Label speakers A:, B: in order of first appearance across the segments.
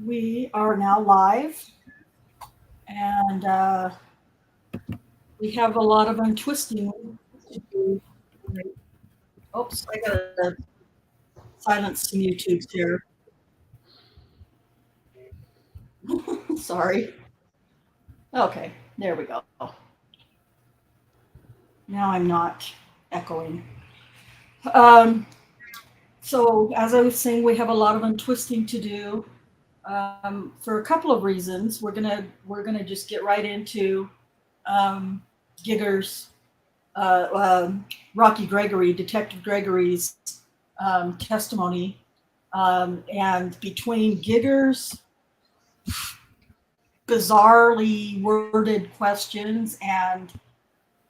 A: We are now live, and we have a lot of untwisting to do. Oops, I gotta silence some YouTubes here. Sorry. Okay, there we go. Now I'm not echoing. Um, so as I was saying, we have a lot of untwisting to do for a couple of reasons. We're gonna just get right into um, Giger's Rocky Gregory, Detective Gregory's testimony. And between Giger's bizarrely worded questions and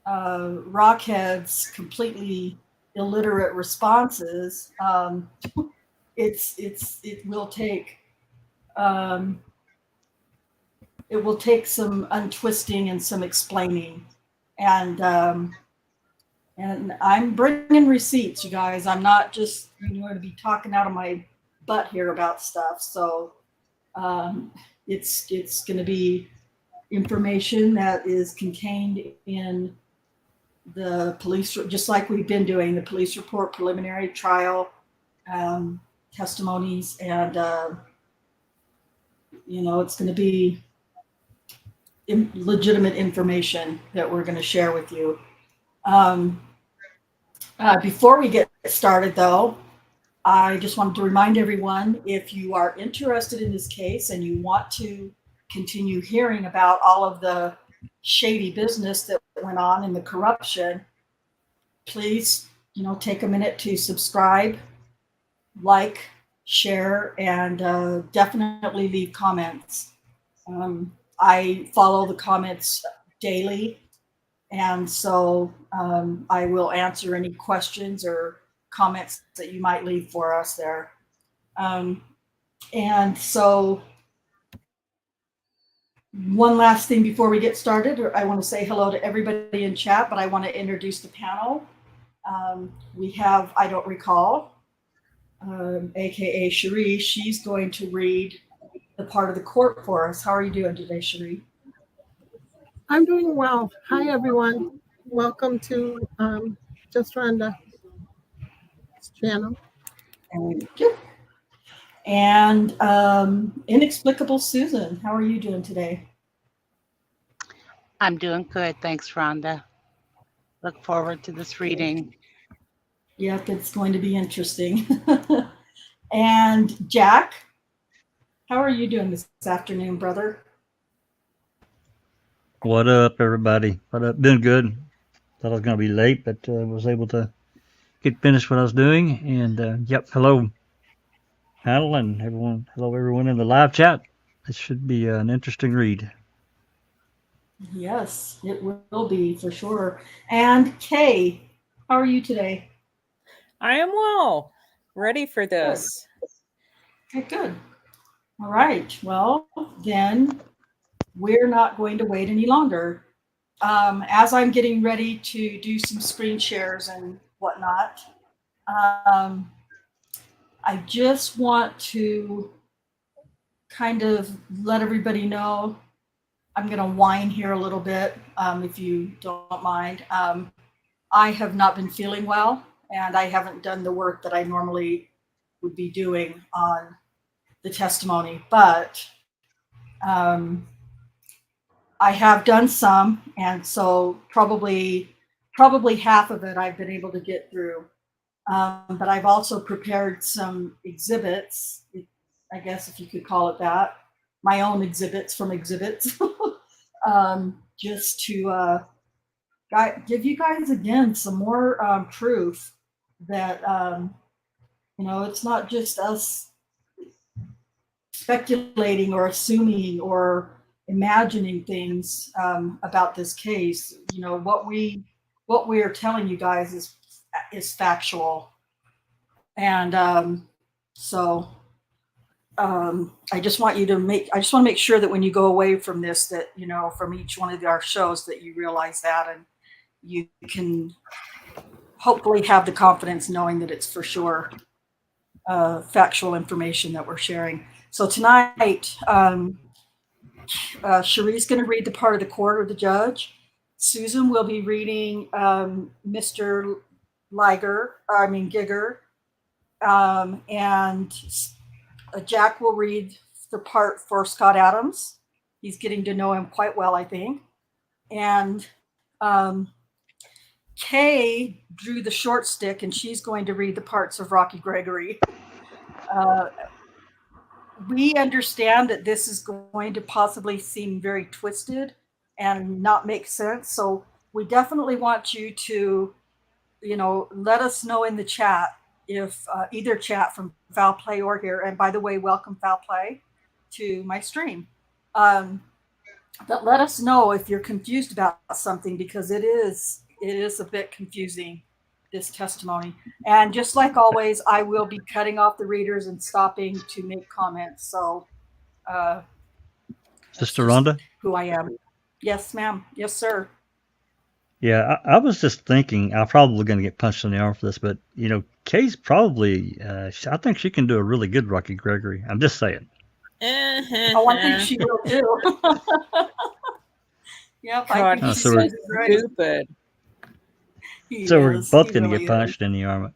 A: Rockhead's completely illiterate responses, it um, will take some untwisting and some explaining, and and I'm bringing receipts, you guys. I'm not just going to be talking out of my butt here about stuff. So um, it's going to be information that is contained in the police, just like we've been doing the police report, preliminary trial testimonies, and it's going to be legitimate information that we're going to share with you. Before we get started, though, I just wanted to remind everyone, if you are interested in this case and you want to continue hearing about all of the shady business that went on and the corruption, please, take a minute to subscribe, like, share, and definitely leave comments. I follow the comments daily, and so I will answer any questions or comments that you might leave for us there. And so one last thing before we get started, I want to say hello to everybody in chat, but I want to introduce the panel. We have I Don't Recall, aka Cherie. She's going to read the part of the court for us. How are you doing today, Cherie?
B: I'm doing well. Hi, everyone. Welcome to Just Rhonda's channel.
A: Thank you. And Inexplicable Susan, how are you doing today?
C: I'm doing good. Thanks, Rhonda. Look forward to this reading.
A: Yep, it's going to be interesting. And Jack, how are you doing this afternoon, brother?
D: What up, everybody? What up? Doing good. Thought I was going to be late, but was able to get finished what I was doing. And yep, hello, panel, and everyone. Hello, everyone in the live chat. This should be an interesting read.
A: Yes, it will be for sure. And Kay, how are you today?
E: I am well. Ready for this.
A: Okay, good. All right. Well, then we're not going to wait any longer. As I'm getting ready to do some screen shares and whatnot, I just want to kind of let everybody know I'm going to whine here a little bit, if you don't mind. I have not been feeling well, and I haven't done the work that I normally would be doing on the testimony, but I have done some, and so probably half of it I've been able to get through. But I've also prepared some exhibits, I guess if you could call it that, my own exhibits from exhibits, just to give you guys again some more proof that it's not just us speculating or assuming or imagining things about this case. What we are telling you guys is factual, and so I just want to make sure that when you go away from this, that from each one of our shows, that you realize that, and you can hopefully have the confidence knowing that it's for sure factual information that we're sharing. So tonight, Cherie's going to read the part of the court or the judge. Susan will be reading Mr. Gigger, and Jack will read the part for Scott Adams. He's getting to know him quite well, I think. And Kay drew the short stick, and she's going to read the parts of Rocky Gregory. We understand that this is going to possibly seem very twisted and not make sense. So we definitely want you to, let us know in the chat if either chat from Foul Play or here. And by the way, welcome Foul Play to my stream. But let us know if you're confused about something, because it is a bit confusing, this testimony. And just like always, I will be cutting off the readers and stopping to make comments. So
D: Sister Rhonda?
A: Who I am. Yes, ma'am. Yes, sir.
D: Yeah, I was just thinking I'm probably going to get punched in the arm for this, but Kay's probably I think she can do a really good Rocky Gregory. I'm just saying.
A: Oh, I think she will too. Yep,
E: God,
A: I think
E: he's
A: she's
E: so
A: so great.
E: stupid.
D: So we're both going to
A: really
D: get punched in the arm.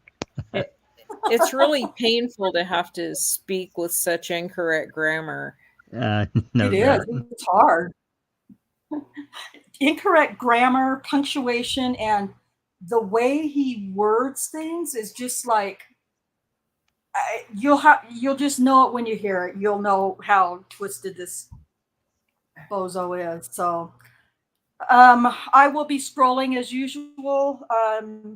E: It's really painful to have to speak with such incorrect grammar.
D: No
A: it
D: doubt.
A: is. It's hard. Incorrect grammar, punctuation, and the way he words things is just like you'll just know it when you hear it. You'll know how twisted this bozo is. So I will be scrolling as usual,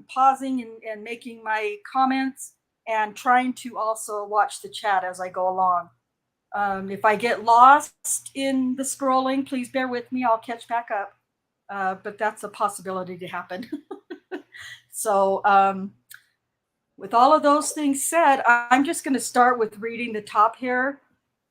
A: pausing and making my comments, and trying to also watch the chat as I go along. If I get lost in the scrolling, please bear with me. I'll catch back up. But that's a possibility to happen. So with all of those things said, I'm just going to start with reading the top here.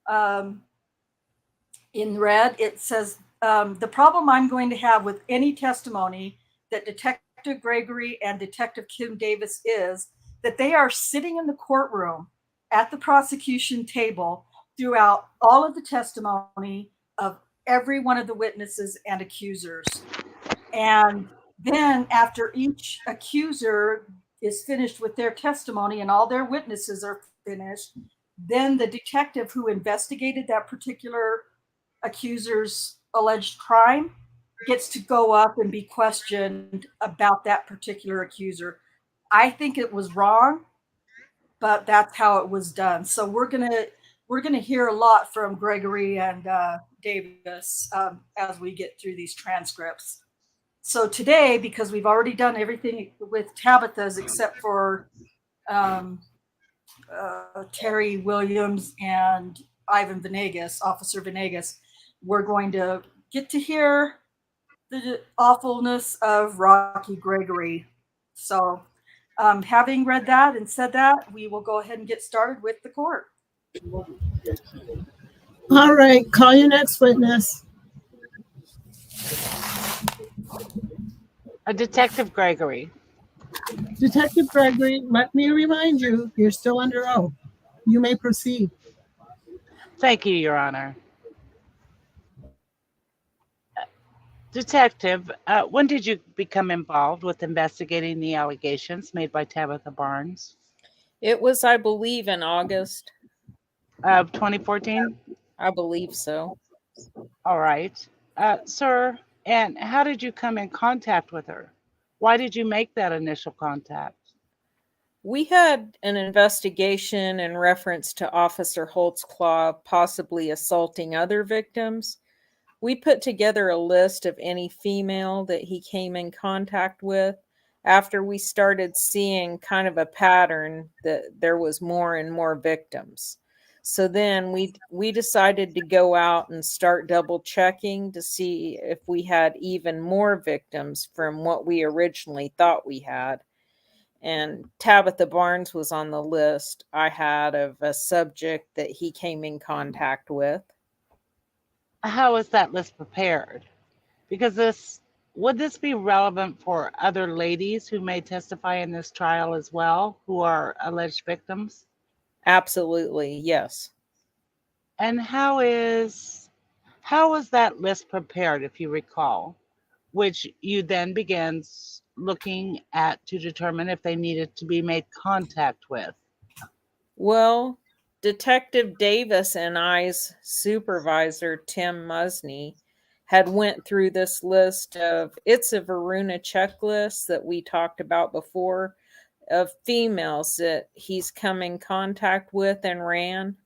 A: In red, it says, the problem I'm going to have with any testimony that Detective Gregory and Detective Kim Davis is that they are sitting in the courtroom at the prosecution table throughout all of the testimony of every one of the witnesses and accusers. And then after each accuser is finished with their testimony and all their witnesses are finished, then the detective who investigated that particular accuser's alleged crime gets to go up and be questioned about that particular accuser. I think it was wrong, but that's how it was done. So we're gonna hear a lot from Gregory and Davis as we get through these transcripts. So today, because we've already done everything with Tabitha's except for Terry Williams and Ivan Venegas, Officer Venegas, we're going to get to hear the awfulness of Rocky Gregory. So having read that and said that, we will go ahead and get started with the court.
B: All right, call your next witness.
C: Detective Gregory.
B: Detective Gregory, let me remind you, you're still under oath. You may proceed.
C: Thank you, Your Honor. Detective, when did you become involved with investigating the allegations made by Tabitha Barnes?
E: It was, I believe, in August.
C: Of 2014?
E: I believe so.
C: All right. Sir, and how did you come in contact with her? Why did you make that initial contact?
E: We had an investigation in reference to Officer Holtzclaw possibly assaulting other victims. We put together a list of any female that he came in contact with after we started seeing kind of a pattern that there was more and more victims. So then we decided to go out and start double checking to see if we had even more victims from what we originally thought we had. And Tabitha Barnes was on the list I had of a subject that he came in contact with.
C: How is that list prepared? Because would this be relevant for other ladies who may testify in this trial as well, who are alleged victims?
E: Absolutely, yes.
C: And how was that list prepared, if you recall, which you then began looking at to determine if they needed to be made contact with?
E: Well, Detective Davis and I's supervisor, Tim Musney, had went through this list of it's a Varuna checklist that we talked about before of females that he's come in contact with and ran.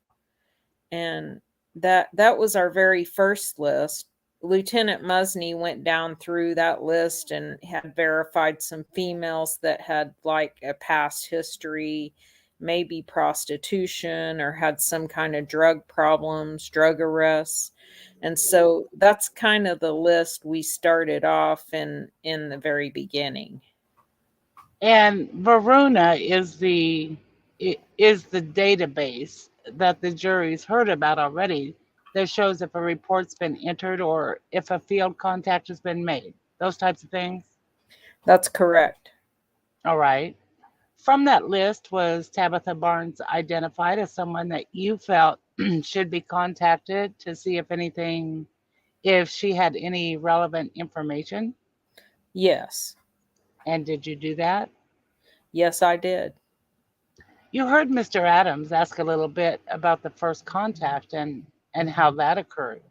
E: And that was our very first list. Lieutenant Musney went down through that list and had verified some females that had like a past history, maybe prostitution or had some kind of drug problems, drug arrests. And so that's kind of the list we started off in the very beginning.
C: And Varuna is the database that the jury's heard about already that shows if a report's been entered or if a field contact has been made. Those types of things.
E: That's correct.
C: All right. From that list, was Tabitha Barnes identified as someone that you felt should be contacted to see if she had any relevant information?
E: Yes.
C: And did you do that?
E: Yes, I did.
C: You heard Mr. Adams ask a little bit about the first contact and how that occurred.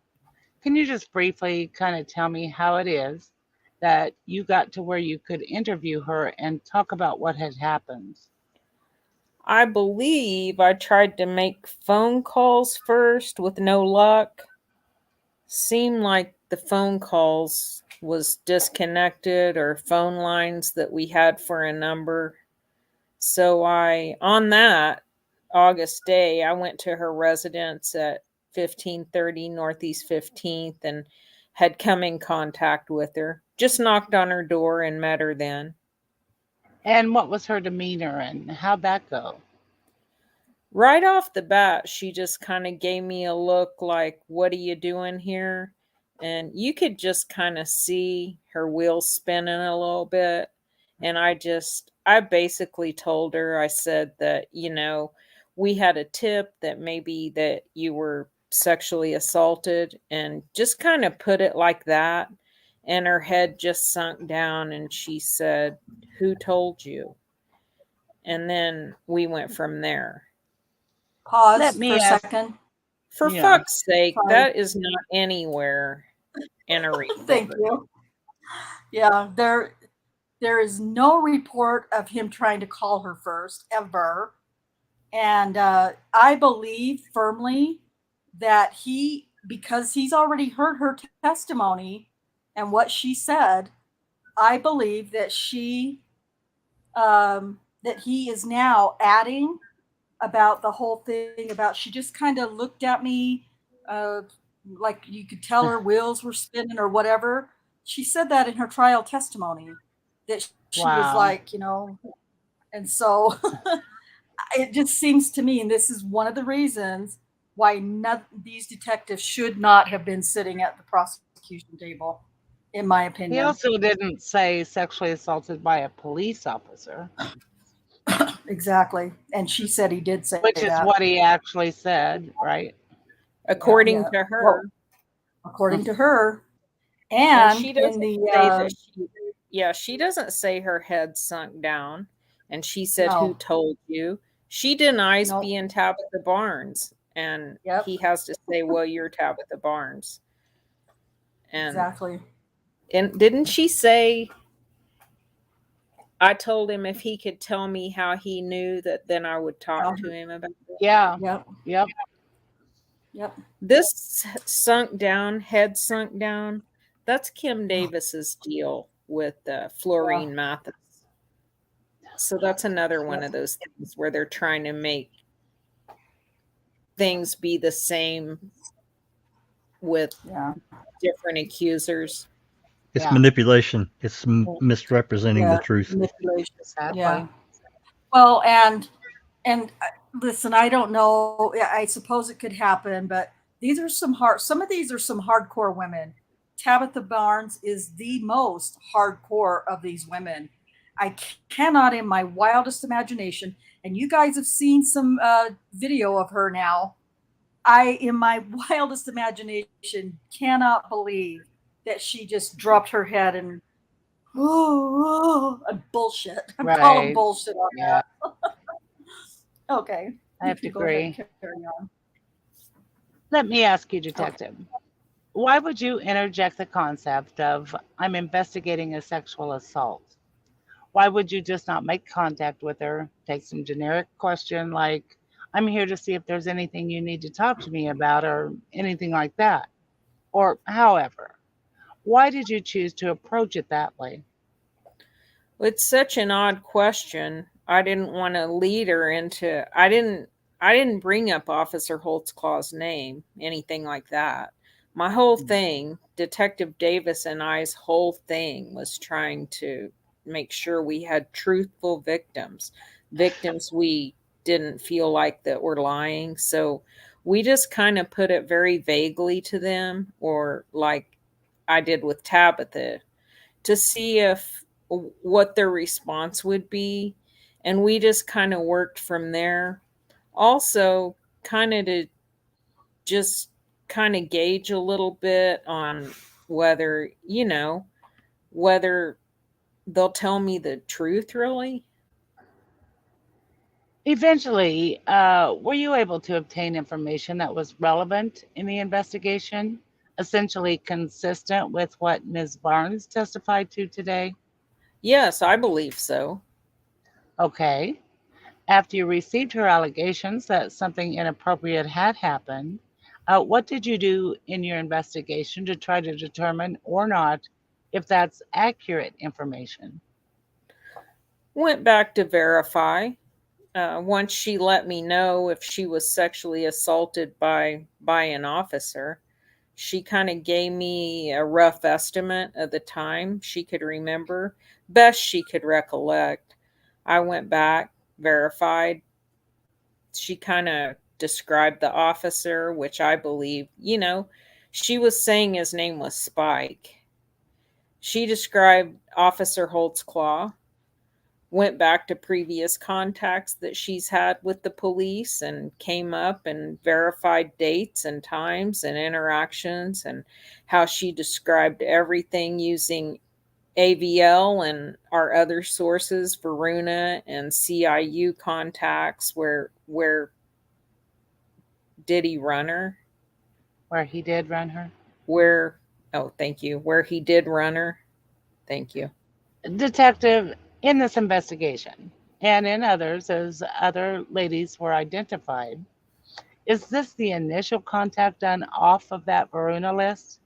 C: Can you just briefly kind of tell me how it is that you got to where you could interview her and talk about what had happened?
E: I believe I tried to make phone calls first with no luck. Seemed like the phone calls was disconnected or phone lines that we had for a number. So on that August day, I went to her residence at 1530 Northeast 15th and had come in contact with her. Just knocked on her door and met her then.
C: And what was her demeanor and how'd that go?
E: Right off the bat, she just kind of gave me a look like, what are you doing here? And you could just kind of see her wheels spinning a little bit. And I basically told her, I said that, we had a tip that maybe that you were sexually assaulted and just kind of put it like that. And her head just sunk down and she said, who told you? And then we went from there.
A: Pause
C: Let
A: for
C: me
A: a
C: ask.
A: second.
E: For
C: Yeah.
E: fuck's sake,
A: Sorry.
E: that is not anywhere in a report.
A: Thank you. Yeah, there is no report of him trying to call her first ever. And I believe firmly that because he's already heard her testimony and what she said, I believe that that he is now adding about the whole thing about she just kind of looked at me like you could tell her wheels were spinning or whatever. She said that in her trial testimony that she was
C: Wow.
A: like, and so it just seems to me, and this is one of the reasons why these detectives should not have been sitting at the prosecution table, in my
C: He
A: opinion.
C: also didn't say sexually assaulted by a police officer,
A: Exactly. And she said he did say
C: which is
A: that.
C: what he actually said, right?
E: According
A: Yeah.
E: to her.
A: Well, according to her.
E: And
A: And
E: she
A: in
E: doesn't
A: the
E: say that she doesn't say her head sunk down. And she said,
A: No.
E: who told you? She denies
A: No.
E: being Tabitha Barnes. And
A: Yep.
E: he has to say, well, you're Tabitha Barnes. And
A: Exactly.
E: And didn't she say, I told him if he could tell me how he knew that then I would talk to him about it?
C: Yeah.
A: Yep.
C: Yep.
A: Yep.
E: This head sunk down, that's Kim Davis's deal with Florine Mathis. So that's another one of those things where they're trying to make things be the same with different accusers.
D: It's
C: Yeah.
D: manipulation. It's misrepresenting the truth.
A: Manipulation.
C: Exactly.
A: Yeah. Well, and listen, I don't know. I suppose it could happen, but some of these are some hardcore women. Tabitha Barnes is the most hardcore of these women. I cannot in my wildest imagination, and you guys have seen some video of her now. I, in my wildest imagination, cannot believe that she just dropped her head and bullshit. I'm calling
C: Right.
A: bullshit on
C: Yeah,
A: that. Okay,
C: I
A: you
C: have to
A: can go ahead and
C: agree.
A: carry on.
C: Let me ask you,
A: Okay.
C: Detective, why would you interject the concept of I'm investigating a sexual assault? Why would you just not make contact with her, take some generic question like, I'm here to see if there's anything you need to talk to me about or anything like that? Or however, why did you choose to approach it that way?
E: It's such an odd question. I didn't want to lead her into I didn't bring up Officer Holtzclaw's name, anything like that. My whole thing, Detective Davis and I's whole thing was trying to make sure we had truthful victims, victims we didn't feel like that were lying. So we just kind of put it very vaguely to them, or like I did with Tabitha, to see if what their response would be, and we just kind of worked from there. Also, kind of to just kind of gauge a little bit on whether, whether they'll tell me the truth really.
C: Eventually, were you able to obtain information that was relevant in the investigation, essentially consistent with what Ms. Barnes testified to today?
E: Yes, I believe so.
C: Okay. After you received her allegations that something inappropriate had happened, what did you do in your investigation to try to determine or not if that's accurate information?
E: Went back to verify. Once she let me know if she was sexually assaulted by an officer, she kind of gave me a rough estimate of the time she could remember, best she could recollect. I went back, verified. She kind of described the officer, which I believe, she was saying his name was Spike. She described Officer Holtzclaw, went back to previous contacts that she's had with the police and came up and verified dates and times and interactions, and how she described everything using AVL and our other sources, Varuna and CIU contacts. Where did he run her?
C: Where he did run her?
E: Where, oh, thank you. Where he did run her. Thank you.
C: Detective, in this investigation and in others, as other ladies were identified, is this the initial contact done off of that Varuna list?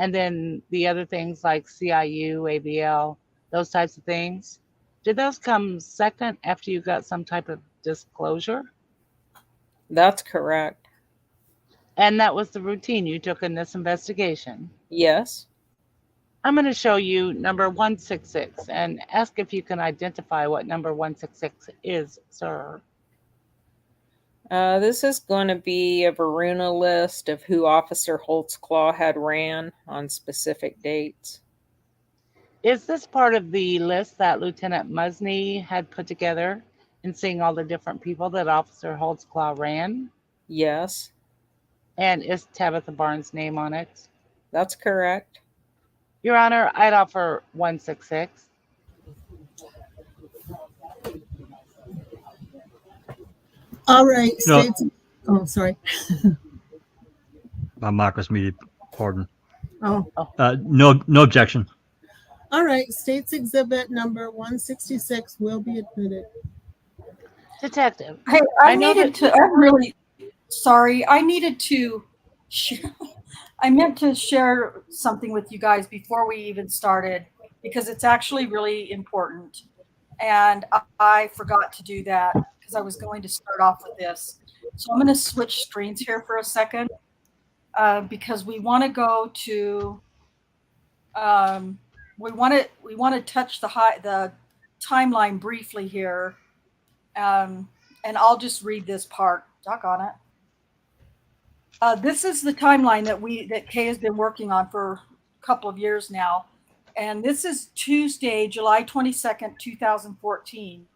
C: And then the other things like CIU, ABL, those types of things? Did those come second after you got some type of disclosure?
E: That's correct.
C: And that was the routine you took in this investigation.
E: Yes.
C: I'm going to show you number 166 and ask if you can identify what number 166 is, sir.
E: This is going to be a Varuna list of who Officer Holtzclaw had ran on specific dates.
C: Is this part of the list that Lieutenant Musney had put together in seeing all the different people that Officer Holtzclaw ran?
E: Yes,
C: And is Tabitha Barnes' name on it?
E: that's correct.
C: Your Honor, I'd offer 166.
B: All right,
D: No,
B: states. Oh, sorry.
D: my mic was muted. Pardon.
B: Oh,
D: No objection.
B: all right. States exhibit number 166 will be admitted.
C: Detective,
A: Hey,
C: I know that
A: I'm really sorry. I needed to, I meant to share something with you guys before we even started because it's actually really important. And I forgot to do that because I was going to start off with this. So I'm going to switch screens here for a second because we want to go to, we want to touch the timeline briefly here. And I'll just read this part. Doggone it. This is the timeline that Kay has been working on for a couple of years now. And this is Tuesday, July 22nd, 2014.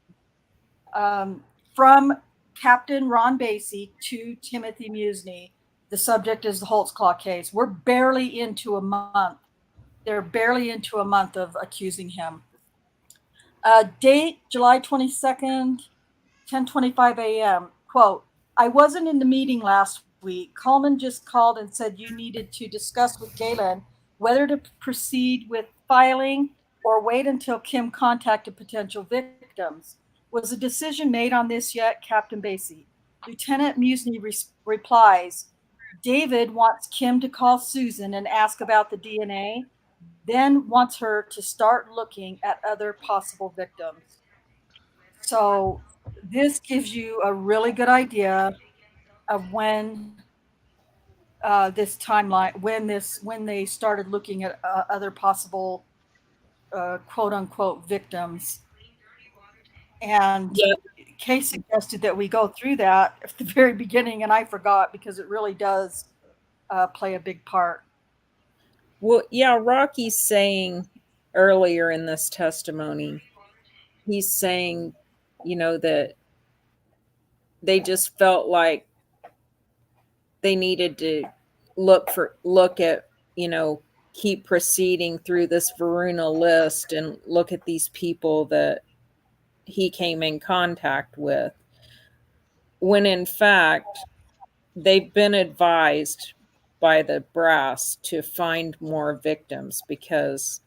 A: From Captain Ron Basie to Timothy Musney. The subject is the Holtzclaw case. We're barely into a month. They're barely into a month of accusing him. Date, July 22nd, 10:25 a.m. Quote, I wasn't in the meeting last week. Coleman just called and said you needed to discuss with Galen whether to proceed with filing or wait until Kim contacted potential victims. Was a decision made on this yet, Captain Basie? Lieutenant Musney replies, David wants Kim to call Susan and ask about the DNA, then wants her to start looking at other possible victims. So this gives you a really good idea of when this timeline, when they started looking at other possible quote unquote victims. And
E: Yep.
A: Kay suggested that we go through that at the very beginning, and I forgot because it really does play a big part.
E: Well, yeah, Rocky's saying earlier in this testimony, he's saying, that they just felt like they needed to look at, keep proceeding through this Varuna list and look at these people that he came in contact with. When in fact, they've been advised by the brass to find more victims because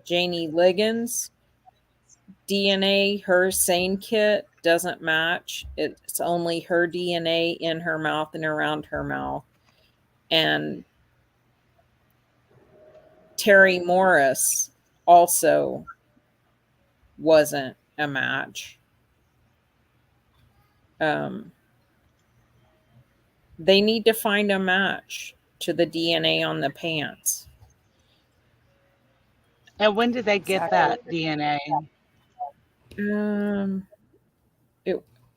E: Janie Liggins' DNA, her SANE kit doesn't match. It's only her DNA in her mouth and around her mouth. And Terry Morris also wasn't a match. They need to find a match to the DNA on the pants.
C: And when did they get that DNA?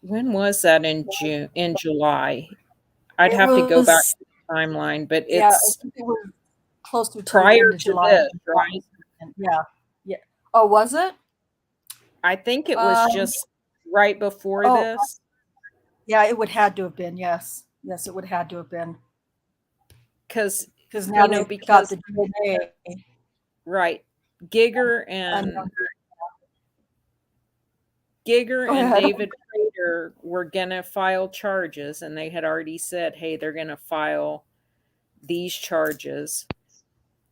E: When was that? In July? I'd
A: It
E: have to go back
A: was-
E: to the timeline, but
A: Yeah, I
E: it's
A: think it was closer to the
E: prior
A: end of
E: to
A: July.
E: this, right?
A: Yeah. Yeah. Oh, was it?
E: I think it was just right before this.
A: Yeah, it would had to have been. Yes. Yes, it would had to have been.
E: Because
A: Now they've got the DNA.
E: right, Giger and David Prater were gonna file charges, and they had already said, "Hey, they're gonna file these charges."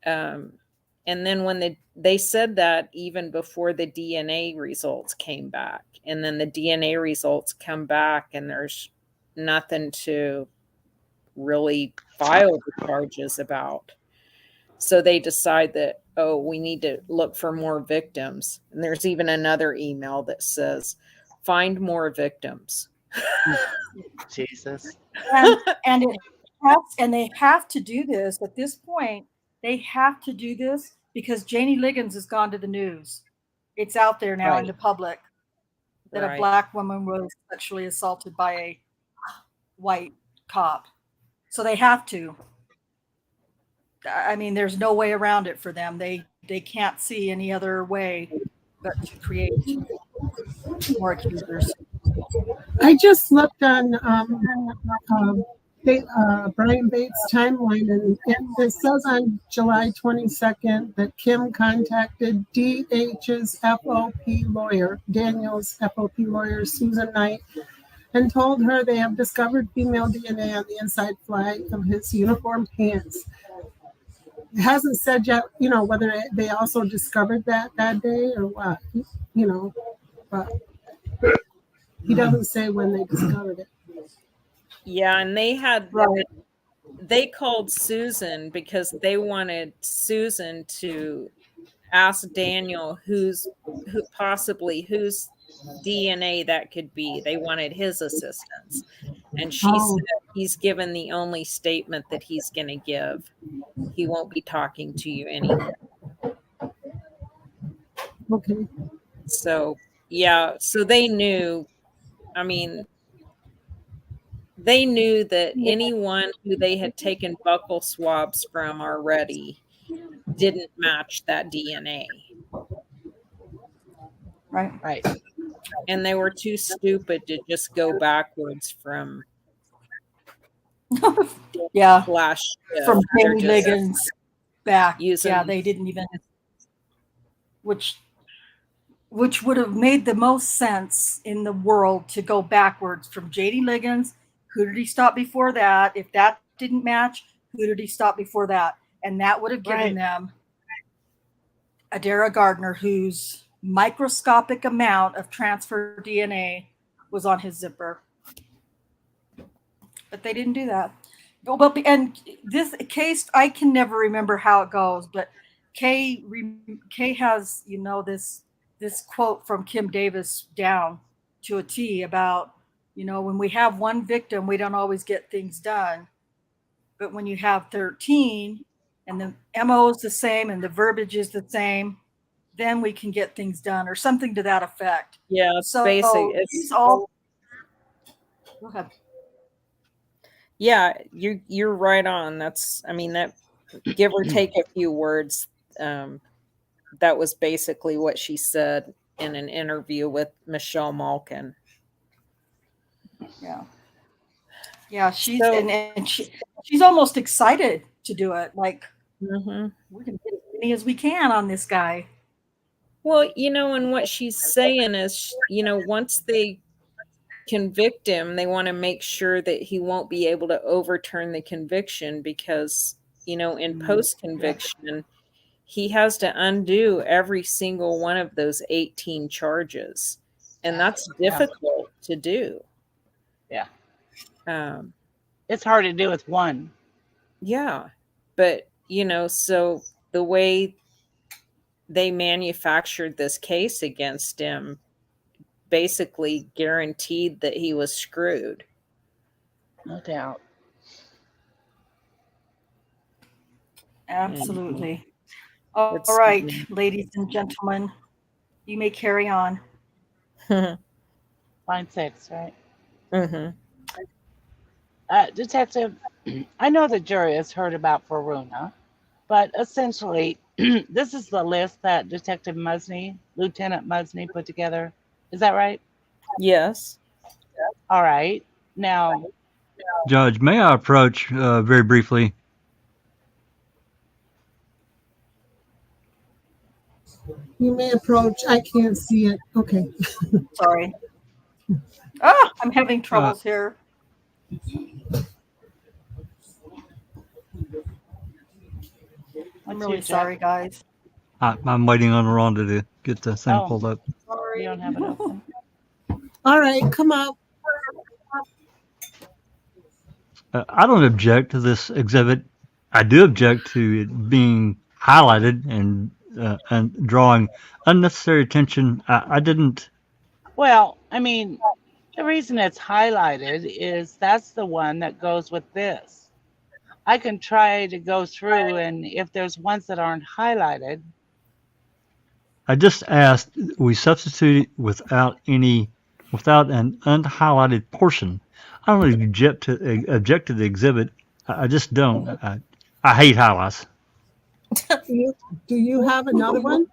E: And then when they said that even before the DNA results came back, and then the DNA results come back, and there's nothing to really file the charges about. So they decide that, oh, we need to look for more victims. And there's even another email that says, find more victims.
C: Jesus.
A: And they have to do this at this point. They have to do this because Janie Liggins has gone to the news. It's out there now in the public that a black woman was sexually assaulted by a white cop. So they have to. I mean, there's no way around it for them. They can't see any other way but to create more accusers.
B: I just looked on Brian Bates' timeline, and it says on July 22nd that Kim contacted DH's FOP lawyer, Daniel's FOP lawyer, Susan Knight, and told her they have discovered female DNA on the inside flag of his uniform pants. It hasn't said yet, whether they also discovered that day or what, but he doesn't say when they discovered it.
E: Yeah, and they called Susan because they wanted Susan to ask Daniel whose DNA that could be. They wanted his assistance. And she said he's given the only statement that he's going to give. He won't be talking to you anymore.
B: Okay.
E: So, yeah, so they knew, they knew that anyone who they had taken buccal swabs from already didn't match that DNA.
A: Right.
E: And they were too stupid to just go backwards from
A: Yeah,
E: Flash
A: from
E: they're
A: Haley
E: just
A: Liggins back.
E: using
A: Yeah, they didn't even, which which would have made the most sense in the world to go backwards from JD Liggins. Who did he stop before that? If that didn't match, who did he stop before that? And that would have given
C: Right.
A: them Adara Gardner, whose microscopic amount of transfer DNA was on his zipper. But they didn't do that. Well, and this case, I can never remember how it goes, but Kay has, this quote from Kim Davis down to a T about, when we have one victim, we don't always get things done. But when you have 13 and the MO is the same and the verbiage is the same, then we can get things done, or something to that effect.
E: Yeah, it's
A: So
E: basic.
A: these all go ahead.
E: Yeah, you're right on. That's, I mean, that give or take a few words. That was basically what she said in an interview with Michelle Malkin.
A: Yeah. Yeah, she's
E: So-
A: and she's almost excited to do it. Like,
E: Mhm.
A: we're gonna get as many as we can on this guy.
E: Well, and what she's saying is, once they convict him, they want to make sure that he won't be able to overturn the conviction because, in post conviction, he has to undo every single one of those 18 charges. And that's difficult to do.
C: Yeah.
E: Um,
C: It's hard to do with one.
E: yeah. But, so the way they manufactured this case against him basically guaranteed that he was screwed.
C: No doubt.
A: Absolutely. All
E: It's-
A: right, ladies and gentlemen, you may carry on.
C: Line 6, right?
E: Mhm.
C: Detective, I know the jury has heard about Varuna, but essentially, this is the list that Detective Musney, Lieutenant Musney, put together. Is that right?
E: Yes.
C: All right. Now,
D: Judge, may I approach very briefly?
B: You may approach. I can't see it. Okay.
A: Sorry. I'm having troubles here. I'm
C: what's
A: really
C: your
A: sorry,
C: check?
A: guys.
D: I'm waiting on Rhonda to get the thing
C: Oh.
D: pulled up.
A: Sorry.
C: You don't have it open.
B: All right, come up.
D: I don't object to this exhibit. I do object to it being highlighted and drawing unnecessary attention. I didn't.
C: Well, I mean, the reason it's highlighted is that's the one that goes with this. I can try to go through, and if there's ones that aren't highlighted,
D: I just asked we substitute it without an unhighlighted portion. I don't object to the exhibit. I just don't. I hate highlights.
B: Do you have another one?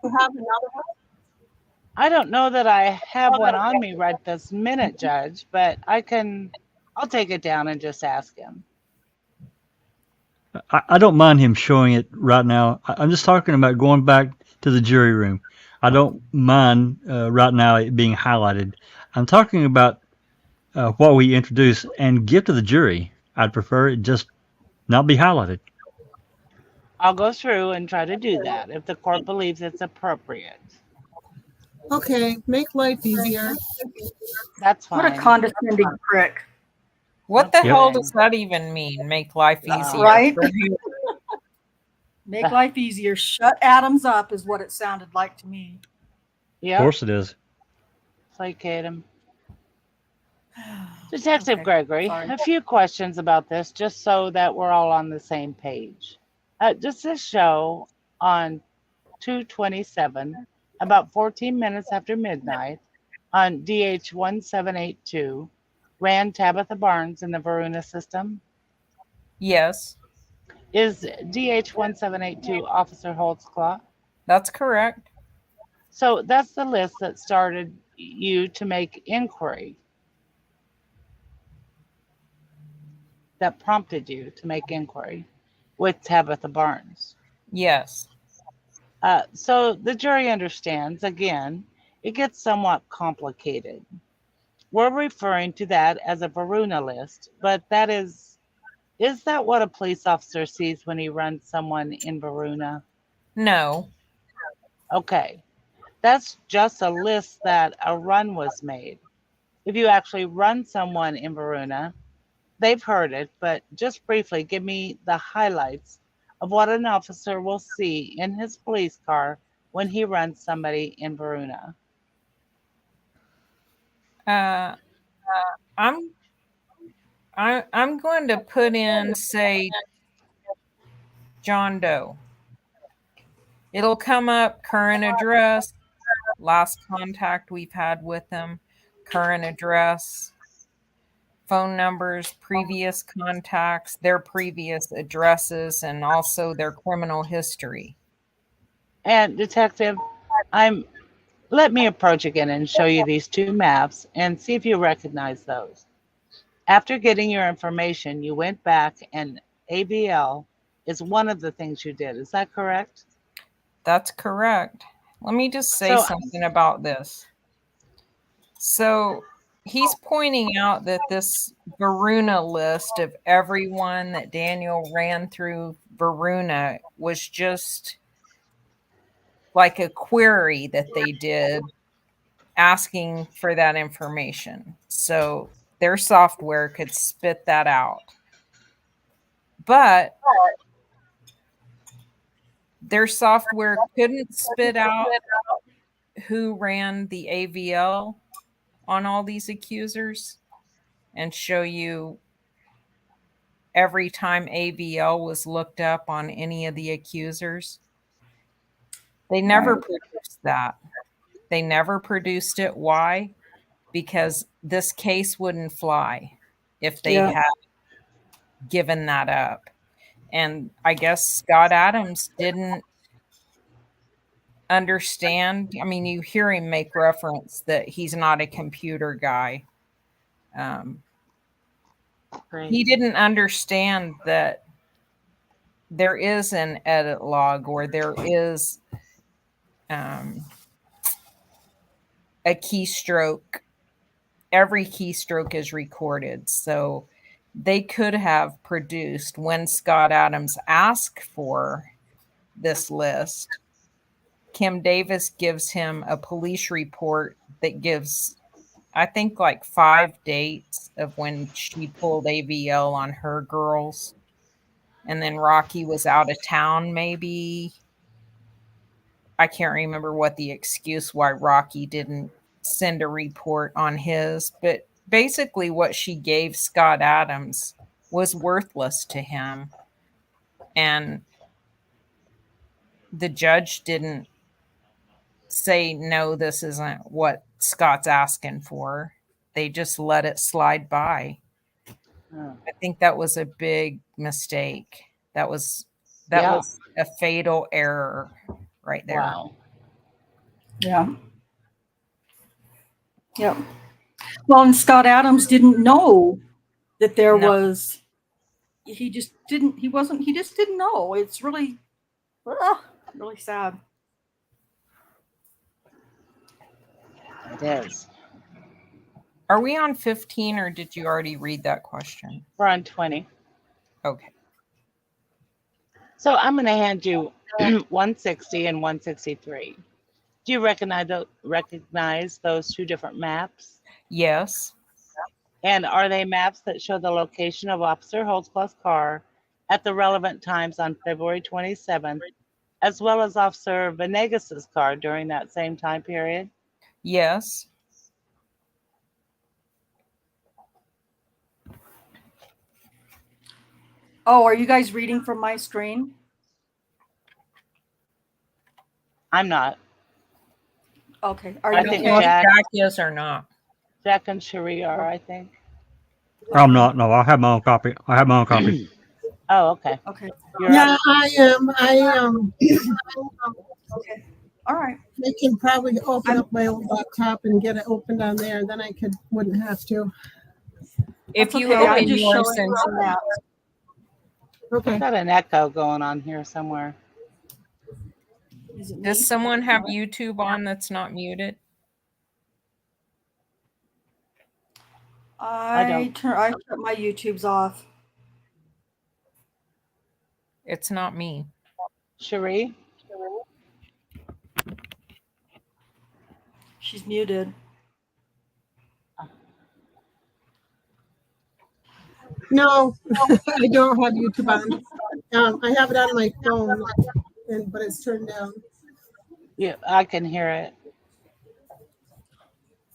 C: I don't know that I have one on me right this minute, Judge, but I'll take it down and just ask him.
D: I don't mind him showing it right now. I'm just talking about going back to the jury room. I don't mind right now it being highlighted. I'm talking about what we introduce and give to the jury. I'd prefer it just not be highlighted.
C: I'll go through and try to do that if the court believes it's appropriate.
B: Okay, make life easier.
C: That's
A: What a
C: fine.
A: condescending prick.
E: What the
C: Okay.
E: hell does that even mean? Make life easier.
A: Right?
E: for you?
A: Make life easier. Shut Adams up is what it sounded like to me.
D: Of
C: Yep,
D: course it is.
C: placate him. Detective
A: Okay,
C: Gregory,
A: sorry.
C: a few questions about this just so that we're all on the same page. Does this show on 2/27, about 14 minutes after midnight, on DH 1782, ran Tabitha Barnes in the Varuna system?
E: Yes,
C: Is DH 1782 Officer Holtzclaw?
E: that's correct.
C: So that's the list that started you to make inquiry. that prompted you to make inquiry with Tabitha Barnes.
E: Yes.
C: So the jury understands, again, it gets somewhat complicated. We're referring to that as a Varuna list, but is that what a police officer sees when he runs someone in Varuna?
E: No.
C: Okay, that's just a list that a run was made. If you actually run someone in Varuna, they've heard it, but just briefly give me the highlights of what an officer will see in his police car when he runs somebody in Varuna.
E: Uh, I'm I'm going to put in, say, John Doe. It'll come up current address, last contact we've had with them, current address, phone numbers, previous contacts, their previous addresses, and also their criminal history.
C: And Detective, let me approach again and show you these two maps and see if you recognize those. After getting your information, you went back and AVL is one of the things you did. Is that correct?
E: That's correct. Let me just say
C: So
E: something about this. So he's pointing out that this Varuna list of everyone that Daniel ran through Varuna was just like a query that they did asking for that information. So their software could spit that out. But their software couldn't spit out who ran the AVL on all these accusers and show you every time AVL was looked up on any of the accusers. They never
A: Right.
E: produced that. They never produced it. Why? Because this case wouldn't fly if they
A: Yeah.
E: had given that up. And I guess Scott Adams didn't understand. I mean, you hear him make reference that he's not a computer guy.
C: great.
E: He didn't understand that there is an edit log or there is a keystroke. Every keystroke is recorded. So they could have produced, when Scott Adams asked for this list, Kim Davis gives him a police report that gives, I think, like 5 dates of when she pulled AVL on her girls. And then Rocky was out of town, maybe. I can't remember what the excuse why Rocky didn't send a report on his, but basically what she gave Scott Adams was worthless to him. And the judge didn't say, no, this isn't what Scott's asking for. They just let it slide by.
C: Oh,
E: I think that was a big mistake. That was
C: yeah.
E: a fatal error right there.
C: Wow.
A: Yeah. Yep. Well, and Scott Adams didn't know that there
E: No.
A: was. He just didn't. He wasn't. He just didn't know. It's really, really sad.
C: It is.
E: Are we on 15 or did you already read that question?
C: We're on 20.
E: Okay.
C: So I'm going to hand you 160 and 163. Do you recognize those two different maps?
E: Yes.
C: And are they maps that show the location of Officer Holtzclaw's car at the relevant times on February 27th, as well as Officer Venegas's car during that same time period?
E: Yes.
A: Oh, are you guys reading from my screen?
C: I'm not.
A: Okay. Are
C: I
A: you?
C: think
E: know if
C: Jack-
E: Jack is or not.
C: Jack and Cherie are, I think.
D: I'm not. No, I have my own copy. I have my own copy.
C: Oh, okay.
A: Okay.
C: You're
B: Yeah,
C: up.
B: I am.
A: Okay. All right.
B: I can probably open up my own laptop and get it opened on there. Then I wouldn't have to.
E: If
A: That's
E: you
A: okay. I'm
E: open
A: just
E: yours
A: showing
E: and
A: some maps.
B: Okay.
C: I've got an echo going on here somewhere.
A: Is it me?
E: does someone have YouTube on that's not muted?
A: I shut my YouTubes off.
E: It's not me.
C: Cherie?
A: She's muted.
B: No, I don't have YouTube on. I have it on my phone, but it's turned down.
C: Yeah, I can hear it.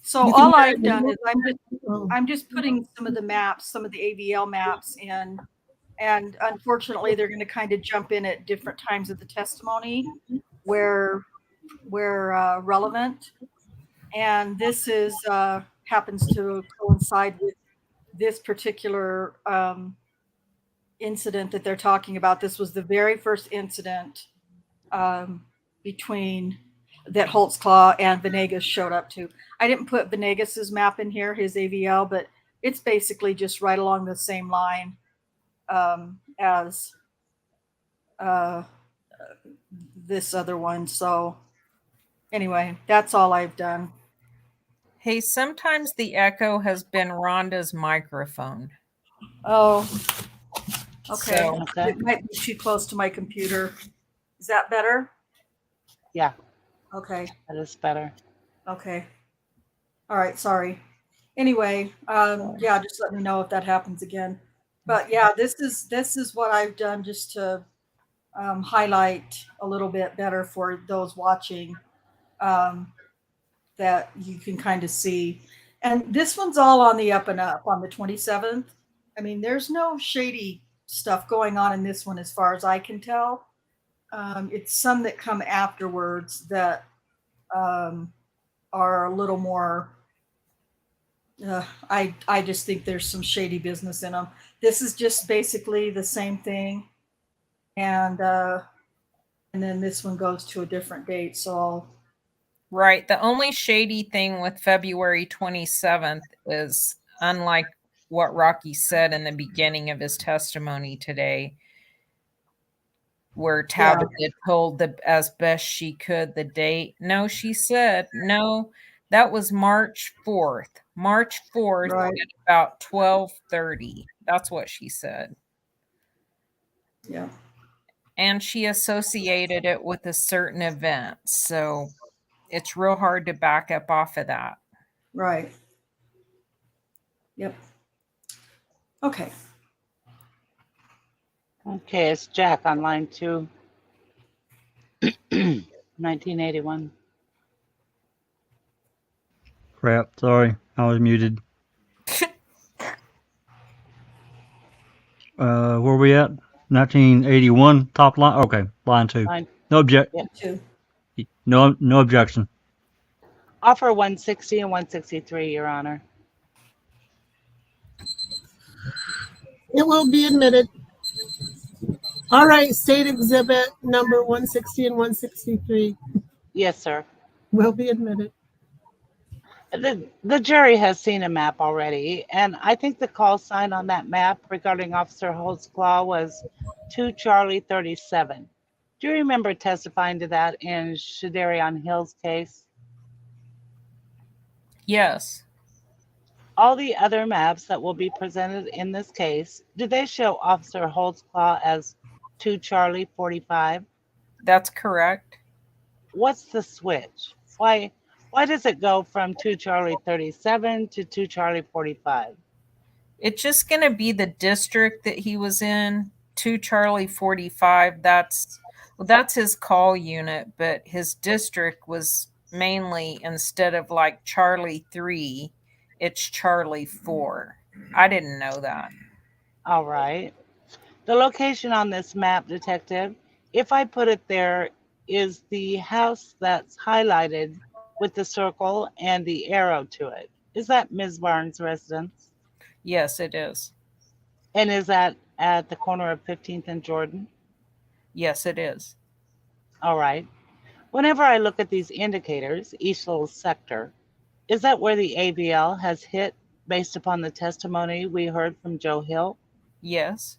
A: So
B: You can
A: all
B: hear
A: I've
B: it
A: done
B: now?
A: is
B: Oh.
A: I'm just putting some of the maps, some of the AVL maps in, and unfortunately they're going to kind of jump in at different times of the testimony where relevant. And this is happens to coincide with this particular incident that they're talking about. This was the very first incident between that Holtzclaw and Venegas showed up to. I didn't put Venegas's map in here, his AVL, but it's basically just right along the same line as this other one. So anyway, that's all I've done.
E: Hey, sometimes the echo has been Rhonda's microphone.
A: Oh, okay.
E: So,
C: Okay.
A: It might be too close to my computer. Is that better?
C: Yeah,
A: Okay.
C: that is better.
A: Okay. All right. Sorry. Anyway, yeah, just let me know if that happens again. But yeah, this is what I've done just to highlight a little bit better for those watching, that you can kind of see. And this one's all on the up and up on the 27th. I mean, there's no shady stuff going on in this one as far as I can tell. It's some that come afterwards that are a little more. I just think there's some shady business in them. This is just basically the same thing, and then this one goes to a different date. So
E: right. The only shady thing with February 27th is, unlike what Rocky said in the beginning of his testimony today, where Tabitha told as best she could the date. No, she said, no, that was March 4th. March 4th
A: right,
E: at about 12:30. That's what she said.
A: yeah,
E: And she associated it with a certain event. So it's real hard to back up off of that.
A: right, yep. Okay,
C: Okay, it's Jack on line 2. 1981.
D: Crap. Sorry, I was muted. Where we at? 1981, top line. Okay, line 2.
C: Line.
D: No object.
C: Yeah.
A: two.
D: No objection.
C: Offer 160 and 163, Your Honor.
B: It will be admitted. All right, state exhibit number 160 and 163
C: Yes, sir.
B: will be admitted.
C: The jury has seen a map already, and I think the call sign on that map regarding Officer Holtzclaw was 2 Charlie 37. Do you remember testifying to that in Shadarion Hill's case?
E: Yes,
C: All the other maps that will be presented in this case, do they show Officer Holtzclaw as 2 Charlie 45?
E: that's correct.
C: What's the switch? Why does it go from 2 Charlie 37 to 2 Charlie 45?
E: It's just going to be the district that he was in. 2 Charlie 45. That's his call unit, but his district was mainly, instead of like Charlie 3, it's Charlie 4. I didn't know that.
C: All right. The location on this map, Detective, if I put it there, is the house that's highlighted with the circle and the arrow to it. Is that Ms. Barnes' residence?
E: Yes, it is.
C: And is that at the corner of 15th and Jordan?
E: Yes, it is.
C: All right. Whenever I look at these indicators, each little sector, is that where the AVL has hit based upon the testimony we heard from Joe Hill?
E: Yes.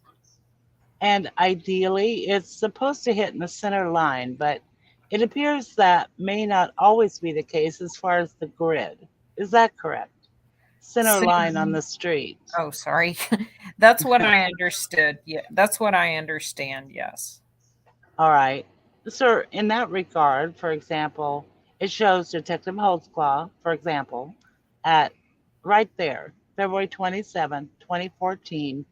C: And ideally, it's supposed to hit in the center line, but it appears that may not always be the case as far as the grid. Is that correct? Center line on the street.
E: Oh, sorry. That's what I understood. Yeah, that's what I understand. Yes.
C: All right. So, in that regard, for example, it shows Detective Holtzclaw, for example, at right there, February 27, 2014,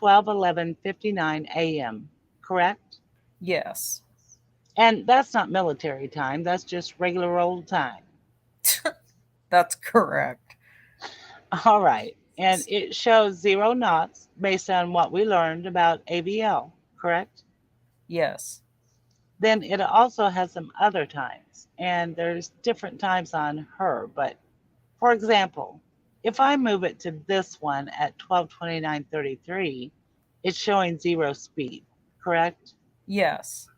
C: 12:11:59 a.m., correct?
E: Yes.
C: And that's not military time, that's just regular old time.
E: That's correct.
C: All right. And it shows 0 knots based on what we learned about ABL, correct?
E: Yes.
C: Then it also has some other times, and there's different times on her. But for example, if I move it to this one at 12:29:33, it's showing 0 speed, correct?
E: Yes.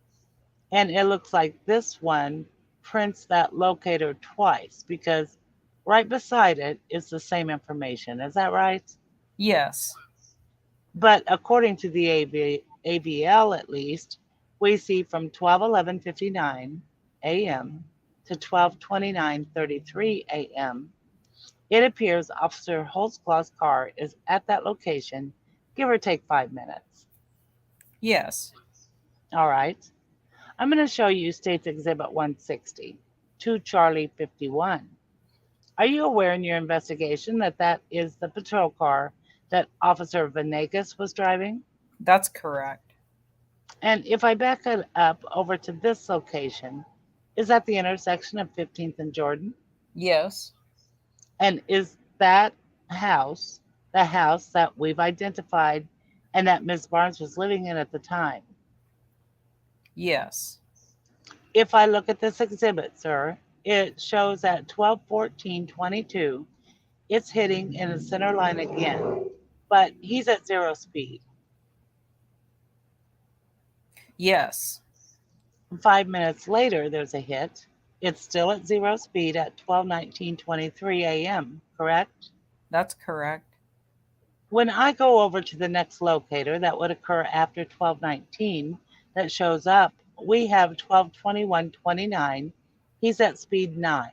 C: And it looks like this one prints that locator twice because right beside it is the same information. Is that right?
E: Yes.
C: But according to the ABL, at least, we see from 12:11:59 a.m. to 12:29:33 a.m. It appears Officer Holtzclaw's car is at that location, give or take 5 minutes.
E: Yes.
C: All right. I'm going to show you State's Exhibit 160, 2 Charlie 51. Are you aware in your investigation that that is the patrol car that Officer Venegas was driving?
E: That's correct.
C: And if I back it up over to this location, is that the intersection of 15th and Jordan?
E: Yes.
C: And is that house the house that we've identified and that Ms. Barnes was living in at the time?
E: Yes.
C: If I look at this exhibit, sir, it shows at 12:14:22, it's hitting in the center line again, but he's at 0 speed.
E: Yes.
C: 5 minutes later, there's a hit. It's still at 0 speed at 12:19:23 a.m., correct?
E: That's correct.
C: When I go over to the next locator that would occur after 12:19 that shows up, we have 12:21:29. He's at speed 9.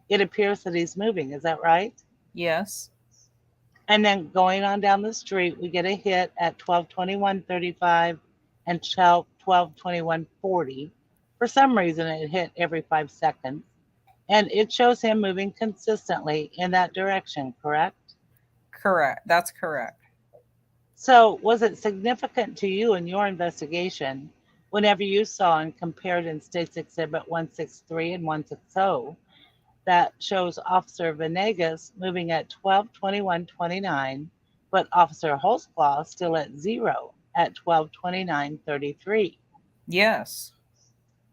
C: It appears that he's moving, is that right?
E: Yes.
C: And then going on down the street, we get a hit at 12:21:35 and 12:21:40. For some reason, it hit every 5 seconds. And it shows him moving consistently in that direction, correct?
E: Correct. That's correct.
C: So, was it significant to you in your investigation whenever you saw and compared in States Exhibit 163 and 160 that shows Officer Venegas moving at 12:21:29, but Officer Holtzclaw still at 0 at 12:29:33?
E: Yes.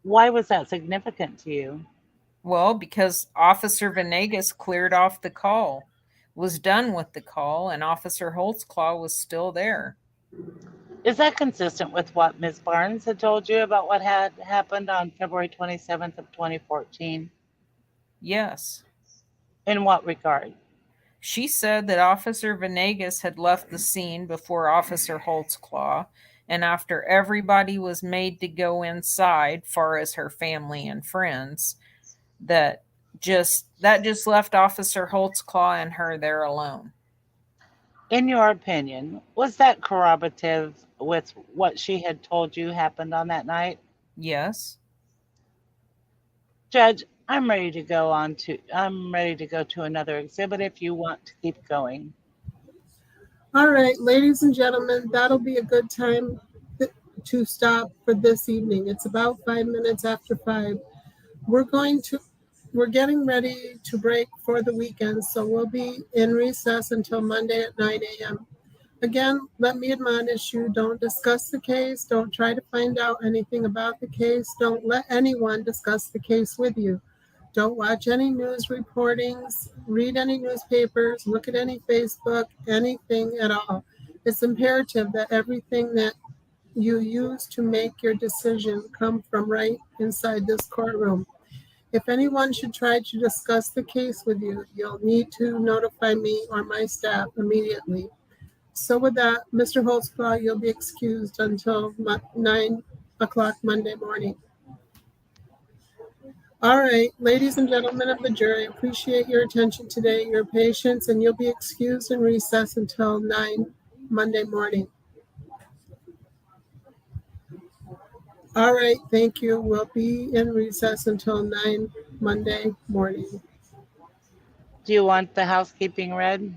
C: Why was that significant to you?
E: Well, because Officer Venegas cleared off the call, was done with the call, and Officer Holtzclaw was still there.
C: Is that consistent with what Ms. Barnes had told you about what had happened on February 27th of 2014?
E: Yes.
C: In what regard?
E: She said that Officer Venegas had left the scene before Officer Holtzclaw, and after everybody was made to go inside, far as her family and friends, that just left Officer Holtzclaw and her there alone.
C: In your opinion, was that corroborative with what she had told you happened on that night?
E: Yes.
C: Judge, I'm ready to go to another exhibit if you want to keep going.
B: All right, ladies and gentlemen, that'll be a good time to stop for this evening. It's about 5 minutes after 5. We're getting ready to break for the weekend, so we'll be in recess until Monday at 9 a.m. Again, let me admonish you, don't discuss the case, don't try to find out anything about the case, don't let anyone discuss the case with you. Don't watch any news reportings, read any newspapers, look at any Facebook, anything at all. It's imperative that everything that you use to make your decision come from right inside this courtroom. If anyone should try to discuss the case with you, you'll need to notify me or my staff immediately. So with that, Mr. Holtzclaw, you'll be excused until 9 o'clock Monday morning. All right, ladies and gentlemen of the jury, appreciate your attention today, your patience, and you'll be excused in recess until 9 Monday morning. All right, thank you. We'll be in recess until 9 Monday morning.
C: Do you want the housekeeping read,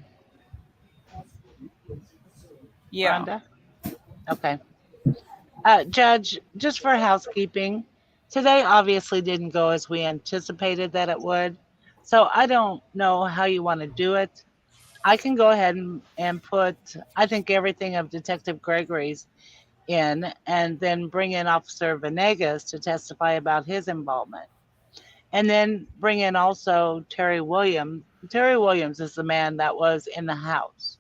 E: Yeah.
C: Rhonda? Okay. Judge, just for housekeeping, today obviously didn't go as we anticipated that it would. So I don't know how you want to do it. I can go ahead and put, I think, everything of Detective Gregory's in, and then bring in Officer Venegas to testify about his involvement. And then bring in also Terry Williams. Terry Williams is the man that was in the house.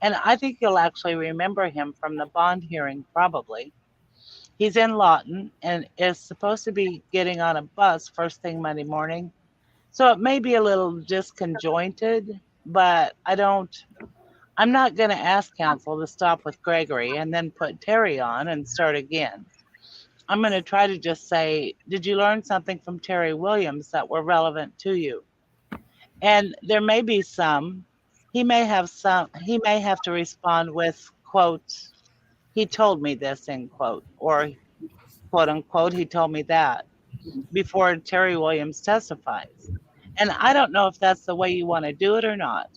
C: And I think you'll actually remember him from the bond hearing, probably. He's in Lawton and is supposed to be getting on a bus first thing Monday morning. So it may be a little disconjointed, but I'm not going to ask counsel to stop with Gregory and then put Terry on and start again. I'm going to try to just say, did you learn something from Terry Williams that were relevant to you? And there may be some. He may have to respond with, quote, he told me this, end quote, or quote unquote, he told me that, before Terry Williams testifies. And I don't know if that's the way you want to do it or not.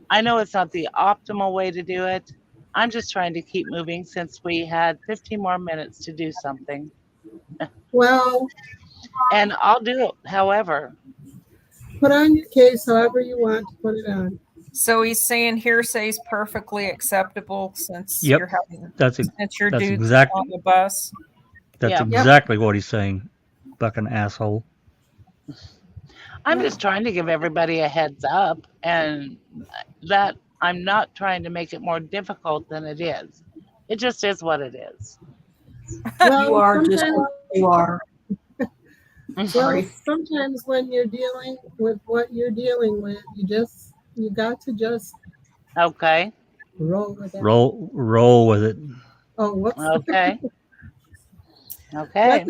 C: I know it's not the optimal way to do it. I'm just trying to keep moving since we had 15 more minutes to do something.
B: Well,
C: And I'll do it, however.
B: put on your case however you want to put it on.
E: So he's saying hearsay is perfectly acceptable since
D: Yep.
E: you're having
D: That's
E: since your
D: that's
E: dude's
D: exact-
E: on the bus.
C: Yeah.
D: exactly what he's saying. Fucking asshole.
C: I'm just trying to give everybody a heads up, and that I'm not trying to make it more difficult than it is. It just is what it is.
B: Well,
A: You are just
B: sometimes,
A: what you are.
B: well,
A: Sorry.
B: sometimes when you're dealing with what you're dealing with, you got to just
C: Okay.
B: roll with it.
D: Roll with it.
B: Oh, whoops.
C: Okay.
B: Let
C: Okay.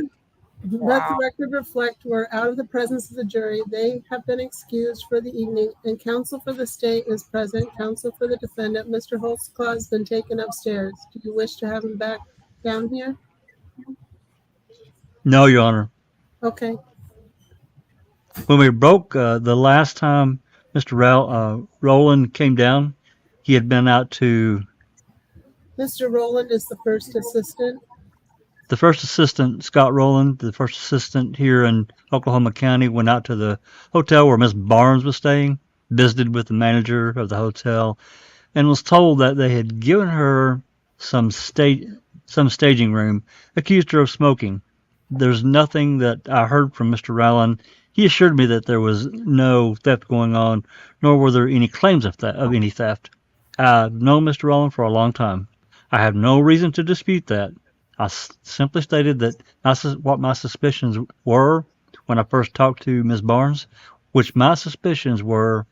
B: the
E: Wow.
B: record reflect we're out of the presence of the jury. They have been excused for the evening, and counsel for the state is present. Counsel for the defendant, Mr. Holtzclaw, has been taken upstairs. Do you wish to have him back down here?
D: No, Your Honor.
B: Okay.
D: When we broke the last time Mr. Rowland came down, he had been out to
B: Mr. Rowland is the first assistant.
D: the first assistant, Scott Rowland, the first assistant here in Oklahoma County, went out to the hotel where Miss Barnes was staying, visited with the manager of the hotel, and was told that they had given her some staging room, accused her of smoking. There's nothing that I heard from Mr. Rowland. He assured me that there was no theft going on, nor were there any claims of any theft. I've known Mr. Rowland for a long time. I have no reason to dispute that. I simply stated that what my suspicions were when I first talked to Ms. Barnes, which my suspicions were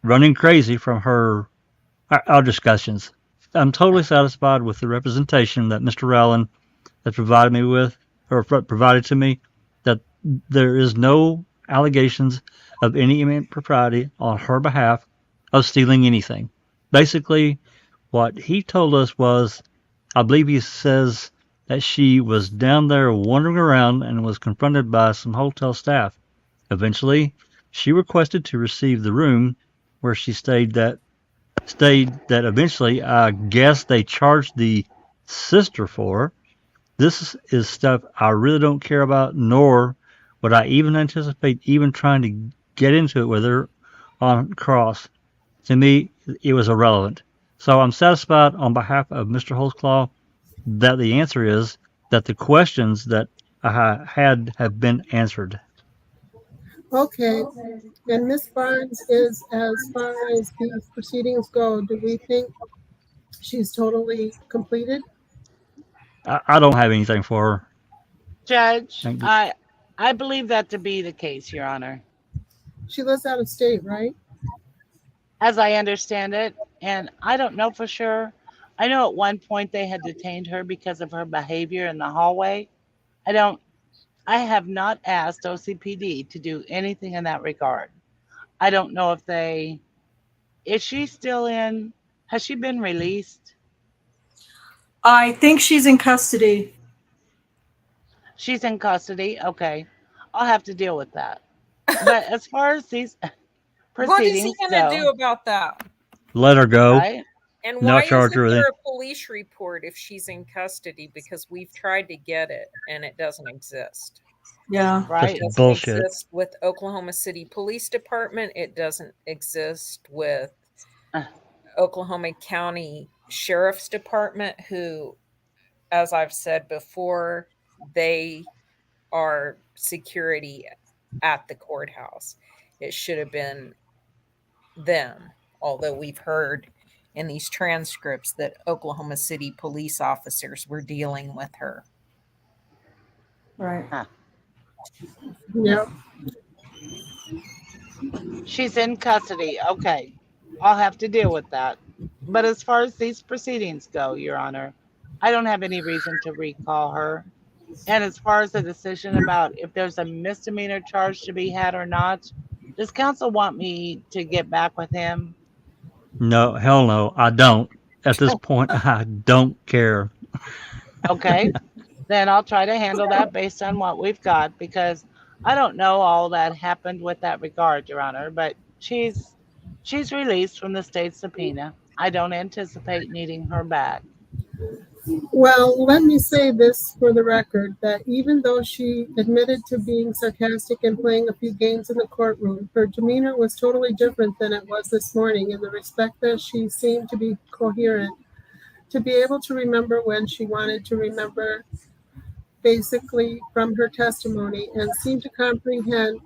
D: running crazy from our discussions. I'm totally satisfied with the representation that Mr. Rowland has provided me with, or provided to me, that there is no allegations of any impropriety on her behalf of stealing anything. Basically, what he told us was, I believe he says that she was down there wandering around and was confronted by some hotel staff. Eventually, she requested to receive the room where she stayed that eventually I guess they charged the sister for. This is stuff I really don't care about, nor would I even anticipate even trying to get into it with her on cross. To me, it was irrelevant. So I'm satisfied on behalf of Mr. Holtzclaw that the answer is that the questions that I had have been answered.
B: Okay. And Miss Barnes is, as far as these proceedings go, do we think she's totally completed?
D: I don't have anything for her.
C: Judge,
D: Thank you.
C: I believe that to be the case, Your Honor.
B: She lives out of state, right?
C: As I understand it, and I don't know for sure. I know at one point they had detained her because of her behavior in the hallway. I don't I have not asked OCPD to do anything in that regard. I don't know if is she still in, has she been released?
A: I think she's in custody.
C: She's in custody. Okay. I'll have to deal with that. But as far as these
E: What is he
C: proceedings
E: going to do
C: go,
E: about that?
D: Let her go.
C: right?
E: And
D: Not
E: why
D: charge
E: isn't
D: her with
E: there
D: it.
E: a police report if she's in custody? Because we've tried to get it and it doesn't exist.
A: Yeah.
E: It
C: Right.
D: Just
E: doesn't
D: bullshit.
E: exist with Oklahoma City Police Department. It doesn't exist with Oklahoma County Sheriff's Department, who, as I've said before, they are security at the courthouse. It should have been them, although we've heard in these transcripts that Oklahoma City police officers were dealing with her.
A: Right.
B: Yep.
C: She's in custody. Okay. I'll have to deal with that. But as far as these proceedings go, Your Honor, I don't have any reason to recall her. And as far as the decision about if there's a misdemeanor charge to be had or not, does counsel want me to get back with him?
D: No, hell no, I don't. At this point, I don't care.
C: Okay. Then I'll try to handle that based on what we've got, because I don't know all that happened with that regard, Your Honor, but she's released from the state subpoena. I don't anticipate needing her back.
B: Well, let me say this for the record, that even though she admitted to being sarcastic and playing a few games in the courtroom, her demeanor was totally different than it was this morning, in the respect that she seemed to be coherent, to be able to remember when she wanted to remember, basically from her testimony, and seemed to comprehend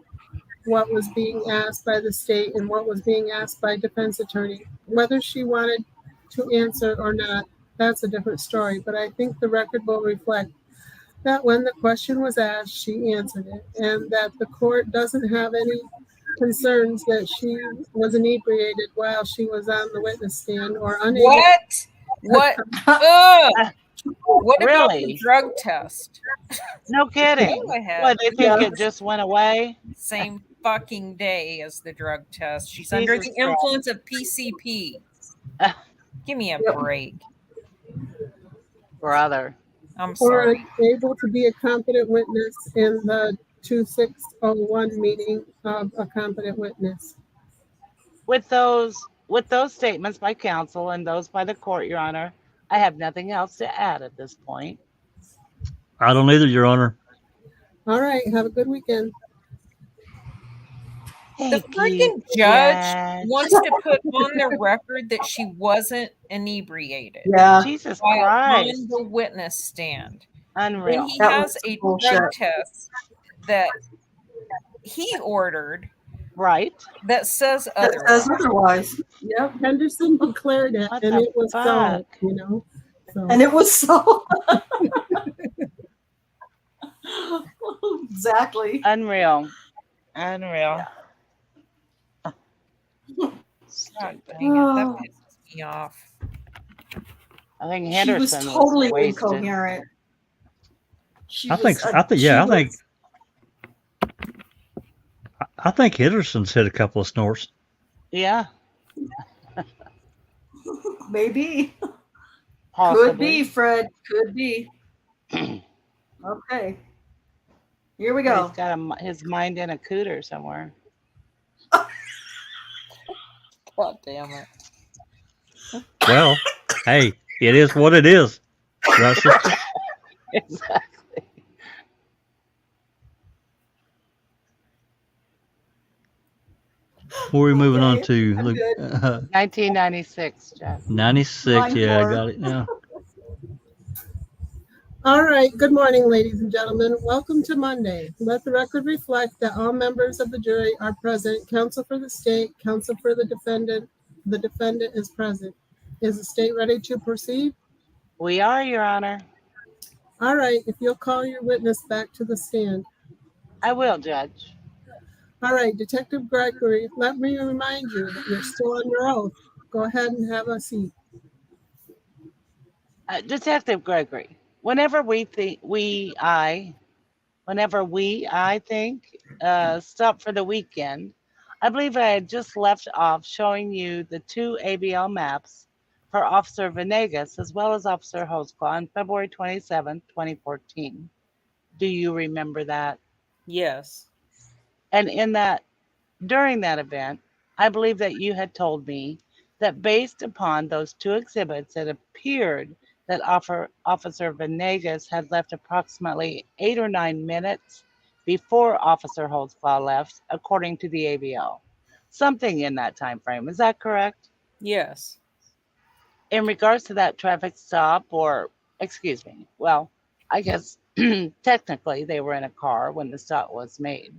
B: what was being asked by the state and what was being asked by defense attorney. Whether she wanted to answer or not, that's a different story, but I think the record will reflect that when the question was asked, she answered it, and that the court doesn't have any concerns that she was inebriated while she was on the witness stand or unable.
E: What? What? Ugh. What about the
C: Really?
E: drug test?
C: No kidding.
E: Go ahead.
C: What, they think
A: Yeah.
C: it just went away?
E: Same fucking day as the drug test. She's under
C: Jesus
E: the influence of PCP. Give me a
A: Yep.
E: break.
C: Brother.
E: I'm
B: Or
E: sorry.
B: able to be a competent witness in the 2601 meeting of a competent witness.
C: With those statements by counsel and those by the court, Your Honor, I have nothing else to add at this point.
D: I don't either, Your Honor.
B: All right, have a good weekend.
E: The
C: Thank you,
E: freaking judge
C: Judge.
E: wants to put on the record that she wasn't inebriated
A: Yeah.
C: Jesus
E: while
C: Christ.
E: on the witness stand.
C: Unreal.
E: When he
A: That
E: has
A: was
E: a
A: bullshit.
E: drug test that he ordered
C: Right?
E: that says
A: That
E: otherwise.
A: says otherwise. Yep.
B: Henderson declared it,
C: What
B: and
C: the
B: it was so,
C: fuck?
B: you know. So.
A: And it was so. Exactly.
C: Unreal. Unreal.
E: God dang it, that pisses me off.
C: I think
A: She was
C: Henderson
A: totally
C: wasted.
A: incoherent. She
D: I think Henderson's hit a couple of snorts.
C: Yeah,
A: Maybe.
C: possibly.
A: Could be, Fred. Could be. Okay. Here we go.
C: He's got his mind in a cooter somewhere.
E: God damn it.
D: Well, hey, it is what it is. Right, sister?
C: Exactly.
D: What are we moving on
A: Okay,
D: to?
A: I'm
D: Look,
A: good.
C: 1996, Jeff.
D: 96. Yeah, I
A: Line
D: got it now.
B: All right, good morning, ladies and gentlemen. Welcome to Monday. Let the record reflect that all members of the jury are present. Counsel for the state, counsel for the defendant is present. Is the state ready to proceed?
C: We are, Your Honor.
B: All right, if you'll call your witness back to the stand.
C: I will, Judge.
B: All right, Detective Gregory, let me remind you that you're still under oath. Go ahead and have a seat.
C: Detective Gregory, whenever I think, stop for the weekend, I believe I had just left off showing you the two ABL maps for Officer Venegas as well as Officer Holtzclaw on February 27, 2014. Do you remember that?
E: Yes.
C: And during that event, I believe that you had told me that based upon those two exhibits, it appeared that Officer Venegas had left approximately 8 or 9 minutes before Officer Holtzclaw left, according to the ABL. Something in that time frame. Is that correct?
E: Yes.
C: In regards to that traffic stop, or excuse me, well, I guess technically they were in a car when the stop was made.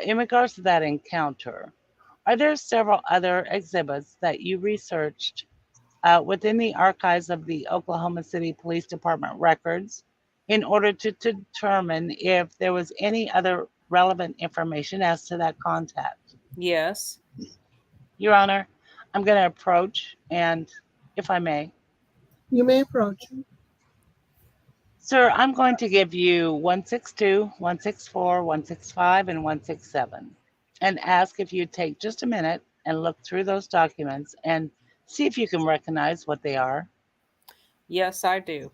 C: In regards to that encounter, are there several other exhibits that you researched within the archives of the Oklahoma City Police Department records in order to determine if there was any other relevant information as to that contact?
E: Yes.
C: Your Honor, I'm going to approach and, if I may,
B: You may approach.
C: sir, I'm going to give you 162, 164, 165, and 167 and ask if you take just a minute and look through those documents and see if you can recognize what they are.
E: Yes, I do.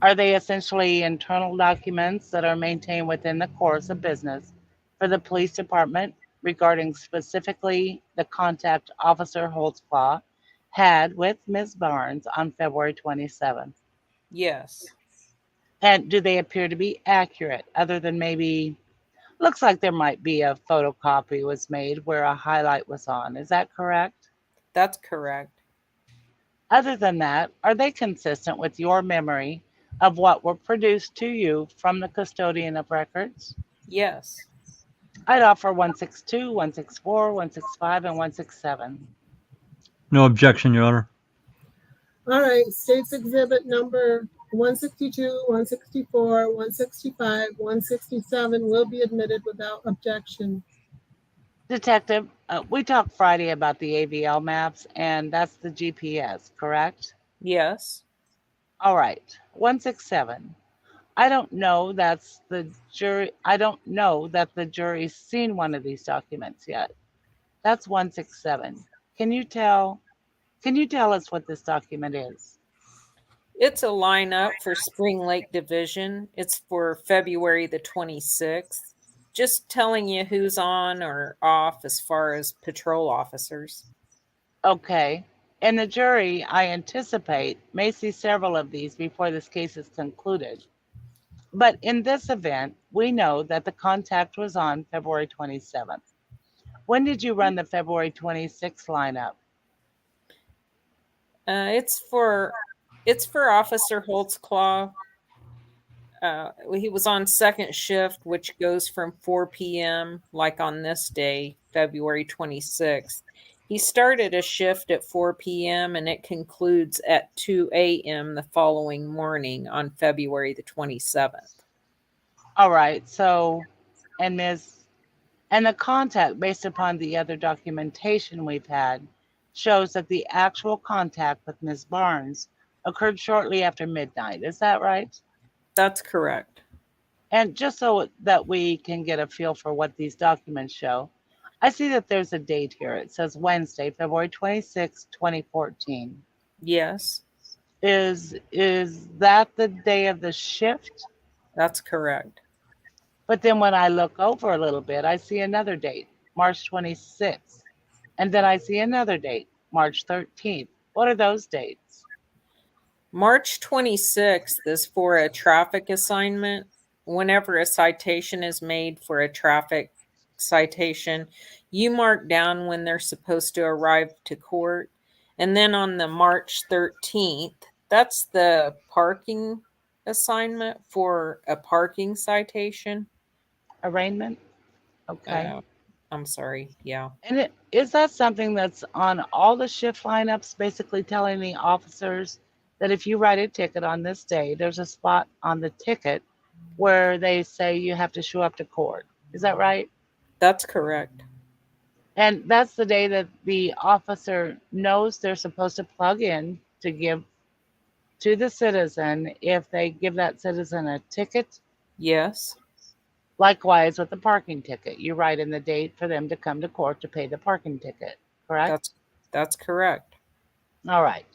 C: Are they essentially internal documents that are maintained within the course of business for the police department regarding specifically the contact Officer Holtzclaw had with Ms. Barnes on February 27th?
E: Yes.
C: And do they appear to be accurate, other than maybe looks like there might be a photocopy was made where a highlight was on? Is that correct?
E: That's correct.
C: Other than that, are they consistent with your memory of what were produced to you from the custodian of records?
E: Yes.
C: I'd offer 162, 164, 165, and 167.
D: No objection, Your Honor.
B: All right, State's Exhibit number 162, 164, 165, 167 will be admitted without objection.
C: Detective, we talked Friday about the AVL maps, and that's the GPS, correct?
E: Yes.
C: All right, 167. I don't know that's the jury. I don't know that the jury's seen one of these documents yet. That's 167. Can you tell? Can you tell us what this document is?
E: It's a lineup for Spring Lake Division. It's for February the 26th. Just telling you who's on or off as far as patrol officers.
C: Okay. And the jury, I anticipate, may see several of these before this case is concluded. But in this event, we know that the contact was on February 27th. When did you run the February 26th lineup?
E: It's for Officer Holtzclaw. He was on second shift, which goes from 4 p.m. like on this day, February 26th. He started a shift at 4 p.m. and it concludes at 2 a.m. the following morning on February the 27th.
C: All right. So, and the contact, based upon the other documentation we've had, shows that the actual contact with Ms. Barnes occurred shortly after midnight. Is that right?
E: That's correct.
C: And just so that we can get a feel for what these documents show, I see that there's a date here. It says Wednesday, February 26, 2014.
E: Yes,
C: Is that the day of the shift?
E: that's correct.
C: But then when I look over a little bit, I see another date, March 26th. And then I see another date, March 13th. What are those dates?
E: March 26th is for a traffic assignment. Whenever a citation is made for a traffic citation, you mark down when they're supposed to arrive to court. And then on the March 13th, that's the parking assignment for a parking citation.
C: Arraignment? Okay.
E: I'm sorry. Yeah.
C: And is that something that's on all the shift lineups, basically telling the officers that if you write a ticket on this day, there's a spot on the ticket where they say you have to show up to court. Is that right?
E: That's correct.
C: And that's the day that the officer knows they're supposed to plug in to give to the citizen if they give that citizen a ticket.
E: Yes,
C: Likewise with the parking ticket, you write in the date for them to come to court to pay the parking ticket, correct?
E: that's correct.
C: All right.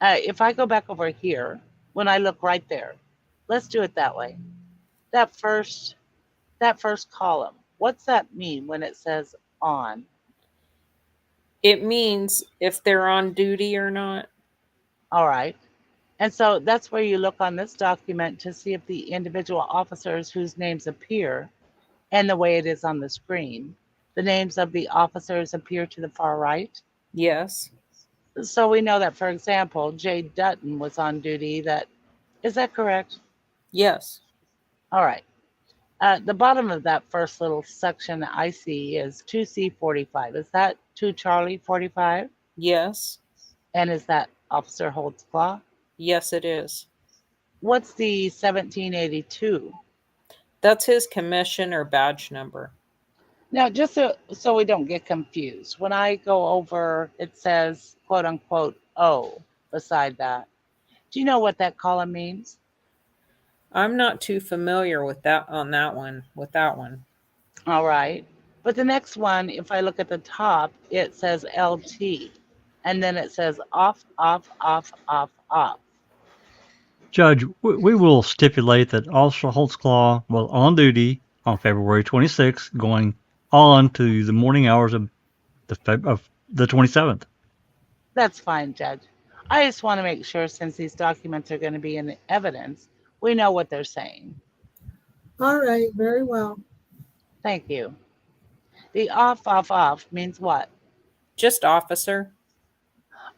C: If I go back over here, when I look right there, let's do it that way. That first column, what's that mean when it says on?
E: It means if they're on duty or not.
C: All right. And so that's where you look on this document to see if the individual officers whose names appear and the way it is on the screen, the names of the officers appear to the far right.
E: Yes,
C: So we know that, for example, Jay Dutton was on duty. Is that correct?
E: yes,
C: All right. The bottom of that first little section I see is 2C45. Is that 2 Charlie 45?
E: yes,
C: And is that Officer Holtzclaw?
E: yes, it is.
C: What's the 1782?
E: That's his commission or badge number.
C: Now, just so we don't get confused, when I go over, it says quote unquote O beside that. Do you know what that column means?
E: I'm not too familiar with that with that one.
C: All right. But the next one, if I look at the top, it says LT. And then it says off, off, off, off, off.
D: Judge, we will stipulate that Officer Holtzclaw was on duty on February 26th, going on to the morning hours of the 27th.
C: That's fine, Judge. I just want to make sure, since these documents are going to be in evidence, we know what they're saying.
B: All right, very well.
C: Thank you. The off, off, off means what?
E: Just officer.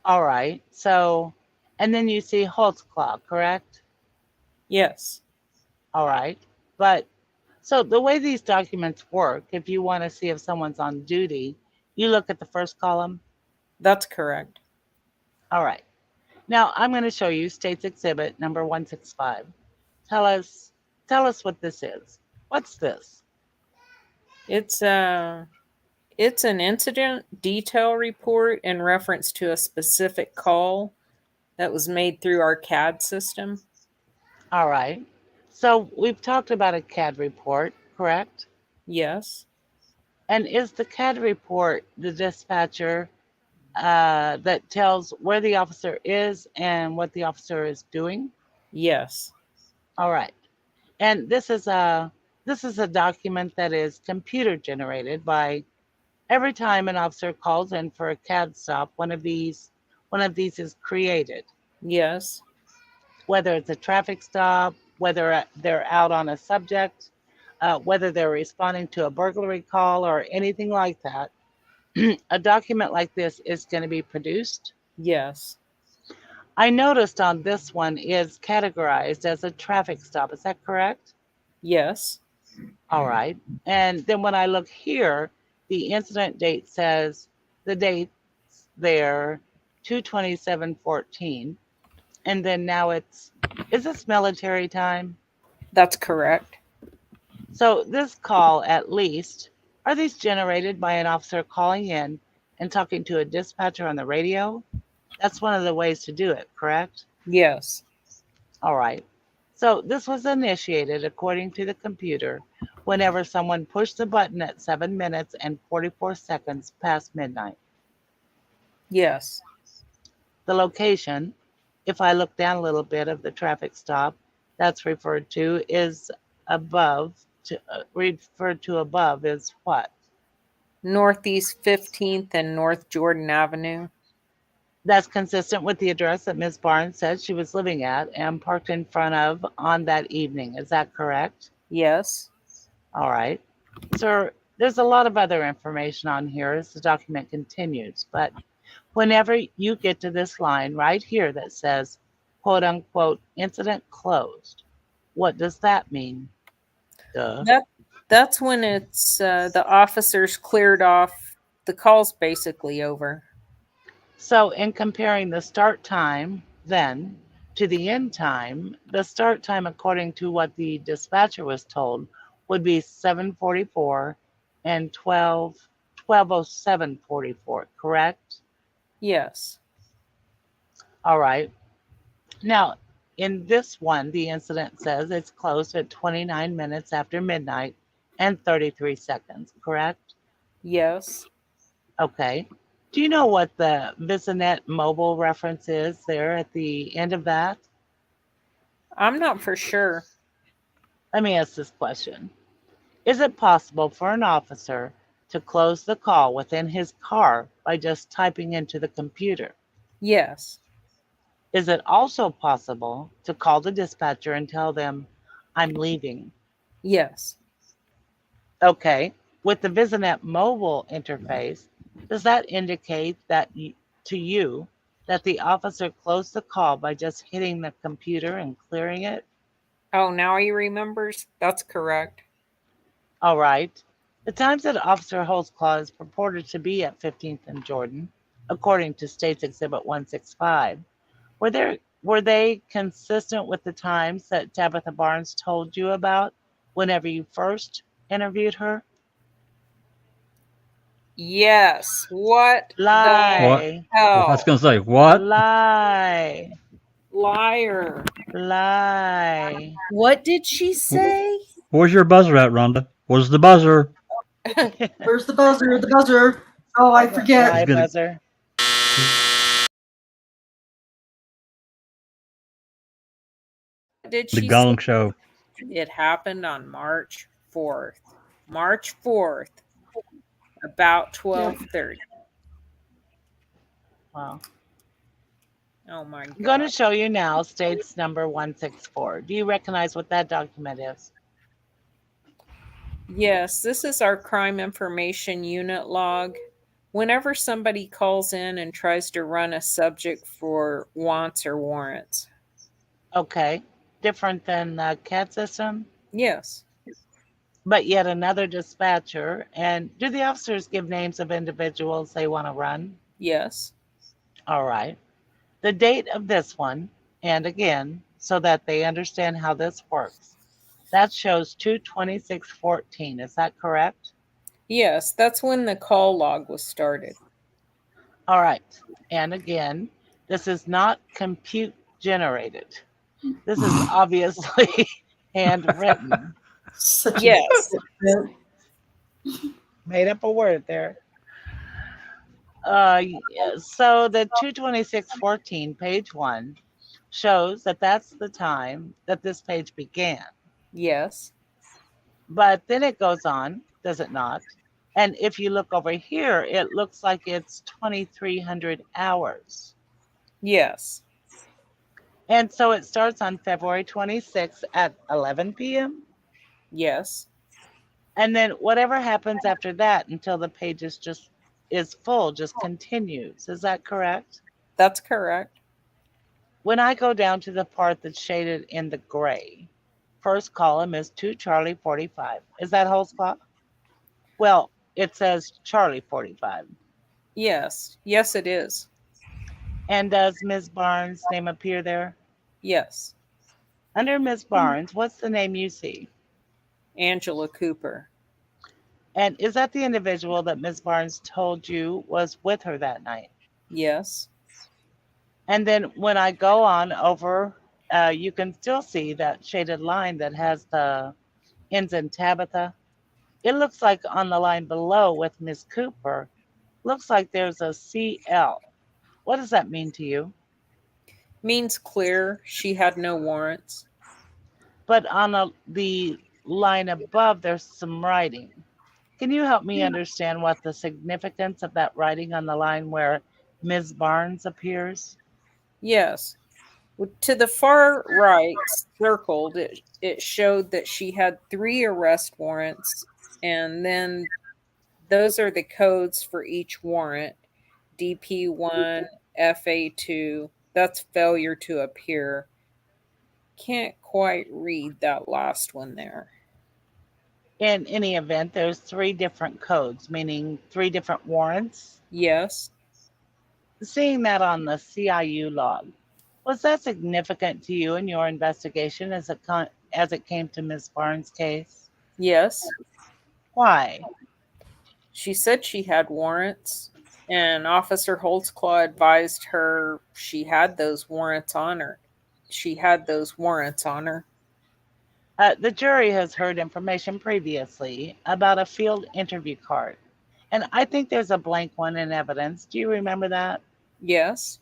C: All right. So, and then you see Holtzclaw, correct?
E: Yes,
C: All right. But so the way these documents work, if you want to see if someone's on duty, you look at the first column.
E: that's correct.
C: All right. Now I'm going to show you State's Exhibit number 165. Tell us what this is. What's this?
E: It's an incident detail report in reference to a specific call that was made through our CAD system.
C: All right. So we've talked about a CAD report, correct?
E: Yes,
C: And is the CAD report the dispatcher that tells where the officer is and what the officer is doing?
E: yes,
C: All right. And this is a document that is computer generated by every time an officer calls in for a CAD stop, one of these is created.
E: yes,
C: Whether it's a traffic stop, whether they're out on a subject, whether they're responding to a burglary call or anything like that, a document like this is going to be produced.
E: yes,
C: I noticed on this one is categorized as a traffic stop. Is that correct?
E: yes,
C: All right. And then when I look here, the incident date says the date there 2/27/14. And then now is this military time?
E: that's correct.
C: So this call, at least, are these generated by an officer calling in and talking to a dispatcher on the radio? That's one of the ways to do it, correct?
E: Yes,
C: All right. So this was initiated, according to the computer, whenever someone pushed the button at 7 minutes and 44 seconds past midnight.
E: yes,
C: The location, if I look down a little bit of the traffic stop that's referred to, is referred to above is what?
E: Northeast 15th and North Jordan Avenue.
C: That's consistent with the address that Ms. Barnes said she was living at and parked in front of on that evening. Is that correct?
E: Yes,
C: All right. Sir, there's a lot of other information on here as the document continues, but whenever you get to this line right here that says, quote unquote, incident closed, what does that mean? Duh.
E: that's when it's the officers cleared off. The call's basically over.
C: So in comparing the start time then to the end time, the start time, according to what the dispatcher was told, would be 7:44 and 12:07:44. Correct?
E: Yes.
C: All right. Now, in this one, the incident says it's closed at 29 minutes after midnight and 33 seconds. Correct?
E: Yes.
C: Okay. Do you know what the Visanet mobile reference is there at the end of that?
E: I'm not for sure.
C: Let me ask this question. Is it possible for an officer to close the call within his car by just typing into the computer?
E: Yes.
C: Is it also possible to call the dispatcher and tell them, I'm leaving?
E: Yes.
C: Okay. With the Visanet mobile interface, does that indicate to you that the officer closed the call by just hitting the computer and clearing it?
E: Oh, now he remembers? That's correct.
C: All right. The times that Officer Holtzclaw is purported to be at 15th and Jordan, according to State's Exhibit 165, were they consistent with the times that Tabitha Barnes told you about whenever you first interviewed her?
E: Yes. What the
D: What?
C: Lie.
D: Well, I was
E: hell?
D: going to say, what?
C: Lie.
E: Liar.
C: Lie.
E: What did she say?
D: Where's your buzzer at, Rhonda? Where's the buzzer?
A: Where's the buzzer? The buzzer. Oh, I forget.
C: Lie
D: He's gonna
C: buzzer.
E: Did
D: the
E: she say?
D: Gong Show.
E: It happened on March 4th. March 4th, about
A: Yep.
E: 12:30.
C: Wow.
E: Oh my
C: I'm going to
E: god.
C: show you now State's number 164. Do you recognize what that document is?
E: Yes, this is our crime information unit log. Whenever somebody calls in and tries to run a subject for wants or warrants.
C: Okay. Different than the CAD system,
E: Yes.
C: but yet another dispatcher. And do the officers give names of individuals they want to run?
E: Yes.
C: All right. The date of this one, and again, so that they understand how this works, that shows 2/26/14. Is that correct?
E: Yes, that's when the call log was started.
C: All right. And again, this is not compute generated. This is obviously handwritten.
A: Such a
E: Yes.
C: Made up a word there. Yeah, so the 22614, page 1, shows that that's the time that this page began.
E: Yes.
C: But then it goes on, does it not? And if you look over here, it looks like it's 2300 hours.
E: Yes.
C: And so it starts on February 26th at 11 p.m.
E: Yes.
C: And then whatever happens after that until the page is full, just continues. Is that correct?
E: That's correct.
C: When I go down to the part that's shaded in the gray, first column is 2 Charlie 45. Is that Holtzclaw? Well, it says Charlie 45.
E: Yes. Yes, it is.
C: And does Ms. Barnes' name appear there?
E: Yes.
C: Under Ms. Barnes, what's the name you see?
E: Angela Cooper.
C: And is that the individual that Ms. Barnes told you was with her that night?
E: Yes.
C: And then when I go on over, you can still see that shaded line that has the ends in Tabitha. It looks like on the line below with Ms. Cooper, looks like there's a CL. What does that mean to you?
E: Means clear. She had no warrants.
C: But on the line above, there's some writing. Can you help me understand what the significance of that writing on the line where Ms. Barnes appears?
E: Yes. To the far right, circled, it showed that she had 3 arrest warrants, and then those are the codes for each warrant. DP1, FA2, that's failure to appear. Can't quite read that last one there.
C: In any event, there's 3 different codes, meaning 3 different warrants.
E: Yes.
C: Seeing that on the CIU log, Was that significant to you in your investigation as it came to Miss Barnes' case?
E: Yes.
C: Why?
E: She said she had warrants, and Officer Holtzclaw advised her she had those warrants on her. She had those warrants on her.
C: The jury has heard information previously about a field interview card, and I think there's a blank one in evidence. Do you remember that?
E: Yes.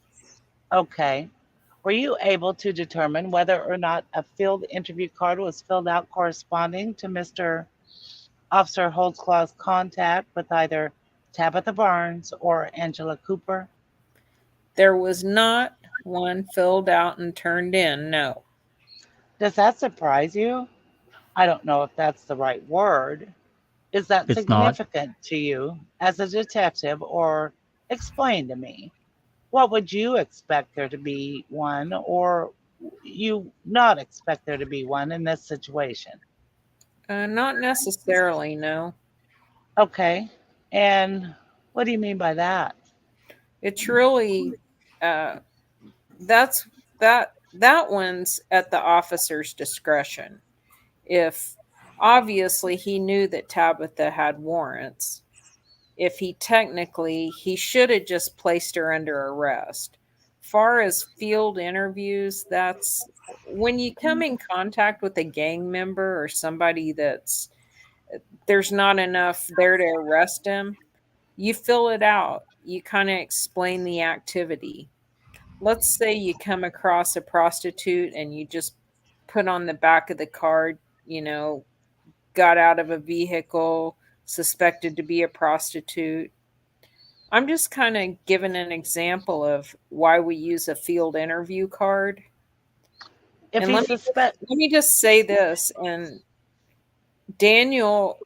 C: Okay. Were you able to determine whether or not a field interview card was filled out corresponding to Mr. Officer Holtzclaw's contact with either Tabitha Barnes or Angela Cooper?
E: There was not one filled out and turned in, no.
C: Does that surprise you? I don't know if that's the right word. Is that
D: It's not.
C: significant to you as a detective, or explain to me? What would you expect there to be one, or you not expect there to be one in this situation?
E: Not necessarily, no.
C: Okay. And what do you mean by that?
E: It's really uh, that's that one's at the officer's discretion. If obviously he knew that Tabitha had warrants, if he should have just placed her under arrest. Far as field interviews, that's when you come in contact with a gang member or somebody that's there's not enough there to arrest him, you fill it out. You kind of explain the activity. Let's say you come across a prostitute and you just put on the back of the card, got out of a vehicle, suspected to be a prostitute. I'm just kind of giving an example of why we use a field interview card.
C: If
E: And
C: you
E: let me
C: suspect,
E: let me just say this, and Daniel,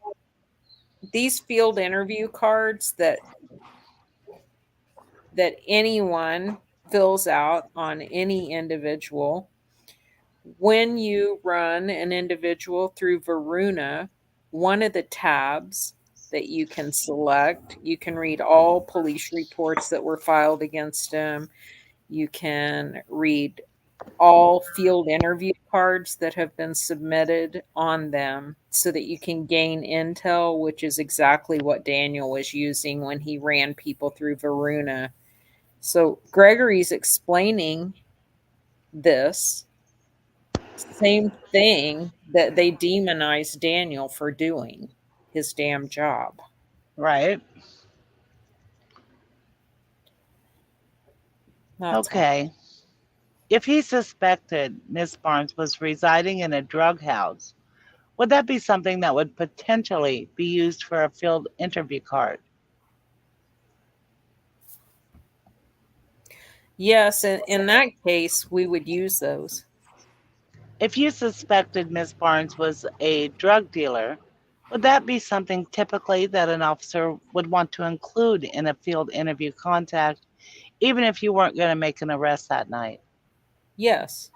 E: these field interview cards that anyone fills out on any individual, when you run an individual through Varuna, one of the tabs that you can select, you can read all police reports that were filed against him. You can read all field interview cards that have been submitted on them so that you can gain intel, which is exactly what Daniel was using when he ran people through Varuna. So Gregory's explaining this same thing that they demonized Daniel for doing his damn job.
C: right?
E: That's all.
C: Okay. If he suspected Miss Barnes was residing in a drug house, would that be something that would potentially be used for a field interview card?
E: Yes, in that case, we would use those.
C: If you suspected Miss Barnes was a drug dealer, would that be something typically that an officer would want to include in a field interview contact, even if you weren't going to make an arrest that night?
E: Yes.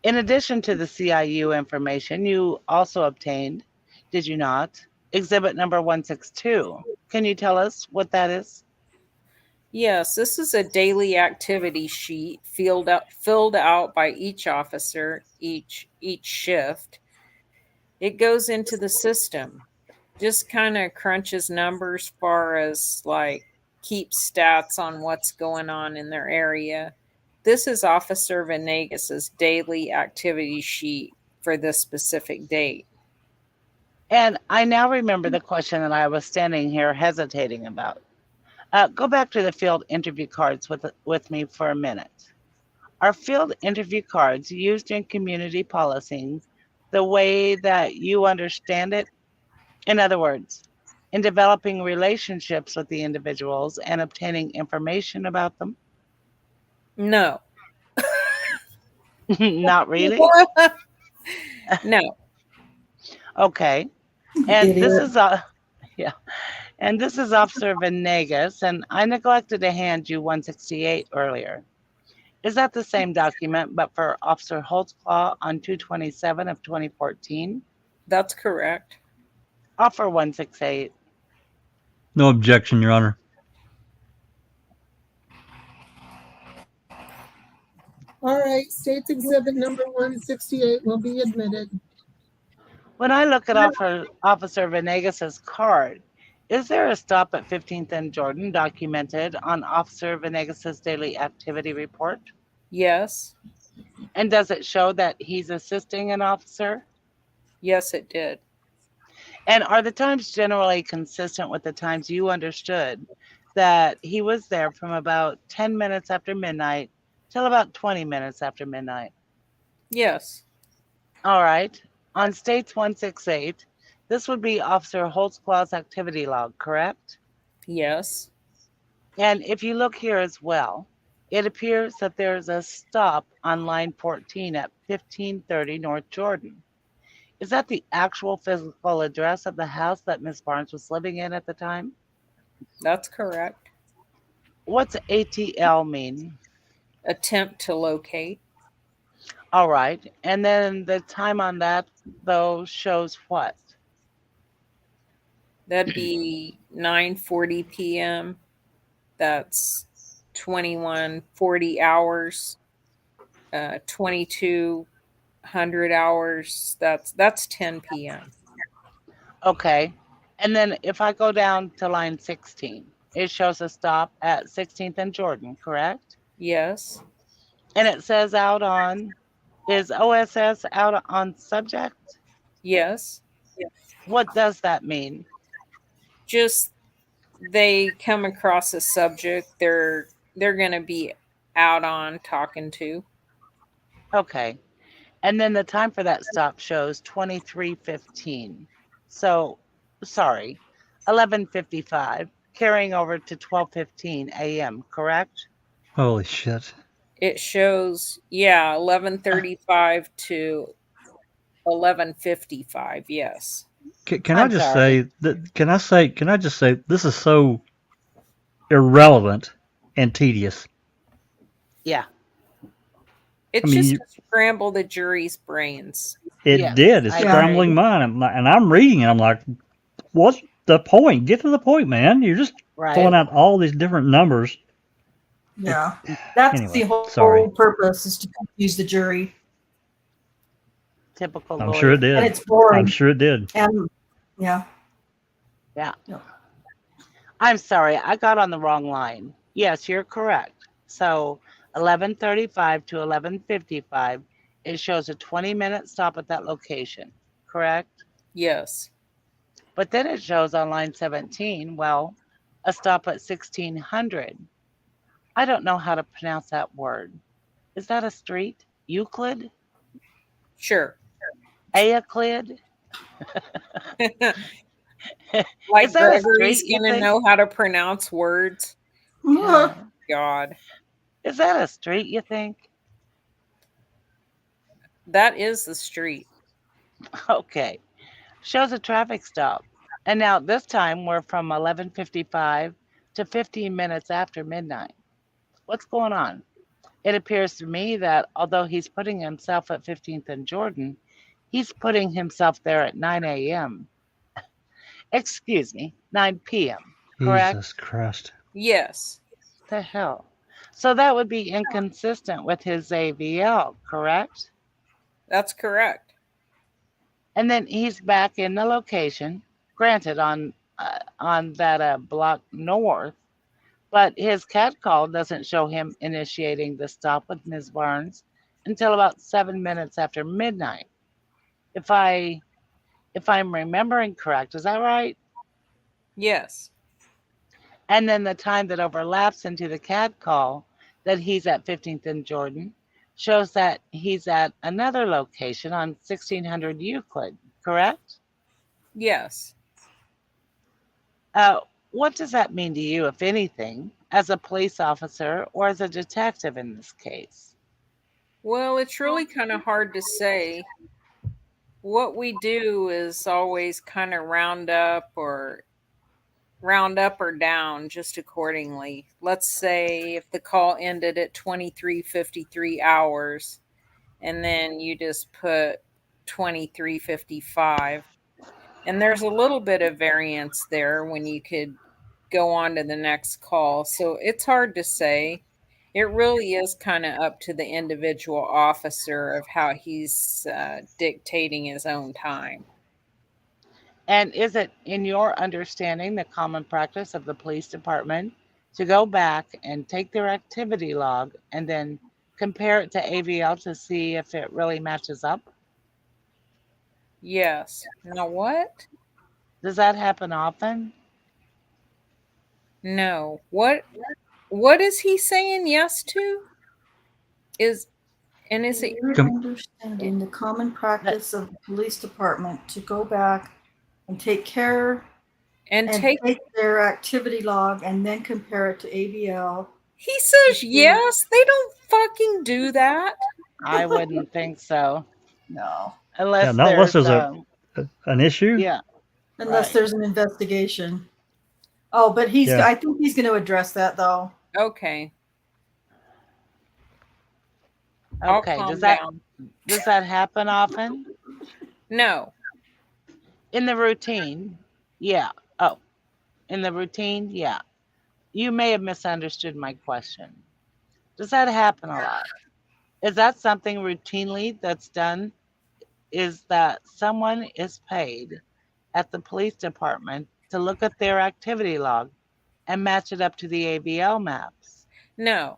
C: In addition to the CIU information, you also obtained, did you not, exhibit number 162. Can you tell us what that is?
E: Yes, this is a daily activity sheet filled out by each officer each shift. It goes into the system. Just kind of crunches numbers far as like keeps stats on what's going on in their area. This is Officer Venegas's daily activity sheet for this specific date.
C: And I now remember the question that I was standing here hesitating about. Go back to the field interview cards with me for a minute. Are field interview cards used in community policing the way that you understand it? In other words, in developing relationships with the individuals and obtaining information about them?
E: No.
C: Not really?
E: No.
C: Okay. And this
A: Idiot.
C: is yeah. And this is Officer Venegas, and I neglected to hand you 168 earlier. Is that the same document, but for Officer Holtzclaw on 227 of 2014?
E: That's correct.
C: Offer 168.
D: No objection, Your Honor.
B: All right, State's Exhibit number 168 will be admitted.
C: When I look at Officer Venegas's card, is there a stop at 15th and Jordan documented on Officer Venegas's daily activity report?
E: Yes.
C: And does it show that he's assisting an officer?
E: Yes, it did.
C: And are the times generally consistent with the times you understood that he was there from about 10 minutes after midnight till about 20 minutes after midnight?
E: Yes.
C: All right. On States 168, this would be Officer Holtzclaw's activity log, correct?
E: Yes.
C: And if you look here as well, it appears that there's a stop on line 14 at 1530 North Jordan. Is that the actual physical address of the house that Miss Barnes was living in at the time?
E: That's correct.
C: What's ATL mean?
E: Attempt to locate.
C: All right. And then the time on that, though, shows what?
E: That'd be 9:40 p.m. That's 2140 hours. 2200 hours. That's 10 p.m.
C: Okay. And then if I go down to line 16, it shows a stop at 16th and Jordan, correct?
E: Yes.
C: And it says out on, is OSS out on subject?
E: Yes.
C: What does that mean?
E: Just they come across a subject they're going to be out on talking to.
C: Okay. And then the time for that stop shows 23:15. So, sorry, 11:55, carrying over to 12:15 a.m., correct?
D: Holy shit.
E: It shows 11:35 to 11:55. Yes.
D: Can I
C: I'm
D: just
C: sorry.
D: say that? Can I just say this is so irrelevant and tedious.
C: Yeah,
E: It's
D: I mean,
E: just to scramble the jury's brains.
D: it
C: yes,
D: did. It's
C: I
D: scrambling
C: agree.
D: mine, and I'm reading, and I'm like, what's the point? Get to the point, man. You're just throwing
C: Right.
D: out all these different numbers.
A: Yeah. That's
D: Anyway,
A: the whole
D: sorry.
A: purpose, is to confuse the jury.
C: Typical
D: I'm sure it
C: lawyer.
A: And
D: did.
A: it's boring.
D: I'm sure it did.
A: And yeah.
C: Yeah.
A: Yeah.
C: I'm sorry, I got on the wrong line. Yes, you're correct. So 11:35 to 11:55, it shows a 20-minute stop at that location, correct?
E: Yes.
C: But then it shows on line 17, well, a stop at 1600. I don't know how to pronounce that word. Is that a street? Euclid?
E: Sure.
C: Euclid?
E: Like
C: Is that a
E: Gregory's
C: street, you
E: going to
C: think?
E: know how to pronounce words.
C: Yeah.
E: God.
C: Is that a street, you think?
E: That is the street.
C: Okay. Shows a traffic stop. And now this time we're from 11:55 to 15 minutes after midnight. What's going on? It appears to me that although he's putting himself at 15th and Jordan, he's putting himself there at 9 a.m. Excuse me, 9 p.m. Correct?
D: Jesus Christ.
E: Yes.
C: The hell. So that would be inconsistent with his AVL, correct?
E: That's correct.
C: And then he's back in the location, granted on that block north, but his cat call doesn't show him initiating the stop with Ms. Barnes until about 7 minutes after midnight. If I'm remembering correct, is that right?
E: Yes.
C: And then the time that overlaps into the cat call that he's at 15th and Jordan shows that he's at another location on 1600 Euclid, correct?
E: Yes.
C: What does that mean to you, if anything, as a police officer or as a detective in this case?
E: Well, it's really kind of hard to say. What we do is always kind of round up or down just accordingly. Let's say if the call ended at 23:53 hours and then you just put 23:55, and there's a little bit of variance there when you could go on to the next call. So it's hard to say. It really is kind of up to the individual officer of how he's dictating his own time.
C: And is it, in your understanding, the common practice of the police department to go back and take their activity log and then compare it to AVL to see if it really matches up?
E: Yes. Now what?
C: Does that happen often?
E: No. What is he saying yes to? Is
A: In
E: it
A: your
D: Com-
A: understanding, the common
C: That
A: practice of the police department to go back and take care
E: and
A: and
E: take
A: take their activity log and then compare it to ABL
E: he
A: to
E: says
A: see.
E: yes. They don't fucking do that.
C: I wouldn't think so,
A: No,
D: yeah,
C: unless
D: not unless
C: there's
D: there's an issue.
C: yeah,
A: unless
C: right.
A: there's an investigation. Oh, but
D: Yeah.
A: I think he's going to address that though.
E: Okay. I'll
C: Okay,
E: calm down.
C: does that happen often?
E: No.
C: In the routine? Yeah. Oh, in the routine? Yeah. You may have misunderstood my question. Does that happen a lot? Is that something routinely that's done? Is that someone is paid at the police department to look at their activity log and match it up to the ABL maps?
E: No.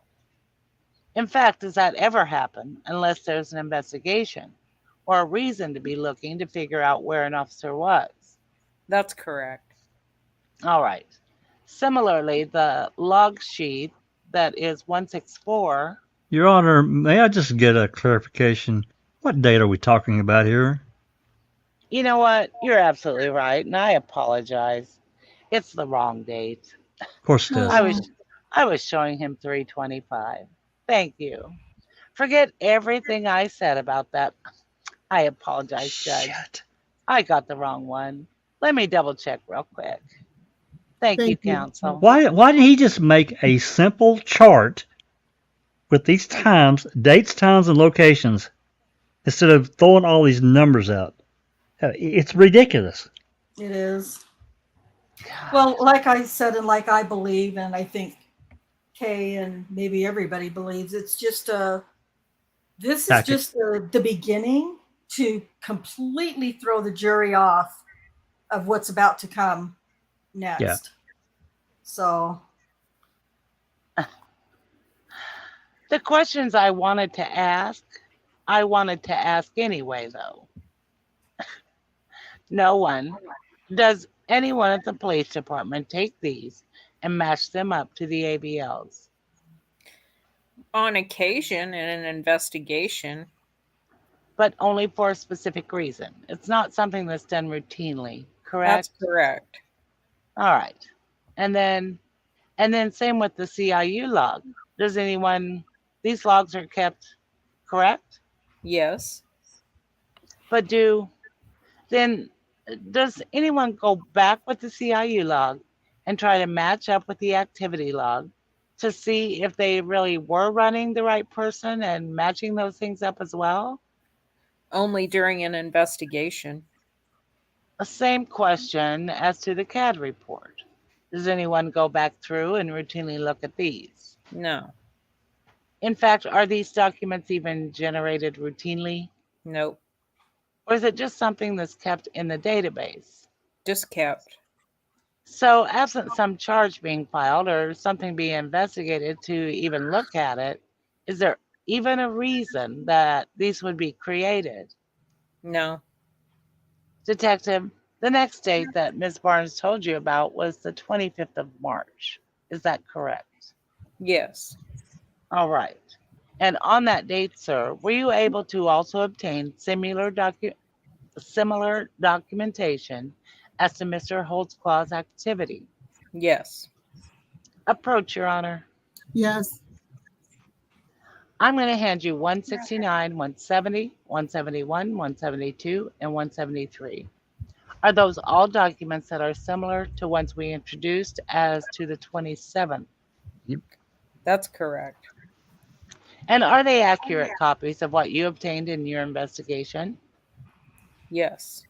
C: In fact, does that ever happen unless there's an investigation or a reason to be looking to figure out where an officer was?
E: That's correct.
C: All right. Similarly, the log sheet that is 164.
D: Your Honor, may I just get a clarification? What date are we talking about here?
C: You know what? You're absolutely right, and I apologize. It's the wrong date.
D: Of course it
C: I
D: is.
C: was I was showing him 325. Thank you. Forget everything I said about that. I apologize, Judge.
D: Shit.
C: I got the wrong one. Let me double check real quick. Thank you,
B: Thank you.
C: counsel.
D: Why didn't he just make a simple chart with these times, dates, times, and locations instead of throwing all these numbers out? It's ridiculous.
A: It is.
C: God.
A: Well, like I said, and like I believe, and I think Kay and maybe everybody believes, it's just this is
D: Tactic.
A: just the beginning to completely throw the jury off of what's about to come next.
D: Yeah.
A: So
C: The questions I wanted to ask anyway, though. No one. Does anyone at the police department take these and match them up to the ABLs?
E: On occasion in an investigation.
C: But only for a specific reason. It's not something that's done routinely, correct?
E: That's correct.
C: All right. And then same with the CIU log. Does anyone, these logs are kept, correct?
E: Yes.
C: But does anyone go back with the CIU log and try to match up with the activity log to see if they really were running the right person and matching those things up as well?
E: Only during an investigation.
C: The same question as to the CAD report. Does anyone go back through and routinely look at these?
E: No.
C: In fact, are these documents even generated routinely?
E: Nope.
C: Or is it just something that's kept in the database?
E: Just kept.
C: So, absent some charge being filed or something being investigated to even look at it, is there even a reason that these would be created?
E: No.
C: Detective, the next date that Ms. Barnes told you about was the 25th of March. Is that correct?
E: Yes.
C: All right. And on that date, sir, were you able to also obtain similar documentation as to Mr. Holtzclaw's activity?
E: Yes.
C: Approach, Your Honor.
B: Yes.
C: I'm going to hand you 169, 170, 171, 172, and 173. Are those all documents that are similar to ones we introduced as to the 27th?
E: That's correct.
C: And are they accurate copies of what you obtained in your investigation?
E: Yes.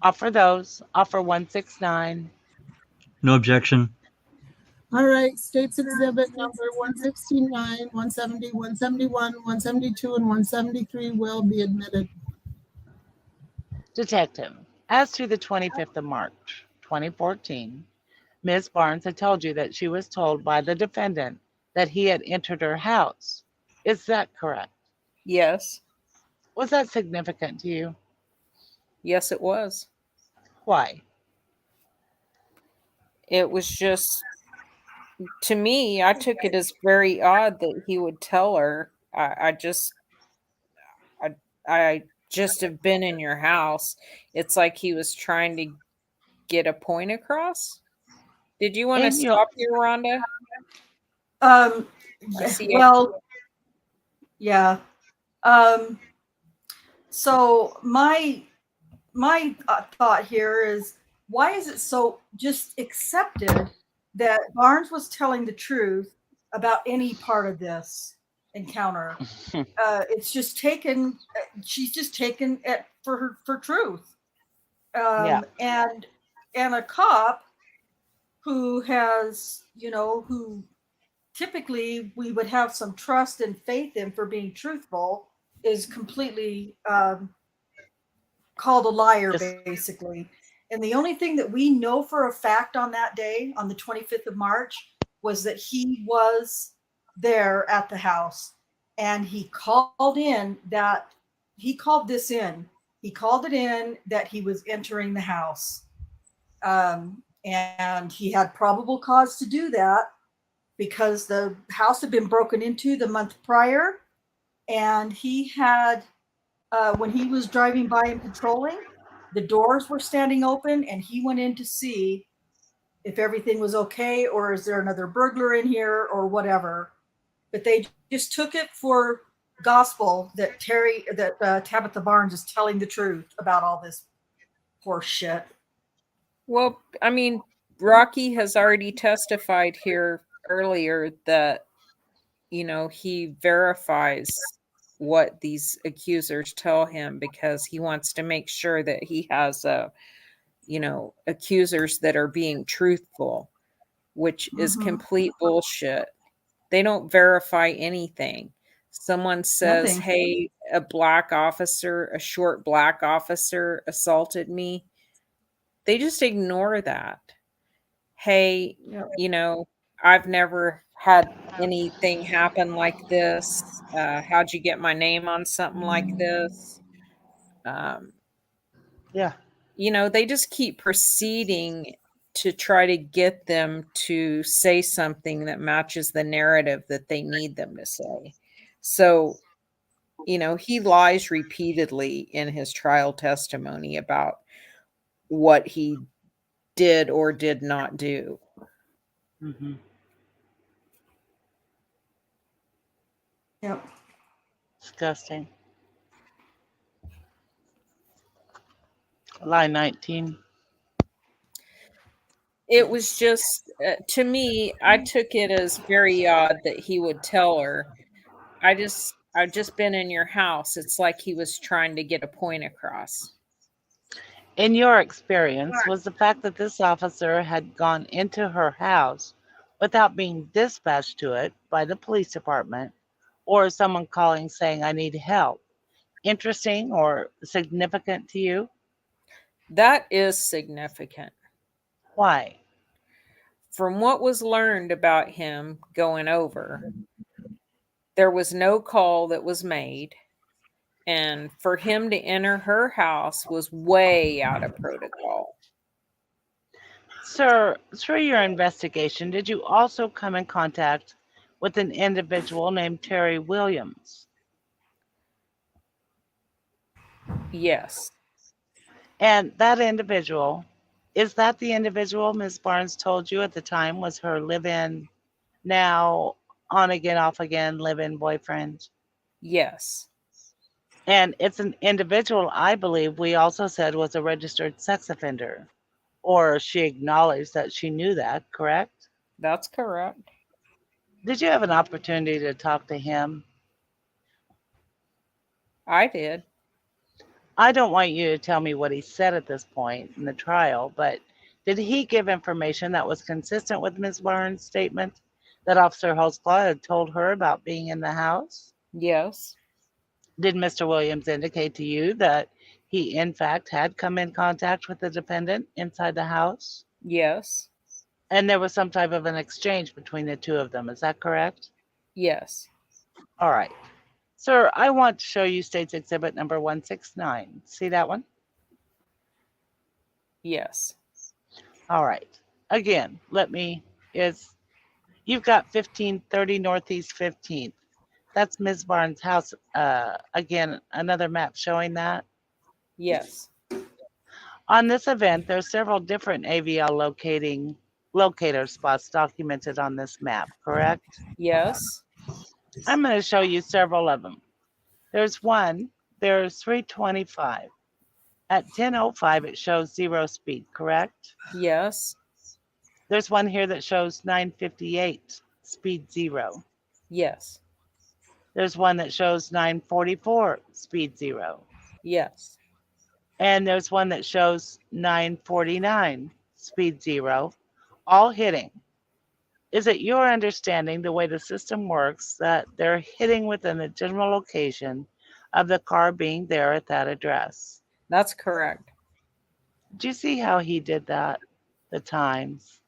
C: Offer those. Offer 169.
D: No objection.
B: All right, State's Exhibit number 169, 170, 171, 172, and 173 will be admitted.
C: Detective, as to the 25th of March, 2014, Ms. Barnes had told you that she was told by the defendant that he had entered her house. Is that correct?
E: Yes.
C: Was that significant to you?
E: Yes, it was.
C: Why?
E: It was just, to me, I took it as very odd that he would tell her. I, I just have been in your house. It's like he was trying to get a point across. Did you want to
C: And you
E: stop here, Rhonda? I
A: Yeah,
E: see.
A: well, yeah. Um, so my thought here is, why is it so just accepted that Barnes was telling the truth about any part of this encounter? It's just taken. She's just taken it for truth.
C: yeah.
A: And a cop who has, who typically we would have some trust and faith in for being truthful, is completely called a liar,
C: Just
A: basically. And the only thing that we know for a fact on that day, on the 25th of March, was that he was there at the house, and he called in that he called this in. He called it in that he was entering the house. And he had probable cause to do that because the house had been broken into the month prior. And he had, when he was driving by and patrolling, the doors were standing open, and he went in to see if everything was okay, or is there another burglar in here or whatever. But they just took it for gospel that Tabitha Barnes is telling the truth about all this horse shit.
E: Well, I mean, Rocky has already testified here earlier that, he verifies what these accusers tell him because he wants to make sure that he has accusers that are being truthful, which is
A: Mm-hmm.
E: complete bullshit. They don't verify anything. Someone says,
A: Nothing.
E: "Hey, a short black officer assaulted me." They just ignore that. Hey,
A: Yep.
E: I've never had anything happen like this. How'd you get my name on something like this? Um,
C: yeah.
E: they just keep proceeding to try to get them to say something that matches the narrative that they need them to say. So, he lies repeatedly in his trial testimony about what he did or did not do.
C: hmm
A: Yep.
C: Disgusting. Line 19.
E: It was just, to me, I took it as very odd that he would tell her, I've just been in your house. It's like he was trying to get a point across.
C: In your experience, was the fact that this officer had gone into her house without being dispatched to it by the police department or someone calling saying, I need help, interesting or significant to you?
E: That is significant.
C: Why?
E: From what was learned about him going over, there was no call that was made. And for him to enter her house was way out of protocol.
C: Sir, through your investigation, did you also come in contact with an individual named Terry Williams?
E: Yes.
C: And that individual, is that the individual Ms. Barnes told you at the time was her live in, now on again, off again, live in boyfriend?
E: Yes.
C: And it's an individual, I believe, we also said was a registered sex offender. Or she acknowledged that she knew that, correct?
E: That's correct.
C: Did you have an opportunity to talk to him?
E: I did.
C: I don't want you to tell me what he said at this point in the trial, but Did he give information that was consistent with Ms. Barnes' statement that Officer Holtzclaw had told her about being in the house?
E: Yes.
C: Did Mr. Williams indicate to you that he, in fact, had come in contact with the defendant inside the house?
E: Yes.
C: And there was some type of an exchange between the two of them. Is that correct?
E: Yes.
C: All right. Sir, I want to show you State's Exhibit number 169. See that one?
E: Yes.
C: All right. Again, you've got 1530 Northeast 15th. That's Ms. Barnes' house. Again, another map showing that.
E: Yes.
C: On this event, there are several different AVL locator spots documented on this map, correct?
E: Yes.
C: I'm going to show you several of them. There's 325. At 10:05, it shows 0 speed, correct?
E: Yes.
C: There's one here that shows 9:58, speed 0.
E: Yes.
C: There's one that shows 9:44, speed 0.
E: Yes.
C: And there's one that shows 9:49, speed 0, all hitting. Is it your understanding, the way the system works, that they're hitting within the general location of the car being there at that address?
E: That's correct.
C: Do you see how he did that? The times.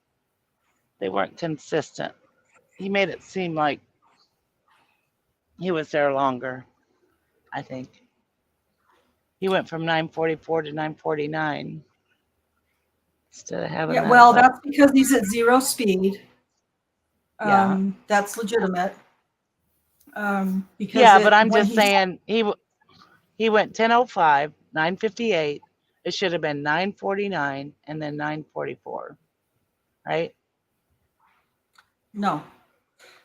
C: They weren't consistent. He made it seem like he was there longer, I think. He went from 9:44 to 9:49 instead of having
A: Yeah,
C: that
A: well,
C: about-
A: that's because he's at 0 speed.
C: Yeah.
A: That's legitimate. Because
C: Yeah, but I'm
A: when
C: just saying he went 10:05, 9:58. It should have been 9:49 and then 9:44, right?
A: No,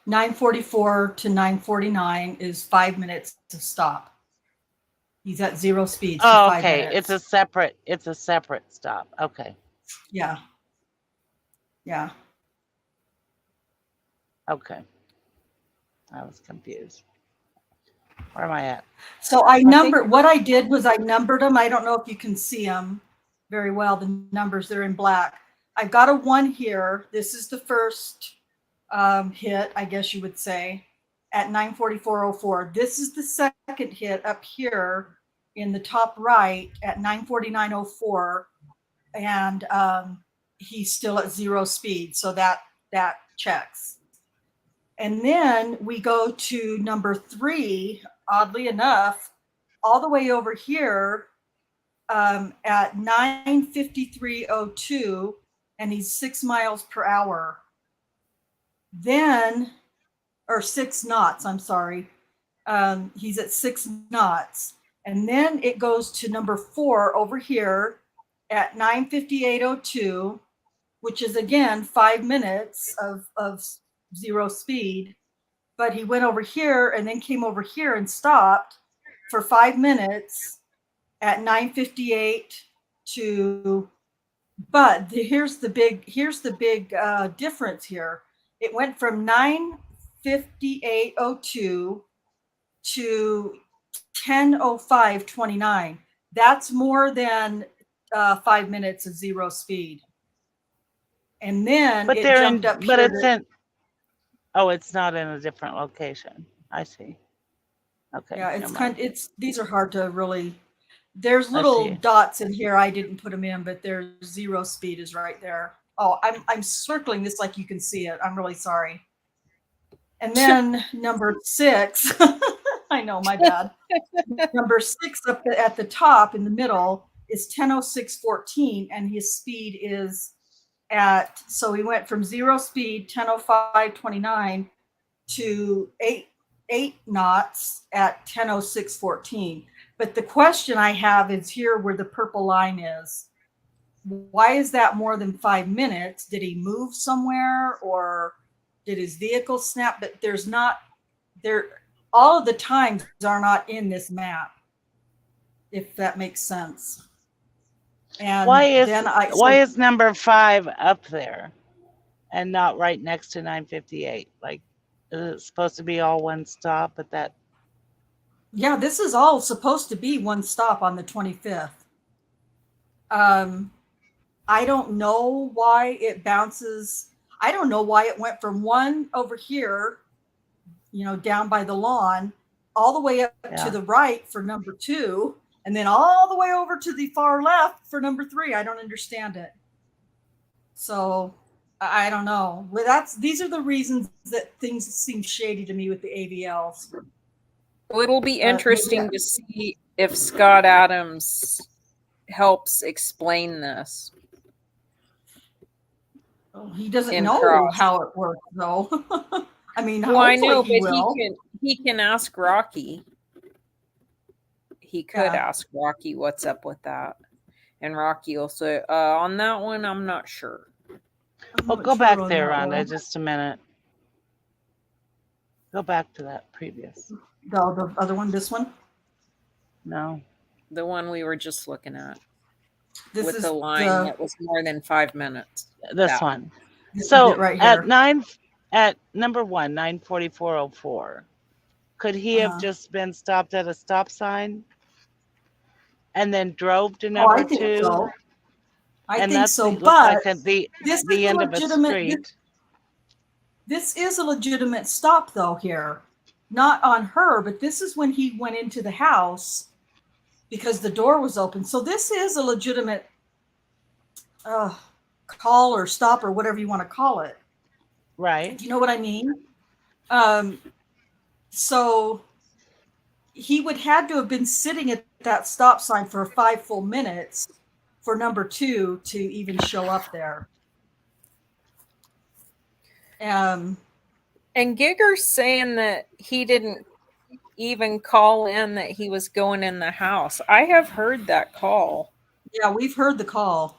A: 9:44 to 9:49 is 5 minutes to stop. He's at 0 speed. For
C: Oh,
A: 5
C: okay.
A: minutes.
C: It's a separate stop. Okay.
A: Yeah. Yeah.
C: Okay. I was confused. Where am I at?
A: So what I did was I numbered them. I don't know if you can see them very well. The numbers, they're in black. I've got a 1 here. This is the first hit, I guess you would say, at 9:44:04. This is the second hit up here in the top right at 9:49:04, and he's still at 0 speed, so that checks. And then we go to number 3, oddly enough, all the way over here at 9:53:02, and he's 6 miles per hour. Then, or 6 knots, I'm sorry. He's at 6 knots. And then it goes to number 4 over here at 9:58:02, which is again 5 minutes of 0 speed. But he went over here and then came over here and stopped for 5 minutes at 9:58 to. But here's the big difference here. It went from 9:58:02 to 10:05:29. That's more than 5 minutes of 0 speed. And then
C: But
A: it
C: they're
A: jumped
C: in,
A: up
C: but
A: here.
C: it's in. Oh, it's not in a different location. I see. Okay.
A: Yeah,
C: never mind.
A: these are hard to really. There's
C: I
A: little
C: see.
A: dots in here. I didn't put them in, but there's 0 speed is right there. Oh, I'm circling this like you can see it. I'm really sorry. And then number 6, I know, my bad. Number 6 up at the top in the middle is 10:06:14, and his speed is so he went from 0 speed 10:05:29 to 8 knots at 10:06:14. But the question I have is here where the purple line is. Why is that more than 5 minutes? Did he move somewhere, or did his vehicle snap? But there's not there. All of the times are not in this map, if that makes sense. And
C: Why is number 5 up there and not right next to 9:58? Like, is it supposed to be all one stop at that?
A: Yeah, this is all supposed to be one stop on the 25th. I don't know why it bounces. I don't know why it went from one over here, down by the lawn, all the way up to
C: Yeah.
A: the right for number 2, and then all the way over to the far left for number 3. I don't understand it. So I don't know. Well, these are the reasons that things seem shady to me with the AVLs.
E: Well, it'll be
A: Maybe
E: interesting to see if Scott Adams helps explain this.
A: he doesn't
E: In
A: know
E: cross.
A: how it works, though. I mean,
E: Well, I
A: hopefully
E: know,
A: he
E: but
A: will.
E: he can ask Rocky. He could
A: Yeah.
E: ask Rocky what's up with that. And Rocky will say, on that one, I'm not sure.
A: I'm
C: Well,
A: not
C: go
A: sure
C: back
A: on
C: there,
A: that
C: Rhonda,
A: one.
C: just a minute. Go back to that previous.
A: The other one, this one.
C: No.
E: The one we were just looking at.
A: This
E: with
A: is
E: the line that was more than 5 minutes.
C: This
E: That
C: one.
A: This
C: So
A: is it right
C: at
A: here.
C: at number 1, 94404, could he have just been stopped at a stop sign and then drove to
A: Oh,
C: number
A: I think
C: 2?
A: so. I
C: And
A: think
C: that's
A: so,
C: looks
A: but
C: like the
A: this is
C: end
A: a
C: of a
A: legitimate.
C: street.
A: This is a legitimate stop, though. Here, not on her, but this is when he went into the house because the door was open. So this is a legitimate call or stop or whatever you want to call it.
C: Right.
A: Do you know what I mean? So he would had to have been sitting at that stop sign for 5 full minutes for number 2 to even show up there.
E: And Giger's saying that he didn't even call in that he was going in the house. I have heard that call.
A: Yeah, we've heard the call.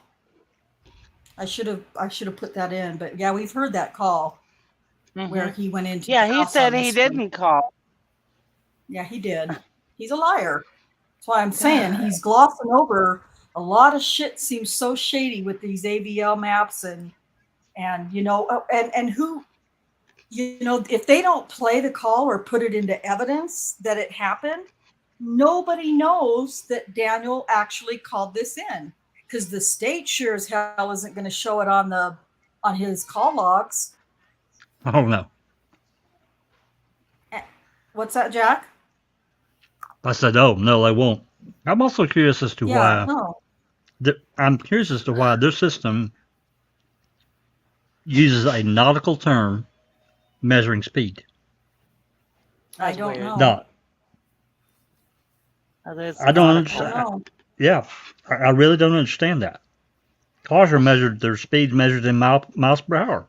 A: I should have put that in, but yeah, we've heard that call where he went into.
C: Yeah,
A: the
C: he
A: house
C: said
A: on
C: he
A: this one.
C: didn't call.
A: Yeah, he did. He's a liar. That's why I'm saying he's glossing over a lot of shit. Seems so shady with these AVL maps and who, if they don't play the call or put it into evidence that it happened, nobody knows that Daniel actually called this in, because the state sure as hell isn't going to show it on his call logs.
D: Oh no.
A: What's that, Jack?
D: I said, oh no, they won't. I'm also curious as to
A: Yeah,
D: why.
A: no.
D: I'm curious as to why their system uses a nautical term measuring speed.
A: I
C: That's
A: don't
C: weird.
A: know.
D: Not.
C: That is
D: I don't
C: nautical.
D: understand. Yeah, I really don't understand that. Cars are measured, their speed measured in miles per hour.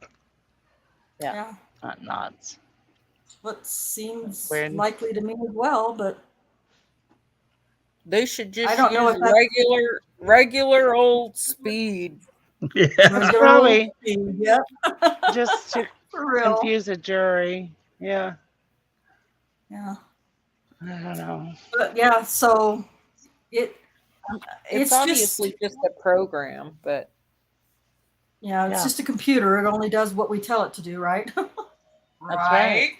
A: Yeah.
C: Not knots.
A: What seems
C: Weird.
A: likely to me as well, but
E: They should just
A: I don't know
E: use
A: if that's
E: regular old speed.
D: Yeah.
A: regular
C: Probably.
A: old speed. Yep.
C: Just to
A: For real.
C: confuse a jury. Yeah.
A: Yeah.
C: I don't know.
A: But yeah, so
E: It's
A: it's
E: obviously just a program, but
A: it's
C: Yeah.
A: just a computer. It only does what we tell it to do, right?
C: That's right.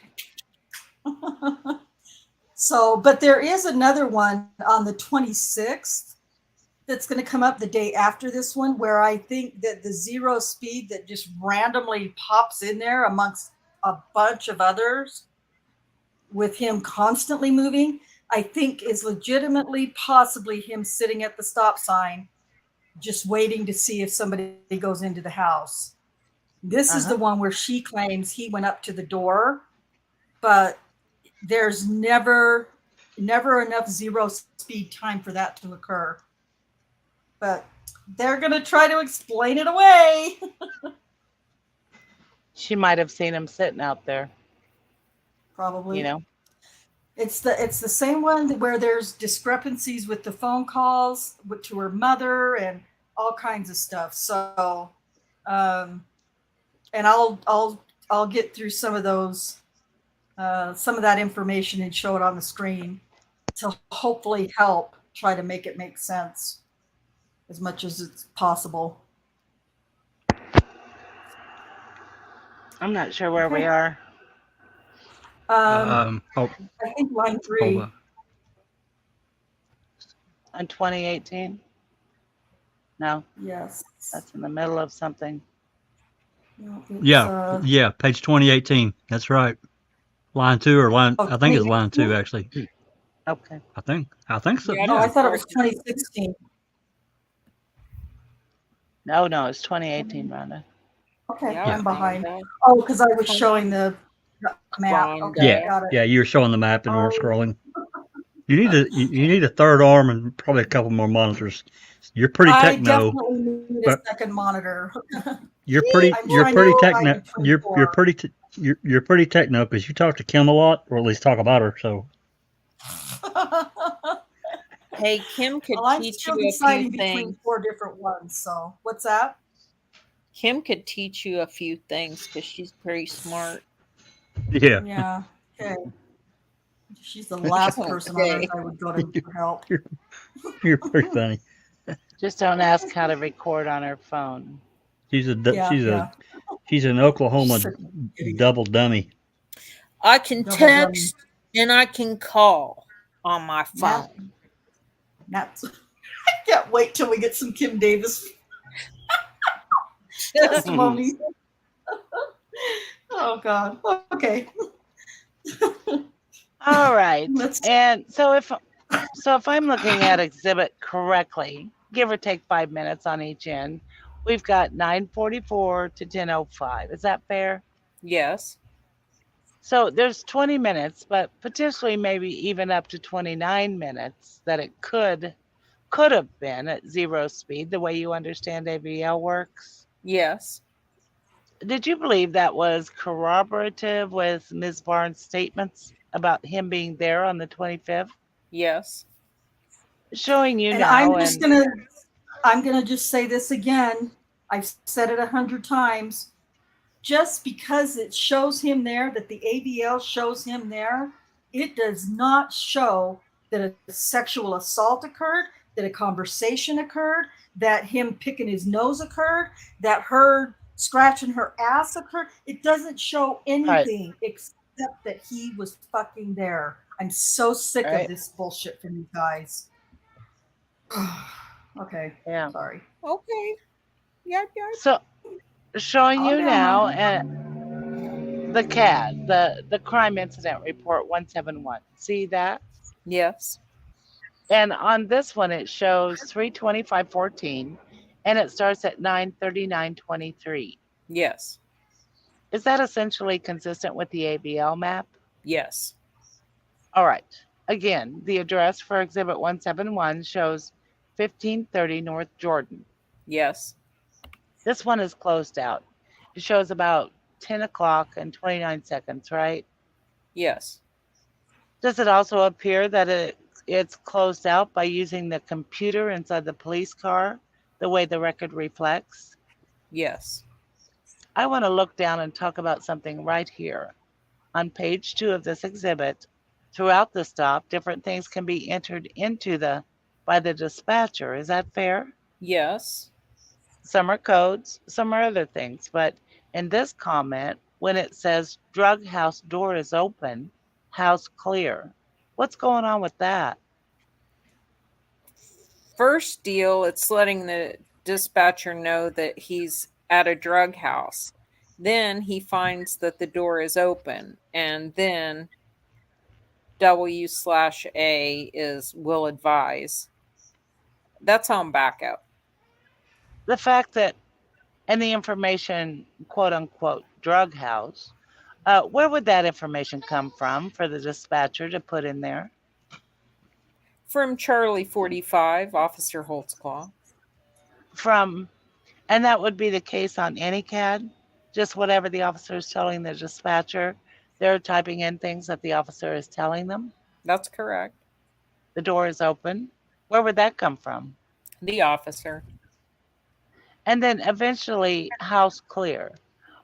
A: So, but there is another one on the 26th that's going to come up the day after this one, where I think that the zero speed that just randomly pops in there amongst a bunch of others with him constantly moving, I think is legitimately possibly him sitting at the stop sign just waiting to see if somebody goes into the house. This is the one where she claims he went up to the door, but there's never enough zero speed time for that to occur. But they're going to try to explain it away.
C: She might have seen him sitting out there.
A: Probably.
C: You know?
A: It's the same one where there's discrepancies with the phone calls to her mother and all kinds of stuff. So, and I'll get through some of those, some of that information and show it on the screen to hopefully help try to make it make sense as much as it's possible.
C: I'm not sure where we are.
A: I think line 3.
C: In 2018? No,
A: Yes.
C: that's in the middle of something.
A: No, it's,
D: Yeah, page 2018. That's right. Line 2 or line, I think it's line 2 actually.
C: Okay.
D: I think so.
E: Yeah,
A: Oh, I
D: Yeah.
A: thought it was 2016.
C: No, it's 2018, Rhonda.
A: Okay,
E: Yeah,
A: I'm behind.
E: Rhonda.
A: Oh, because I was showing the map. Okay,
D: Yeah.
A: got it.
D: Yeah, you were showing the map and we were
A: Oh.
D: scrolling. You need a third arm and probably a couple more monitors. You're pretty
A: I
D: techno,
A: definitely need a
D: but
A: second monitor.
D: you're
A: I'm trying to
D: techno.
A: decide between four.
D: You're pretty techno because you talk to Kim a lot, or at least talk about her. So
E: Hey, Kim could
A: Well, I'm
E: teach
A: still
E: you a few
A: deciding between
E: things.
A: 4 different ones. So, what's that?
E: Kim could teach you a few things because she's pretty smart.
D: yeah,
A: Yeah. Okay. She's the last person on earth I would go to for help.
D: you're pretty funny.
C: Just don't ask how to record on her phone.
D: She's
A: Yeah.
D: an Oklahoma
A: She's such an idiot.
D: double dummy.
E: I can
A: Double
E: text and I can call on my phone.
A: That's. I can't wait till we get some Kim Davis testimony. Oh God. Okay.
C: All right.
A: Let's.
C: And so if I'm looking at exhibit correctly, give or take 5 minutes on each end, we've got 9:44 to 10:05. Is that fair?
E: Yes.
C: So there's 20 minutes, but potentially maybe even up to 29 minutes that it could have been at 0 speed, the way you understand AVL works.
E: Yes.
C: Did you believe that was corroborative with Ms. Barnes' statements about him being there on the 25th?
E: Yes.
C: Showing you
A: And
C: now,
A: I'm gonna just say this again. I've said it 100 times. Just because it shows him there, that the AVL shows him there, it does not show that a sexual assault occurred, that a conversation occurred, that him picking his nose occurred, that her scratching her ass occurred. It doesn't show anything except that he was fucking there. I'm so sick of this bullshit from you guys. Okay.
C: Yeah.
A: Sorry.
E: Okay. Yeah.
C: So showing you
A: Calm
C: now
A: down.
C: at the CAD, the crime incident report 171. See that?
E: Yes.
C: And on this one it shows 3:25:14 and it starts at 9:39:23.
E: Yes.
C: Is that essentially consistent with the ABL map?
E: Yes.
C: All right. Again, the address for exhibit 171 shows 1530 North Jordan.
E: Yes.
C: This one is closed out. It shows about 10 o'clock and 29 seconds, right?
E: Yes.
C: Does it also appear that it's closed out by using the computer inside the police car, the way the record reflects?
E: Yes.
C: I want to look down and talk about something right here. On page 2 of this exhibit, throughout the stop, different things can be entered into by the dispatcher. Is that fair?
E: Yes.
C: Some are codes, some are other things. But in this comment, when it says drug house door is open, house clear, what's going on with that?
E: First deal, it's letting the dispatcher know that he's at a drug house. Then he finds that the door is open, and then W/A is will advise. That's on backup.
C: The fact that, and the information, quote unquote, drug house, where would that information come from for the dispatcher to put in there?
E: From Charlie 45, Officer Holtzclaw.
C: And that would be the case on any CAD? Just whatever the officer is telling the dispatcher, they're typing in things that the officer is telling them?
E: That's correct.
C: The door is open. Where would that come from?
E: The officer.
C: And then eventually, house clear.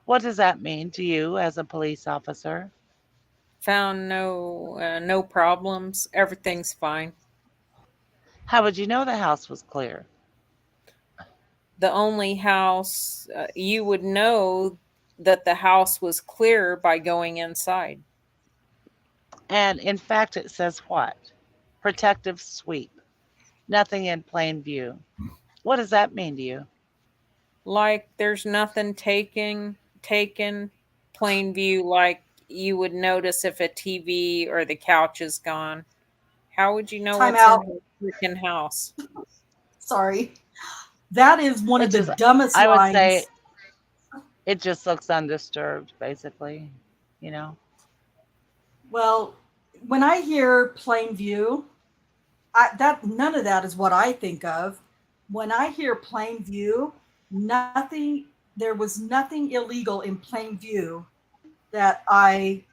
C: What does that mean to you as a police officer?
E: Found no problems. Everything's fine.
C: How would you know the house was clear?
E: The only house you would know that the house was clear by going inside.
C: And in fact, it says what? Protective sweep. Nothing in plain view. What does that mean to you?
E: Like there's nothing taken, plain view, like you would notice if a TV or the couch is gone. How would you know
A: Time
E: what's in
A: out.
E: her freaking house?
A: Sorry. That is one
C: It
A: of the
C: just,
A: dumbest
C: I would say
A: lines.
C: it just looks undisturbed, basically. You know?
A: Well, when I hear plain view, that none of that is what I think of. When I hear plain view, nothing there was nothing illegal in plain view that I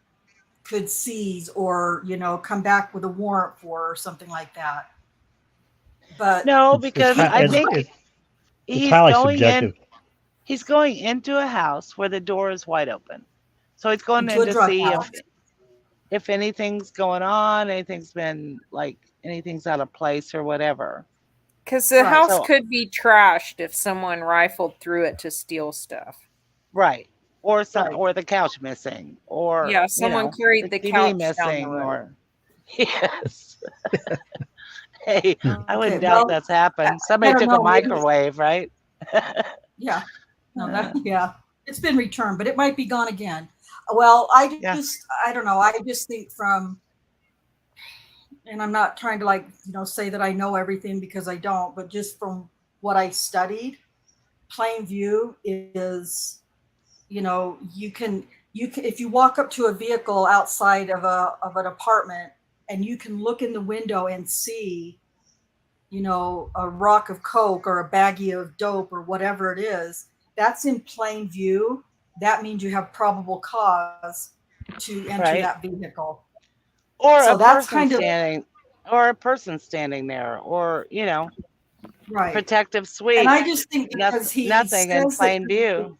A: could seize or, come back with a warrant for or something like that. But
C: No,
D: It's
C: because
D: kind
C: I
A: people,
C: think
D: it's
C: he's
D: highly
C: going in.
D: subjective.
C: He's going into a house where the door is wide open. So he's going
A: into
C: in
A: a
C: to
A: drug
C: see
A: house,
C: if anything's going on, anything's been like anything's out of place or whatever.
E: Because the
A: right?
E: house
C: So
E: could be trashed if someone rifled through it to steal stuff.
C: right. Or some
A: Right.
C: or the couch missing or,
E: Yeah, someone
C: the
E: carried the
C: TV
E: couch down the
C: missing
E: road.
C: or yes. Hey, I
A: Okay.
C: wouldn't doubt
A: Well,
C: that's
A: I,
C: happened.
A: I
C: Somebody
A: don't
C: took a
A: know. Maybe,
C: microwave, right?
A: yeah. No,
C: Uh,
A: yeah. It's been returned, but it might be gone again. Well,
C: yeah.
A: I don't know. I just think and I'm not trying to say that I know everything because I don't, but just from what I studied, plain view is, you can if you walk up to a vehicle outside of an apartment and you can look in the window and see, a rock of coke or a baggie of dope or whatever it is, that's in plain view. That means you have probable cause to enter
C: Right.
A: that vehicle.
C: Or a
A: So that's
C: person
A: kind of
C: standing or a person standing there or,
A: right.
C: protective
A: And I
C: sweeps.
A: just think because
C: Nothing
A: he
C: nothing in
A: says that
C: plain view.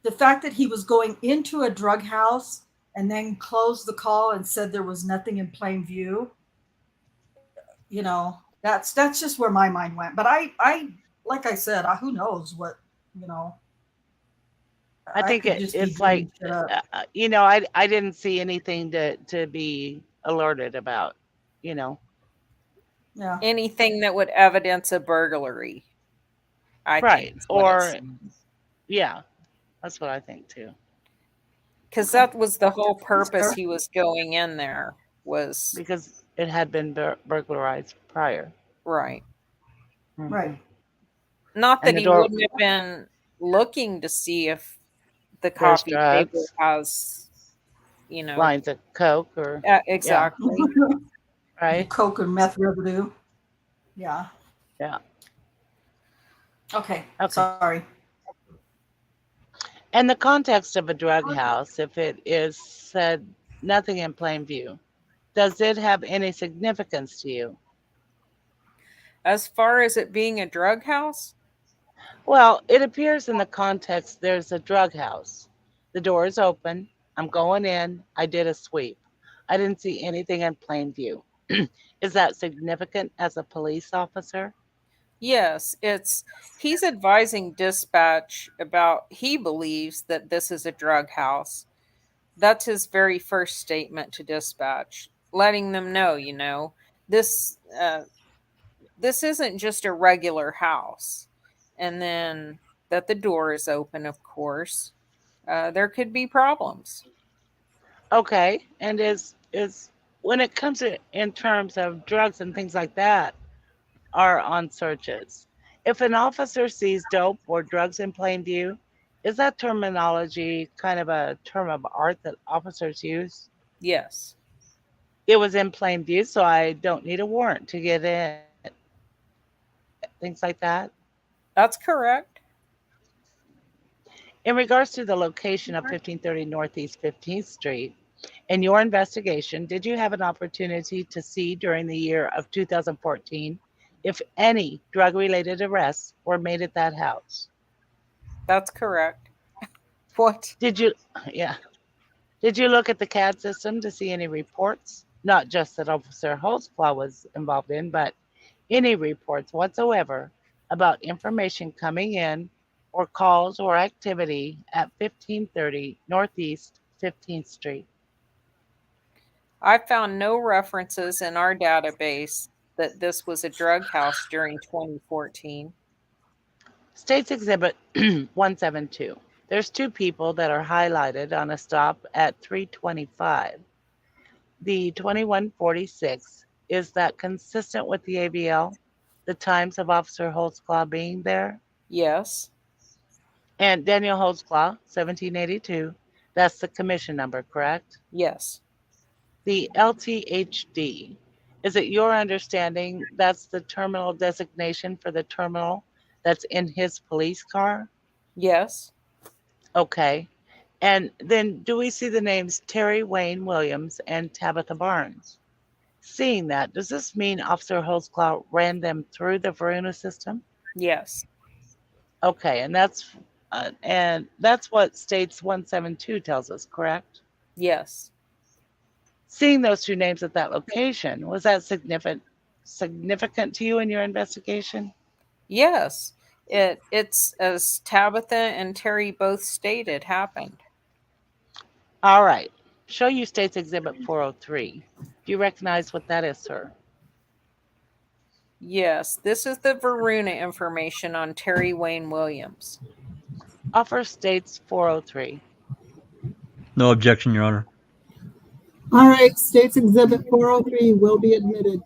A: the fact that he was going into a drug house and then closed the call and said there was nothing in plain view, that's just where my mind went. But I like I said, who knows what, you know,
C: I
A: I
C: think
A: could just be
C: it's like
A: dreaming shit up.
C: I didn't see anything to be alerted about, you know.
A: Yeah.
E: Anything that would evidence a burglary, I think
C: Right.
E: is what it
C: Or
E: seems.
C: yeah, that's what I think too.
E: Because
A: Okay.
E: that was the whole
A: That's
E: purpose
A: fair.
E: he was going in there was
C: Because it had been burglarized prior.
E: right.
A: Right.
C: Hmm.
E: Not
C: And
E: that
C: the
E: he
C: door
E: wouldn't have been looking to see if the
C: there's
E: coffee table
C: drugs,
E: has, you know,
C: lines of coke or yeah,
E: exactly.
C: right?
A: Coke and meth residue. Yeah.
C: Yeah.
A: Okay.
C: Okay.
A: Sorry.
C: And the context of a drug house, if it is said nothing in plain view, does it have any significance to you?
E: As far as it being a drug house,
C: Well, it appears in the context there's a drug house. The door is open. I'm going in. I did a sweep. I didn't see anything in plain view. Is that significant as a police officer?
E: yes, he's advising dispatch about he believes that this is a drug house. That's his very first statement to dispatch, letting them know, this this isn't just a regular house. And then that the door is open, of course. There could be problems.
C: Okay. And is when it comes to in terms of drugs and things like that are on searches. If an officer sees dope or drugs in plain view, is that terminology kind of a term of art that officers use?
E: Yes,
C: It was in plain view, so I don't need a warrant to get in. Things like that.
E: that's correct.
C: In regards to the location of 1530 Northeast 15th Street, in your investigation, did you have an opportunity to see during the year of 2014 if any drug related arrests were made at that house?
E: That's correct. What?
C: Did you, yeah, did you look at the CAD system to see any reports? Not just that Officer Holtzclaw was involved in, but any reports whatsoever about information coming in or calls or activity at 1530 Northeast 15th Street.
E: I found no references in our database that this was a drug house during 2014.
C: State's Exhibit 172. There's two people that are highlighted on a stop at 325. The 2146, is that consistent with the ABL? The times of Officer Holtzclaw being there?
E: Yes,
C: And Daniel Holtzclaw, 1782, that's the commission number, correct?
E: yes,
C: The LTHD, is it your understanding that's the terminal designation for the terminal that's in his police car?
E: yes,
C: Okay. And then do we see the names Terry Wayne Williams and Tabitha Barnes? Seeing that, does this mean Officer Holtzclaw ran them through the Varuna system?
E: yes,
C: Okay, and that's what States 172 tells us, correct?
E: yes,
C: Seeing those two names at that location, was that significant to you in your investigation?
E: yes. It's as Tabitha and Terry both stated happened.
C: All right. Show you States Exhibit 403. Do you recognize what that is, sir?
E: Yes, this is the Varuna information on Terry Wayne Williams.
C: Offer States 403.
D: No objection, Your Honor.
B: All right, State's Exhibit 403 will be admitted.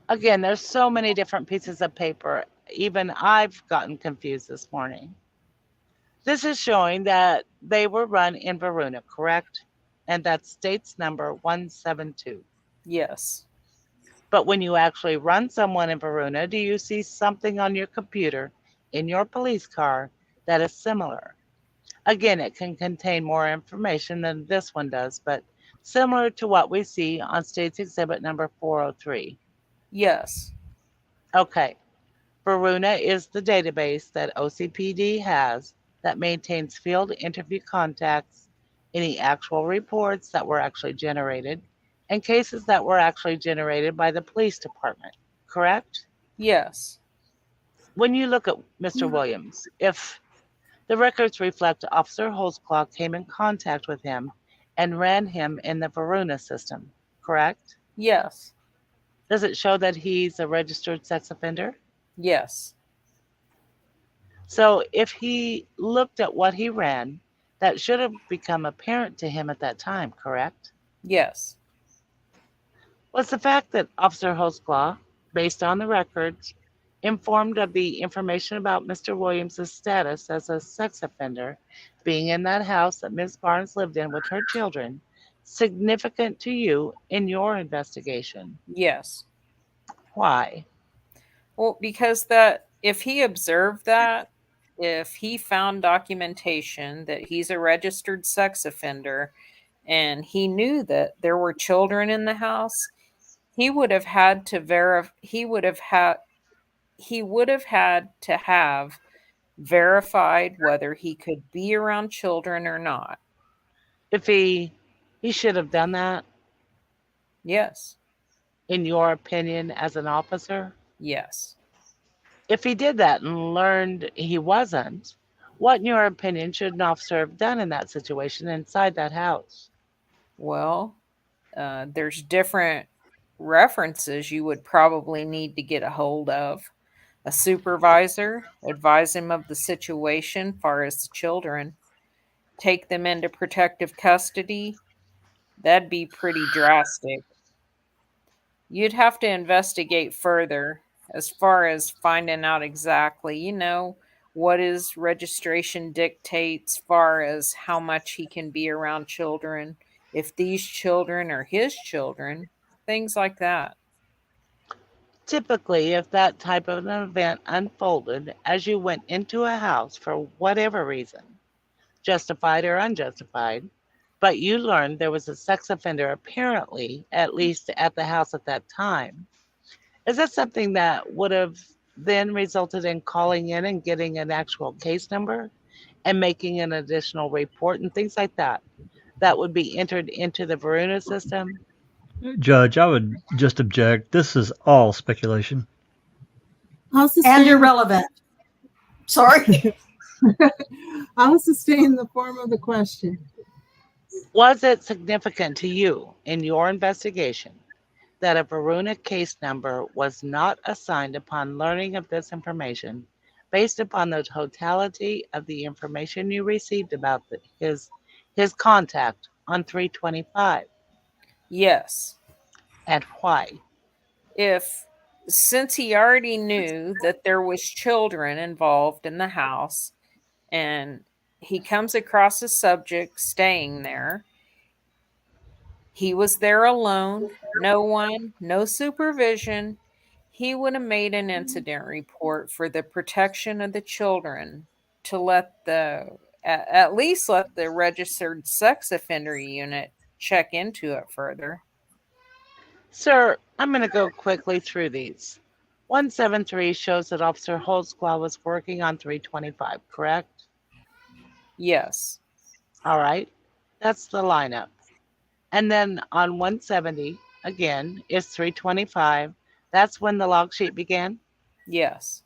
C: Again, there's so many different pieces of paper. Even I've gotten confused this morning. This is showing that they were run in Varuna, correct? And that's States number 172.
E: Yes,
C: But when you actually run someone in Varuna, do you see something on your computer in your police car that is similar? Again, it can contain more information than this one does, but similar to what we see on States Exhibit number 403.
E: yes,
C: Okay, Varuna is the database that OCPD has that maintains field interview contacts, any actual reports that were actually generated, and cases that were actually generated by the police department, correct?
E: yes,
C: When you look at Mr. Williams, if the records reflect Officer Holtzclaw came in contact with him and ran him in the Varuna system, correct?
E: yes,
C: Does it show that he's a registered sex offender?
E: yes,
C: So if he looked at what he ran, that should have become apparent to him at that time, correct?
E: yes,
C: Was the fact that Officer Holtzclaw, based on the records, informed of the information about Mr. Williams' status as a sex offender, being in that house that Ms. Barnes lived in with her children, significant to you in your investigation?
E: yes.
C: Why?
E: Well, because that if he observed that, if he found documentation that he's a registered sex offender and he knew that there were children in the house, he would have had to have verified whether he could be around children or not.
C: If he should have done that,
E: Yes.
C: in your opinion, as an officer?
E: Yes.
C: If he did that and learned he wasn't, what, in your opinion, should an officer have done in that situation inside that house?
E: Well, there's different references you would probably need to get a hold of. A supervisor, advise him of the situation far as the children, take them into protective custody. That'd be pretty drastic. You'd have to investigate further as far as finding out exactly, what his registration dictates far as how much he can be around children, if these children are his children, things like that.
C: Typically, if that type of an event unfolded as you went into a house for whatever reason, justified or unjustified, but you learned there was a sex offender apparently, at least at the house at that time, is that something that would have then resulted in calling in and getting an actual case number and making an additional report and things like that, that would be entered into the Varuna system?
D: Judge, I would just object. This is all speculation.
B: I'll
A: And
B: sustain,
A: irrelevant. Sorry.
B: I'll sustain the form of the question.
C: Was it significant to you in your investigation that a Varuna case number was not assigned upon learning of this information based upon the totality of the information you received about his contact on 325,
E: Yes.
C: and why?
E: If since he already knew that there was children involved in the house and he comes across a subject staying there, he was there alone, no one, no supervision. He would have made an incident report for the protection of the children to let at least let the registered sex offender unit check into it further.
C: Sir, I'm going to go quickly through these. 173 shows that Officer Holtzclaw was working on 325, correct?
E: Yes.
C: All right, that's the lineup. And then on 170, again, is 325. That's when the log sheet began.
E: Yes.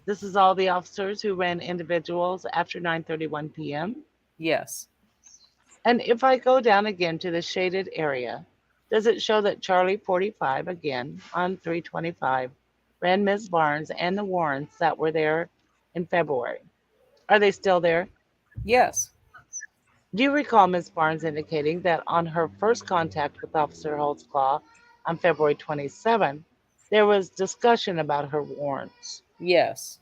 C: This is all the officers who ran individuals after 9:31 p.m.
E: Yes.
C: And if I go down again to the shaded area, does it show that Charlie 45 again on 325 ran Ms. Barnes and the Warrens that were there in February? Are they still there?
E: Yes.
C: Do you recall Ms. Barnes indicating that on her first contact with Officer Holtzclaw on February 27, there was discussion about her warrants?
E: Yes.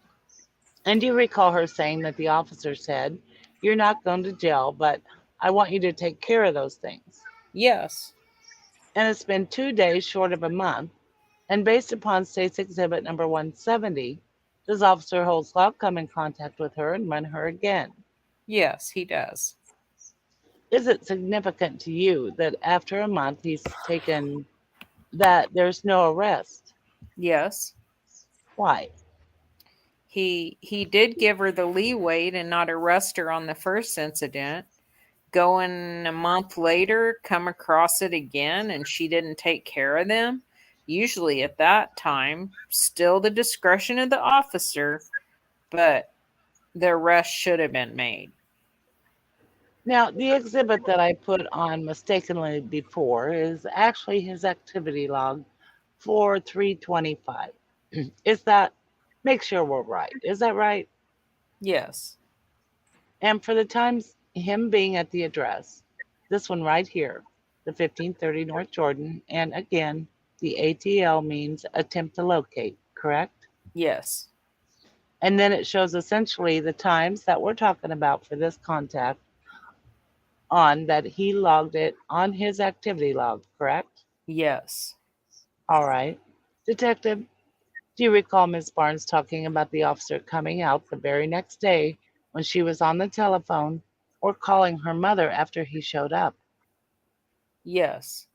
C: And do you recall her saying that the officer said, "You're not going to jail, but I want you to take care of those things"?
E: Yes.
C: And it's been 2 days short of a month. And based upon State's Exhibit number 170, does Officer Holtzclaw come in contact with her and run her again?
E: Yes, he does.
C: Is it significant to you that after a month he's taken that there's no arrest?
E: Yes.
C: Why?
E: He did give her the leeway to not arrest her on the first incident. Going a month later, come across it again and she didn't take care of them. Usually at that time, still the discretion of the officer, but the arrest should have been made.
C: Now, the exhibit that I put on mistakenly before is actually his activity log for 325. Is that, make sure we're right. Is that right?
E: Yes.
C: And for the times him being at the address, this one right here, the 1530 North Jordan, and again, the ATL means attempt to locate, correct?
E: Yes.
C: And then it shows essentially the times that we're talking about for this contact on that he logged it on his activity log, correct?
E: Yes.
C: All right. Detective, do you recall Ms. Barnes talking about the officer coming out the very next day when she was on the telephone or calling her mother after he showed up?
E: Yes.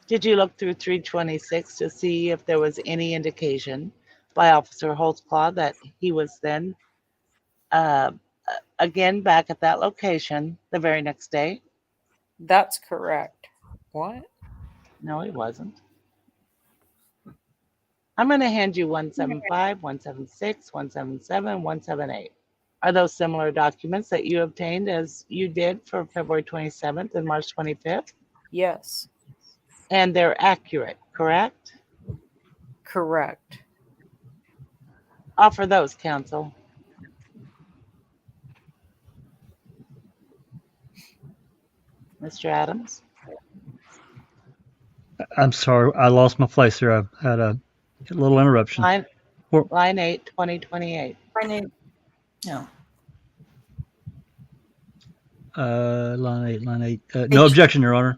C: Did you look through 326 to see if there was any indication by Officer Holtzclaw that he was then uh, again back at that location the very next day?
E: That's correct. What?
C: No, he wasn't. I'm going to hand you 175, 176, 177, 178. Are those similar documents that you obtained as you did for February 27th and March 25th?
E: Yes.
C: And they're accurate, correct?
E: Correct.
C: Offer those, counsel. Mr. Adams?
D: I'm sorry, I lost my place here. I had a little interruption.
C: Line,
D: Where-
C: line 8, 2028.
A: No.
D: Line 8. No objection, Your Honor.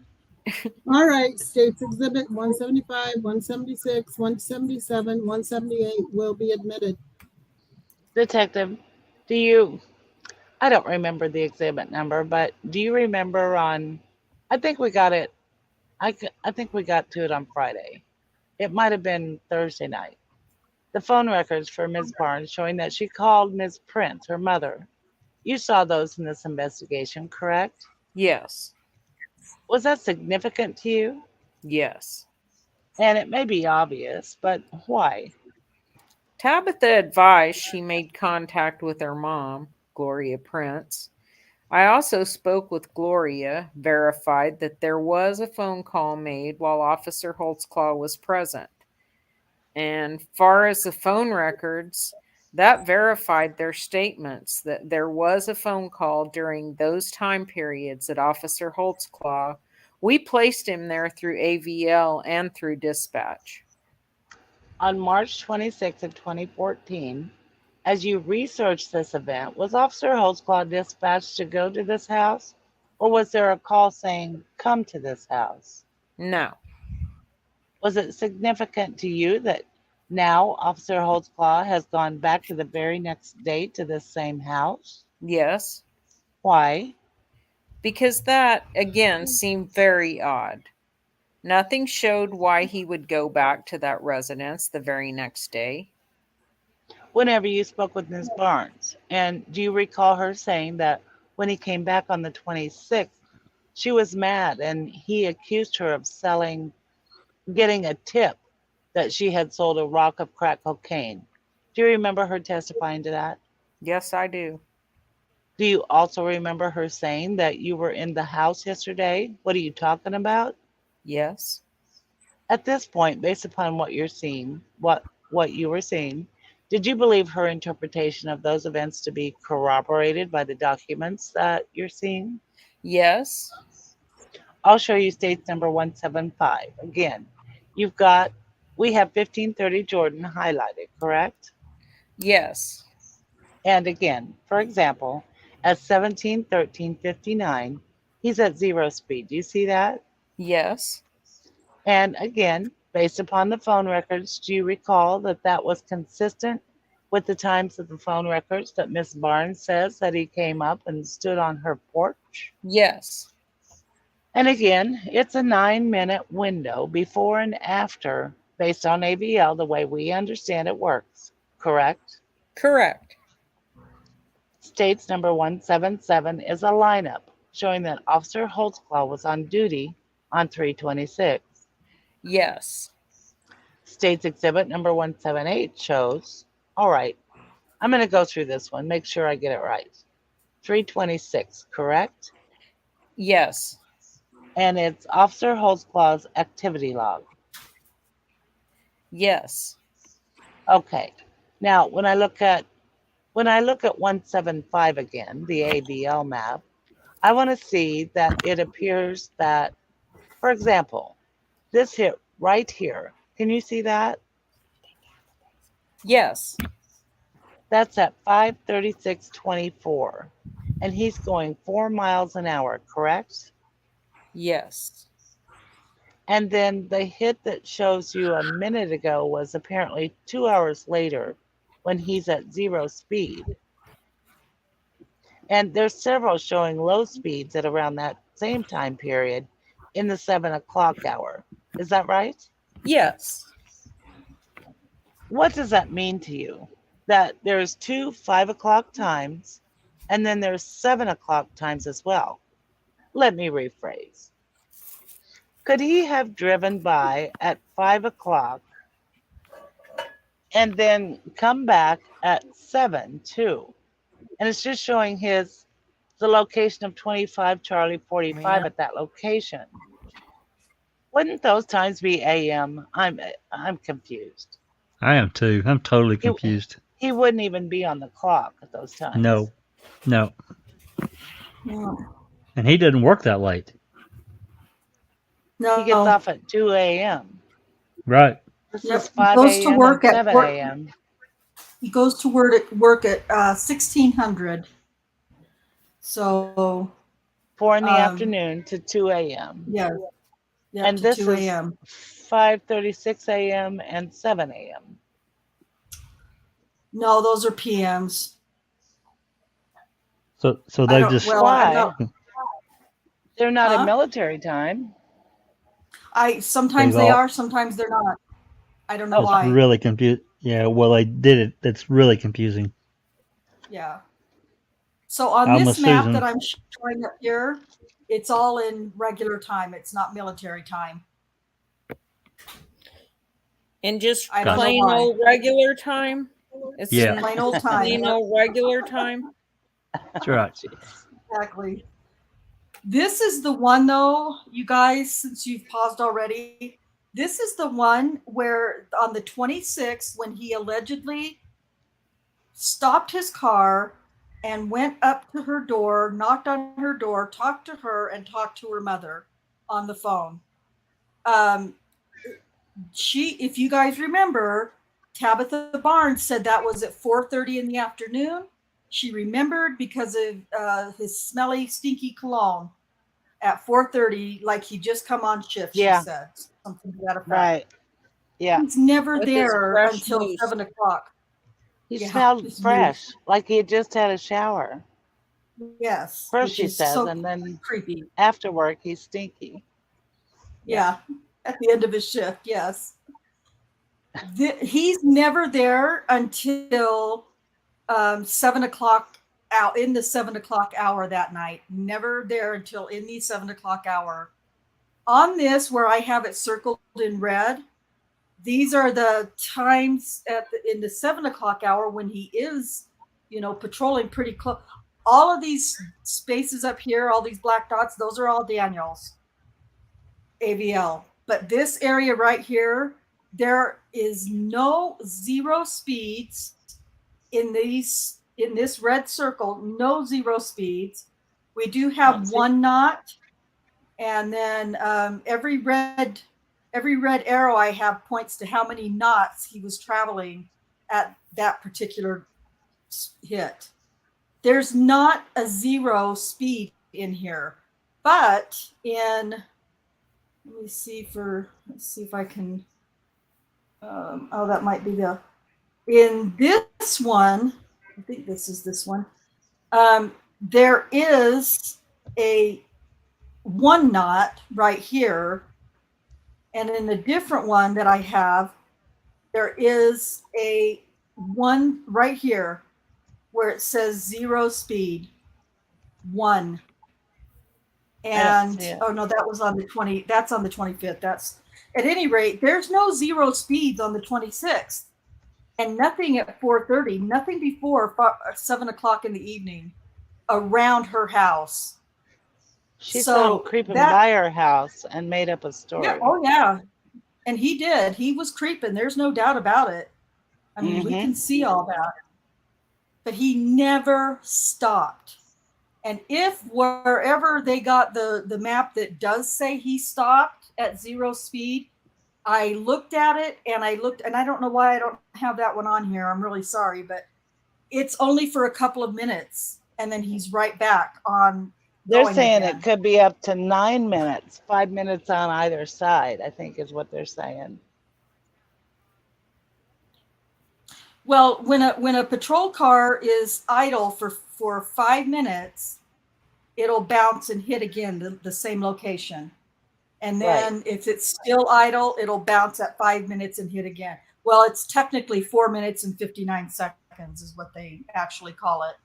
B: All right, States Exhibit 175, 176, 177, 178 will be admitted.
C: Detective, I don't remember the exhibit number, but do you remember I think we got it, I think we got to it on Friday. It might have been Thursday night. The phone records for Ms. Barnes showing that she called Ms. Prince, her mother. You saw those in this investigation, correct?
E: Yes.
C: Was that significant to you?
E: Yes.
C: And it may be obvious, but why?
E: Tabitha advised she made contact with her mom, Gloria Prince. I also spoke with Gloria, verified that there was a phone call made while Officer Holtzclaw was present. And far as the phone records, that verified their statements that there was a phone call during those time periods that Officer Holtzclaw, we placed him there through AVL and through dispatch.
C: On March 26th of 2014, as you researched this event, was Officer Holtzclaw dispatched to go to this house? Or was there a call saying, come to this house?
E: No.
C: Was it significant to you that now Officer Holtzclaw has gone back to the very next day to this same house?
E: Yes.
C: Why?
E: Because that, again, seemed very odd. Nothing showed why he would go back to that residence the very next day.
C: Whenever you spoke with Ms. Barnes, and do you recall her saying that when he came back on the 26th, she was mad and he accused her of getting a tip that she had sold a rock of crack cocaine? Do you remember her testifying to that?
E: Yes, I do.
C: Do you also remember her saying that you were in the house yesterday? What are you talking about?
E: Yes.
C: At this point, based upon what you're seeing, what you were seeing, did you believe her interpretation of those events to be corroborated by the documents that you're seeing?
E: Yes.
C: I'll show you states number 175. Again, we have 1530 Jordan highlighted, correct?
E: Yes.
C: And again, for example, at 171359, he's at 0 speed. Do you see that?
E: Yes.
C: And again, based upon the phone records, do you recall that that was consistent with the times of the phone records that Miss Barnes says that he came up and stood on her porch?
E: Yes.
C: And again, it's a 9-minute window before and after, based on AVL, the way we understand it works, correct?
E: Correct.
C: States number 177 is a lineup showing that Officer Holtzclaw was on duty on 326.
E: Yes.
C: States exhibit number 178 shows, all right, I'm going to go through this one, make sure I get it right. 326, correct?
E: Yes.
C: And it's Officer Holtzclaw's activity log.
E: Yes.
C: Okay. Now, when I look at 175 again, the AVL map, I want to see that it appears that, for example, this here, right here, can you see that?
E: Yes.
C: That's at 5:36:24, and he's going 4 miles an hour, correct?
E: Yes.
C: And then the hit that shows you a minute ago was apparently 2 hours later when he's at 0 speed. And there's several showing low speeds at around that same time period in the 7 o'clock hour. Is that right?
E: Yes.
C: What does that mean to you? That there's 2 5 o'clock times and then there's 7 o'clock times as well. Let me rephrase. Could he have driven by at 5 o'clock and then come back at 7 too? And it's just showing the location of 25 Charlie 45 at that location. Wouldn't those times be AM? I'm confused.
D: I am too. I'm totally confused.
C: He wouldn't even be on the clock at those times.
D: No.
A: No.
D: And he didn't work that late.
A: No.
C: He gets off at 2 a.m.
D: Right.
C: This
A: Yep.
C: is 5
A: Goes to
C: a.m.
A: work
C: and
A: at
C: 7 a.m.
A: He goes to work at 1600. So
C: 4 in the afternoon to 2 a.m.
A: yeah,
C: And
A: to
C: this
A: 2
C: is
A: a.m.
C: 5:36 a.m. and 7 a.m.
A: No, those are PMs.
D: So
A: I
D: they
A: don't-
D: just
A: well, I
C: Why?
A: don't-
C: They're not
A: Huh?
C: in military time.
A: Sometimes
D: They've
A: they
D: all-
A: are, sometimes they're not. I don't know
D: it's
A: why.
D: really confused. Yeah, well, they did it. It's really confusing.
A: Yeah. So on
D: I'm
A: this
D: with
A: map
D: Susan.
A: that I'm showing up here, it's all in regular time. It's not military time.
E: And just
A: I don't know
E: plain
A: why.
E: old regular time? It's
D: Yeah.
E: in
A: Plain old time.
E: plain old regular time?
D: That's right.
C: Jeez.
A: Exactly. This is the one, though, you guys, since you've paused already, this is the one where on the 26th, when he allegedly stopped his car and went up to her door, knocked on her door, talked to her, and talked to her mother on the phone. If you guys remember, Tabitha Barnes said that was at 4:30 in the afternoon. She remembered because of his smelly, stinky cologne at 4:30, like he just come on shift. She
C: Yeah.
A: said something to that effect.
C: Right. Yeah.
A: He's never
E: With his
A: there
E: fresh
A: until
E: mousse.
A: 7 o'clock.
C: He
A: Yeah,
C: smelled
A: his
C: fresh, like he had just had a shower.
A: Yes,
C: First,
A: which
C: she
A: is
C: says,
A: so
C: and then
A: creepy.
C: after work, he's stinky.
A: Yeah, at the end of his shift, yes. He's never there until 7 o'clock out in the 7 o'clock hour that night. Never there until in the 7 o'clock hour. On this, where I have it circled in red, these are the times in the 7 o'clock hour when he is, patrolling pretty close. All of these spaces up here, all these black dots, those are all Daniel's AVL. But this area right here, there is no zero speeds in this red circle, no zero speeds. We do have one knot, and then every red arrow I have points to how many knots he was traveling at that particular hit. There's not a zero speed in here, but let's see if I can. That might be in this one. I think this is this one. There is a one knot right here, and in a different one that I have, there is a one right here where it says zero speed, one. And oh no, that was on the 20. That's on the 25th. That's at any rate. There's no zero speeds on the 26th, and nothing at 4:30. Nothing before 7 o'clock in the evening around her house.
C: She saw him creeping by her house and made up a story.
A: Yeah, oh yeah, and he did. He was creeping. There's no doubt about it. I mean, we can see all that, but he never stopped. And if wherever they got the map that does say he stopped at zero speed, I looked at it and I don't know why I don't have that one on here. I'm really sorry, but it's only for a couple of minutes and then he's right back on.
C: They're saying it could be up to 9 minutes, 5 minutes on either side, I think is what they're saying.
A: Well, when a patrol car is idle for 5 minutes, it'll bounce and hit again the same location. And then if it's still idle, it'll bounce at 5 minutes and hit again. Well, it's technically 4 minutes and 59 seconds is what they actually call it.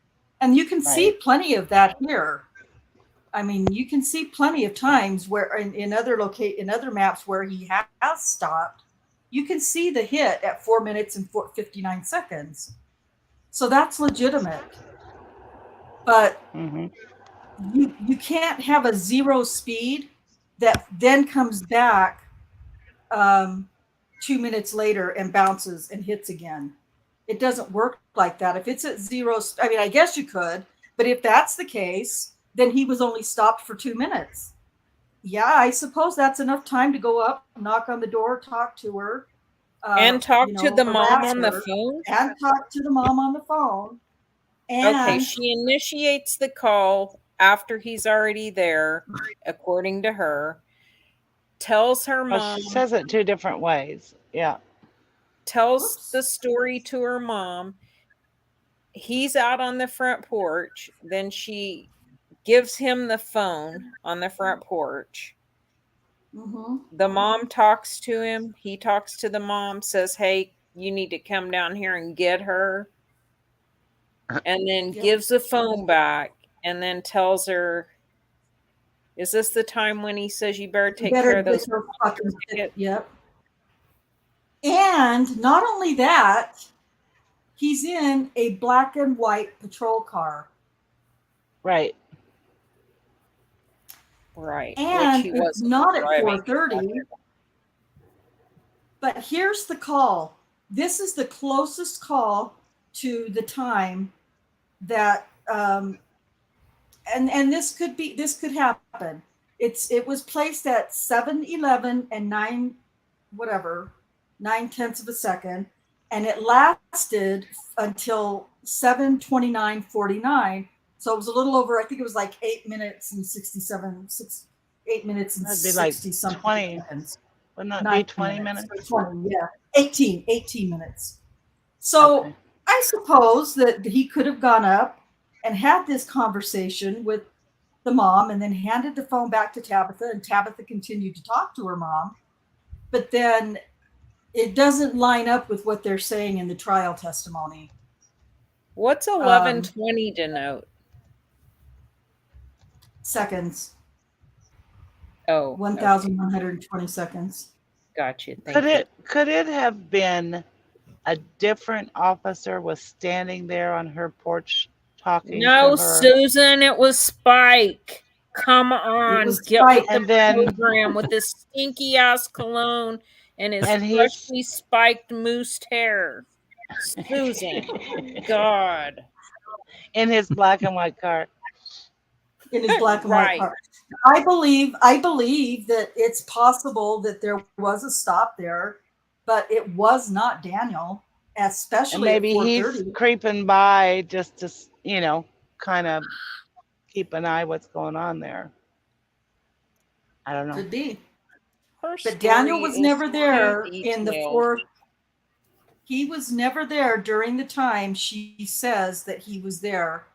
A: And you can see plenty of that here. I mean, you can see plenty of times where in other maps where he has stopped, you can see the hit at 4 minutes and 59 seconds. So that's legitimate. But you can't have a zero speed that then comes back 2 minutes later and bounces and hits again. It doesn't work like that. If it's at zero, I mean, I guess you could, but if that's the case, then he was only stopped for 2 minutes. Yeah, I suppose that's enough time to go up, knock on the door, talk to her.
E: And talk to the mom on the phone?
A: And talk to the mom on the phone. And
E: okay, she initiates the call after he's already there, according to her. Tells her mom.
C: She says it 2 different ways. Yeah.
E: Tells the story to her mom. He's out on the front porch. Then she gives him the phone on the front porch. The mom talks to him. He talks to the mom, says, hey, you need to come down here and get her. And then gives the phone back and then tells her, is this the time when he says you better take care of those?
A: Yep. And not only that, he's in a black and white patrol car.
C: Right.
E: Right.
A: And
E: Which he
A: it's
E: wasn't
A: not at
E: driving.
A: 4:30. But here's the call. This is the closest call to the time that and this could happen. It was placed at 7:11 and 9/10 of a second, and it lasted until 7:29:49. So it was a little over. I think it was like 8 minutes and 8 minutes and
C: That'd be like
A: 60 something
C: 20.
A: seconds.
C: Wouldn't that be
A: 9
C: 20 minutes?
A: 20, yeah, 18 minutes. So
C: Okay.
A: I suppose that he could have gone up and had this conversation with the mom and then handed the phone back to Tabitha, and Tabitha continued to talk to her mom. But then it doesn't line up with what they're saying in the trial testimony.
E: What's 11:20 denote?
A: Seconds,
E: Oh,
A: 1,120 seconds.
E: gotcha. Thank you.
C: Could it have been a different officer was standing there on her porch talking
E: No,
C: to her?
E: Susan, it was Spike. Come on,
A: was
E: get
A: Spike.
E: with the
C: And then
E: program with this stinky ass cologne and his
C: And he's-
E: freshly spiked moosed hair. Susan, God.
C: in his black and white car.
A: In his black and white
E: Right.
A: car. I believe that it's possible that there was a stop there, but it was not Daniel,
C: And
A: especially
C: maybe
A: at
C: he's
A: 4:30.
C: creeping by just to, kind of keep an eye what's going on there. I don't know.
A: Could be.
E: Her
A: But Daniel
E: story
A: was
E: is
A: never
E: too
A: there in the
E: detailed.
A: he was never there during the time she says that he was there,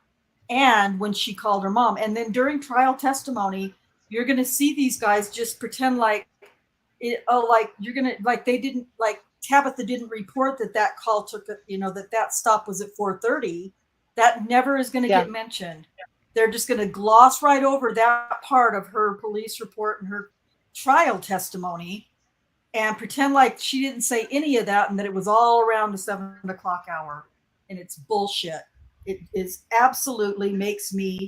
A: and when she called her mom. And then during trial testimony, you're going to see these guys just pretend like they didn't, like Tabitha didn't report that call took, that stop was at 4:30. That never is going to get mentioned. They're just going to gloss right over that part of her police report and her trial testimony and pretend like she didn't say any of that and that it was all around the 7:00 hour. And it's bullshit. It is absolutely makes me.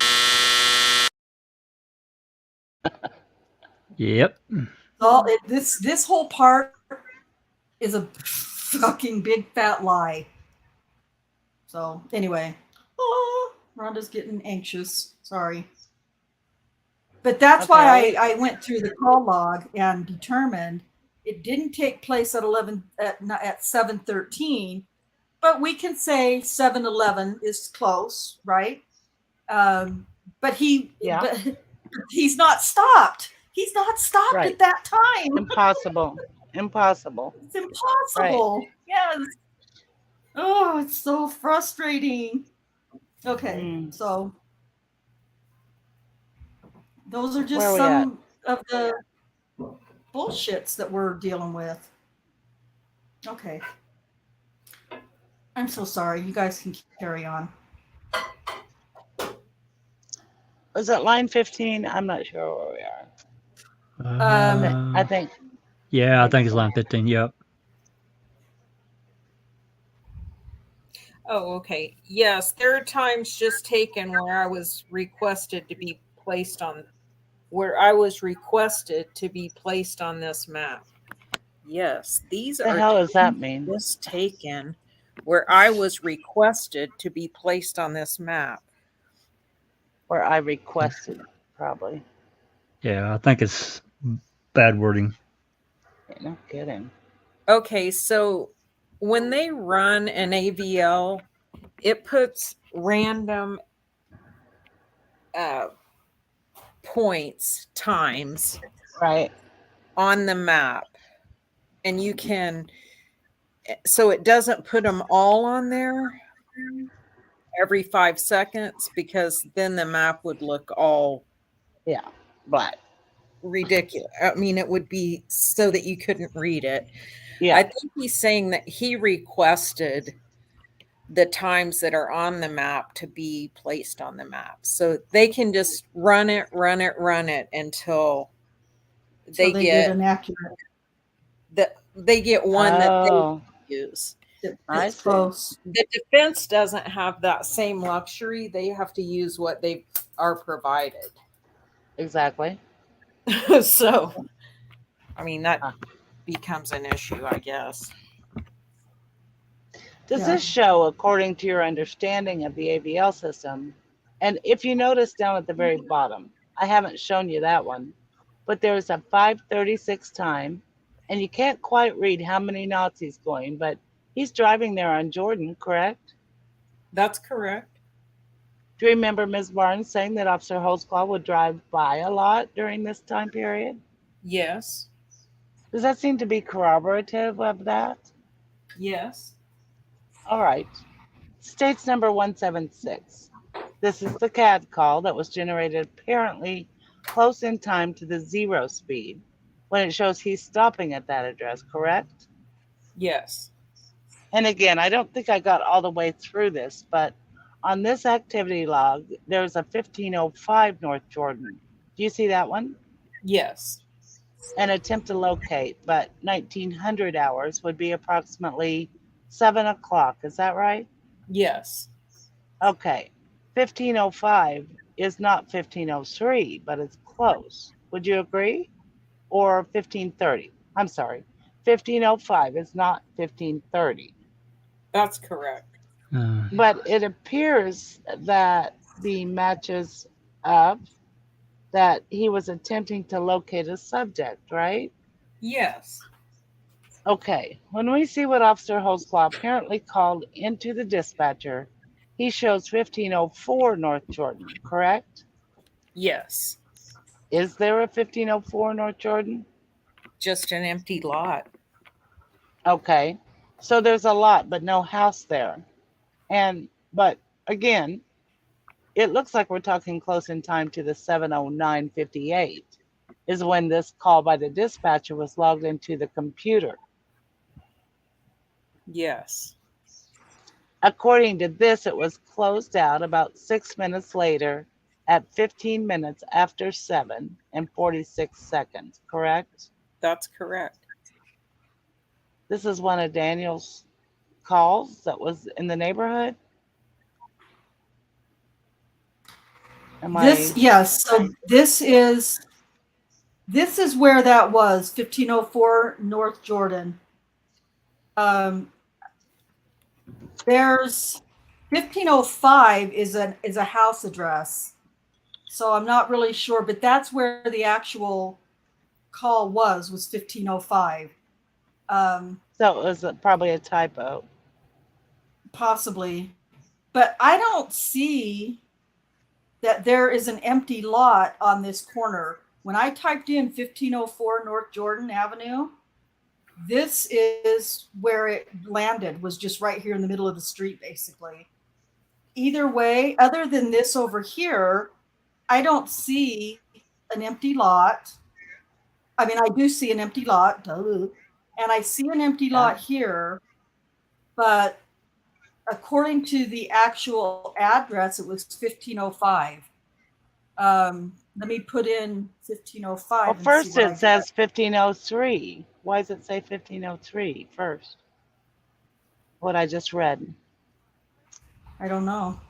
D: Yep.
A: This whole part is a fucking big fat lie. So anyway, Rhonda's getting anxious. Sorry. But that's why I went through the call log and determined it didn't take place at 7:13, but we can say 7:11 is close, right? But he's not stopped. He's not stopped at that time.
C: Impossible.
A: It's impossible. Right. Yes. Oh, it's so frustrating. Okay, so those are just some of the bullshits that we're dealing with. Okay. I'm so sorry. You guys can carry on.
C: Was it line 15? I'm not sure where we are. I think.
D: Yeah, I think it's line 15. Yep.
E: Oh, okay. Yes, there are times just taken where I was requested to be placed on this map. Yes, these
C: The
E: are
C: hell does that mean?
E: just taken where I was requested to be placed on this map.
C: Where I requested, probably.
D: Yeah, I think it's bad wording.
C: Yeah, no kidding.
E: Okay, so when they run an AVL, it puts random points, times,
C: right,
E: on the map. And you can, so it doesn't put them all on there every 5 seconds, because then the map would look all
C: black,
E: ridiculous. I mean, it would be so that you couldn't read it.
C: Yeah,
E: I think he's saying that he requested the times that are on the map to be placed on the map, so they can just run it until they get
A: an accurate.
E: They get one that they use.
A: It's close.
E: The defense doesn't have that same luxury. They have to use what they are provided.
C: Exactly.
E: So, I mean, that
C: Huh.
E: becomes an issue, I guess.
C: Does
A: Yeah.
C: this show, according to your understanding of the AVL system, and if you notice down at the very bottom, I haven't shown you that one, but there's a 5:36 time, and you can't quite read how many knots he's going, but he's driving there on Jordan, correct?
E: That's correct.
C: Do you remember Ms. Barnes saying that Officer Holtzclaw would drive by a lot during this time period?
E: Yes.
C: Does that seem to be corroborative of that?
E: Yes.
C: All right. States number 176. This is the CAD call that was generated apparently close in time to the 0 speed when it shows he's stopping at that address, correct?
E: Yes.
C: And again, I don't think I got all the way through this, but on this activity log, there's a 1505 North Jordan. Do you see that one?
E: Yes.
C: An attempt to locate, but 1900 hours would be approximately 7 o'clock. Is that right?
E: Yes.
C: Okay. 1505 is not 1503, but it's close. Would you agree? Or 1530? I'm sorry. 1505 is not 1530.
E: That's correct.
C: But it appears that the matches up that he was attempting to locate a subject, right?
E: Yes.
C: Okay, when we see what Officer Holtzclaw apparently called into the dispatcher, he shows 1504 North Jordan, correct?
E: Yes.
C: Is there a 1504 North Jordan?
E: Just an empty lot.
C: Okay, so there's a lot, but no house there. But again, it looks like we're talking close in time to the 709:58 is when this call by the dispatcher was logged into the computer.
E: Yes.
C: According to this, it was closed out about 6 minutes later at 15 minutes after 7 and 46 seconds, correct?
E: That's correct.
C: This is one of Daniel's calls that was in the neighborhood.
A: Yes, so this is where that was, 1504 North Jordan. There's 1505 is a house address. So I'm not really sure, but that's where the actual call was 1505.
C: So it was probably a typo.
A: Possibly. But I don't see that there is an empty lot on this corner. When I typed in 1504 North Jordan Avenue, this is where it landed, was just right here in the middle of the street, basically. Either way, other than this over here, I don't see an empty lot. I mean, I do see an empty lot, and I see an empty lot here, but according to the actual address, it was 1505. Let me put in 1505.
C: Well, first it says 1503. Why does it say 1503 first? What I just read.
A: I don't know.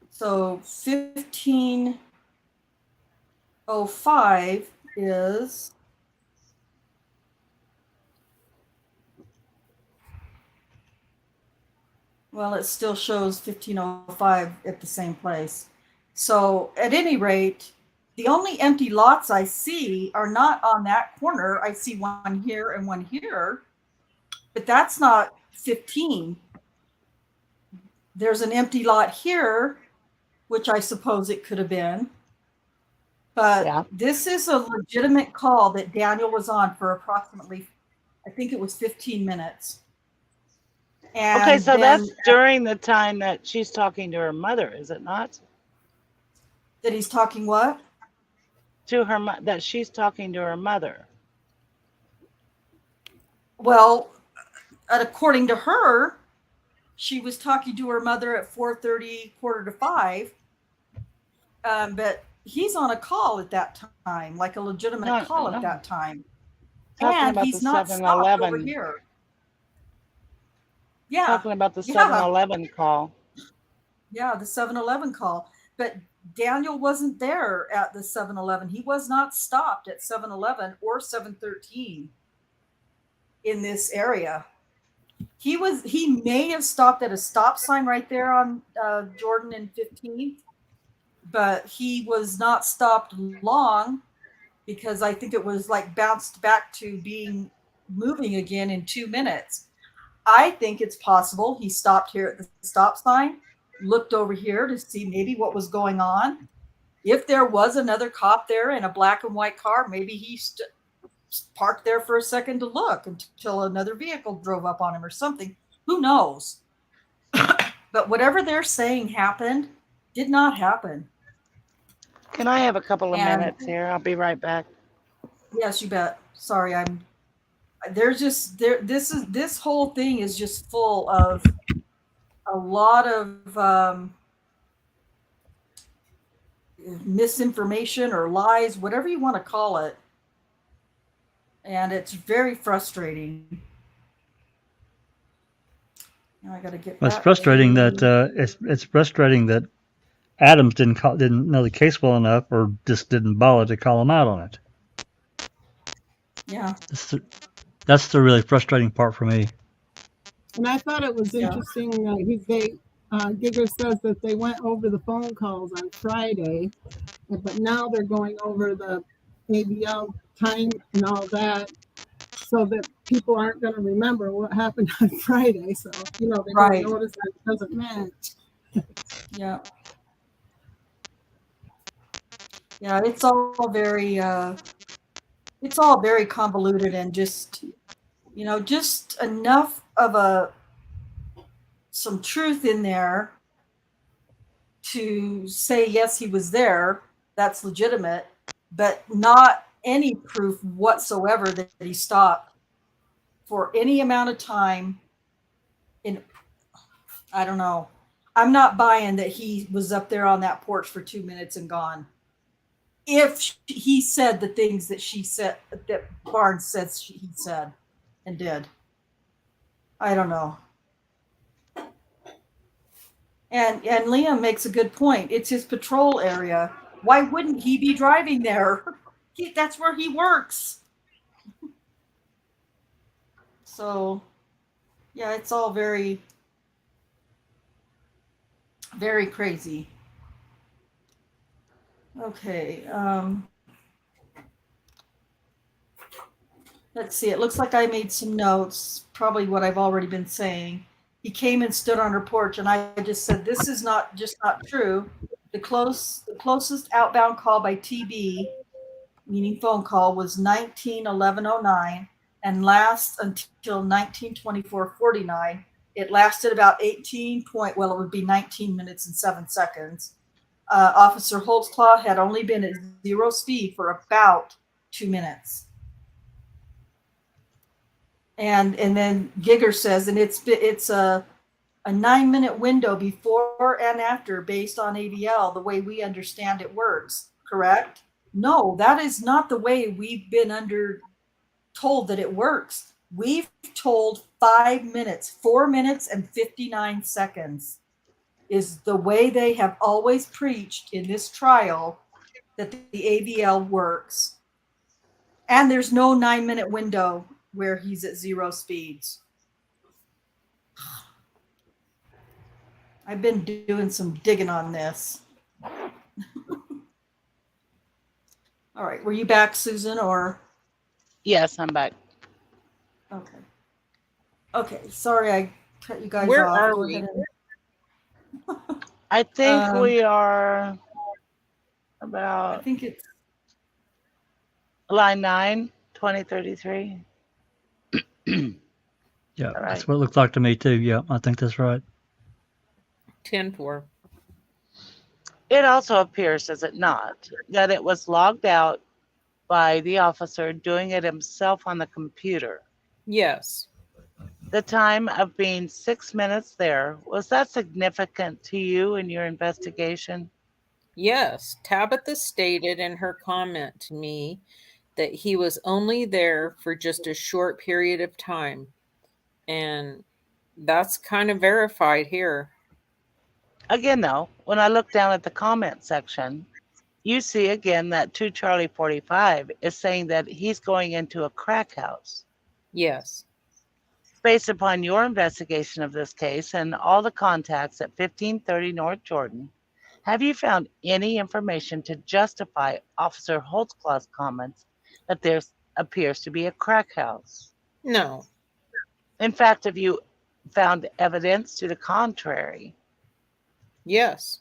A: So 1505 is well, it still shows 1505 at the same place. So at any rate, the only empty lots I see are not on that corner. I see one here and one here, but that's not 15. There's an empty lot here, which I suppose it could have been. But this is a legitimate call that Daniel was on for approximately, I think it was 15 minutes. And
C: okay, so that's during the time that she's talking to her mother, is it not?
A: That he's talking what?
C: To her, that she's talking to her mother.
A: Well, according to her, she was talking to her mother at 4:30, 4:45. But he's on a call at that time, like a legitimate call at that time.
C: Talking
A: and
C: about
A: he's
C: the
A: not
C: 7-Eleven.
A: stopped over here. Yeah.
C: Talking about the 7-Eleven call.
A: Yeah, the 7-Eleven call. but Daniel wasn't there at the 7-Eleven. He was not stopped at 7-Eleven or 713 in this area. He may have stopped at a stop sign right there on Jordan and 15th, but he was not stopped long because I think it was like bounced back to being moving again in 2 minutes. I think it's possible he stopped here at the stop sign, looked over here to see maybe what was going on. If there was another cop there in a black and white car, maybe he parked there for a second to look until another vehicle drove up on him or something. Who knows? But whatever they're saying happened did not happen.
C: Can I have a couple of
A: And-
C: minutes here? I'll be right back.
A: Yes, you bet. Sorry, this whole thing is just full of a lot of misinformation or lies, whatever you want to call it. And it's very frustrating. Now I got to get
D: It's
A: back
D: frustrating
A: to-
D: that it's frustrating that Adams didn't know the case well enough, or just didn't bother to call him out on it.
A: Yeah.
D: That's the really frustrating part for me.
B: And I thought it was interesting that Giger says that they went over the phone calls on Friday, but now they're going over the ABL time and all that, so that people aren't going to remember what happened on Friday. So, they're
A: Right.
B: going to notice that it doesn't match.
A: Yeah. Yeah, it's all very convoluted and just enough of some truth in there to say yes, he was there. That's legitimate, but not any proof whatsoever that he stopped for any amount of time. I don't know. I'm not buying that he was up there on that porch for 2 minutes and gone. If he said the things that she said, that Barnes says he said and did. I don't know. And Liam makes a good point. It's his patrol area. Why wouldn't he be driving there? That's where he works. So, yeah, it's all very, very crazy. Okay. Let's see. It looks like I made some notes, probably what I've already been saying. He came and stood on her porch, and I just said, this is not true. The closest outbound call by TB, meaning phone call, was 19/11/09 and lasts until 19/24/49. It lasted about it would be 19 minutes and 7 seconds. Officer Holtzclaw had only been at 0 speed for about 2 minutes. And then Giger says, and it's a 9-minute window before and after based on ADL, the way we understand it works, correct? No, that is not the way we've been told that it works. We've told 5 minutes, 4 minutes and 59 seconds is the way they have always preached in this trial that the AVL works. And there's no 9-minute window where he's at 0 speeds. I've been doing some digging on this. All right, were you back, Susan, or?
C: Yes, I'm back.
A: Okay. Okay, sorry I cut you guys
E: Where
A: off.
E: are
A: Go
E: we?
A: ahead
C: I think we are
A: I
C: about
A: think it's
C: line 9, 2033.
D: Yeah,
C: All
D: that's
C: right.
D: what it looked like to me too. Yeah, I think that's right.
E: 10-4.
C: It also appears, does it not, that it was logged out by the officer doing it himself on the computer.
E: Yes.
C: The time of being 6 minutes there, was that significant to you in your investigation?
E: Yes. Tabitha stated in her comment to me that he was only there for just a short period of time. And that's kind of verified here.
C: Again, though, when I look down at the comment section, you see again that 2 Charlie 45 is saying that he's going into a crack house.
E: Yes.
C: Based upon your investigation of this case and all the contacts at 1530 North Jordan, have you found any information to justify Officer Holtzclaw's comments that there appears to be a crack house?
E: No.
C: In fact, have you found evidence to the contrary?
E: Yes.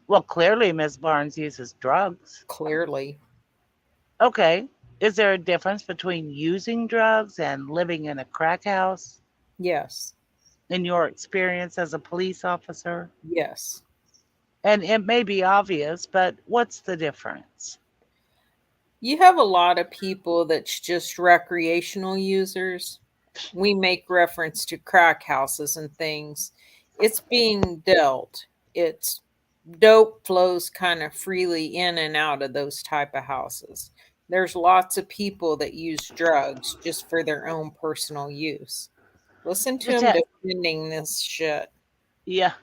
C: Well, clearly Ms. Barnes uses drugs.
E: Clearly.
C: Okay. Is there a difference between using drugs and living in a crack house
E: Yes.
C: in your experience as a police officer?
E: Yes.
C: And it may be obvious, but what's the difference?
E: You have a lot of people that's just recreational users. We make reference to crack houses and things. It's being dealt. It's dope flows kind of freely in and out of those type of houses. There's lots of people that use drugs just for their own personal use. Listen to them
C: Detec-
E: defending this shit.
C: yeah.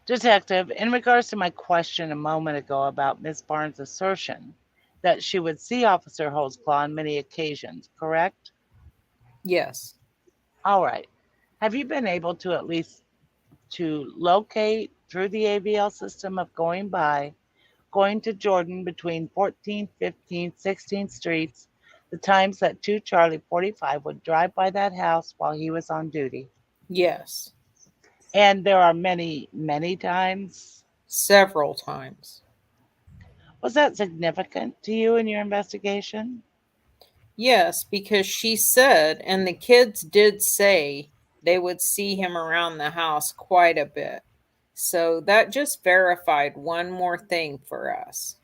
C: Detective, in regards to my question a moment ago about Miss Barnes' assertion that she would see Officer Holtzclaw on many occasions, correct?
E: Yes.
C: All right. Have you been able to at least to locate through the AVL system of going to Jordan between 14th, 15th, 16th Streets, the times that 2 Charlie 45 would drive by that house while he was on duty?
E: Yes.
C: And there are many, many times.
E: Several times.
C: Was that significant to you in your investigation?
E: Yes, because she said, and the kids did say they would see him around the house quite a bit. So that just verified one more thing for us.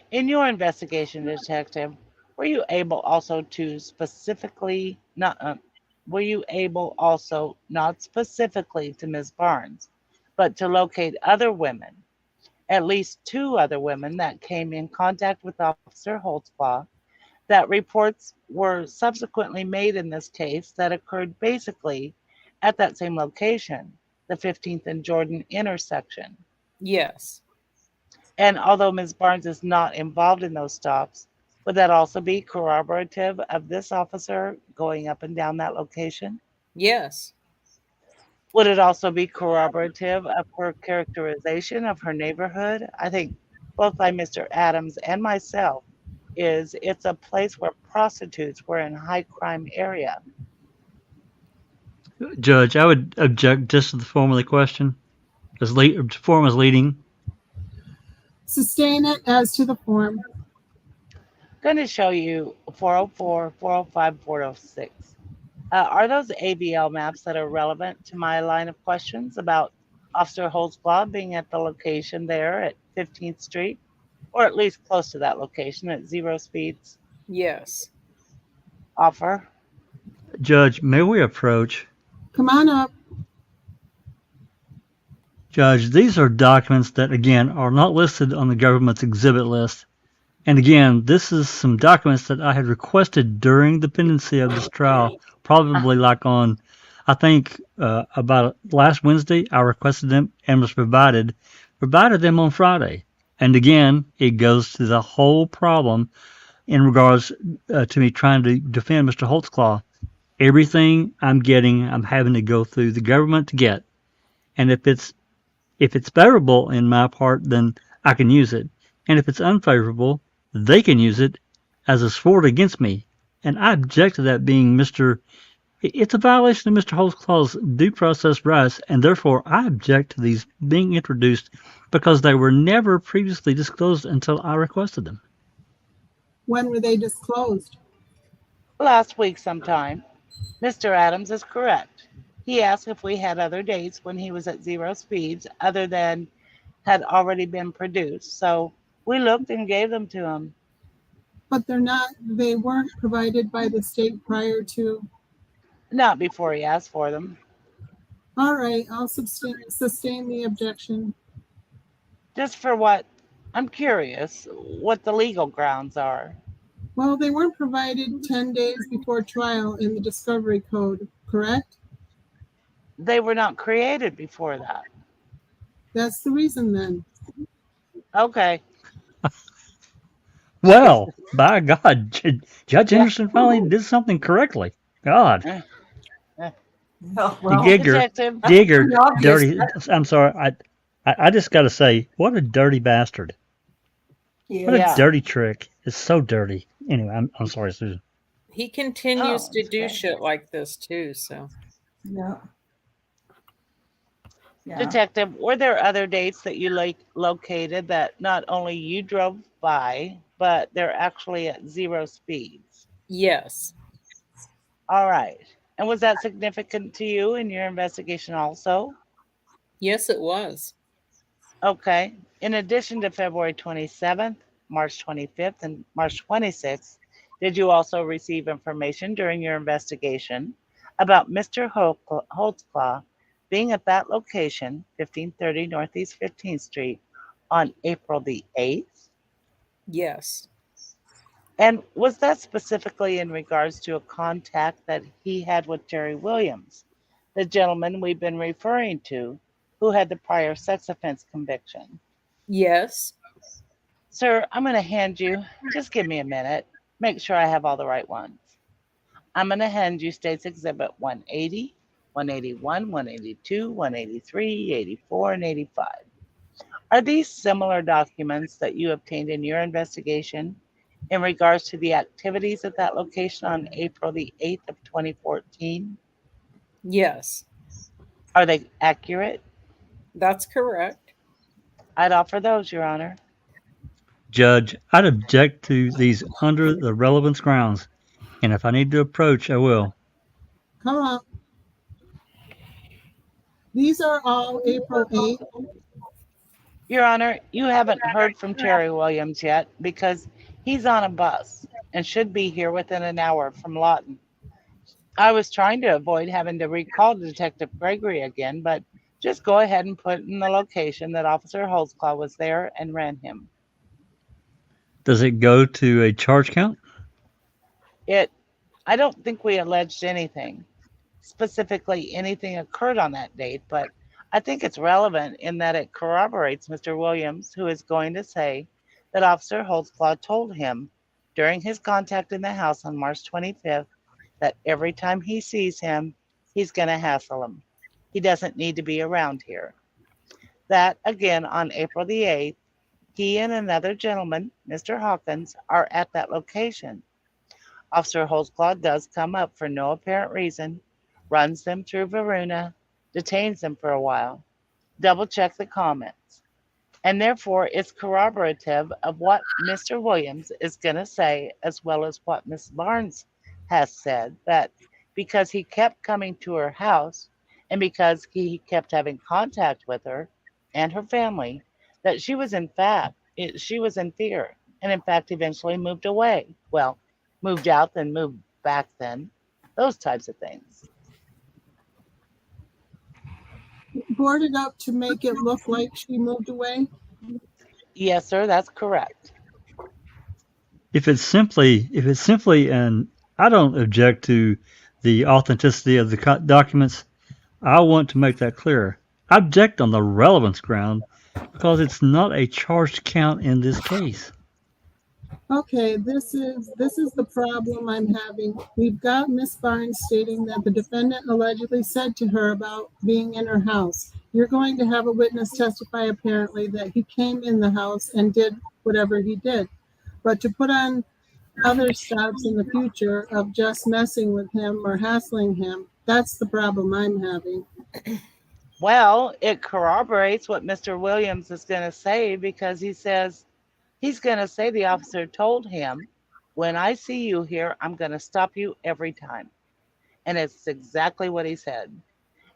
C: In your investigation, detective, were you able also to specifically not were you able also not specifically to Ms. Barnes, but to locate other women, at least two other women that came in contact with Officer Holtzclaw, that reports were subsequently made in this case that occurred basically at that same location, the 15th and Jordan intersection?
E: Yes.
C: And although Ms. Barnes is not involved in those stops, would that also be corroborative of this officer going up and down that location?
E: Yes.
C: Would it also be corroborative of her characterization of her neighborhood? I think both by Mr. Adams and myself is it's a place where prostitutes were in high crime area.
D: Judge, I would object just to the form of the question. Form as leading.
B: Sustain it as to the form.
C: Going to show you 404, 405, 406. Are those AVL maps that are relevant to my line of questions about Officer Holtzclaw being at the location there at 15th Street, or at least close to that location at 0 speeds?
E: Yes.
C: Offer.
D: Judge, may we approach?
B: Come on up.
D: Judge, these are documents that, again, are not listed on the government's exhibit list. And again, this is some documents that I had requested during the pendency of this trial, probably like on, I think, about last Wednesday, I requested them and was provided them on Friday. And again, it goes to the whole problem in regards to me trying to defend Mr. Holtzclaw. Everything I'm getting, I'm having to go through the government to get. And if it's favorable in my part, then I can use it. And if it's unfavorable, they can use it as a sword against me. And I object to that being it's a violation of Mr. Holtzclaw's due process rights, and therefore I object to these being introduced because they were never previously disclosed until I requested them.
B: When were they disclosed?
C: Last week sometime. Mr. Adams is correct. He asked if we had other dates when he was at 0 speeds other than had already been produced. So we looked and gave them to him.
B: But they weren't provided by the state prior to.
C: Not before he asked for them.
B: All right, I'll sustain the objection.
C: Just for what? I'm curious what the legal grounds are.
B: Well, they weren't provided 10 days before trial in the discovery code, correct?
C: They were not created before that.
B: That's the reason then.
C: Okay.
D: Well, by God, Judge
C: Yeah.
D: Henderson finally did something correctly. God,
C: Uh, uh,
A: Oh,
D: you
A: well,
D: Gigger,
C: Detective,
A: that's
D: Gigger,
A: pretty obvious.
D: dirty. I'm sorry. I just got to say, what a dirty bastard.
A: He
D: What a
A: is.
C: yeah.
D: dirty trick. It's so dirty. Anyway, I'm sorry, Susan.
E: He continues
C: Oh,
E: to
C: it's
E: do
C: okay.
E: shit like this too, so.
A: Yeah. Yeah.
C: Detective, were there other dates that you located that not only you drove by, but they're actually at zero speeds?
E: Yes.
C: All right. And was that significant to you in your investigation also?
E: Yes, it was.
C: Okay. In addition to February 27th, March 25th, and March 26th, did you also receive information during your investigation about Mr. Holtzclaw being at that location, 1530 Northeast 15th Street, on April the 8th?
E: Yes.
C: And was that specifically in regards to a contact that he had with Jerry Williams, the gentleman we've been referring to, who had the prior sex offense conviction?
E: Yes.
C: Sir, I'm going to hand you, just give me a minute, make sure I have all the right ones. I'm going to hand you States Exhibit 180, 181, 182, 183, 84, and 85. Are these similar documents that you obtained in your investigation in regards to the activities at that location on April the 8th of 2014?
E: Yes.
C: Are they accurate?
E: That's correct.
C: I'd offer those, Your Honor.
D: Judge, I'd object to these under the relevance grounds, and if I need to approach, I will.
B: Come on. These are all April 8th.
C: Your Honor, you haven't heard from Terry Williams yet because he's on a bus and should be here within an hour from Lawton. I was trying to avoid having to recall Detective Gregory again, but just go ahead and put in the location that Officer Holtzclaw was there and ran him.
D: Does it go to a charge count?
C: It, I don't think we alleged anything. Specifically, anything occurred on that date, but I think it's relevant in that it corroborates Mr. Williams, who is going to say that Officer Holtzclaw told him during his contact in the house on March 25th that every time he sees him, he's going to hassle him. He doesn't need to be around here. That, again, on April the 8th, he and another gentleman, Mr. Hawkins, are at that location. Officer Holtzclaw does come up for no apparent reason, runs them through Varuna, detains them for a while, double check the comments, and therefore it's corroborative of what Mr. Williams is going to say, as well as what Miss Barnes has said, that because he kept coming to her house and because he kept having contact with her and her family, that she was in fear, and in fact eventually moved away. Well, moved out, then moved back, then those types of things.
B: Boarded up to make it look like she moved away.
C: Yes, sir, that's correct.
D: If it's simply, and I don't object to the authenticity of the documents, I want to make that clear. I object on the relevance ground because it's not a charged count in this case.
B: Okay, this is the problem I'm having. We've got Miss Barnes stating that the defendant allegedly said to her about being in her house. You're going to have a witness testify apparently that he came in the house and did whatever he did. But to put on other steps in the future of just messing with him or hassling him, that's the problem I'm having.
C: Well, it corroborates what Mr. Williams is going to say because he's going to say the officer told him, when I see you here, I'm going to stop you every time. And it's exactly what he said.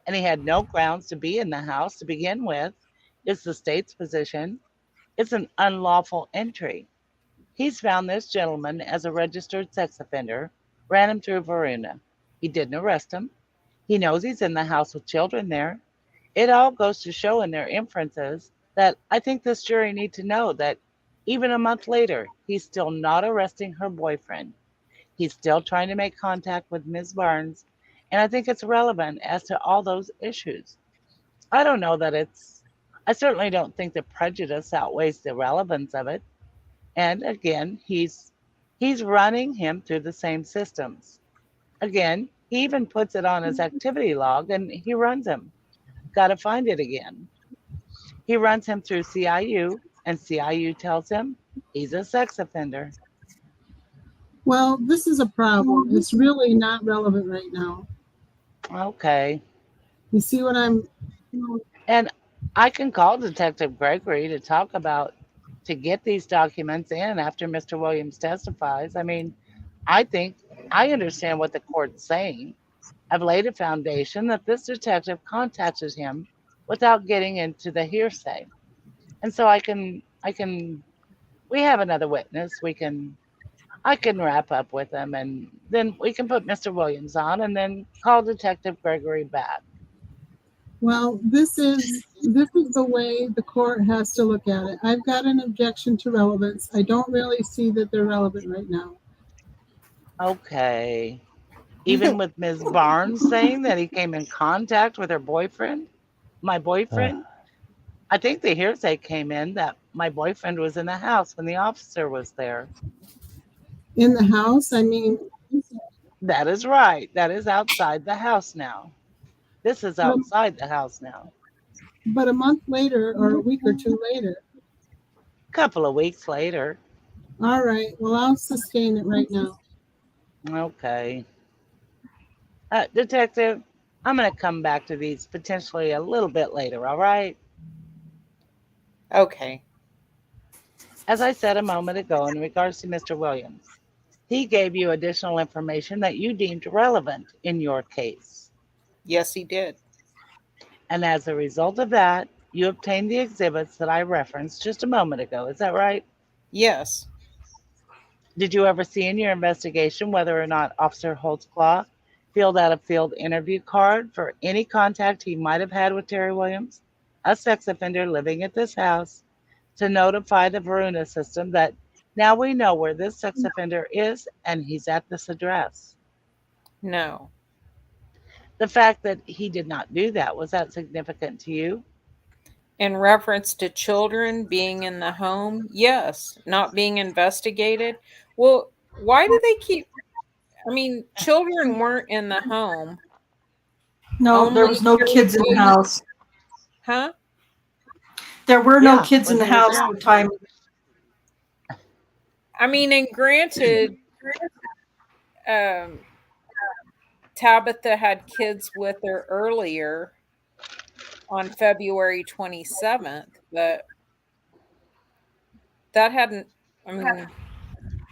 C: And he had no grounds to be in the house to begin with. It's the state's position. It's an unlawful entry. He's found this gentleman as a registered sex offender, ran him through Varuna. He didn't arrest him. He knows he's in the house with children there. It all goes to show in their inferences that I think this jury need to know that even a month later, he's still not arresting her boyfriend. He's still trying to make contact with Ms. Barnes, and I think it's relevant as to all those issues. I don't know that I certainly don't think the prejudice outweighs the relevance of it. And again, he's running him through the same systems. Again, he even puts it on his activity log and he runs him. Got to find it again. He runs him through CIU, and CIU tells him he's a sex offender.
B: Well, this is a problem. It's really not relevant right now.
C: Okay.
B: You see what I'm.
C: And I can call Detective Gregory to get these documents in after Mr. Williams testifies. I mean, I think I understand what the court's saying. I've laid a foundation that this detective contacted him without getting into the hearsay. And so we have another witness. I can wrap up with him and then we can put Mr. Williams on and then call Detective Gregory back.
B: Well, this is the way the court has to look at it. I've got an objection to relevance. I don't really see that they're relevant right now.
C: Okay. Even with Ms. Barnes saying that he came in contact with her boyfriend, my boyfriend, I think the hearsay came in that my boyfriend was in the house when the officer was there.
B: In the house, I mean,
C: That is right. That is outside the house now. This is outside the house now.
B: but a month later or a week or two later.
C: A couple of weeks later.
B: All right. Well, I'll sustain it right now.
C: Okay. Detective, I'm going to come back to these potentially a little bit later, all right?
E: Okay.
C: As I said a moment ago in regards to Mr. Williams, he gave you additional information that you deemed relevant in your case.
E: Yes, he did.
C: And as a result of that, you obtained the exhibits that I referenced just a moment ago. Is that right?
E: Yes.
C: Did you ever see in your investigation whether or not Officer Holtzclaw filled out a field interview card for any contact he might have had with Terry Williams, a sex offender living at this house, to notify the Varuna system that now we know where this sex offender is and he's at this address?
E: No.
C: The fact that he did not do that, was that significant to you?
E: In reference to children being in the home, yes. Not being investigated. Well, why do they keep? I mean, children weren't in the home.
A: No, there
E: Only
A: was no kids in the house.
E: Huh?
A: There were no kids
C: when
A: in the
C: he was
A: house
C: there.
A: at the time.
E: I mean, and granted, Tabitha had kids with her earlier on February 27th, but that hadn't, I mean,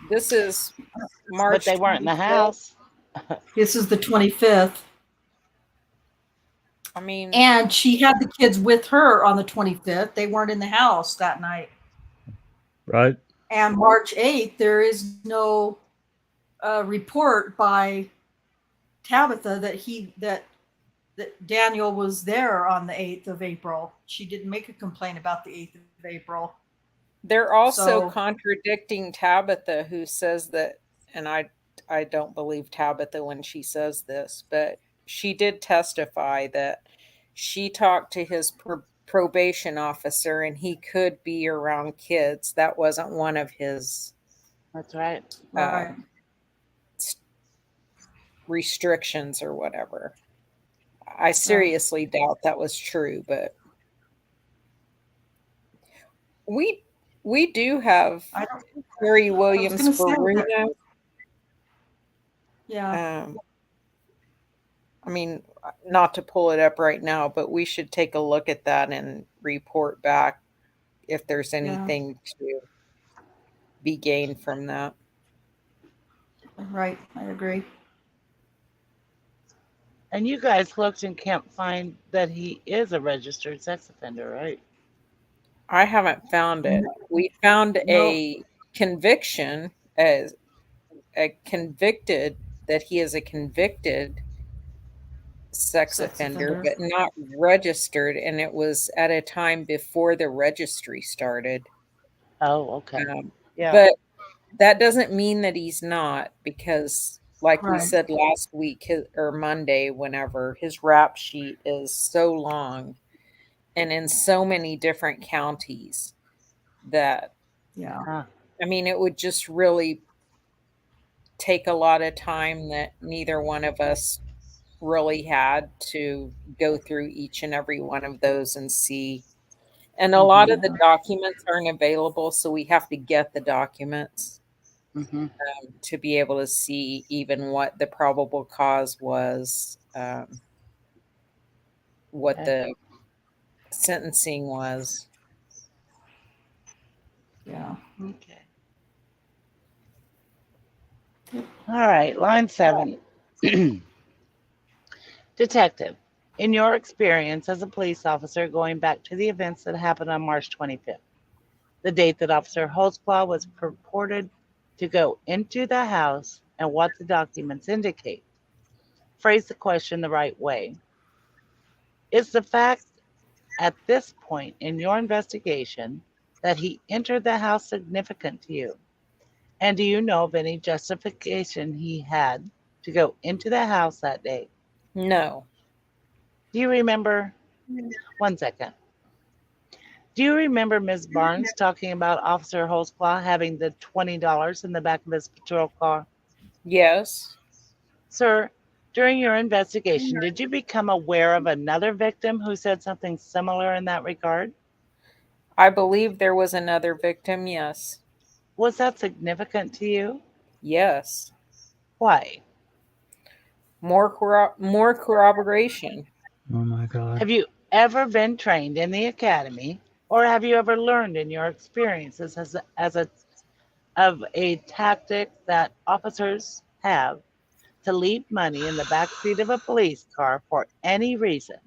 E: this is March.
C: But they weren't in the
E: 25th.
C: house.
A: This is the 25th.
E: I mean,
A: And she had the kids with her on the 25th. They weren't in the house that night.
D: Right.
A: And March 8th, there is no report by Tabitha that Daniel was there on the 8th of April. She didn't make a complaint about the 8th of April.
E: they're also
A: So-
E: contradicting Tabitha, who says that, and I don't believe Tabitha when she says this, but she did testify that she talked to his probation officer and he could be around kids. That wasn't one of his
C: That's right.
A: Right.
E: restrictions or whatever. I seriously doubt that was true, but we do have
A: I don't,
E: Terry Williams
A: gonna say
E: Varuna.
A: that. Yeah.
E: I mean, not to pull it up right now, but we should take a look at that and report back if there's anything to be gained from that.
A: Right. I agree.
C: And you guys looked and can't find that he is a registered sex offender, right?
E: I haven't found it. We found a conviction as a convicted that he is a convicted sex offender, but not registered, and it was at a time before the registry started.
C: Oh, okay. Yeah.
E: But that doesn't mean that he's not, because like we
A: Right.
E: said last week or Monday, whenever, his rap sheet is so long and in so many different counties that,
A: Yeah.
C: Huh.
E: I mean, it would just really take a lot of time that neither one of us really had to go through each and every one of those and see. And a lot of the documents aren't available, so we have to get the documents
C: Mm-hmm.
E: to be able to see even what the probable cause was, what
C: Okay.
E: the sentencing was.
A: Yeah.
C: Okay. All right. Line 7. Detective, in your experience as a police officer going back to the events that happened on March 25th, the date that Officer Holtzclaw was purported to go into the house and what the documents indicate. Phrase the question the right way. Is the fact at this point in your investigation that he entered the house significant to you? And do you know of any justification he had to go into the house that day?
E: No.
C: Do you remember? 1 second. Do you remember Ms. Barnes talking about Officer Holtzclaw having the $20 in the back of his patrol car?
E: Yes.
C: Sir, during your investigation, did you become aware of another victim who said something similar in that regard?
E: I believe there was another victim. Yes.
C: Was that significant to you?
E: Yes.
C: Why?
E: More corroboration.
D: Oh my God.
C: Have you ever been trained in the academy, or have you ever learned in your experiences of a tactic that officers have to leave money in the back seat of a police car for any reason?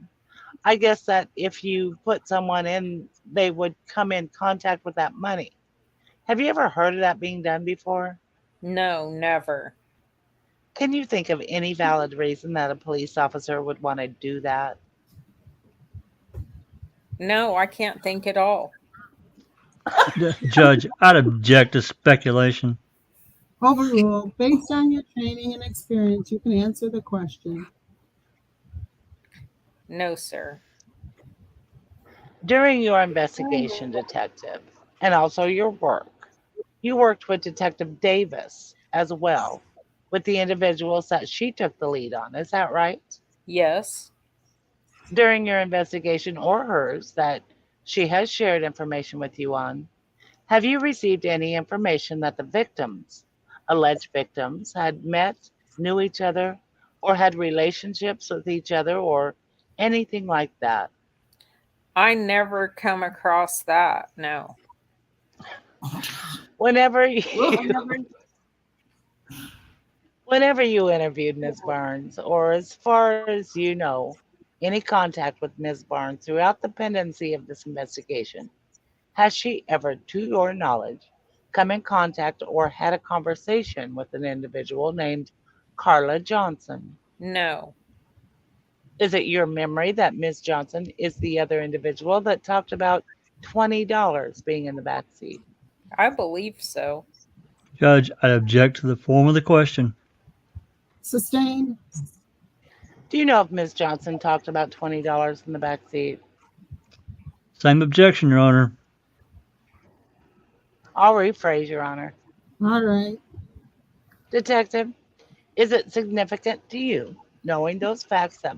C: I guess that if you put someone in, they would come in contact with that money. Have you ever heard of that being done before?
E: No, never.
C: Can you think of any valid reason that a police officer would want to do that?
E: No, I can't think at all.
D: Judge, I'd object to speculation.
B: Overruled. Based on your training and experience, you can answer the question.
E: No, sir.
C: During your investigation, detective, and also your work, you worked with Detective Davis as well, with the individuals that she took the lead on. Is that right?
E: Yes.
C: During your investigation or hers that she has shared information with you on, have you received any information that the victims, alleged victims, had met, knew each other, or had relationships with each other, or anything like that?
E: I never come across that. No.
C: Whenever you, whenever you interviewed Ms. Barnes, or as far as you know, any contact with Ms. Barnes throughout the pendency of this investigation, has she ever, to your knowledge, come in contact or had a conversation with an individual named Carla Johnson?
E: No.
C: Is it your memory that Ms. Johnson is the other individual that talked about $20 being in the back seat?
E: I believe so.
D: Judge, I object to the form of the question.
B: Sustained.
C: Do you know if Ms. Johnson talked about $20 in the back seat?
D: Same objection, Your Honor.
C: I'll rephrase, Your Honor.
B: All right.
C: Detective, is it significant to you, knowing those facts that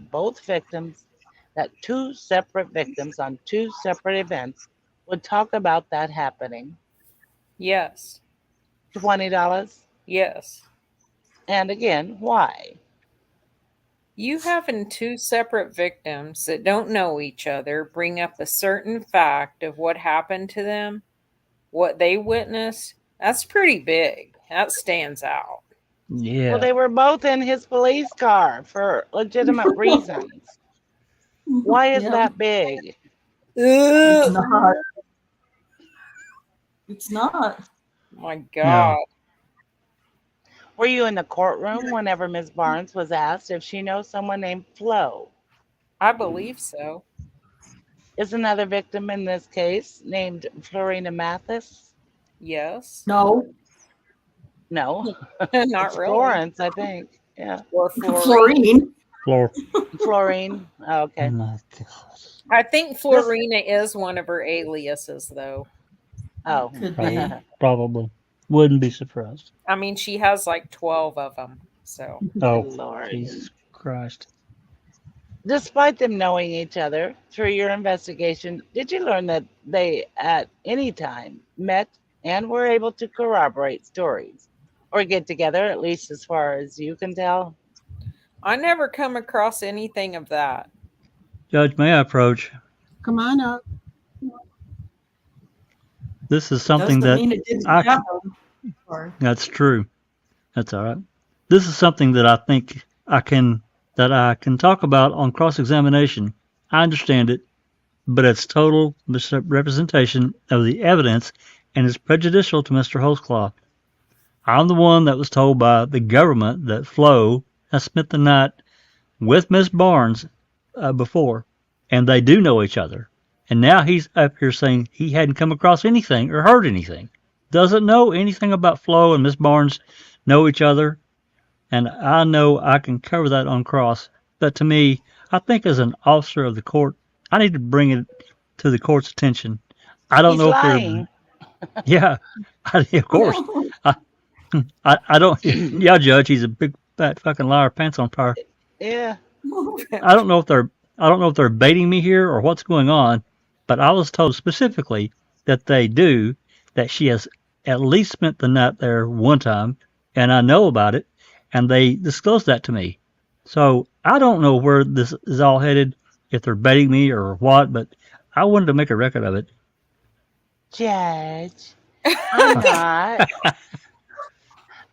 C: that two separate victims on two separate events would talk about that happening?
E: Yes.
C: $20?
E: Yes.
C: And again, why?
E: You having two separate victims that don't know each other bring up a certain fact of what happened to them, what they witnessed, that's pretty big. That stands out.
C: Well,
D: Yeah.
C: they were both in his police car for legitimate reasons. Why is
A: Yeah.
C: that big?
A: It's
E: Ugh.
A: not. It's not.
E: My God.
C: Were you in the courtroom whenever Ms. Barnes was asked if she knows someone named Flo?
E: I believe so.
C: Is another victim in this case named Florina Mathis?
E: Yes.
A: No.
C: No,
E: Not
C: it's
E: really.
C: Florence, I think. Yeah,
E: Or Florine.
A: Florine.
D: Floor.
C: Florine. Oh,
D: Oh
C: okay.
D: my God.
E: I think Florina is one of her aliases, though.
C: Oh.
A: Could be.
D: Probably. Wouldn't be surprised.
E: I mean, she has like 12 of them. So,
D: Oh,
C: Lord.
D: Jesus Christ.
C: Despite them knowing each other through your investigation, did you learn that they at any time met and were able to corroborate stories or get together, at least as far as you can tell?
E: I never come across anything of that.
D: Judge, may I approach?
B: Come on up.
D: This is something
A: Doesn't
D: that
A: mean it didn't
D: I.
A: happen. Or
D: That's true. That's all right. This is something that I think I can talk about on cross-examination. I understand it, but it's total misrepresentation of the evidence and is prejudicial to Mr. Holtzclaw. I'm the one that was told by the government that Flo has spent the night with Miss Barnes before, and they do know each other. And now he's up here saying he hadn't come across anything or heard anything. Doesn't know anything about Flo and Miss Barnes know each other. And I know I can cover that on cross. But to me, I think as an officer of the court, I need to bring it to the court's attention. I don't
C: He's
D: know if
C: lying.
D: yeah, of course. I, I don't, yeah, Judge, he's a big fat fucking liar, pants on fire.
C: Yeah.
D: I don't know if they're baiting me here or what's going on, but I was told specifically that that she has at least spent the night there one time, and I know about it, and they disclosed that to me. So I don't know where this is all headed, if they're baiting me or what, but I wanted to make a record of it.
C: Judge, I'm not.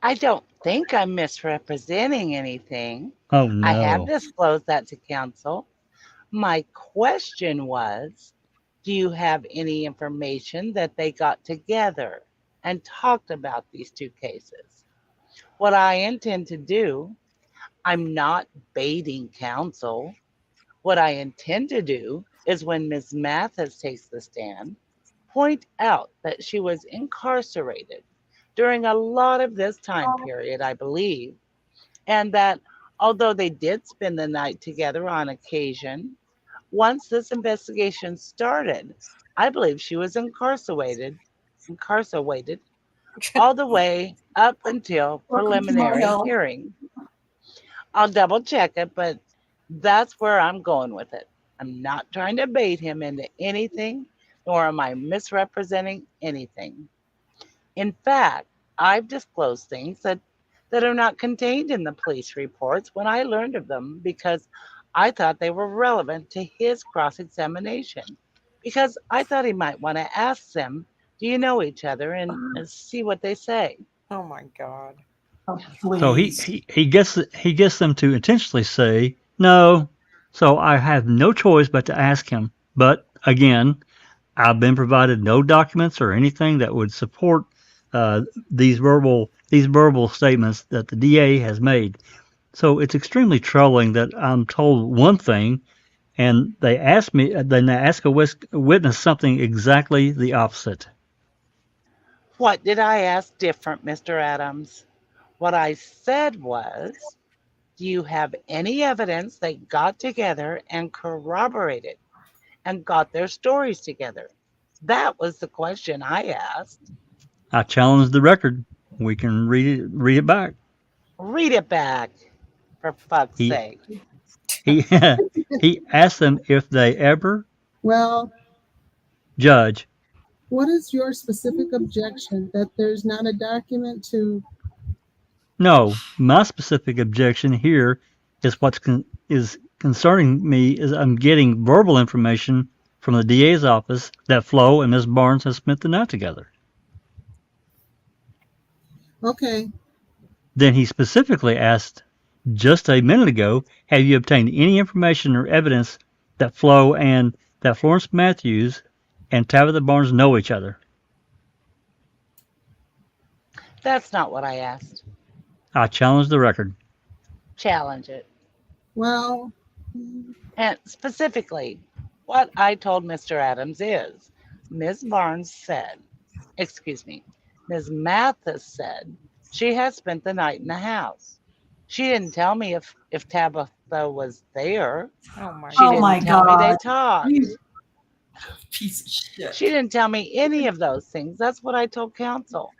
C: I don't think I'm misrepresenting anything.
D: Oh
C: I have
D: no.
C: disclosed that to counsel. My question was, do you have any information that they got together and talked about these two cases? What I intend to do, I'm not baiting counsel. What I intend to do is when Ms. Mathis takes the stand, point out that she was incarcerated during a lot of this time period, I believe, and that although they did spend the night together on occasion, once this investigation started, I believe she was incarcerated all the way up until
A: welcome to my
C: preliminary
A: hell.
C: hearing. I'll double check it, but that's where I'm going with it. I'm not trying to bait him into anything, nor am I misrepresenting anything. In fact, I've disclosed things that are not contained in the police reports when I learned of them because I thought they were relevant to his cross examination. Because I thought he might want to ask them, do you know each other, and see what they say.
E: Oh my God.
A: Oh,
D: So
A: please.
D: he gets them to intentionally say no. So I have no choice but to ask him. But again, I've been provided no documents or anything that would support uh, these verbal statements that the DA has made. So it's extremely troubling that I'm told one thing, and then they ask a witness something exactly the opposite.
C: What did I ask different, Mr. Adams? What I said was, do you have any evidence they got together and corroborated and got their stories together? That was the question I asked.
D: I challenge the record. We can read it back.
C: Read it back, for fuck's
D: He
C: sake.
D: he he asked them if they ever
B: Well,
D: judge.
B: what is your specific objection that there's not a document to?
D: No, my specific objection here is is concerning me is I'm getting verbal information from the DA's office that Flo and Miss Barnes have spent the night together.
B: Okay,
D: Then he specifically asked just a minute ago, have you obtained any information or evidence that that Florence Matthews and Tabitha Barnes know each other?
C: That's not what I asked.
D: I challenge the record.
C: Challenge it.
B: well,
C: And specifically, what I told Mr. Adams is Ms. Barnes said, excuse me, Ms. Mathis said she has spent the night in the house. She didn't tell me if Tabitha was there.
E: Oh my
C: She
A: Oh my
C: didn't tell me they
A: God.
C: talked.
A: You piece of
C: She
A: shit.
C: didn't tell me any of those things. That's what I told counsel.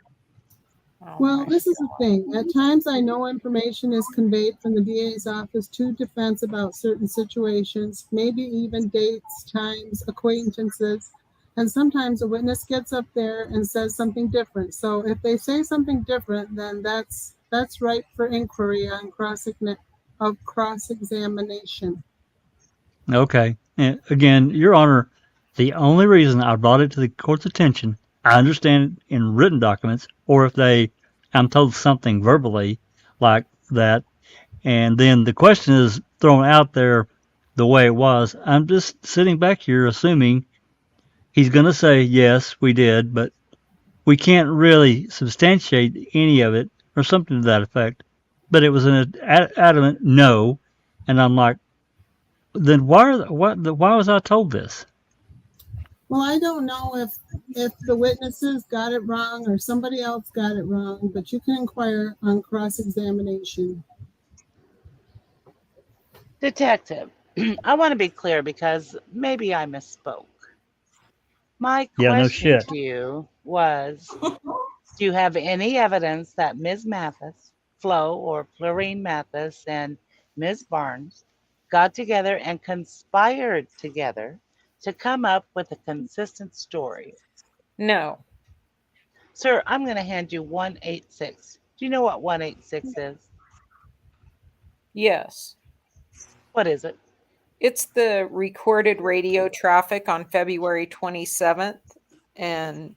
E: Oh
B: Well,
E: my
B: this is the thing. At times, I know information is conveyed from the DA's office to defense about certain situations, maybe even dates, times, acquaintances. And sometimes a witness gets up there and says something different. So if they say something different, then that's ripe for inquiry on cross-examination.
D: Okay. And again, Your Honor, the only reason I brought it to the court's attention, I understand it in written documents, or if I'm told something verbally like that, and then the question is thrown out there the way it was. I'm just sitting back here assuming he's going to say, yes, we did, but we can't really substantiate any of it or something to that effect. But it was an adamant no. And I'm like, then why was I told this?
B: Well, I don't know if the witnesses got it wrong or somebody else got it wrong, but you can inquire on cross-examination.
C: Detective, I want to be clear because maybe I misspoke. My
D: Yeah, no
C: question
D: shit.
C: to you was, do you have any evidence that Ms. Mathis, Flo or Florine Mathis, and Ms. Barnes got together and conspired together to come up with a consistent story?
E: No.
C: Sir, I'm going to hand you 186. Do you know what 186 is?
E: Yes.
C: What is it?
E: It's the recorded radio traffic on February 27th and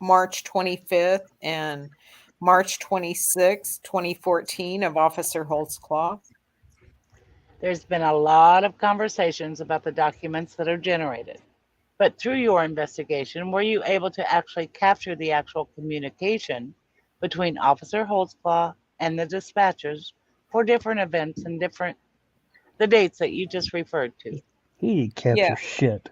E: March 25th and March 26th, 2014 of Officer Holtzclaw.
C: There's been a lot of conversations about the documents that are generated. But through your investigation, were you able to actually capture the actual communication between Officer Holtzclaw and the dispatchers for different events and the dates that you just referred to?
D: He didn't
E: Yeah,
D: capture shit.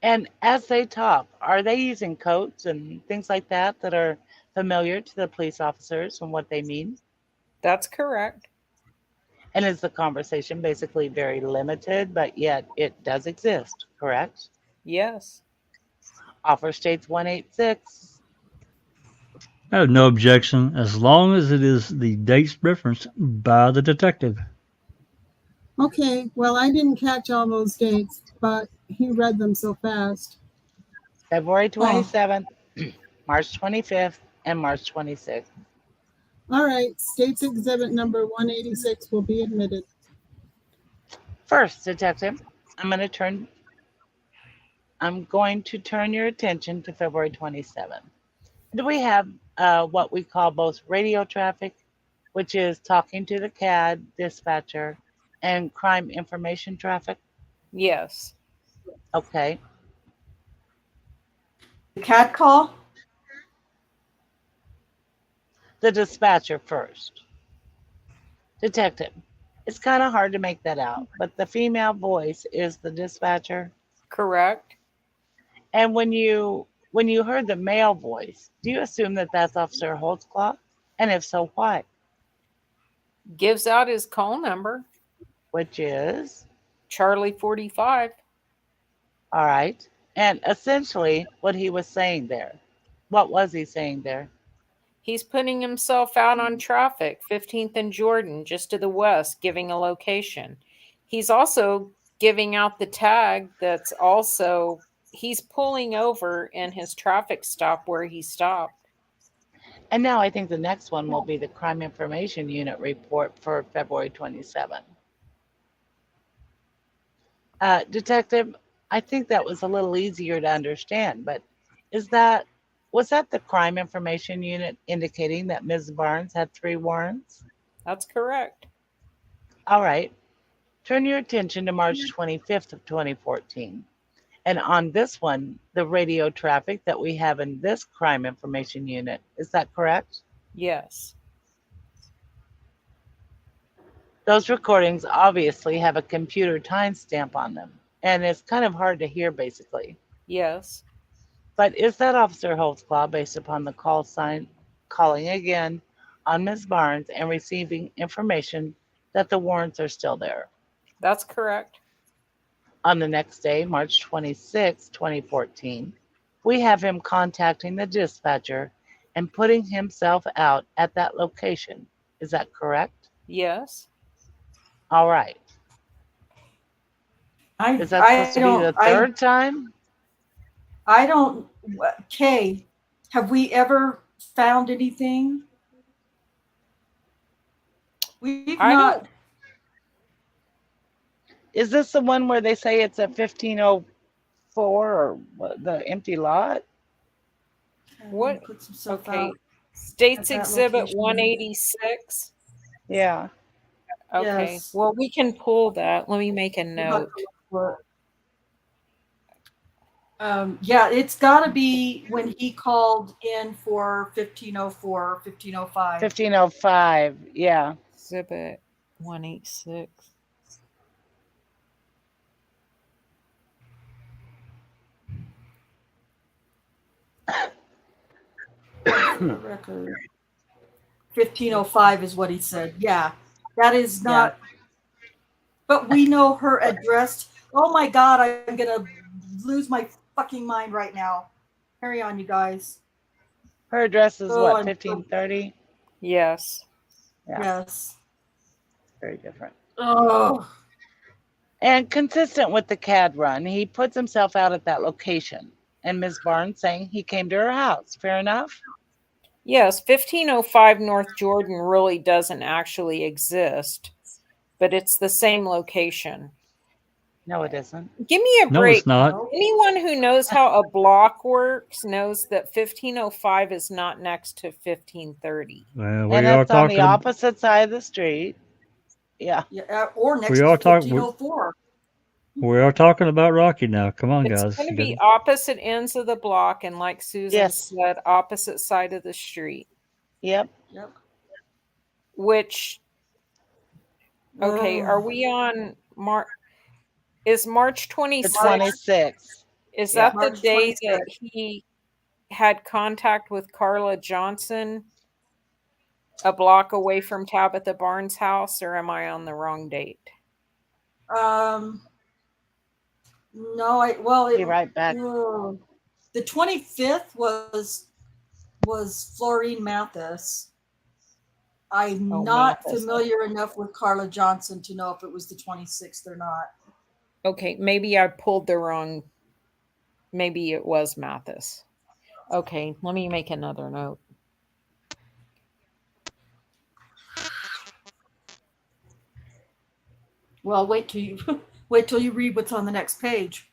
C: And as they talk, are they using codes and things like that that are familiar to the police officers and what they mean?
E: that's correct.
C: And is the conversation basically very limited, but yet it does exist, correct?
E: Yes.
C: Offer states 186.
D: I have no objection as long as it is the dates referenced by the detective.
B: Okay, well, I didn't catch all those dates, but he read them so fast.
C: February
A: Oh,
C: 27th, March 25th, and March 26th.
B: All right, State's Exhibit number 186 will be admitted.
C: First, detective, I'm going to turn your attention to February 27th. Do we have what we call both radio traffic, which is talking to the CAD dispatcher, and crime information traffic?
E: Yes.
C: Okay.
A: the cat call?
C: The dispatcher first. Detective, it's kind of hard to make that out, but the female voice is the dispatcher.
E: Correct.
C: And when you heard the male voice, do you assume that that's Officer Holtzclaw? And if so, why?
E: Gives out his call number,
C: Which is
E: Charlie 45.
C: all right. And essentially, what he was saying there. What was he saying there?
E: He's putting himself out on traffic, 15th and Jordan, just to the west, giving a location. He's also giving out the tag he's pulling over in his traffic stop where he stopped.
C: And now I think the next one will be the Crime Information Unit report for February 27th. Detective, I think that was a little easier to understand, but is that was that the Crime Information Unit indicating that Ms. Barnes had 3 warrants?
E: That's correct.
C: All right. Turn your attention to March 25th of 2014. And on this one, the radio traffic that we have in this Crime Information Unit, is that correct?
E: Yes.
C: Those recordings obviously have a computer timestamp on them, and it's kind of hard to hear basically.
E: Yes.
C: But is that Officer Holtzclaw based upon the call sign calling again on Ms. Barnes and receiving information that the warrants are still there.
E: That's correct.
C: On the next day, March 26, 2014, we have him contacting the dispatcher and putting himself out at that location. Is that correct?
E: Yes.
C: All right. Is that supposed to be the third time?
A: I don't. Kay, have we ever found anything? We've
E: I
A: not.
E: don't.
C: Is this the one where they say it's a 1504 or what, the empty lot?
E: What?
A: Puts himself
E: Okay.
A: out
E: States
A: at that
E: Exhibit
A: location.
E: 186.
C: Yeah.
E: Okay.
A: Yes.
E: Well, we can pull that. Let me make a
A: We'll have
E: note.
A: to look for it. Yeah, it's got to be when he called in for 1504, 1505.
C: 1505. Yeah.
E: Exhibit 186.
A: Record. 1505 is what he said. Yeah, that is not. But we know her address. Oh my God, I'm gonna lose my fucking mind right now. Carry on, you guys.
C: Her address is what,
A: I'm
C: 1530?
E: Yes.
C: Yeah.
A: Yes.
C: Very different.
A: Oh.
C: And consistent with the CAD run, he puts himself out at that location. And Ms. Barnes saying he came to her house. Fair enough?
E: Yes, 1505 North Jordan really doesn't actually exist, but it's the same location.
C: No, it isn't.
E: Give me a
D: No,
E: break.
D: it's not.
E: Anyone who knows how a block works knows that 1505 is not next to 1530.
D: Well,
C: And it's on the opposite side of the street. Yeah.
A: Yeah, or next
D: We
A: to
D: are talking.
A: 1504.
D: We are talking about Rocky now. Come on,
E: It's
D: guys.
E: going to
D: You
E: be
D: gotta-
E: opposite ends of the block, and like Susan
C: Yes.
E: said, opposite side of the street.
C: Yep.
A: Yep.
E: Which, okay, are we on is March
C: The
E: 26th?
C: 26th.
E: Is
C: Yeah.
E: that the
A: March
E: day
A: 26th.
E: that he had contact with Carla Johnson a block away from Tabitha Barnes' house, or am I on the wrong date?
A: No,
C: Be right back.
A: The 25th was Florine Mathis. I'm not
E: Mathis.
A: familiar enough with Carla Johnson to know if it was the 26th or not.
E: Okay, maybe I pulled the wrong. Maybe it was Mathis. Okay, let me make another note.
A: Well, wait till you read what's on the next page.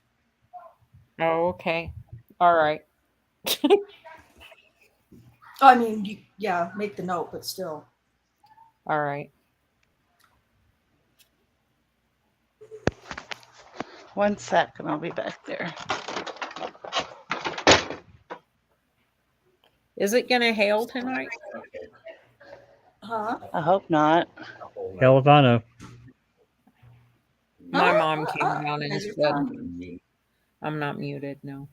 E: Oh, okay. All right.
A: I mean, make the note, but still.
E: All right.
C: One sec, and I'll be back there.
E: Is it going to hail tonight?
A: Huh?
C: I hope not.
D: Hell if I know.
E: My mom came down and
A: You're
E: said,
A: fine.
E: I'm not muted, no.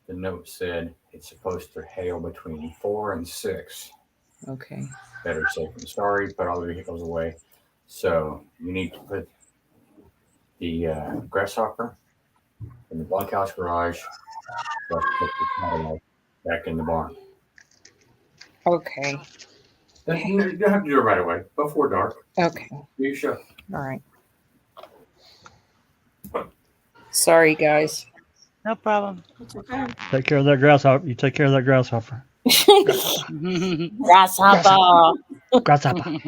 F: The note said it's supposed to hail between 4 and 6.
E: Okay.
F: Better safe than sorry, put all the vehicles away. So you need to put the grasshopper in the bunkhouse garage, put the Cadillac back in the barn.
E: Okay.
F: You don't have to do it right away, before dark.
E: Okay.
F: You should.
E: All right. Sorry, guys.
C: No problem.
A: It's okay.
D: Take care of that grasshopper. You take care of that grasshopper.
E: Grasshopper.
D: Grasshopper.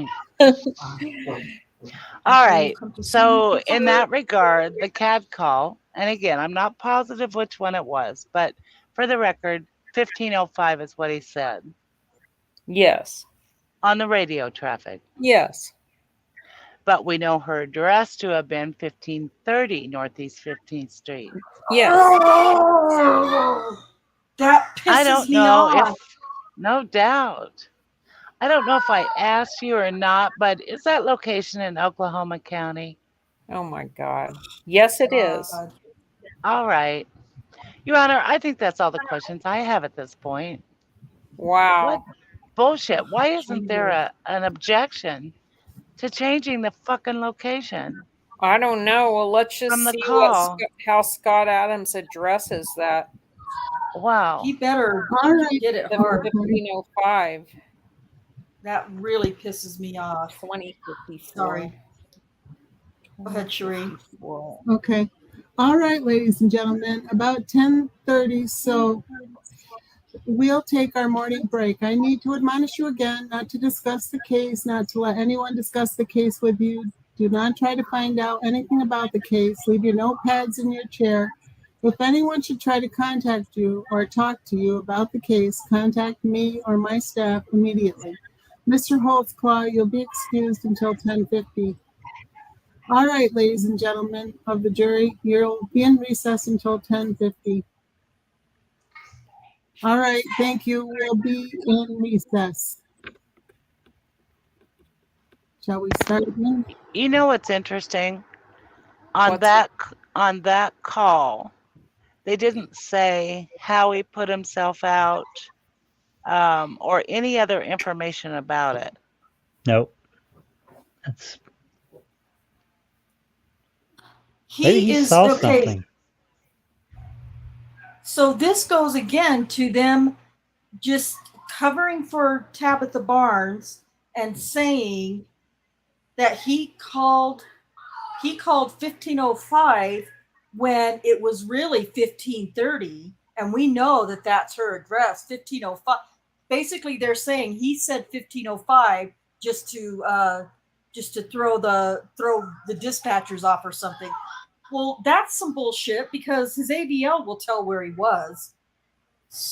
C: All right. So in that regard, the CAD call, and again, I'm not positive which one it was, but for the record, 1505 is what he said
E: Yes.
C: on the radio traffic.
E: Yes.
C: But we know her address to have been 1530 Northeast 15th Street.
E: Yes.
A: Oh, that pisses
C: I don't
A: me
C: know
A: off.
C: if, no doubt. I don't know if I asked you or not, but is that location in Oklahoma County?
E: Oh my God. Yes, it is.
A: God.
C: All right. Your Honor, I think that's all the questions I have at this point.
E: Wow.
C: What bullshit. Why isn't there an objection to changing the fucking location
E: I don't know. Well, let's just
C: from the
E: see
C: call?
E: how Scott Adams addresses that.
C: Wow.
A: He better
B: All right.
A: get it
E: The
A: hard.
E: 1505,
A: That really pisses me off.
E: 2054.
A: Sorry. Go ahead, Sheree.
E: 2054.
B: Okay. All right, ladies and gentlemen, about 10:30, so we'll take our morning break. I need to admonish you again not to discuss the case, not to let anyone discuss the case with you. Do not try to find out anything about the case. Leave your notepads in your chair. If anyone should try to contact you or talk to you about the case, contact me or my staff immediately. Mr. Holtzclaw, you'll be excused until 10:50. All right, ladies and gentlemen of the jury, you'll be in recess until 10:50. All right, thank you. We'll be in recess. Shall we start again?
C: You know what's interesting? On
E: What's
C: that call, they didn't say how he put himself out, or any other information about it.
D: Nope. That's maybe he saw something.
A: So this goes again to them just covering for Tabitha Barnes and saying that he called 1505 when it was really 1530, and we know that that's her address, 1505. Basically, they're saying he said 1505 just to throw the dispatchers off or something. Well, that's some bullshit because his ADL will tell where he was.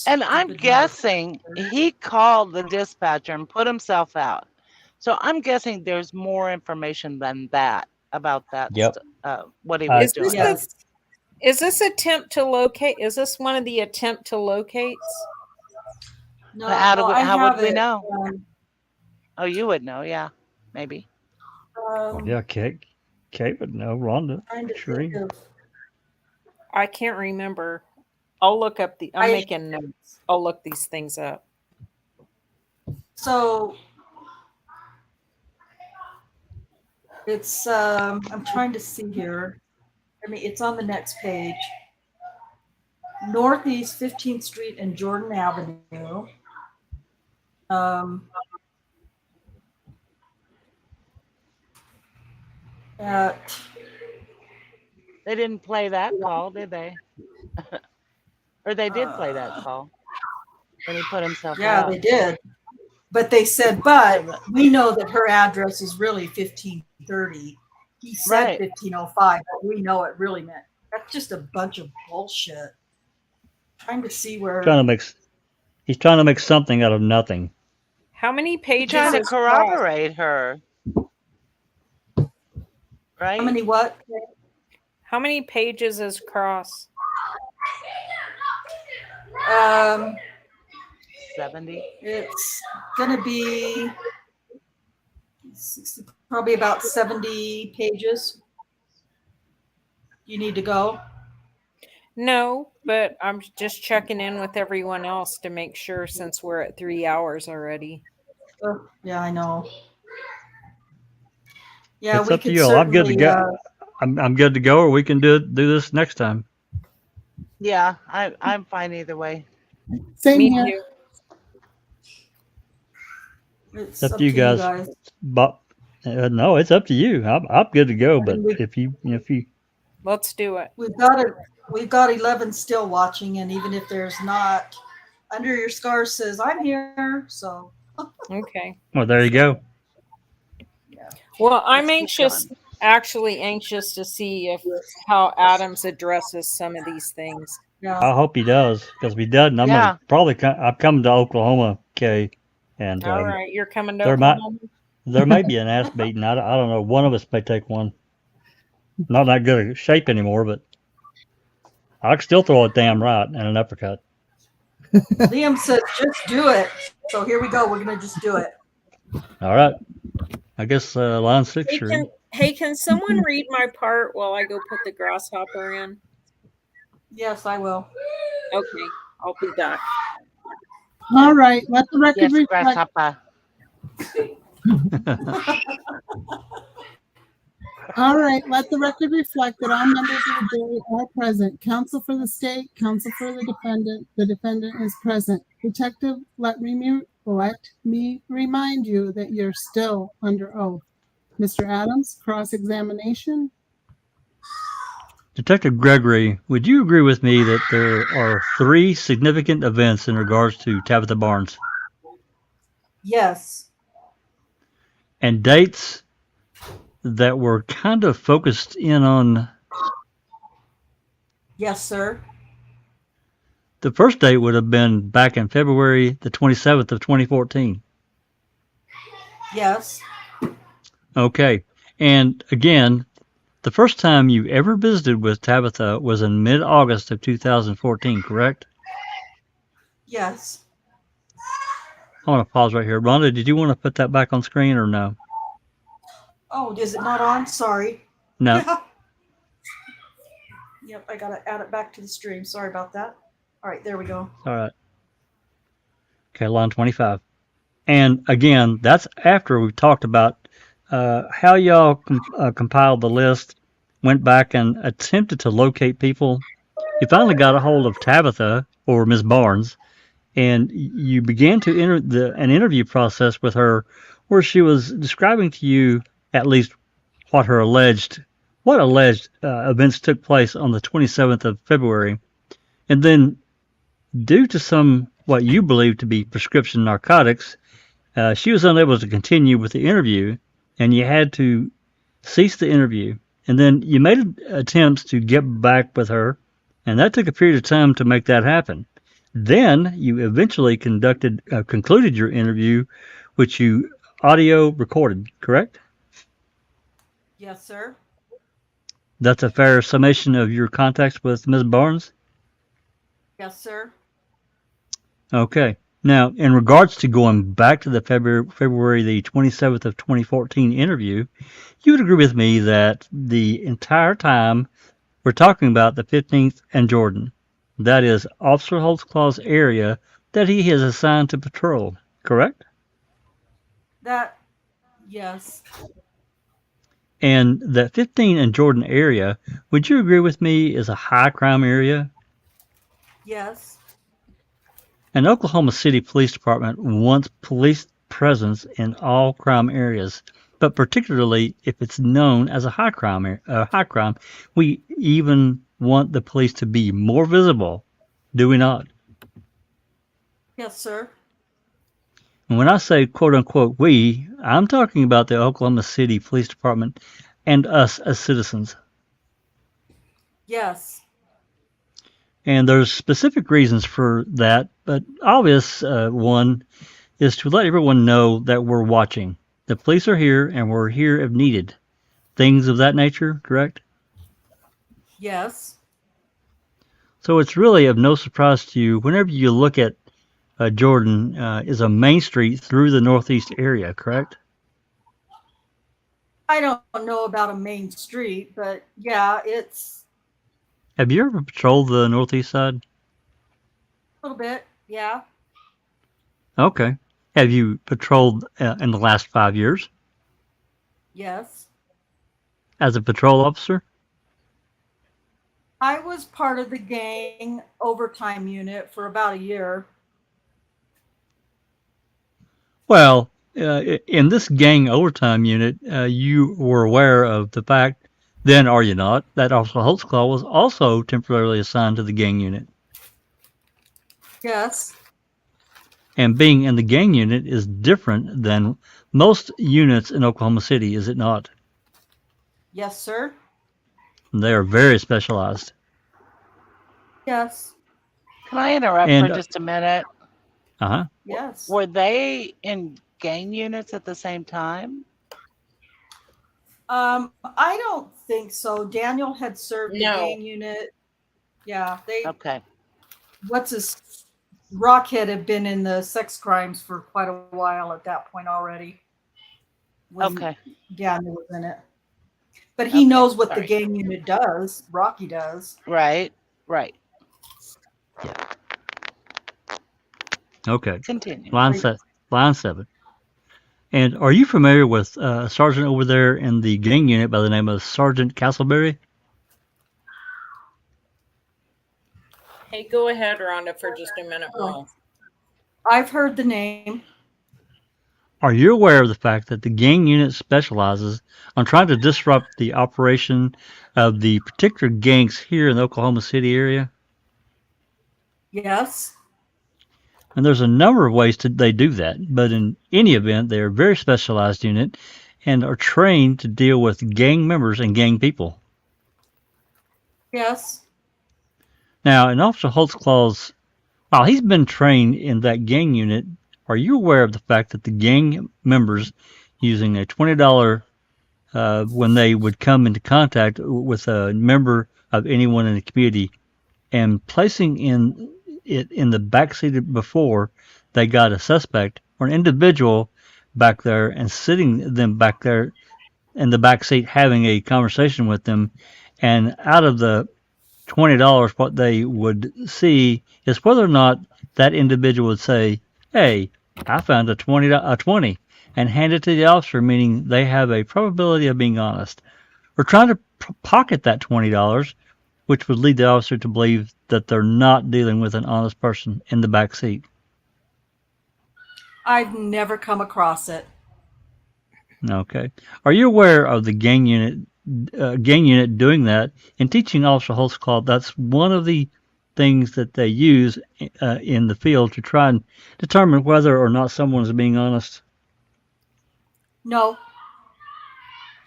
C: And I'm
A: Stupid
C: guessing
A: motherfucker.
C: he called the dispatcher and put himself out. So I'm guessing there's more information than that about that.
D: Yep.
C: What he was
E: Is
C: doing.
E: this
A: Yes.
E: Is this attempt to locate? Is this one of the attempt to locates?
A: No,
C: But how
A: I
C: would
A: have
C: we
A: it.
C: know? Oh, you would know, yeah, maybe.
D: Yeah, Kate would know. Rhonda,
A: Trying to
D: Sheree.
A: think of-
E: I can't remember. I'll look up I'm making notes. I'll look these things up.
A: So it's I'm trying to see here. I mean, it's on the next page. Northeast 15th Street and Jordan Avenue. At
C: They didn't play that call, did they? Or they did play that call when he put himself
A: yeah,
C: out.
A: they did. But they said, but we know that her address is really 1530. He said
C: Right.
A: 1505, but we know it really meant. That's just a bunch of bullshit. Trying to see where.
D: He's trying to make something out of nothing.
E: How many
C: He's
E: pages
C: trying to
E: is
C: corroborate her. Right?
A: How many what?
E: How many pages is Cross?
C: 70.
A: It's gonna be probably about 70 pages. You need to go.
E: No, but I'm just checking in with everyone else to make sure since we're at 3 hours already.
A: Yeah, I know. Yeah,
D: It's
A: we
D: up to
A: could
D: you. I'm good to
A: certainly.
D: go. I'm good to go, or we can do this next time.
C: Yeah, I'm fine either way.
B: Same
E: Me
B: here.
E: too.
A: It's
D: It's up to you guys. But no, it's up to you. I'm good to go. But if you
E: Let's do it.
A: We've got 11 still watching, and even if there's not, Under Your Scars says I'm here. So
E: Okay.
D: well, there you go.
A: yeah.
E: Well, I'm
A: Let's keep
E: anxious, actually anxious to see how Adams addresses some of these things.
A: Yeah.
D: I hope he does, because if he doesn't, I'm
C: Yeah.
D: I'm coming to Oklahoma, Kay, and
E: All right, you're coming to
D: there might
E: Oklahoma?
D: there may be an ass beating. I don't know. One of us may take one. Not that good of shape anymore, but I can still throw a damn right and an uppercut.
A: Liam says just do it. So here we go. We're gonna just do it.
D: All right. I guess line 6, Sheree.
E: Hey, can someone read my part while I go put the grasshopper in?
A: Yes, I will.
E: Okay, I'll be back.
B: All right, let the record
C: Yes,
B: reflect.
C: grasshopper.
B: All right, let the record reflect that all members of the jury are present. Counsel for the state, counsel for the defendant is present. Detective, let me remind you that you're still under oath. Mr. Adams, cross-examination.
D: Detective Gregory, would you agree with me that there are 3 significant events in regards to Tabitha Barnes
A: Yes.
D: and dates that were kind of focused in on?
A: Yes, sir.
D: The first date would have been back in February the 27th of 2014.
A: Yes.
D: Okay. And again, the first time you ever visited with Tabitha was in mid-August of 2014, correct?
A: Yes.
D: I want to pause right here. Rhonda, did you want to put that back on screen or no?
A: Oh, is it not on? Sorry.
D: No.
A: Yeah. Yep, I gotta add it back to the stream. Sorry about that. All right, there we go.
D: All right. Okay, line 25. And again, that's after we talked about how y'all compiled the list, went back and attempted to locate people. You finally got a hold of Tabitha or Ms. Barnes, and you began to enter an interview process with her where she was describing to you at least what alleged events took place on the 27th of February. And then, due to some what you believe to be prescription narcotics, she was unable to continue with the interview, and you had to cease the interview. And then you made attempts to get back with her, and that took a period of time to make that happen. Then you eventually concluded your interview, which you audio recorded, correct?
A: Yes, sir.
D: That's a fair summation of your contacts with Ms. Barnes?
A: Yes, sir.
D: Okay. Now, in regards to going back to the February the 27th of 2014 interview, you would agree with me that the entire time we're talking about the 15th and Jordan. That is Officer Holtzclaw's area that he has assigned to patrol, correct?
A: Yes.
D: And that 15 and Jordan area, would you agree with me, is a high crime area?
A: Yes.
D: An Oklahoma City Police Department wants police presence in all crime areas, but particularly if it's known as a high crime. We even want the police to be more visible, do we not?
A: Yes, sir.
D: And when I say quote unquote we, I'm talking about the Oklahoma City Police Department and us as citizens.
A: Yes.
D: And there's specific reasons for that, but obvious one is to let everyone know that we're watching. The police are here and we're here if needed. Things of that nature, correct?
A: Yes.
D: So it's really of no surprise to you whenever you look at Jordan is a main street through the northeast area, correct?
A: I don't know about a main street, but yeah, it's
D: Have you ever patrolled the northeast side?
A: a little bit. Yeah.
D: Okay. Have you patrolled in the last 5 years
A: Yes.
D: as a patrol officer?
A: I was part of the gang overtime unit for about a year.
D: Well, in this gang overtime unit, you were aware of the fact, then are you not, that Officer Holtzclaw was also temporarily assigned to the gang unit.
A: Yes.
D: And being in the gang unit is different than most units in Oklahoma City, is it not?
A: Yes, sir.
D: They are very specialized.
A: Yes.
C: Can I interrupt
D: And
C: for just a minute?
A: Yes.
C: Were they in gang units at the same time?
A: I don't think so. Daniel had served the
E: No.
A: gang unit. Yeah,
C: Okay.
A: Rockhead had been in the sex crimes for quite a while at that point already.
C: Okay.
A: Daniel was in it. But he
C: Okay,
A: knows what the
C: sorry.
A: gang unit does. Rocky does.
C: Right.
D: Okay.
C: Continue.
D: Line 7. And are you familiar with a sergeant over there in the gang unit by the name of Sergeant Castleberry?
E: Hey, go ahead, Rhonda, for just a minute more.
A: I've heard the name.
D: Are you aware of the fact that the gang unit specializes on trying to disrupt the operation of the particular gangs here in the Oklahoma City area?
A: Yes.
D: And there's a number of ways they do that, but in any event, they are a very specialized unit and are trained to deal with gang members and gang people.
A: Yes.
D: Now, in Officer Holtzclaw's, while he's been trained in that gang unit, are you aware of the fact that the gang members using a $20 when they would come into contact with a member of anyone in the community and placing it in the backseat before they got a suspect or an individual back there and sitting them back there in the back seat having a conversation with them, and out of the $20 what they would see is whether or not that individual would say, hey, I found a 20 and hand it to the officer, meaning they have a probability of being honest, or trying to pocket that $20, which would lead the officer to believe that they're not dealing with an honest person in the back seat.
A: I've never come across it.
D: Okay. Are you aware of the gang unit doing that and teaching Officer Holtzclaw? That's one of the things that they use in the field to try and determine whether or not someone is being honest.
A: No.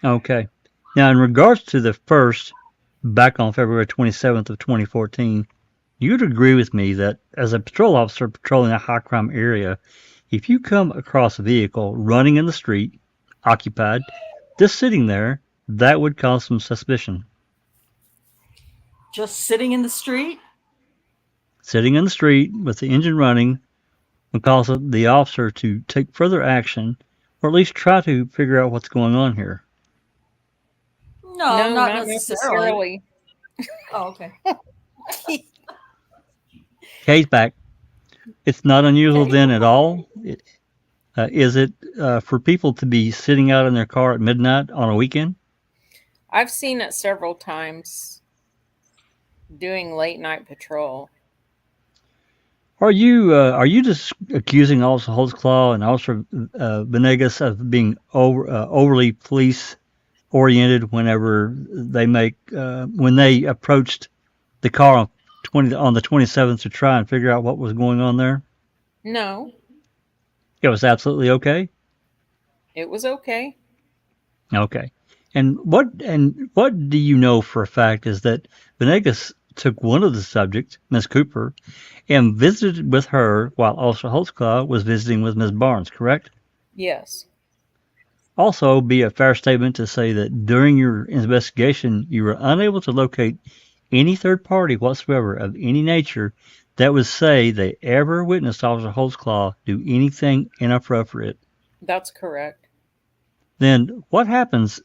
D: Okay. Now, in regards to the first, back on February 27th of 2014, you'd agree with me that as a patrol officer patrolling a high crime area, if you come across a vehicle running in the street, occupied, just sitting there, that would cause some suspicion.
A: Just sitting in the street?
D: Sitting in the street with the engine running would cause the officer to take further action, or at least try to figure out what's going on here.
A: No, not necessarily. Oh, okay.
D: Kay's back. It's not unusual then at all. Is it for people to be sitting out in their car at midnight on a weekend?
E: I've seen it several times doing late night patrol.
D: Are you just accusing Officer Holtzclaw and Officer Venegas of being overly police oriented whenever they when they approached the car on the 27th to try and figure out what was going on there?
E: No.
D: It was absolutely okay?
E: It was okay.
D: Okay. And what do you know for a fact is that Venegas took one of the subjects, Miss Cooper, and visited with her while Officer Holtzclaw was visiting with Miss Barnes, correct?
E: Yes.
D: Also, be a fair statement to say that during your investigation, you were unable to locate any third party whatsoever of any nature that would say they ever witnessed Officer Holtzclaw do anything inappropriate.
E: That's correct.
D: Then what happens?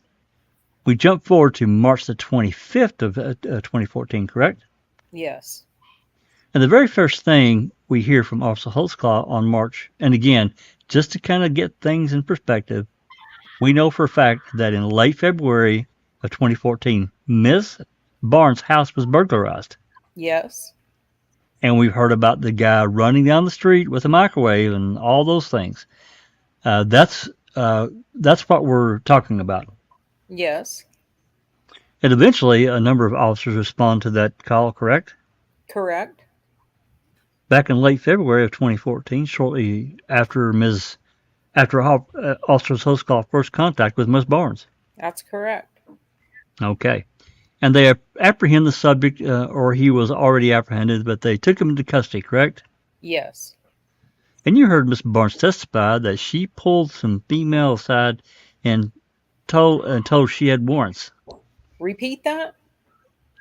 D: We jump forward to March the 25th of 2014, correct?
E: Yes.
D: And the very first thing we hear from Officer Holtzclaw on March, and again, just to kind of get things in perspective, we know for a fact that in late February of 2014, Ms. Barnes' house was burglarized.
E: Yes.
D: And we've heard about the guy running down the street with a microwave and all those things. That's what we're talking about.
E: Yes.
D: And eventually, a number of officers respond to that call, correct?
E: Correct.
D: Back in late February of 2014, shortly after Officer Holtzclaw's first contact with Ms. Barnes.
E: That's correct.
D: Okay. And they apprehend the subject, or he was already apprehended, but they took him into custody, correct?
E: Yes.
D: And you heard Ms. Barnes testify that she pulled some female aside and told she had warrants.
E: Repeat that?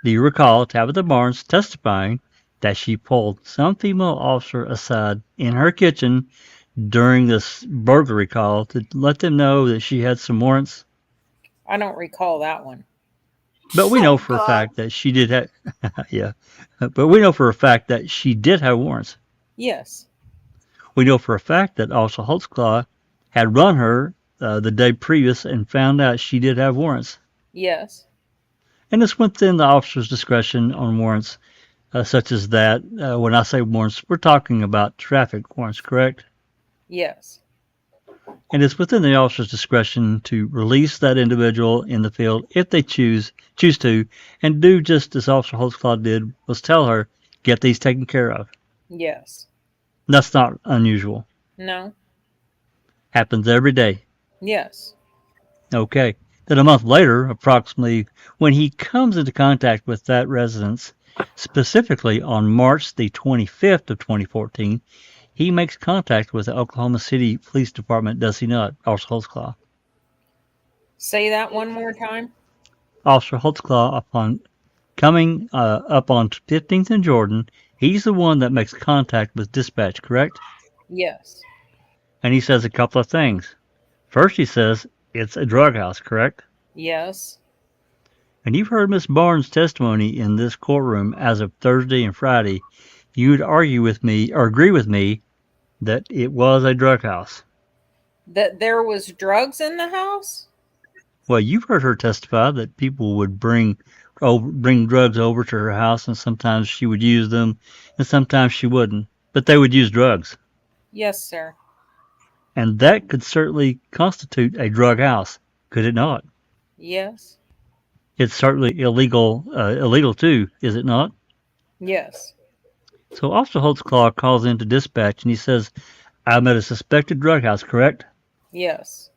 D: Do you recall Tabitha Barnes testifying that she pulled some female officer aside in her kitchen during this burglary call to let them know that she had some warrants?
E: I don't recall that one.
D: But we know for a fact that she did have, yeah. But we know for a fact that she did have warrants.
E: Yes.
D: We know for a fact that Officer Holtzclaw had run her the day previous and found out she did have warrants.
E: Yes.
D: And it's within the officer's discretion on warrants such as that. When I say warrants, we're talking about traffic warrants, correct?
E: Yes.
D: And it's within the officer's discretion to release that individual in the field if they choose to, and do just as Officer Holtzclaw did, was tell her, get these taken care of.
E: Yes.
D: That's not unusual.
E: No.
D: Happens every day.
E: Yes.
D: Okay. Then a month later, approximately, when he comes into contact with that residence, specifically on March the 25th of 2014, he makes contact with the Oklahoma City Police Department, does he not, Officer Holtzclaw?
E: Say that one more time.
D: Officer Holtzclaw, upon coming up on 15th and Jordan, he's the one that makes contact with dispatch, correct?
E: Yes.
D: And he says a couple of things. First, he says it's a drug house, correct?
E: Yes.
D: And you've heard Miss Barnes' testimony in this courtroom as of Thursday and Friday. You'd argue with me, or agree with me, that it was a drug house.
E: That there was drugs in the house?
D: Well, you've heard her testify that people would bring drugs over to her house, and sometimes she would use them, and sometimes she wouldn't. But they would use drugs.
E: Yes, sir.
D: And that could certainly constitute a drug house, could it not?
E: Yes.
D: It's certainly illegal too, is it not?
E: Yes.
D: So Officer Holtzclaw calls into dispatch and he says, I'm at a suspected drug house, correct?
E: Yes.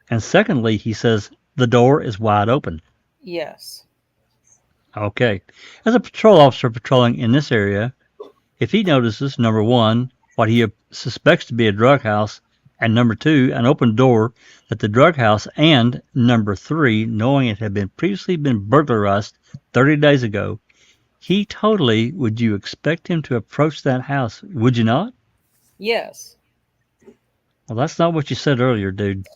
D: And secondly, he says, the door is wide open.
E: Yes.
D: Okay. As a patrol officer patrolling in this area, if he notices, number one, what he suspects to be a drug house, and number two, an open door at the drug house, and number three, knowing it had previously been burglarized 30 days ago, would you expect him to approach that house? Would you not?
E: Yes.
D: Well, that's not what you said earlier, dude.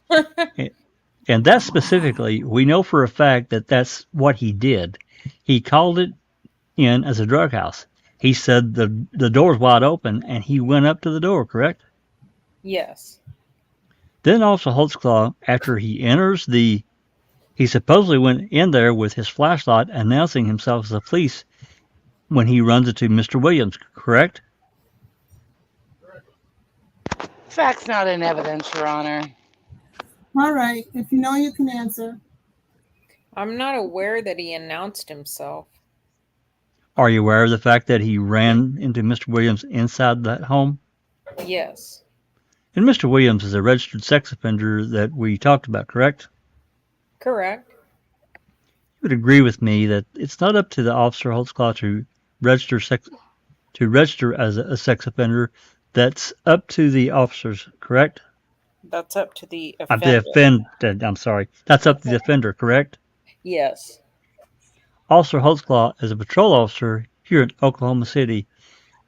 D: And that specifically, we know for a fact that that's what he did. He called it in as a drug house. He said the door's wide open, and he went up to the door, correct?
E: Yes.
D: Then Officer Holtzclaw, after he enters he supposedly went in there with his flashlight announcing himself as the police when he runs into Mr. Williams, correct?
C: Facts not in evidence, Your Honor.
B: All right. If you know, you can answer.
E: I'm not aware that he announced himself.
D: Are you aware of the fact that he ran into Mr. Williams inside that home?
E: Yes.
D: And Mr. Williams is a registered sex offender that we talked about, correct?
E: Correct.
D: You would agree with me that it's not up to the Officer Holtzclaw to register as a sex offender. That's up to the officers, correct?
E: That's up to the offender.
D: I'm sorry. That's up to the offender, correct?
E: Yes.
D: Officer Holtzclaw, as a patrol officer here in Oklahoma City,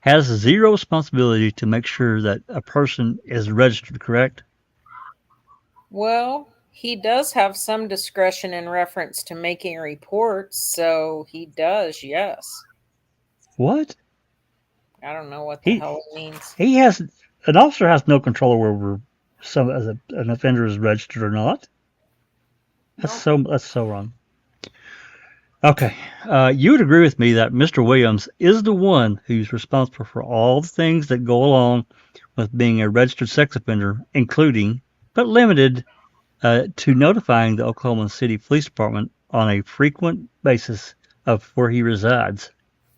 D: has zero responsibility to make sure that a person is registered, correct?
E: Well, he does have some discretion in reference to making reports, so he does, yes.
D: What?
E: I don't know what the hell it means.
D: An officer has no control over an offender is registered or not. That's so wrong. Okay, you would agree with me that Mr. Williams is the one who's responsible for all the things that go along with being a registered sex offender, including, but limited to notifying the Oklahoma City Police Department on a frequent basis of where he resides.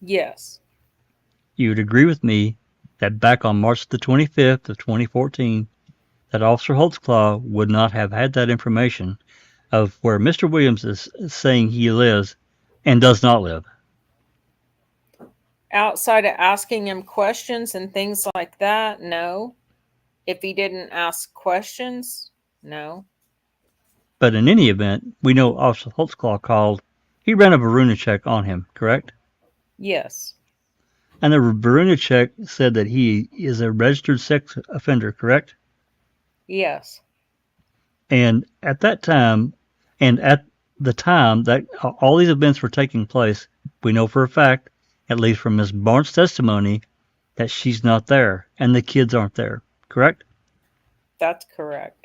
E: Yes.
D: You would agree with me that back on March the 25th of 2014, that Officer Holtzclaw would not have had that information of where Mr. Williams is saying he lives and does not live.
E: Outside of asking him questions and things like that, no. If he didn't ask questions, no.
D: But in any event, we know Officer Holtzclaw he ran a Varuna check on him, correct?
E: Yes.
D: And the Varuna check said that he is a registered sex offender, correct?
E: Yes.
D: And at that time, and at the time that all these events were taking place, we know for a fact, at least from Ms. Barnes' testimony, that she's not there and the kids aren't there, correct?
E: That's correct.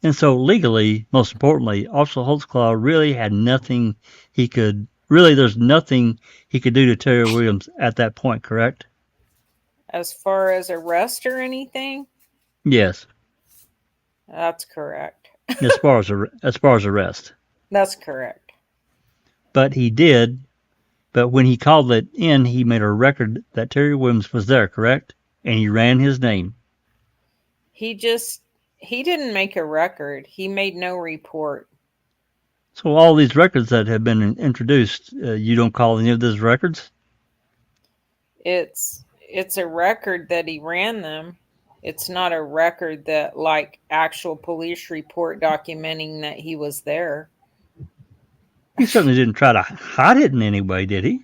D: And so legally, most importantly, Officer Holtzclaw really had nothing he could, really there's nothing he could do to Terry Williams at that point, correct?
E: As far as arrest or anything,
D: Yes,
E: that's correct.
D: as far as arrest.
E: That's correct.
D: But he did, but when he called it in, he made a record that Terry Williams was there, correct? And he ran his name.
E: He didn't make a record. He made no report.
D: So all these records that have been introduced, you don't call any of those records?
E: It's a record that he ran them. It's not a record that like actual police report documenting that he was there.
D: He certainly didn't try to hide it in any way, did he?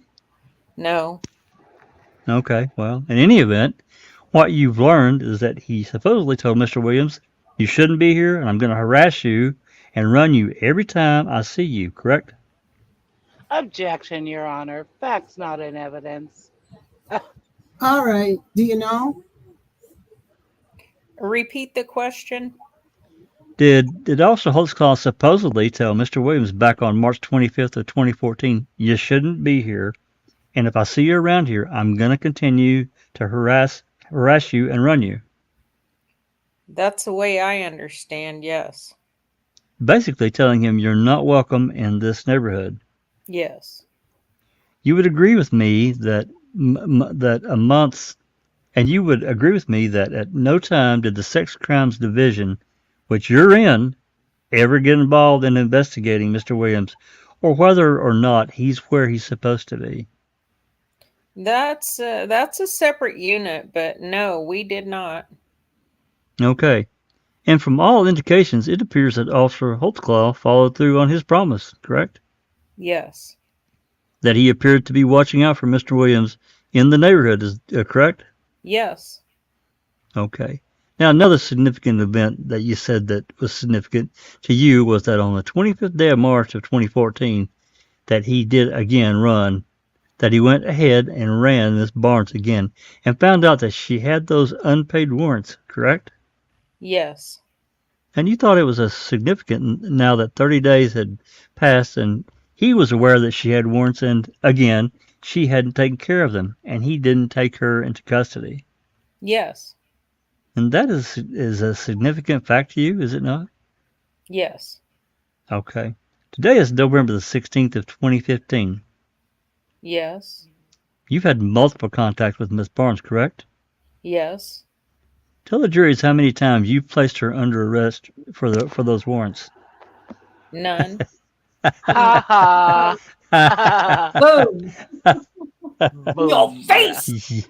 E: No.
D: Okay, well, in any event, what you've learned is that he supposedly told Mr. Williams, you shouldn't be here, and I'm going to harass you and run you every time I see you, correct?
C: Objection, Your Honor. Facts not in evidence.
B: All right. Do you know?
E: Repeat the question.
D: Did Officer Holtzclaw supposedly tell Mr. Williams back on March 25th of 2014, you shouldn't be here, and if I see you around here, I'm going to continue to harass you and run you?
E: That's the way I understand, yes.
D: Basically telling him you're not welcome in this neighborhood.
E: Yes.
D: You would agree with me that you would agree with me that at no time did the Sex Crimes Division, which you're in, ever get involved in investigating Mr. Williams, or whether or not he's where he's supposed to be.
E: That's a separate unit, but no, we did not.
D: Okay. And from all indications, it appears that Officer Holtzclaw followed through on his promise, correct?
E: Yes.
D: That he appeared to be watching out for Mr. Williams in the neighborhood, is correct?
E: Yes.
D: Okay. Now, another significant event that you said that was significant to you was that on the 25th day of March of 2014, that he did again run, that he went ahead and ran Miss Barnes again and found out that she had those unpaid warrants, correct?
E: Yes.
D: And you thought it was a significant now that 30 days had passed and he was aware that she had warrants and, again, she hadn't taken care of them and he didn't take her into custody.
E: Yes.
D: And that is a significant fact to you, is it not?
E: Yes.
D: Okay. Today is November the 16th of 2015.
E: Yes.
D: You've had multiple contacts with Miss Barnes, correct?
E: Yes.
D: Tell the juries how many times you've placed her under arrest for those warrants.
E: None.
C: Ha ha.
A: Boom.
C: Boom.
A: Your face.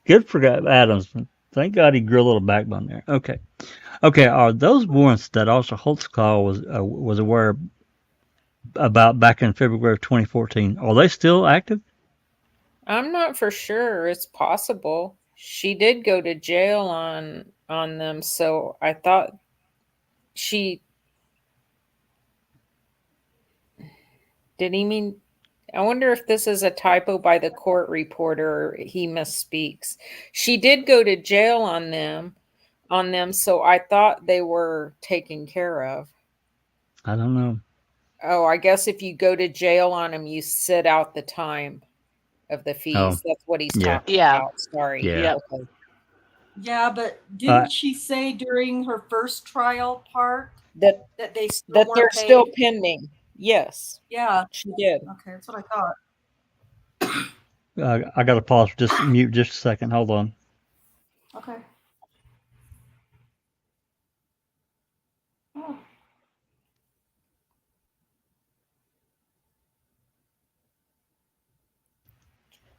D: Good for Adams. Thank God he grew a little backbone there. Okay. Okay, are those warrants that Officer Holtzclaw was aware about back in February of 2014, are they still active?
E: I'm not for sure. It's possible. She did go to jail on them, so I thought she did he mean I wonder if this is a typo by the court reporter or he misspeaks. She did go to jail on them, so I thought they were taken care of.
D: I don't know.
E: Oh, I guess if you go to jail on them, you sit out the time of the fees.
D: Oh,
E: That's what he's
D: yeah.
E: talking
C: Yeah.
E: about. Sorry.
D: Yeah.
E: Okay.
A: Yeah, but didn't she say during her first trial part
E: That
A: that they still
E: that
A: weren't
E: they're
A: paid?
E: still pending. Yes,
A: Yeah.
E: she did.
A: Okay, that's what I thought.
D: I got to pause for just mute just a second. Hold on.
A: Okay. Oh.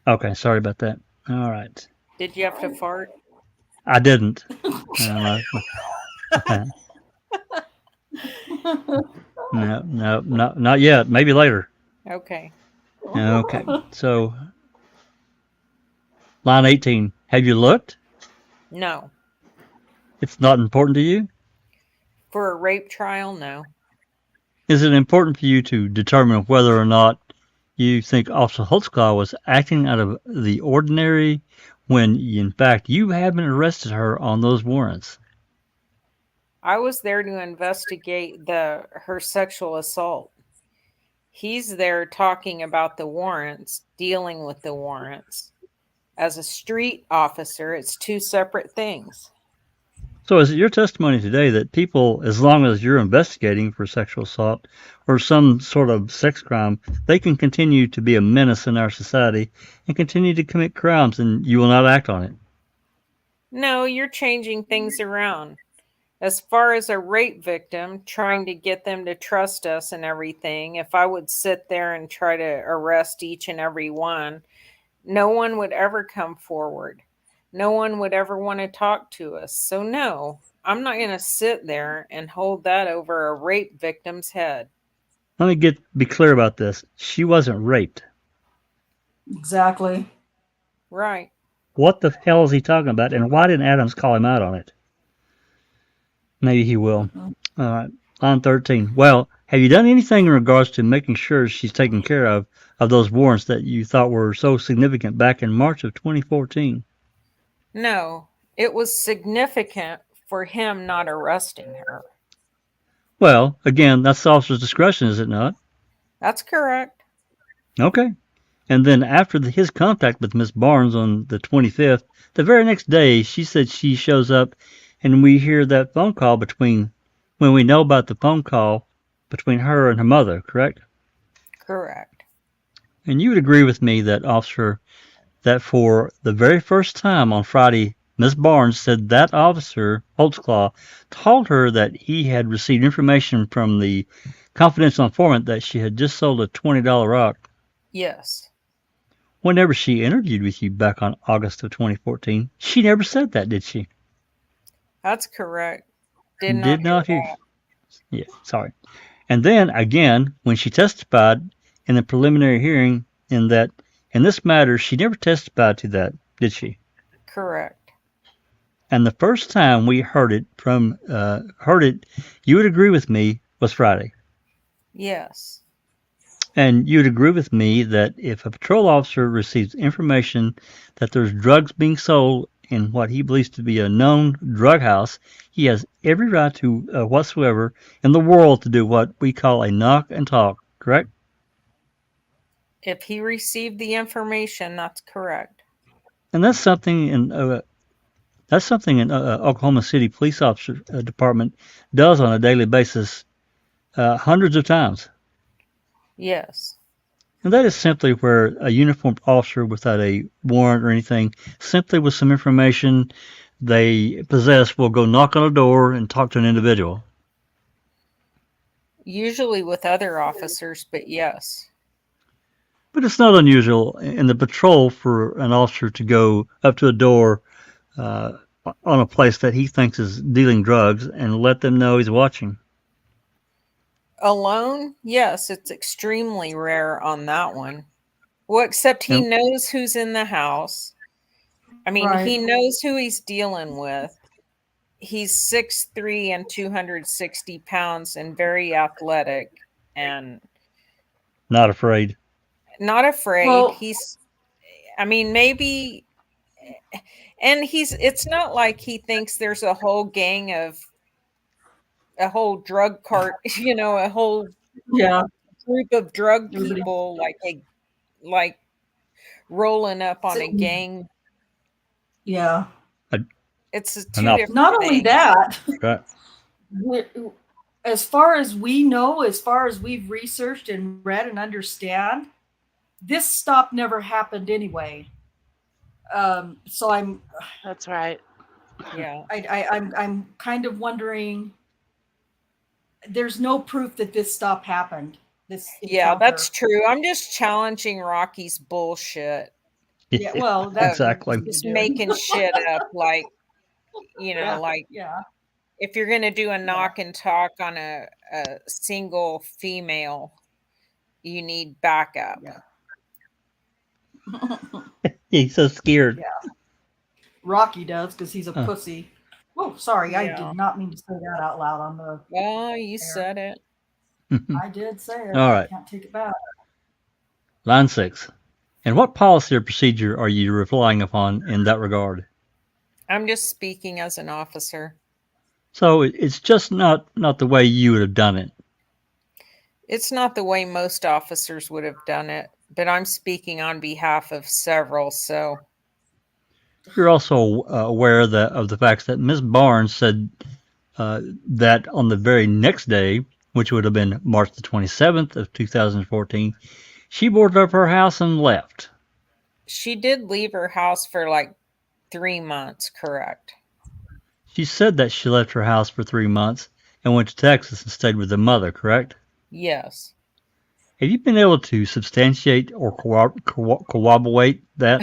D: Okay, sorry about that. All right.
E: Did you have to fart?
D: I didn't. No, not yet. Maybe later.
E: Okay.
D: Okay. So, line 18. Have you looked?
E: No.
D: It's not important to you?
E: For a rape trial, no.
D: Is it important for you to determine whether or not you think Officer Holtzclaw was acting out of the ordinary when, in fact, you haven't arrested her on those warrants?
E: I was there to investigate her sexual assault. He's there talking about the warrants, dealing with the warrants. As a street officer, it's two separate things.
D: So is it your testimony today that people, as long as you're investigating for sexual assault or some sort of sex crime, they can continue to be a menace in our society and continue to commit crimes and you will not act on it?
E: No, you're changing things around. As far as a rape victim, trying to get them to trust us and everything, if I would sit there and try to arrest each and every one, no one would ever come forward. No one would ever want to talk to us. So no, I'm not going to sit there and hold that over a rape victim's head.
D: Let me be clear about this. She wasn't raped.
A: Exactly.
E: Right.
D: What the hell is he talking about? And why didn't Adams call him out on it? Maybe he will. All right. On 13. Well, have you done anything in regards to making sure she's taken care of those warrants that you thought were so significant back in March of 2014?
E: No, it was significant for him not arresting her.
D: Well, again, that's the officer's discretion, is it not?
E: That's correct.
D: Okay. And then after his contact with Miss Barnes on the 25th, the very next day, she said she shows up and we hear that phone call when we know about the phone call between her and her mother, correct?
E: Correct.
D: And you would agree with me that, officer, that for the very first time on Friday, Miss Barnes said that officer, Holtzclaw, told her that he had received information from the confidential informant that she had just sold a $20 rock.
E: Yes.
D: Whenever she interviewed with you back on August of 2014, she never said that, did she?
E: That's correct.
D: Did not hear. Yeah, sorry. And then again, when she testified in the preliminary hearing, in this matter, she never testified to that, did she?
E: Correct.
D: And the first time we heard it, you would agree with me, was Friday.
E: Yes.
D: And you'd agree with me that if a patrol officer receives information that there's drugs being sold in what he believes to be a known drug house, he has every right to whatsoever in the world to do what we call a knock and talk, correct?
E: If he received the information, that's correct.
D: And that's something in Oklahoma City Police Officer Department does on a daily basis, hundreds of times.
E: Yes.
D: And that is simply where a uniformed officer without a warrant or anything, simply with some information they possess, will go knock on a door and talk to an individual.
E: Usually with other officers, but yes.
D: But it's not unusual in the patrol for an officer to go up to a door on a place that he thinks is dealing drugs and let them know he's watching.
E: Alone? Yes, it's extremely rare on that one. Well, except he knows who's in the house. I mean,
A: Right.
E: He knows who he's dealing with. He's 6'3" and 260 pounds and very athletic and
D: Not afraid.
E: not afraid.
A: Well-
E: Maybe, and it's not like he thinks there's a whole gang of a whole drug cart, a whole
A: Yeah.
E: group of drug
A: Everybody-
E: people like rolling up on a gang.
A: Yeah.
E: It's two
D: Enough.
E: different
A: Not only
E: things.
A: that,
D: Right.
A: as far as we know, as far as we've researched and read and understand, this stop never happened anyway. So I'm
C: That's right.
E: Yeah.
A: I'm kind of wondering. There's no proof that this stop happened. This
E: Yeah,
A: encounter.
E: that's true. I'm just challenging Rocky's bullshit.
A: Yeah, well, that's
D: Exactly.
E: Just making shit up, like, like
A: yeah.
E: if you're gonna do a knock and talk on a single female, you need backup.
A: Yeah.
D: He's so scared.
A: Yeah. Rocky does because he's a pussy. Oh, sorry, I
E: Yeah.
A: did not mean to say that out loud on the.
E: Well, you said it.
A: I did say it.
D: All right.
A: Can't take it back.
D: Line 6. And what policy or procedure are you relying upon in that regard?
E: I'm just speaking as an officer.
D: So it's just not the way you would have done it.
E: It's not the way most officers would have done it, but I'm speaking on behalf of several, so
D: You're also aware of the fact that Ms. Barnes said that on the very next day, which would have been March the 27th of 2014, she boarded up her house and left.
E: she did leave her house for like 3 months, correct?
D: She said that she left her house for 3 months and went to Texas and stayed with her mother, correct?
E: Yes.
D: Have you been able to substantiate or corroborate that?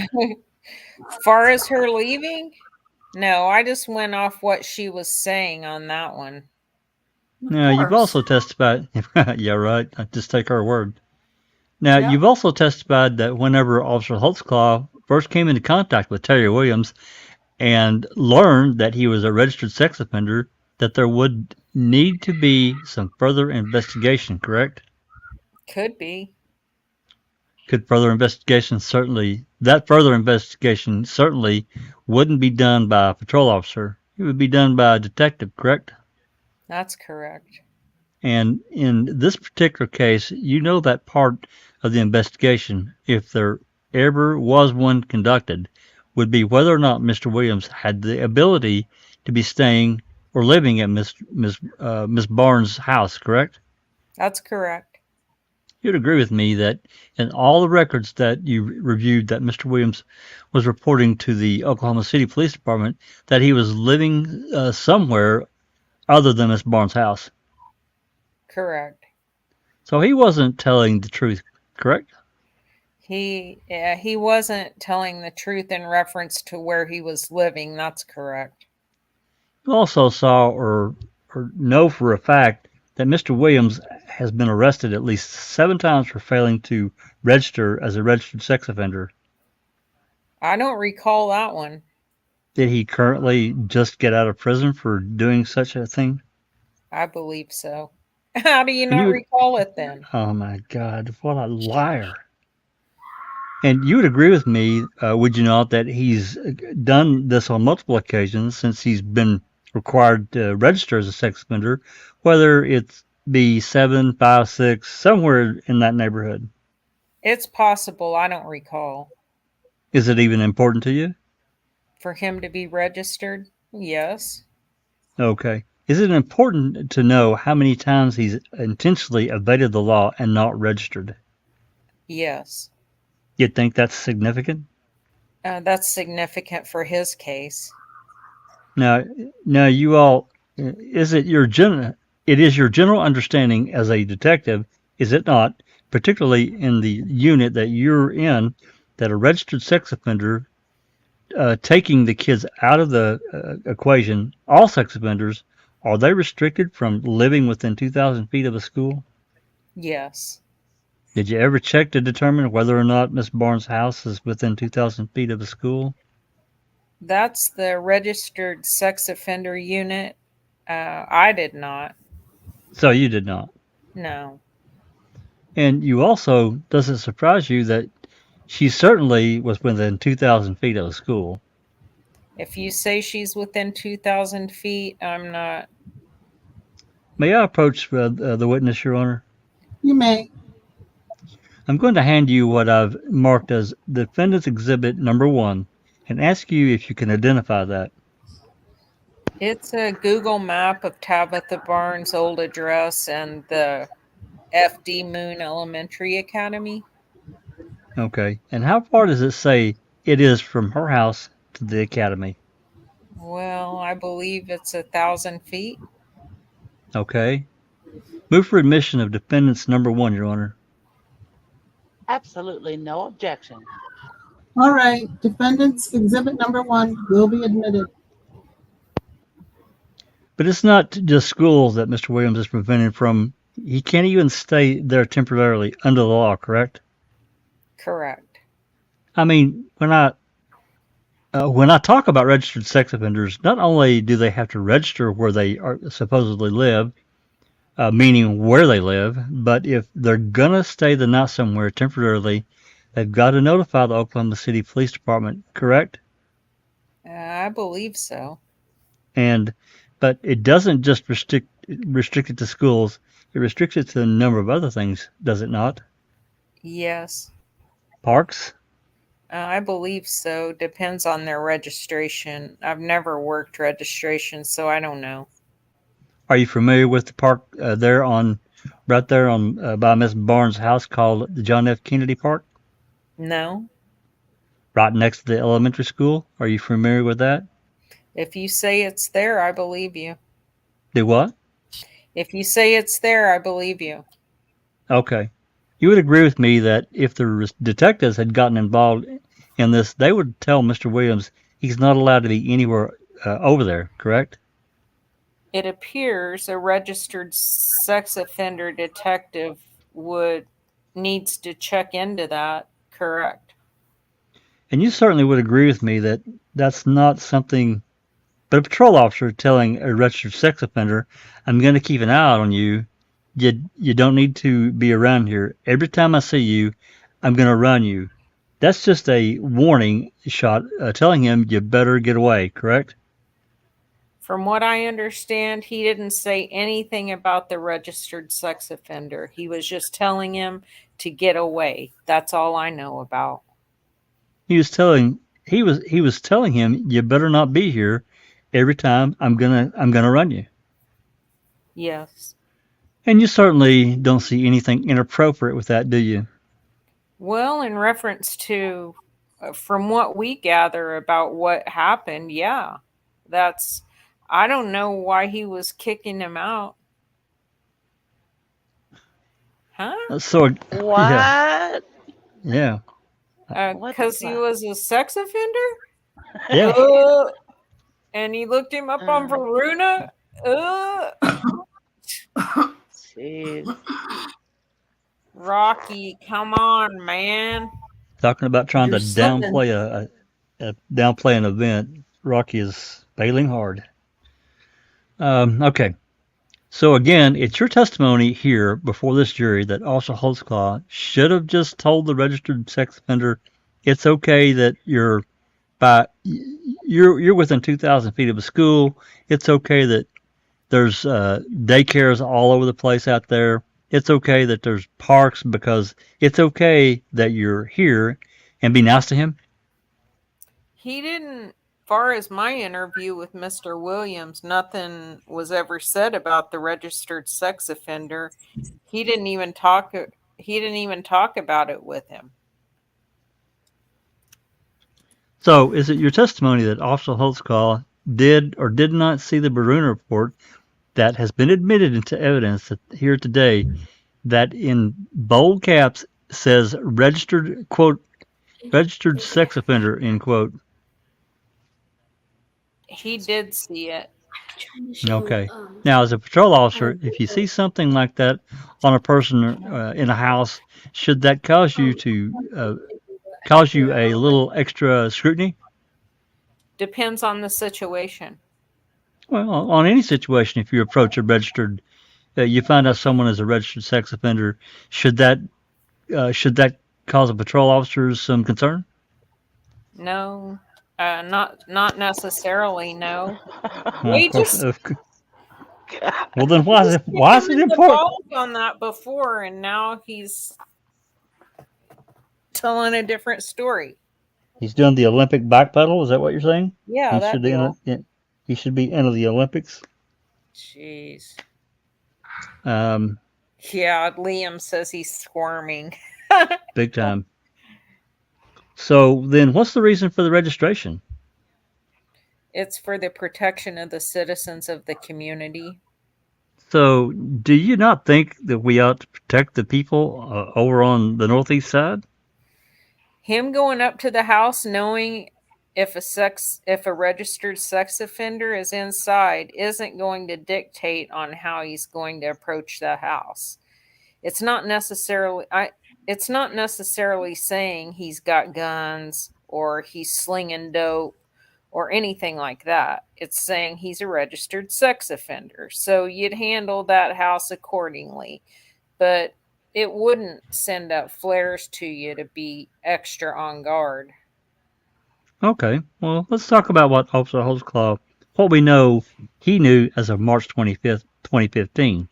E: Far as her leaving? No, I just went off what she was saying on that one.
D: Now, you've
A: course.
D: also testified. Yeah, right. I just take her word. Now,
A: Yeah.
D: you've also testified that whenever Officer Holtzclaw first came into contact with Terry Williams and learned that he was a registered sex offender, that there would need to be some further investigation, correct?
E: Could be.
D: That further investigation certainly wouldn't be done by a patrol officer. It would be done by a detective, correct?
E: That's correct.
D: And in this particular case, you know that part of the investigation, if there ever was one conducted, would be whether or not Mr. Williams had the ability to be staying or living at Miss Barnes' house, correct?
E: That's correct.
D: You'd agree with me that in all the records that you reviewed that Mr. Williams was reporting to the Oklahoma City Police Department that he was living somewhere other than Miss Barnes' house.
E: Correct.
D: So he wasn't telling the truth, correct?
E: He wasn't telling the truth in reference to where he was living. That's correct.
D: You also saw or know for a fact that Mr. Williams has been arrested at least 7 times for failing to register as a registered sex offender.
E: I don't recall that one.
D: Did he currently just get out of prison for doing such a thing?
E: I believe so. How do you
D: And
E: not
D: you-
E: recall it then?
D: Oh my God, what a liar. And you would agree with me, would you not, that he's done this on multiple occasions since he's been required to register as a sex offender, whether it's be 7, 5, 6, somewhere in that neighborhood.
E: It's possible. I don't recall.
D: Is it even important to you?
E: For him to be registered? Yes.
D: Okay. Is it important to know how many times he's intentionally evaded the law and not registered?
E: Yes.
D: You think that's significant?
E: That's significant for his case.
D: Now, you all, it is your general understanding as a detective, is it not, particularly in the unit that you're in, that a registered sex offender, taking the kids out of the equation, all sex offenders, are they restricted from living within 2,000 feet of a school?
E: Yes.
D: Did you ever check to determine whether or not Miss Barnes' house is within 2,000 feet of a school?
E: That's the registered sex offender unit. I did not.
D: So you did not.
E: No.
D: And you also, does it surprise you that she certainly was within 2,000 feet of a school?
E: If you say she's within 2,000 feet, I'm not.
D: May I approach the witness, Your Honor?
B: You may.
D: I'm going to hand you what I've marked as Defendant's Exhibit Number 1 and ask you if you can identify that.
E: It's a Google map of Tabitha Barnes' old address and the FD Moon Elementary Academy.
D: Okay. And how far does it say it is from her house to the academy?
E: Well, I believe it's 1,000 feet.
D: Okay. Move for admission of Defendant's Number 1, Your Honor.
C: Absolutely no objection.
B: All right. Defendant's Exhibit Number 1 will be admitted.
D: But it's not just schools that Mr. Williams is prevented from. He can't even stay there temporarily under the law, correct?
E: Correct.
D: I mean, when I talk about registered sex offenders, not only do they have to register where they are supposedly live, meaning where they live, but if they're gonna stay the night somewhere temporarily, they've got to notify the Oklahoma City Police Department, correct?
E: I believe so.
D: And But it doesn't just restrict it to schools. It restricts it to a number of other things, does it not?
E: Yes,
D: Parks?
E: I believe so. Depends on their registration. I've never worked registration, so I don't know.
D: Are you familiar with the park right there on by Miss Barnes' house called the John F. Kennedy Park,
E: No.
D: right next to the elementary school? Are you familiar with that?
E: If you say it's there, I believe you.
D: Do what?
E: If you say it's there, I believe you.
D: Okay. You would agree with me that if the detectives had gotten involved in this, they would tell Mr. Williams he's not allowed to be anywhere over there, correct?
E: It appears a registered sex offender detective would needs to check into that, correct?
D: And you certainly would agree with me that that's not something, but a patrol officer telling a registered sex offender, I'm going to keep an eye out on you. You don't need to be around here. Every time I see you, I'm going to run you. That's just a warning shot telling him you better get away, correct?
E: From what I understand, he didn't say anything about the registered sex offender. He was just telling him to get away. That's all I know about.
D: He was telling him you better not be here. Every time I'm gonna run you.
E: Yes.
D: And you certainly don't see anything inappropriate with that, do you?
E: Well, in reference to, from what we gather about what happened, yeah. That's, I don't know why he was kicking him out. Huh?
D: So yeah,
C: What?
D: yeah,
C: What
E: Because he was a sex offender?
D: yeah.
E: And he looked him up on
C: Uh,
E: Varuna?
C: Jeez.
E: Rocky, come on, man.
D: Talking about trying
A: You're
D: to
A: slipping.
D: downplay an event. Rocky is failing hard. Okay. So again, it's your testimony here before this jury that Officer Holtzclaw should have just told the registered sex offender, it's okay that you're within 2,000 feet of a school. It's okay that there's daycares all over the place out there. It's okay that there's parks because it's okay that you're here, and be nice to him.
E: He didn't, far as my interview with Mr. Williams, nothing was ever said about the registered sex offender. He didn't even talk about it with him.
D: So, is it your testimony that Officer Holtzclaw did or did not see the Baruna report that has been admitted into evidence here today that in bold caps says registered, quote, registered sex offender, end quote?
E: He did see it.
D: Okay. Now, as a patrol officer, if you see something like that on a person in a house, should that cause you a little extra scrutiny?
E: Depends on the situation.
D: Well, on any situation, if you approach a registered, you find out someone is a registered sex offender, should that cause a patrol officer some concern?
E: No, not necessarily. No,
D: Well,
E: we
D: of course.
E: just
D: Well, then
E: kicked
D: why is
E: him
D: it
E: in the
D: important?
E: balls on that before, and now he's telling a different story.
D: He's doing the Olympic back pedal. Is that what you're saying?
E: Yeah, that deal.
D: He should be into the Olympics.
E: Jeez.
D: Um,
E: Yeah, Liam says he's squirming.
D: Big time. So then, what's the reason for the registration?
E: It's for the protection of the citizens of the community.
D: So, do you not think that we ought to protect the people over on the northeast side?
E: Him going up to the house knowing if a registered sex offender is inside isn't going to dictate on how he's going to approach the house. It's not necessarily saying he's got guns or he's slinging dope or anything like that. It's saying he's a registered sex offender. So you'd handle that house accordingly. But it wouldn't send up flares to you to be extra on guard.
D: Okay, well, let's talk about what Officer Holtzclaw what we know he knew as of March 25th, 2015.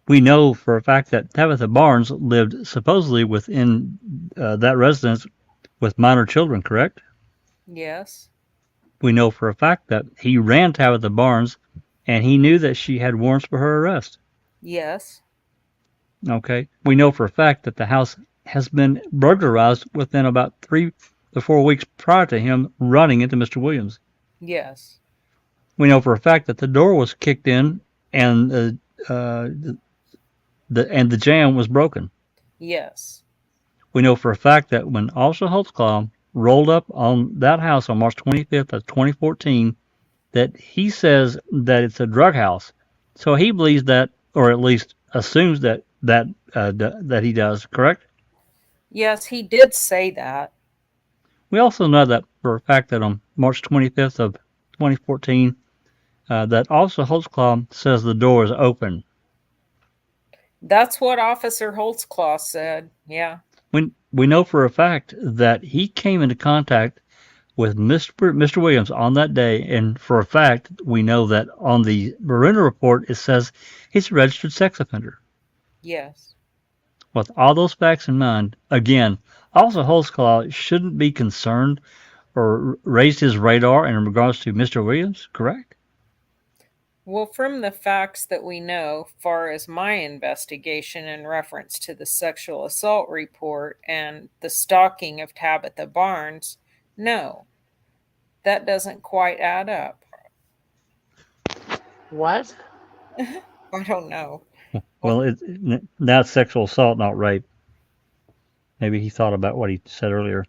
D: We know for a fact that Tabitha Barnes lived supposedly within that residence with minor children, correct?
E: Yes.
D: We know for a fact that he ran Tabitha Barnes and he knew that she had warrants for her arrest.
E: Yes.
D: Okay. We know for a fact that the house has been burglarized within about 3 to 4 weeks prior to him running into Mr. Williams.
E: Yes.
D: We know for a fact that the door was kicked in and the jamb was broken.
E: Yes.
D: We know for a fact that when Officer Holtzclaw rolled up on that house on March 25th of 2014, that he says that it's a drug house. So he believes that, or at least assumes that he does, correct?
E: Yes, he did say that.
D: We also know that for a fact that on March 25th of 2014, that Officer Holtzclaw says the door is open.
E: That's what Officer Holtzclaw said. Yeah.
D: We know for a fact that he came into contact with Mr. Williams on that day, and for a fact, we know that on the Miranda report, it says he's a registered sex offender.
E: Yes.
D: With all those facts in mind, again, Officer Holtzclaw shouldn't be concerned or raise his radar in regards to Mr. Williams, correct?
E: Well, from the facts that we know, far as my investigation in reference to the sexual assault report and the stalking of Tabitha Barnes, no, that doesn't quite add up.
C: What?
E: I don't know.
D: Well, that's sexual assault, not rape. Maybe he thought about what he said earlier.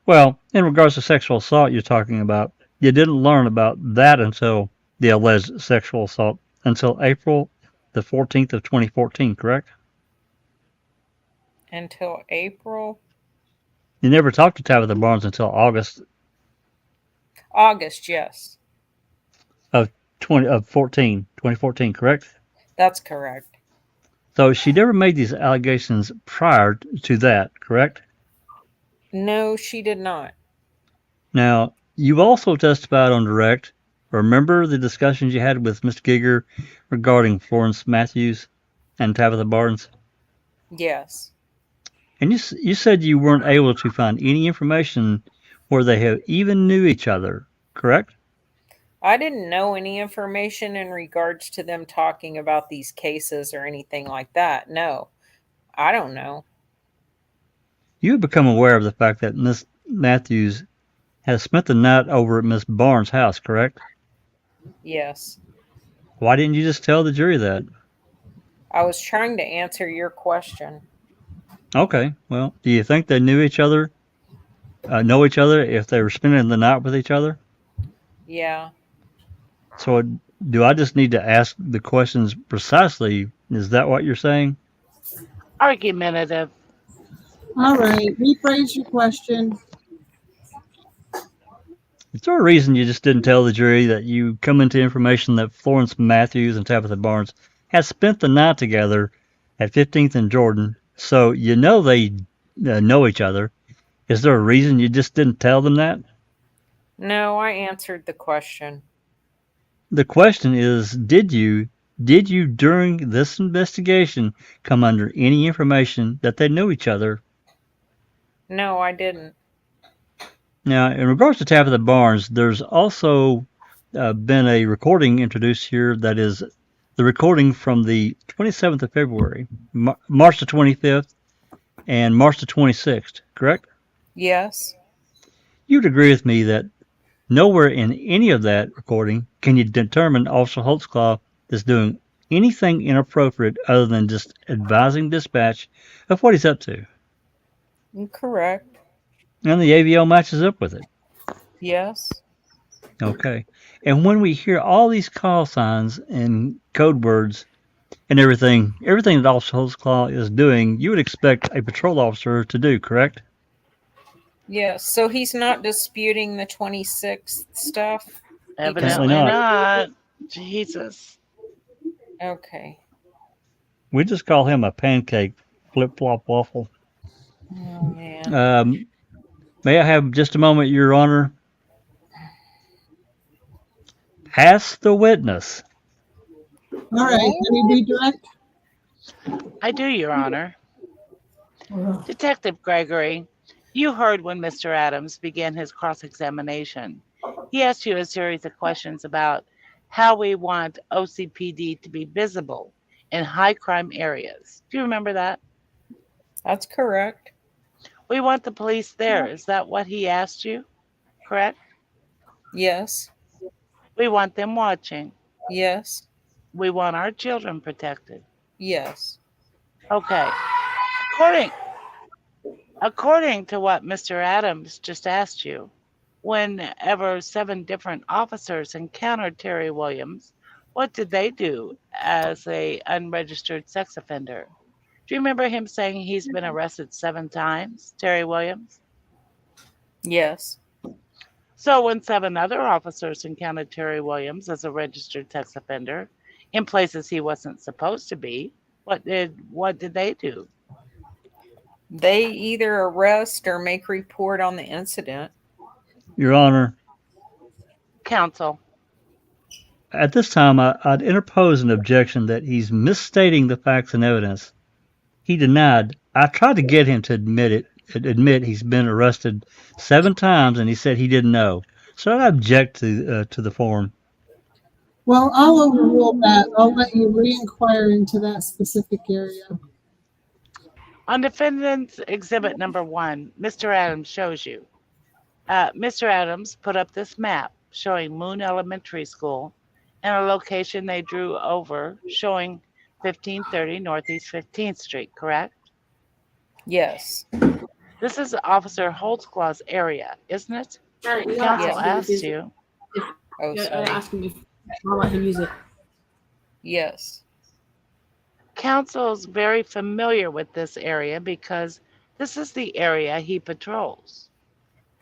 D: Well, in regards to sexual assault, you're talking about, you didn't learn about that until the alleged sexual assault until April the 14th of 2014, correct?
E: Until April?
D: You never talked to Tabitha Barnes until August
E: Yes.
D: of 2014, correct?
E: That's correct.
D: So she never made these allegations prior to that, correct?
E: No, she did not.
D: Now, you also testified on direct. Remember the discussions you had with Mr. Giger regarding Florence Matthews and Tabitha Barnes?
E: Yes.
D: And you said you weren't able to find any information where they have even knew each other, correct?
E: I didn't know any information in regards to them talking about these cases or anything like that. No, I don't know.
D: You have become aware of the fact that Miss Matthews has spent the night over at Miss Barnes' house, correct?
E: Yes.
D: Why didn't you just tell the jury that?
E: I was trying to answer your question.
D: Okay, well, do you think they knew each other, know each other if they were spending the night with each other?
E: Yeah.
D: So do I just need to ask the questions precisely? Is that what you're saying?
C: Argumentative.
B: All right, rephrase your question.
D: Is there a reason you just didn't tell the jury that you come into information that Florence Matthews and Tabitha Barnes had spent the night together at 15th and Jordan, so you know they know each other? Is there a reason you just didn't tell them that?
E: No, I answered the question.
D: The question is, did you during this investigation come under any information that they knew each other?
E: No, I didn't.
D: Now, in regards to Tabitha Barnes, there's also been a recording introduced here that is the recording from the 27th of February, March the 25th, and March the 26th, correct?
E: Yes.
D: You'd agree with me that nowhere in any of that recording can you determine Officer Holtzclaw is doing anything inappropriate other than just advising dispatch of what he's up to.
E: Correct.
D: And the AVO matches up with it.
E: Yes.
D: Okay. And when we hear all these call signs and code words and everything that Officer Holtzclaw is doing, you would expect a patrol officer to do, correct?
E: Yes. So he's not disputing the 26th stuff?
C: Evidently
D: not.
C: not. Jesus.
E: Okay.
D: We just call him a pancake flip-flop waffle.
E: Oh, man.
D: May I have just a moment, Your Honor? Ask the witness.
B: All right, any redirect?
C: I do, Your Honor.
A: Ugh.
C: Detective Gregory, you heard when Mr. Adams began his cross examination. He asked you a series of questions about how we want OCPD to be visible in high crime areas. Do you remember that?
E: That's correct.
C: We want the police there. Is that what he asked you? Correct?
E: Yes.
C: We want them watching.
E: Yes.
C: We want our children protected.
E: Yes.
C: Okay. According according to what Mr. Adams just asked you, whenever 7 different officers encountered Terry Williams, what did they do as a unregistered sex offender? Do you remember him saying he's been arrested 7 times, Terry Williams?
E: Yes.
C: So when 7 other officers encountered Terry Williams as a registered sex offender in places he wasn't supposed to be, what did they do?
E: They either arrest or make report on the incident.
D: Your Honor,
C: Counsel.
D: at this time, I'd interpose an objection that he's misstating the facts and evidence. He denied. I tried to get him to admit he's been arrested 7 times, and he said he didn't know. So I object to the form.
B: Well, I'll overrule that. I'll let you re-inquire into that specific area.
C: On defendant's exhibit number 1, Mr. Adams shows you. Mr. Adams put up this map showing Moon Elementary School and a location they drew over showing 1530 Northeast 15th Street, correct?
E: Yes.
C: This is Officer Holtzclaw's area, isn't it? Counsel asked you.
E: Oh, sorry.
G: Ask him if I'll let him use it.
E: Yes.
C: Counsel's very familiar with this area because this is the area he patrols.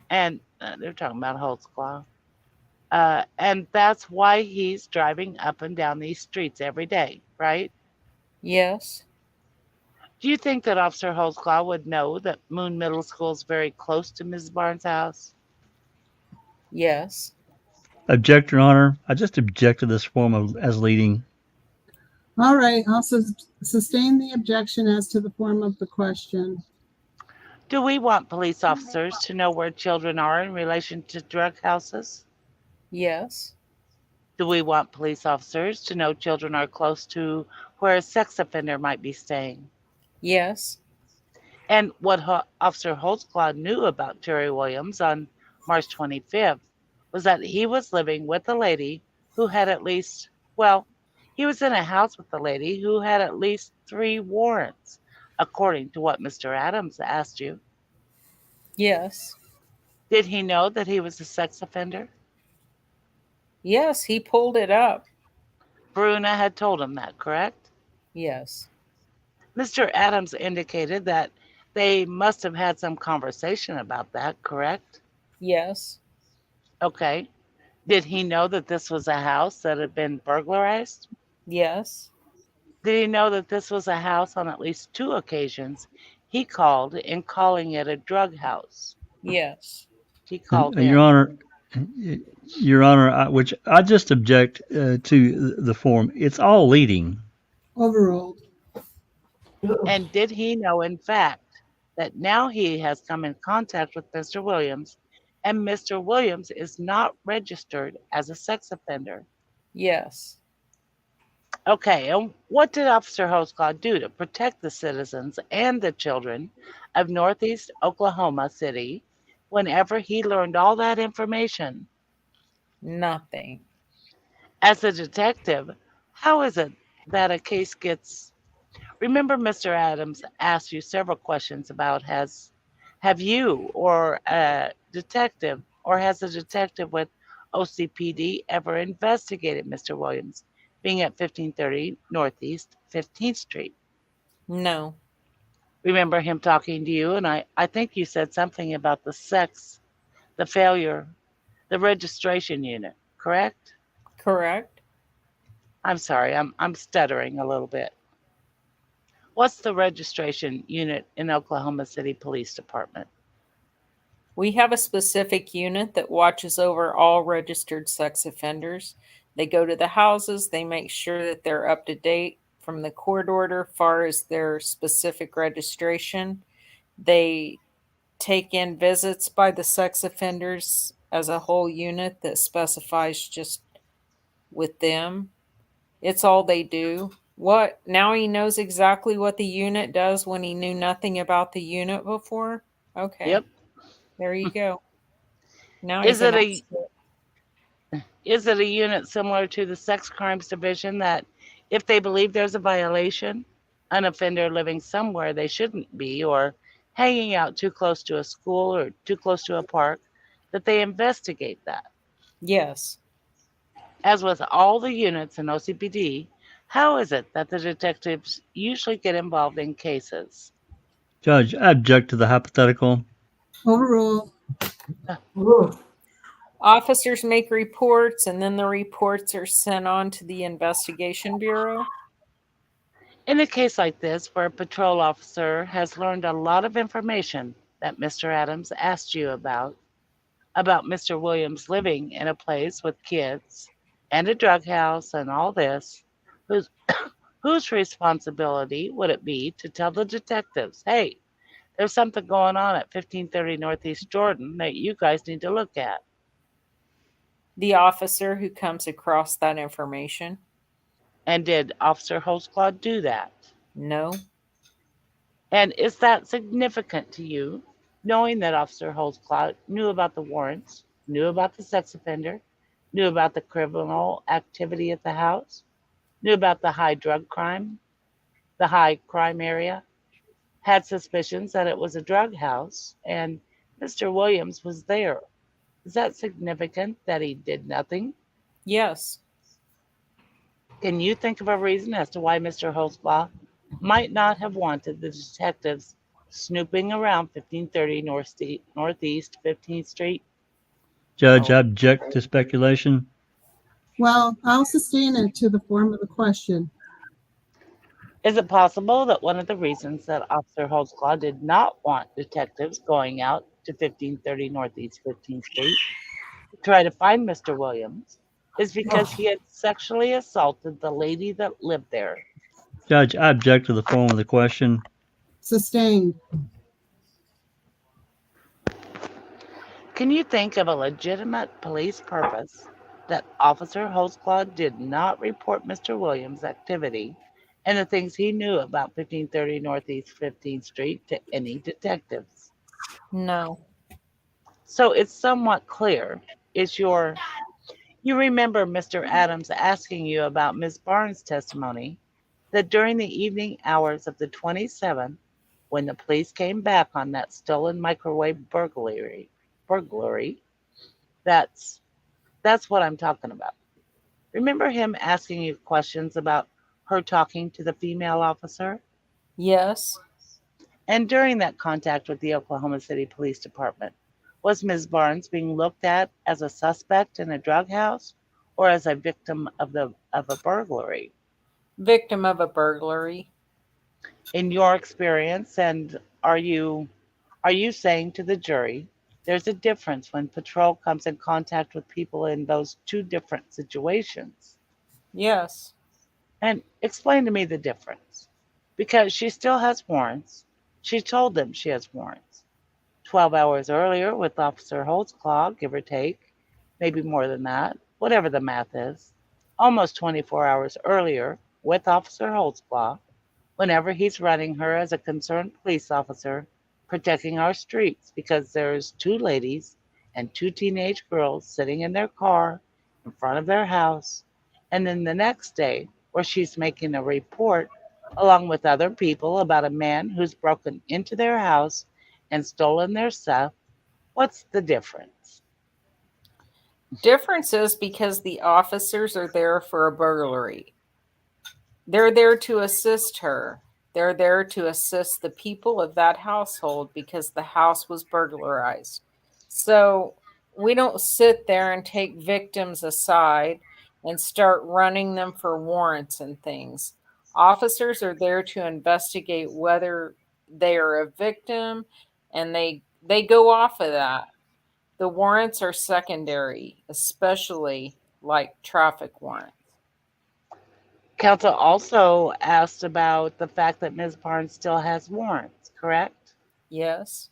C: And they're talking about Holtzclaw. And that's why he's driving up and down these streets every day, right?
E: Yes.
C: Do you think that Officer Holtzclaw would know that Moon Middle School is very close to Mrs. Barnes' house?
E: Yes.
D: Object, Your Honor. I just object to this form as leading.
B: All right, I'll sustain the objection as to the form of the question.
C: Do we want police officers to know where children are in relation to drug houses?
E: Yes.
C: Do we want police officers to know children are close to where a sex offender might be staying?
E: Yes.
C: And what Officer Holtzclaw knew about Terry Williams on March 25th was that he was living with a lady who had at least, well, he was in a house with a lady who had at least 3 warrants, according to what Mr. Adams asked you.
E: Yes.
C: Did he know that he was a sex offender?
E: Yes, he pulled it up.
C: Bruna had told him that, correct?
E: Yes.
C: Mr. Adams indicated that they must have had some conversation about that, correct?
E: Yes.
C: Okay. Did he know that this was a house that had been burglarized?
E: Yes.
C: Did he know that this was a house on at least 2 occasions he called in calling it a drug house?
E: Yes.
C: He called
D: Your
C: in.
D: Honor, which I just object to the form. It's all leading.
B: Overruled.
C: And did he know, in fact, that now he has come in contact with Mr. Williams, and Mr. Williams is not registered as a sex offender?
E: Yes.
C: Okay, and what did Officer Holtzclaw do to protect the citizens and the children of Northeast Oklahoma City whenever he learned all that information?
E: Nothing.
C: As a detective, how is it that a case gets... Remember, Mr. Adams asked you several questions about have you or a detective or has a detective with OCPD ever investigated Mr. Williams being at 1530 Northeast 15th Street?
E: No.
C: Remember him talking to you, and I think you said something about the failure, the registration unit, correct?
E: Correct.
C: I'm sorry, I'm stuttering a little bit. What's the registration unit in Oklahoma City Police Department?
E: We have a specific unit that watches over all registered sex offenders. They go to the houses, they make sure that they're up to date from the court order far as their specific registration. They take in visits by the sex offenders as a whole unit that specifies just with them. It's all they do. What? Now he knows exactly what the unit does when he knew nothing about the unit before? Okay,
C: Yep.
E: there you go. Now he's
C: Is
E: an
C: it a
E: expert.
C: is it a unit similar to the sex crimes division that if they believe there's a violation, an offender living somewhere they shouldn't be or hanging out too close to a school or too close to a park, that they investigate that?
E: Yes.
C: As with all the units in OCPD, how is it that the detectives usually get involved in cases?
D: Judge, I object to the hypothetical.
B: Overruled.
A: Ooh.
E: Officers make reports and then the reports are sent on to the investigation bureau.
C: In a case like this, where a patrol officer has learned a lot of information that Mr. Adams asked you about Mr. Williams living in a place with kids and a drug house and all this, whose, whose responsibility would it be to tell the detectives, hey, there's something going on at 1530 Northeast Jordan that you guys need to look at?
E: The officer who comes across that information.
C: And did Officer Holtzclaw do that?
E: No.
C: And is that significant to you, knowing that Officer Holtzclaw knew about the warrants, knew about the sex offender, knew about the criminal activity at the house, knew about the high drug crime, the high crime area, had suspicions that it was a drug house, and Mr. Williams was there? Is that significant that he did nothing?
E: Yes.
C: Can you think of a reason as to why Mr. Holtzclaw might not have wanted the detectives snooping around 1530 Northeast 15th Street?
D: Judge, I object to speculation.
B: Well, I'll sustain it to the form of the question.
C: Is it possible that one of the reasons that Officer Holtzclaw did not want detectives going out to 1530 Northeast 15th Street to try to find Mr. Williams is because he had sexually assaulted the lady that lived there?
D: Judge, I object to the form of the question.
B: Sustained.
C: Can you think of a legitimate police purpose that Officer Holtzclaw did not report Mr. Williams' activity and the things he knew about 1530 Northeast 15th Street to any detectives?
E: No.
C: So it's somewhat clear. You remember Mr. Adams asking you about Ms. Barnes' testimony that during the evening hours of the 27th, when the police came back on that stolen microwave burglary, that's what I'm talking about. Remember him asking you questions about her talking to the female officer?
E: Yes.
C: And during that contact with the Oklahoma City Police Department, was Ms. Barnes being looked at as a suspect in a drug house or as a victim of a burglary?
E: Victim of a burglary.
C: In your experience, and are you saying to the jury there's a difference when patrol comes in contact with people in those two different situations?
E: Yes.
C: And explain to me the difference. Because she still has warrants. She told them she has warrants. 12 hours earlier with Officer Holtzclaw, give or take, maybe more than that, whatever the math is. Almost 24 hours earlier with Officer Holtzclaw, whenever he's running her as a concerned police officer protecting our streets because there's two ladies and two teenage girls sitting in their car in front of their house. And then the next day, where she's making a report along with other people about a man who's broken into their house and stolen their stuff. What's the difference?
E: Difference is because the officers are there for a burglary. They're there to assist her. They're there to assist the people of that household because the house was burglarized. So we don't sit there and take victims aside and start running them for warrants and things. Officers are there to investigate whether they are a victim and They go off of that. The warrants are secondary, especially like traffic warrants.
C: Counsel also asked about the fact that Ms. Barnes still has warrants, correct?
E: Yes.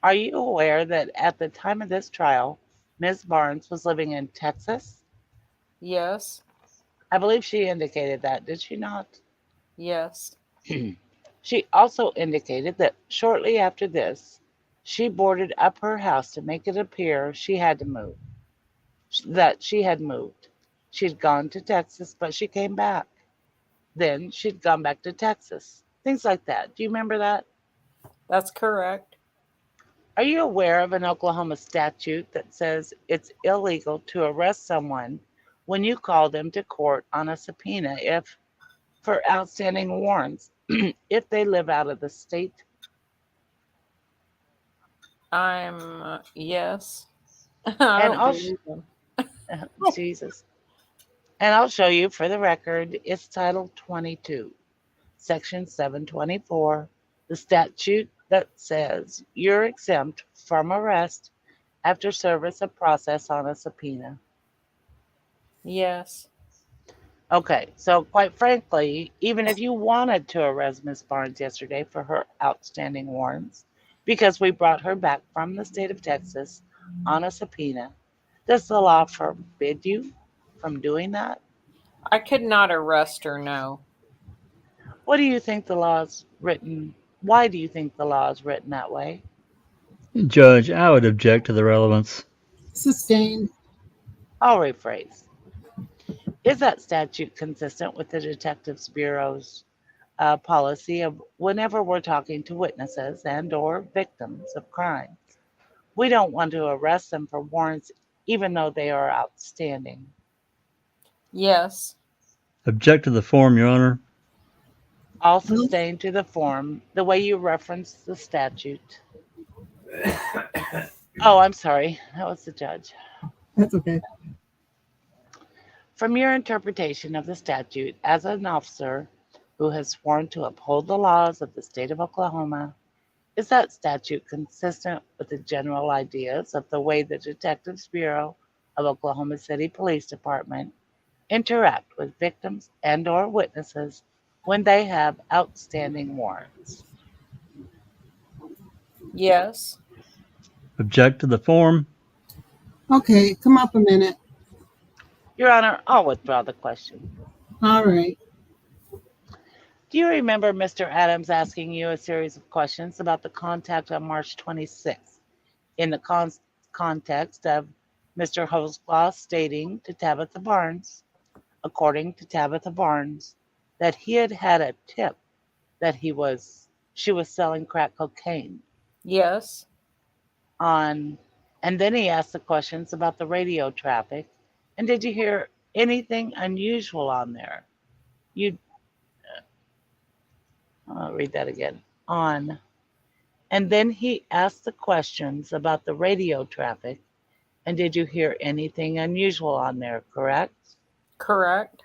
C: Are you aware that at the time of this trial, Ms. Barnes was living in Texas?
E: Yes.
C: I believe she indicated that, did she not?
E: Yes.
C: She also indicated that shortly after this, she boarded up her house to make it appear she had to move, that she had moved. She'd gone to Texas, but she came back. Then she'd gone back to Texas. Things like that. Do you remember that?
E: That's correct.
C: Are you aware of an Oklahoma statute that says it's illegal to arrest someone when you call them to court on a subpoena if for outstanding warrants if they live out of the state?
E: Yes. I
C: And
E: don't
C: I'll
E: believe them.
C: Jesus. And I'll show you for the record, it's Title 22, Section 724, the statute that says you're exempt from arrest after service of process on a subpoena.
E: Yes.
C: Okay, so quite frankly, even if you wanted to arrest Miss Barnes yesterday for her outstanding warrants, because we brought her back from the state of Texas on a subpoena, does the law forbid you from doing that?
E: I could not arrest her, no.
C: What do you think the law is written? Why do you think the law is written that way?
D: Judge, I would object to the relevance.
B: Sustained.
C: I'll rephrase. Is that statute consistent with the Detectives Bureau's policy of whenever we're talking to witnesses and or victims of crimes, we don't want to arrest them for warrants even though they are outstanding?
E: Yes.
D: Object to the form, Your Honor.
C: All sustained to the form, the way you referenced the statute. Oh, I'm sorry. That was the judge.
B: That's okay.
C: From your interpretation of the statute as an officer who has sworn to uphold the laws of the state of Oklahoma, is that statute consistent with the general ideas of the way the Detectives Bureau of Oklahoma City Police Department interact with victims and or witnesses when they have outstanding warrants?
E: Yes.
D: Object to the form.
B: Okay, come up a minute.
C: Your Honor, I'll withdraw the question.
B: All right.
C: Do you remember Mr. Adams asking you a series of questions about the contact on March 26th in the context of Mr. Holtzclaw stating to Tabitha Barnes, according to Tabitha Barnes, that he had had a tip that she was selling crack cocaine
E: Yes.
C: on, and then he asked the questions about the radio traffic, and did you hear anything unusual on there? I'll read that again. On. And then he asked the questions about the radio traffic. And did you hear anything unusual on there, correct?
E: Correct.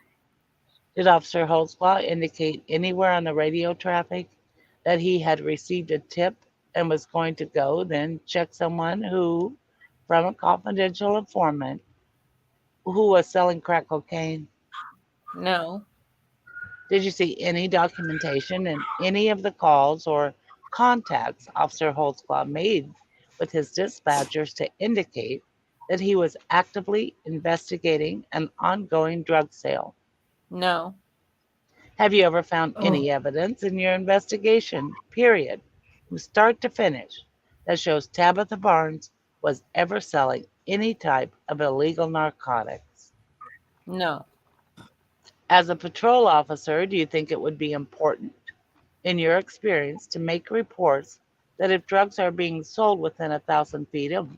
C: Did Officer Holtzclaw indicate anywhere on the radio traffic that he had received a tip and was going to go then check someone who, from a confidential informant, who was selling crack cocaine?
E: No.
C: Did you see any documentation in any of the calls or contacts Officer Holtzclaw made with his dispatchers to indicate that he was actively investigating an ongoing drug sale?
E: No.
C: Have you ever found any evidence in your investigation, period, from start to finish, that shows Tabitha Barnes was ever selling any type of illegal narcotics?
E: No.
C: As a patrol officer, do you think it would be important, in your experience, to make reports that if drugs are being sold within 1,000 feet of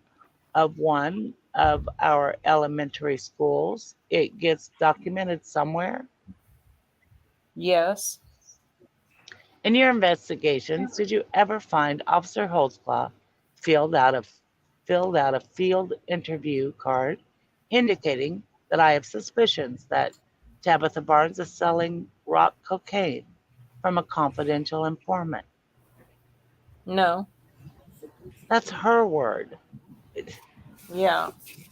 C: one of our elementary schools, it gets documented somewhere?
E: Yes.
C: In your investigations, did you ever find Officer Holtzclaw filled out a field interview card indicating that I have suspicions that Tabitha Barnes is selling rock cocaine from a confidential informant?
E: No.
C: That's her word.
E: Yeah.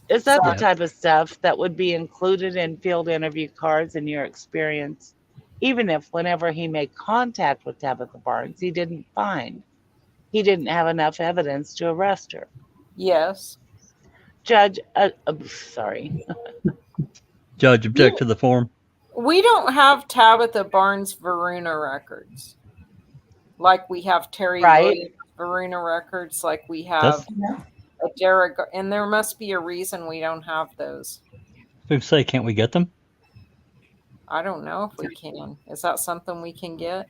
C: Is that the
E: So,
D: Yep.
C: type of stuff that would be included in field interview cards in your experience, even if whenever he made contact with Tabitha Barnes, he didn't have enough evidence to arrest her?
E: yes.
C: Judge, sorry.
D: Judge, object to the form.
E: We don't have Tabitha Barnes Varuna records like we have Terry
C: Right?
E: Williams Varuna records, like we
D: That's
E: have
A: Yeah.
E: a Derek, and there must be a reason we don't have those.
D: who say, can't we get them?
E: I don't know if we can. Is that something we can get?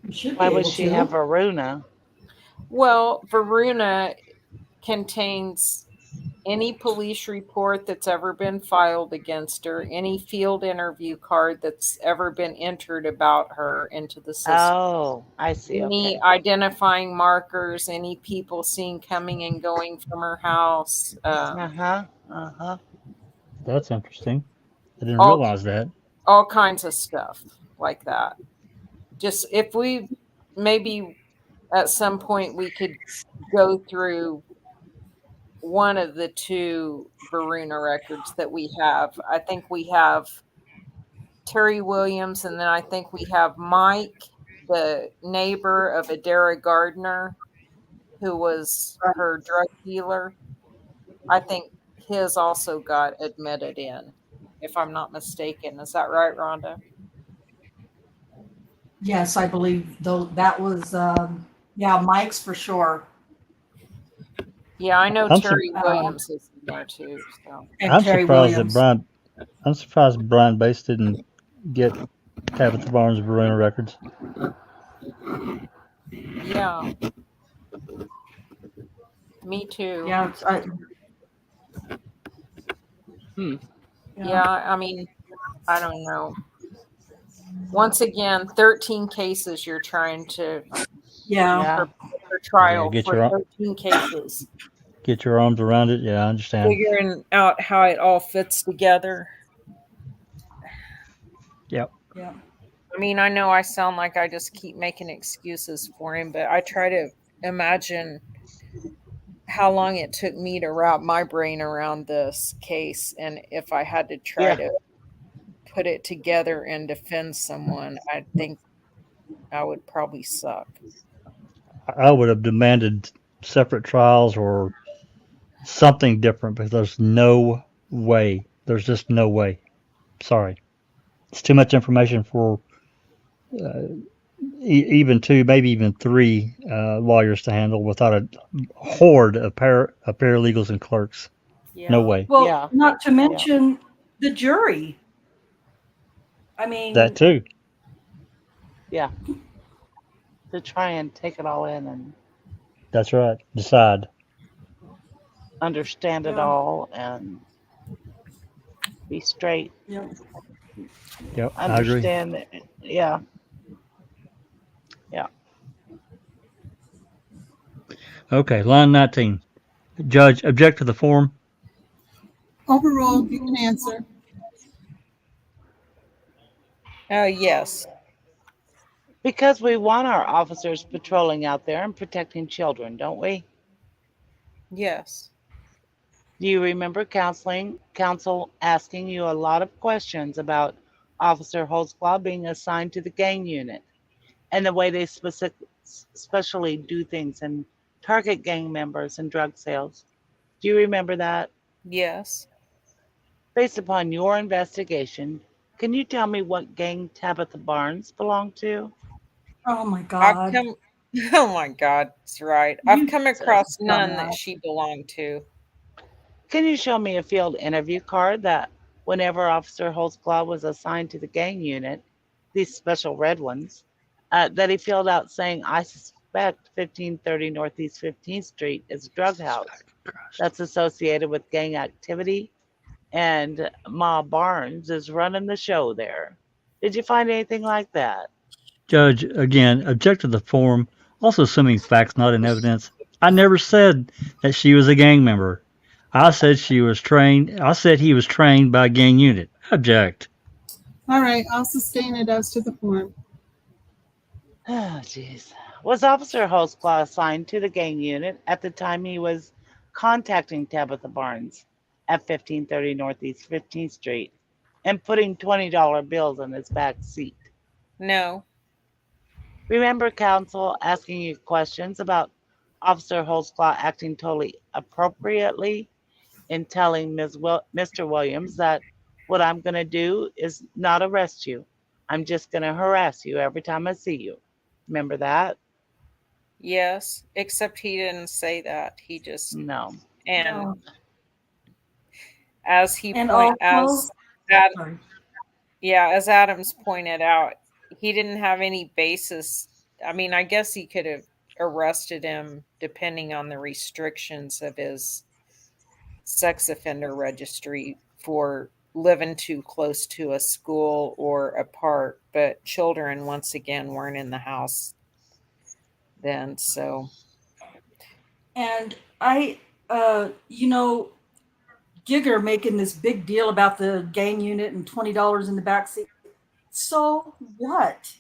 A: You should be
C: Why would
A: able
C: she
A: to.
C: have Varuna?
E: Well, Varuna contains any police report that's ever been filed against her, any field interview card that's ever been entered about her into the system,
C: Oh, I see.
E: any
C: Okay.
E: identifying markers, any people seen coming and going from her house,
C: Uh-huh. Uh-huh.
D: That's interesting. I didn't
E: all
D: realize that.
E: all kinds of stuff like that. Just if we maybe at some point we could go through one of the two Varuna records that we have. I think we have Terry Williams, and then I think we have Mike, the neighbor of Adara Gardner, who was her drug dealer. I think his also got admitted in, if I'm not mistaken. Is that right, Rhonda?
A: Yes, I believe though that was yeah, Mike's for sure.
E: Yeah, I know
D: I'm
E: Terry Williams is in there too. So
A: And
D: I'm
A: Terry
D: surprised
A: Williams.
D: I'm surprised Brian Bass didn't get Tabitha Barnes Verona records.
E: yeah, me too.
A: Yeah,
E: Yeah, I mean, I don't know. Once again, 13 cases you're trying to
A: yeah.
C: Yeah.
E: for trial
D: Yeah, get
E: for
D: your
E: 13 cases.
D: Get your arms around it. Yeah, I understand.
E: Figuring out how it all fits together.
D: Yep.
A: Yeah.
E: I mean, I know I sound like I just keep making excuses for him, but I try to imagine how long it took me to wrap my brain around this case, and if I had to try
C: Yeah.
E: to put it together and defend someone, I think I would probably suck.
D: I would have demanded separate trials or something different because there's no way. There's just no way. Sorry. It's too much information for even two, maybe even three lawyers to handle without a horde of paralegals and clerks.
E: Yeah.
D: No way.
A: Well,
C: Yeah.
A: not to mention the jury. I mean,
D: That too.
C: Yeah. To try and take it all in and
D: That's right. Decide.
C: understand it
A: Yeah.
C: all and be straight.
A: yeah.
D: Yep. I agree.
C: Understand that. Yeah. Yeah.
D: Okay. Line 19. Judge, object to the form.
B: Overruled, you can answer.
E: Yes.
C: Because we want our officers patrolling out there and protecting children, don't we?
E: Yes.
C: Do you remember counsel asking you a lot of questions about Officer Holtzclaw being assigned to the gang unit and the way they especially do things and target gang members and drug sales? Do you remember that?
E: Yes.
C: Based upon your investigation, can you tell me what gang Tabitha Barnes belonged to?
A: Oh my
E: I've
A: God.
E: come. Oh my God, that's right. I've
A: You
E: come across
A: just
E: none
A: dumbass.
E: that she belonged to.
C: Can you show me a field interview card that whenever Officer Holtzclaw was assigned to the gang unit, these special red ones, that he filled out saying, I suspect 1530 Northeast 15th Street is a drug house that's associated with gang activity, and Ma Barnes is running the show there. Did you find anything like that?
D: Judge, again, object to the form. Also assuming facts not in evidence. I never said that she was a gang member. I said he was trained by a gang unit. Object.
B: All right, I'll sustain it as to the form.
C: Oh, jeez. Was Officer Holtzclaw assigned to the gang unit at the time he was contacting Tabitha Barnes at 1530 Northeast 15th Street and putting $20 bills in his back seat?
E: No.
C: Remember counsel asking you questions about Officer Holtzclaw acting totally appropriately in telling Mr. Williams that what I'm going to do is not arrest you. I'm just going to harass you every time I see you. Remember that?
E: Yes, except he didn't say that. He just
C: No.
E: and
A: No.
E: as he
A: And
E: point
A: also, sorry.
E: as Adams pointed out, he didn't have any basis. I mean, I guess he could have arrested him depending on the restrictions of his sex offender registry for living too close to a school or a park, but children once again weren't in the house then, so
A: And Gigger making this big deal about the gang unit and $20 in the backseat. So what?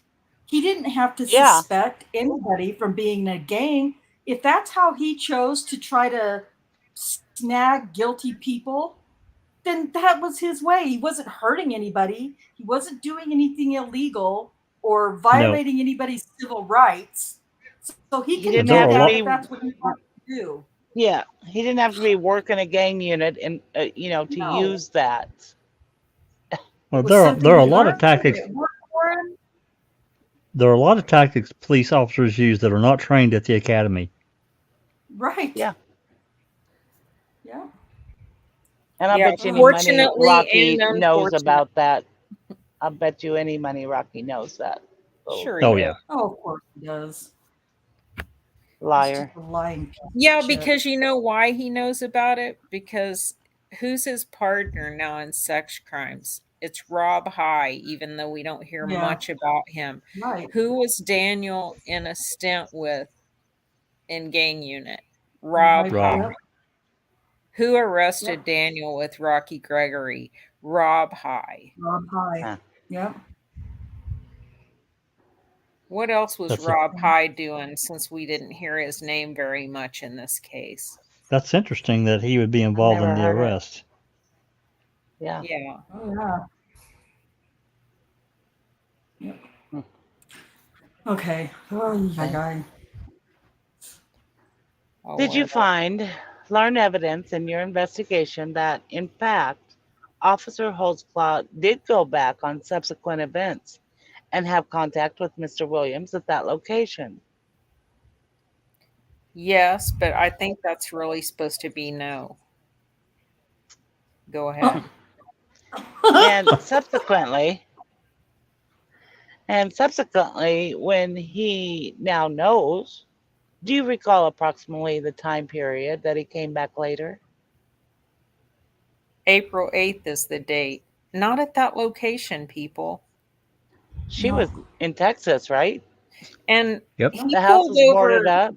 A: He didn't have to
C: Yeah.
A: suspect anybody from being in a gang. If that's how he chose to try to snag guilty people, then that was his way. He wasn't hurting anybody. He wasn't doing anything illegal or violating anybody's civil rights. So he
C: He
A: can
C: didn't
A: do
C: have to
A: that
C: be.
A: if that's what he wants to do.
C: Yeah, he didn't have to be working a gang unit and to
A: No.
C: use that.
D: Well,
A: It was
D: there
A: something
D: are a
A: he
D: lot of
A: learned,
D: tactics.
A: it worked for him.
D: There are a lot of tactics police officers use that are not trained at the academy.
A: Right.
C: Yeah.
A: Yeah.
C: And I
E: yeah,
C: bet you any money
E: fortunately
C: Rocky
E: and
C: knows
E: unfortunately.
C: about that. I bet you any money Rocky knows that. Little
E: Sure he
D: Oh
E: does.
D: yeah.
A: Oh, of course he does. He's
C: liar.
A: just a lying piece of
E: Yeah,
A: shit.
E: because you know why he knows about it? Because who's his partner now in sex crimes? It's Rob High, even though we don't hear
A: Yeah.
E: much about him.
A: Right.
E: Who was Daniel in a stint with in gang unit? Rob
A: Right.
E: High.
A: Yep.
E: Who arrested
A: Yep.
E: Daniel with Rocky Gregory? Rob High.
A: Rob High.
C: Huh.
A: Yep.
E: What else was
D: That's
E: Rob High doing since we didn't hear his name very much in this case?
D: That's interesting that he would be involved in
C: never
D: the
C: heard it.
D: arrest.
C: Yeah.
E: Yeah.
A: Oh yeah. Yep.
C: Hmm.
A: Okay. Oh, yeah.
E: Oh,
C: Did you
E: well.
C: learn evidence in your investigation that, in fact, Officer Holtzclaw did go back on subsequent events and have contact with Mr. Williams at that location?
E: Yes, but I think that's really supposed to be no. Go ahead.
C: And subsequently, when he now knows, do you recall approximately the time period that he came back later?
E: April 8th is the date. Not at that location, people.
C: She
A: No.
C: was in Texas, right?
E: And
D: Yep.
E: he
C: The house
E: pulled
C: was boarded
E: over.
C: up.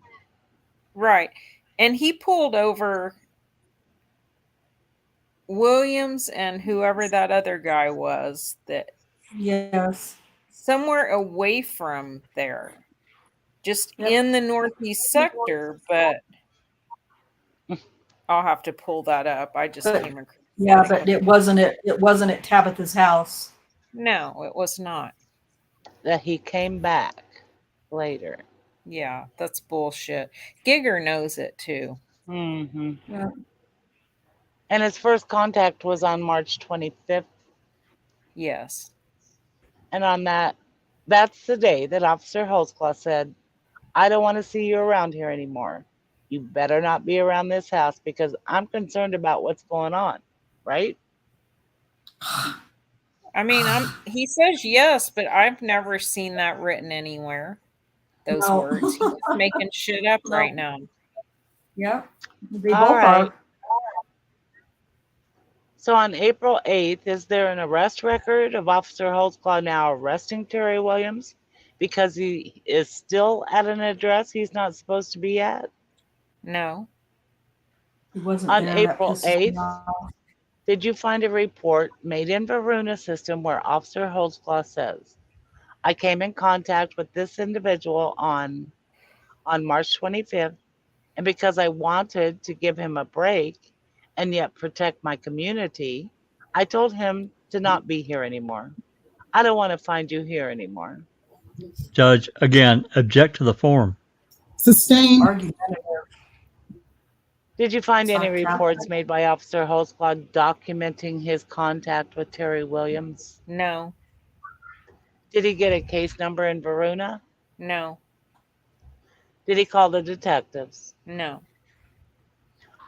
E: Right. And he pulled over Williams and whoever that other guy was that
A: Yes.
E: somewhere away from there. Just
A: Yep.
E: in the northeast sector, but I'll have to pull that up. I just
A: But-
E: came across.
A: Yeah, but it wasn't at Tabitha's house.
E: No, it was not.
C: That he came back later.
E: Yeah, that's bullshit. Giger knows it too.
C: Mm-hmm.
A: Yeah.
C: And his first contact was on March 25th.
E: Yes.
C: And on that's the day that Officer Holtzclaw said, I don't want to see you around here anymore. You better not be around this house because I'm concerned about what's going on. Right?
E: I mean, he says yes, but I've never seen that written anywhere. Those
A: No.
E: words. He's just making shit up
A: No.
E: right now.
A: Yeah. They
C: All
A: both
C: right.
A: are.
C: So on April 8th, is there an arrest record of Officer Holtzclaw now arresting Terry Williams because he is still at an address he's not supposed to be at?
E: No.
A: He wasn't
C: On
A: there. That
C: April
A: pisses me
C: 8th,
A: off.
C: did you find a report made in Varuna system where Officer Holtzclaw says, I came in contact with this individual on on March 25th, and because I wanted to give him a break and yet protect my community, I told him to not be here anymore. I don't want to find you here anymore.
D: Judge, again, object to the form.
B: Sustained.
A: Argumentative.
C: Did you find any
A: Sarcastic.
C: reports made by Officer Holtzclaw documenting his contact with Terry Williams?
E: No,
C: Did he get a case number in Varuna?
E: no,
C: Did he call the detectives?
E: no,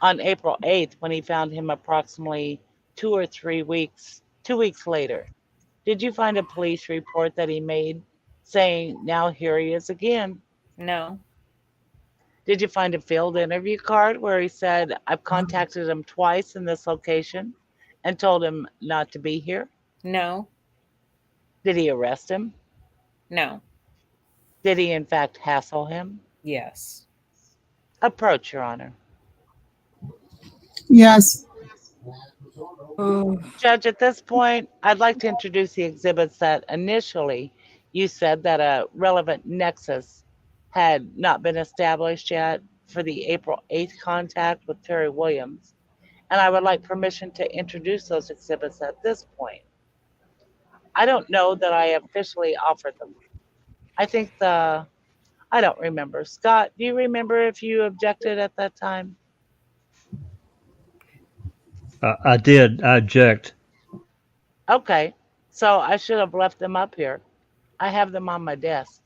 C: On April 8th, when he found him approximately 2 weeks later, did you find a police report that he made saying, now here he is again?
E: no,
C: Did you find a field interview card where he said, I've contacted him twice in this location and told him not to be here?
E: no,
C: Did he arrest him?
E: no,
C: Did he in fact hassle him?
E: yes.
C: Approach, Your Honor.
B: Yes.
A: Oh,
C: Judge, at this point, I'd like to introduce the exhibits that initially you said that a relevant nexus had not been established yet for the April 8th contact with Terry Williams, and I would like permission to introduce those exhibits at this point. I don't know that I officially offered them. I don't remember. Scott, do you remember if you objected at that time?
D: I did. I object.
C: Okay, so I should have left them up here. I have them on my desk.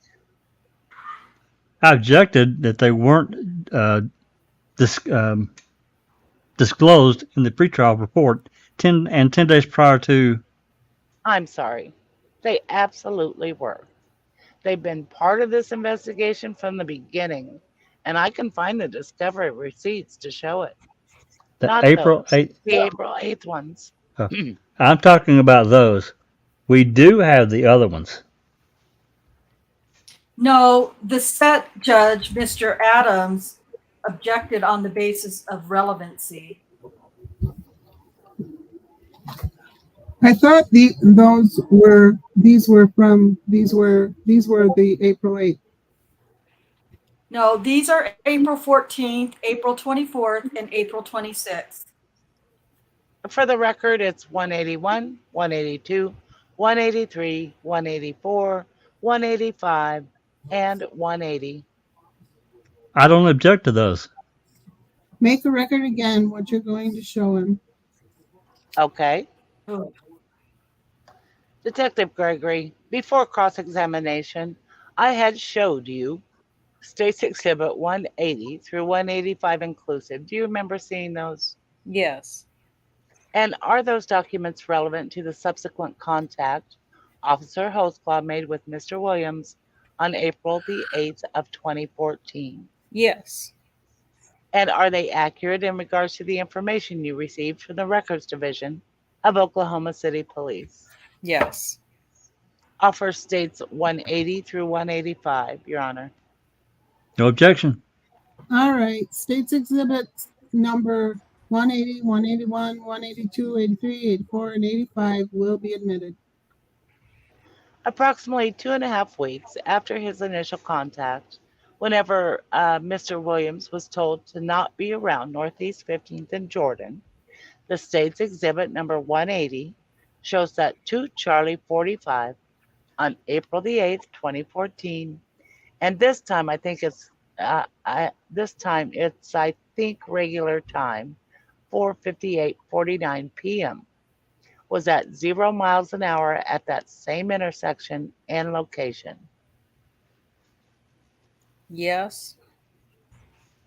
D: I objected that they weren't dis- um, disclosed in the pretrial report 10 days prior to.
C: I'm sorry. They absolutely were. They've been part of this investigation from the beginning, and I can find the discovery receipts to show it.
D: The
C: Not
D: April
C: those,
D: 8th.
C: the April 8th ones.
D: I'm talking about those. We do have the other ones.
A: no, the set judge, Mr. Adams, objected on the basis of relevancy.
B: I thought these were the April 8th.
A: No, these are April 14th, April 24th, and April 26th.
C: For the record, it's 181, 182, 183, 184, 185, and 180.
D: I don't object to those.
B: Make the record again what you're going to show him.
C: Okay.
A: Oh,
C: Detective Gregory, before cross-examination, I had showed you State's Exhibit 180 through 185 inclusive. Do you remember seeing those?
E: Yes.
C: And are those documents relevant to the subsequent contact Officer Holtzclaw made with Mr. Williams on April the 8th of 2014?
E: Yes.
C: And are they accurate in regards to the information you received from the Records Division of Oklahoma City Police?
E: Yes.
C: Offer states 180 through 185, Your Honor.
D: No objection.
B: All right. States Exhibit number 180, 181, 182, 83, 84, and 85 will be admitted.
C: Approximately 2.5 weeks after his initial contact, whenever Mr. Williams was told to not be around Northeast 15th and Jordan, the state's exhibit number 180 shows that to Charlie 45 on April the 8th, 2014, and this time I think it's regular time, 4:58:49 p.m. was at 0 miles an hour at that same intersection and location.
E: Yes.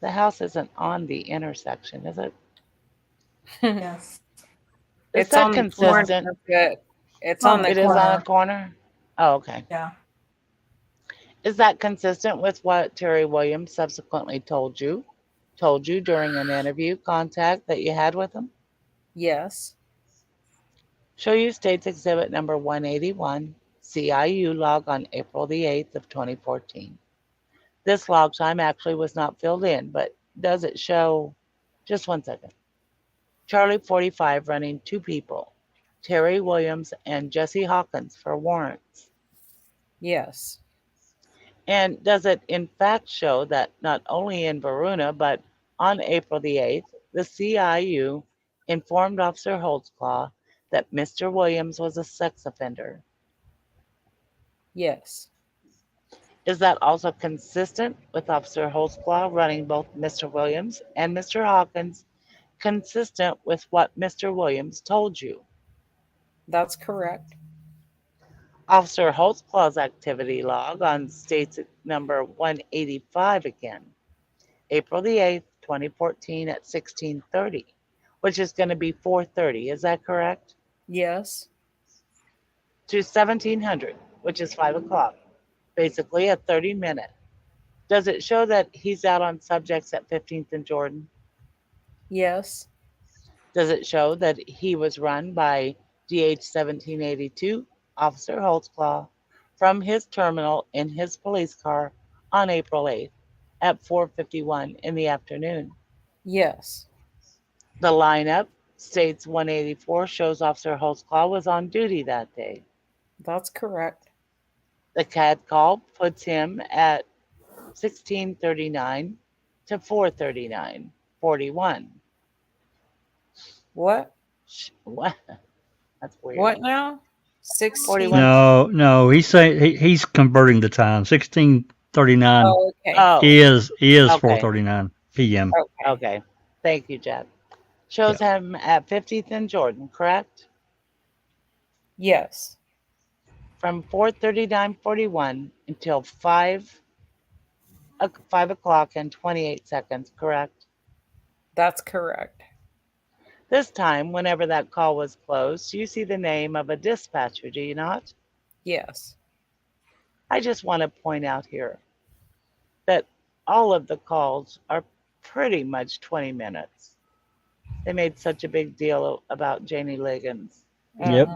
C: The house isn't on the intersection, is it?
A: yes.
C: Is
E: It's
C: that
E: on the corner
C: consistent?
E: of the- It's on the
C: It is on
E: corner.
C: a corner? Oh, okay.
A: Yeah.
C: Is that consistent with what Terry Williams subsequently told you during an interview contact that you had with him?
E: Yes.
C: Show you State's Exhibit number 181, CIU log on April the 8th of 2014. This log time actually was not filled in, but does it show, just one second, Charlie 45 running 2 people, Terry Williams and Jesse Hawkins for warrants.
E: Yes.
C: And does it in fact show that not only in Varuna, but on April the 8th, the CIU informed Officer Holtzclaw that Mr. Williams was a sex offender?
E: Yes.
C: Is that also consistent with Officer Holtzclaw running both Mr. Williams and Mr. Hawkins, consistent with what Mr. Williams told you?
E: That's correct.
C: Officer Holtzclaw's activity log on states number 185 again, April the 8th, 2014 at 16:30, which is going to be 4:30. Is that correct?
E: Yes.
C: To 1700, which is 5 o'clock, basically a 30-minute. Does it show that he's out on subjects at 15th and Jordan?
E: Yes.
C: Does it show that he was run by DH 1782, Officer Holtzclaw, from his terminal in his police car on April 8th at 4:51 in the afternoon?
E: Yes.
C: The lineup, states 184, shows Officer Holtzclaw was on duty that day.
E: That's correct.
C: The CAD call puts him at 16:39 to 4:39:41.
E: What?
C: What? That's weird.
E: What now? 16.
C: 41.
D: No, he's saying he's converting the time. 16:39
E: Oh, okay.
C: Oh,
D: is
C: okay.
D: 4:39 p.m.
E: Okay.
C: Okay. Thank you, Jack. Shows him at 50th and Jordan, correct?
E: Yes.
C: From 4:39:41 until 5 o'clock and 28 seconds, correct?
E: That's correct.
C: This time, whenever that call was closed, you see the name of a dispatcher, do you not?
E: Yes.
C: I just want to point out here that all of the calls are pretty much 20 minutes. They made such a big deal about Janie Liggins,
D: Yep.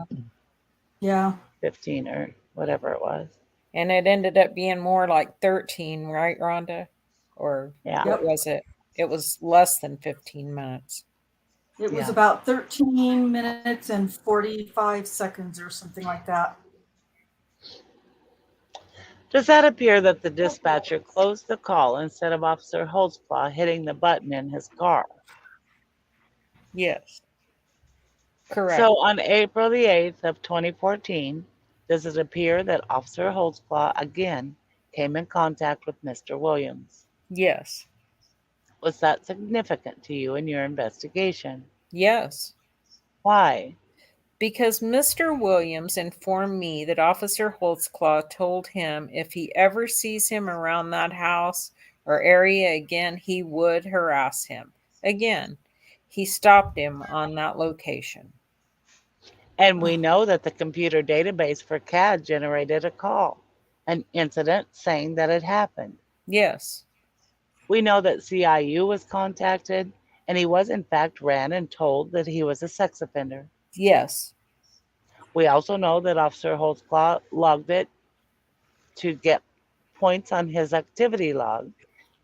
A: Yeah.
C: 15 or whatever it was.
E: And it ended up being more like 13, right, Rhonda? Or
C: Yeah.
E: what was it? It was less than 15 minutes.
A: It was
C: Yeah.
A: about 13 minutes and 45 seconds or something like that.
C: Does that appear that the dispatcher closed the call instead of Officer Holtzclaw hitting the button in his car?
E: Yes. Correct.
C: So on April the 8th of 2014, does it appear that Officer Holtzclaw again came in contact with Mr. Williams?
E: Yes.
C: Was that significant to you in your investigation?
E: Yes.
C: Why?
E: Because Mr. Williams informed me that Officer Holtzclaw told him if he ever sees him around that house or area again, he would harass him. Again, he stopped him on that location.
C: And we know that the computer database for CAD generated a call, an incident saying that it happened.
E: Yes.
C: We know that CIU was contacted, and he was in fact ran and told that he was a sex offender.
E: Yes.
C: We also know that Officer Holtzclaw logged it to get points on his activity log,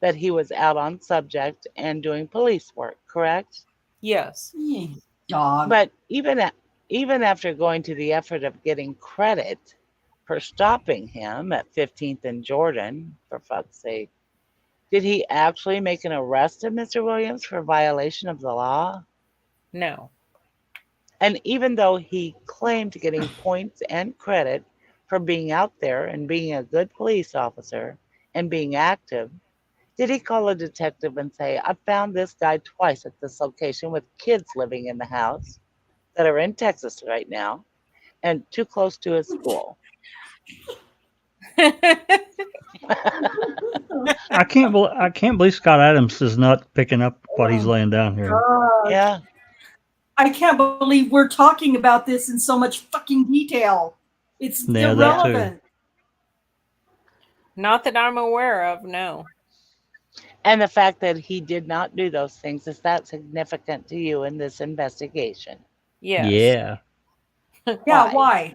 C: that he was out on subject and doing police work, correct?
E: Yes.
A: Dog.
C: But even after going to the effort of getting credit for stopping him at 15th and Jordan, for fuck's sake, did he actually make an arrest of Mr. Williams for violation of the law?
E: No.
C: And even though he claimed getting points and credit for being out there and being a good police officer and being active, did he call a detective and say, I found this guy twice at this location with kids living in the house that are in Texas right now and too close to his school?
D: I can't believe Scott Adams is not picking up what he's laying down here.
C: Yeah.
A: I can't believe we're talking about this in so much fucking detail. It's
D: Yeah, that too.
A: irrelevant.
E: Not that I'm aware of, no.
C: And the fact that he did not do those things, is that significant to you in this investigation?
E: Yes.
D: Yeah.
A: Yeah, why?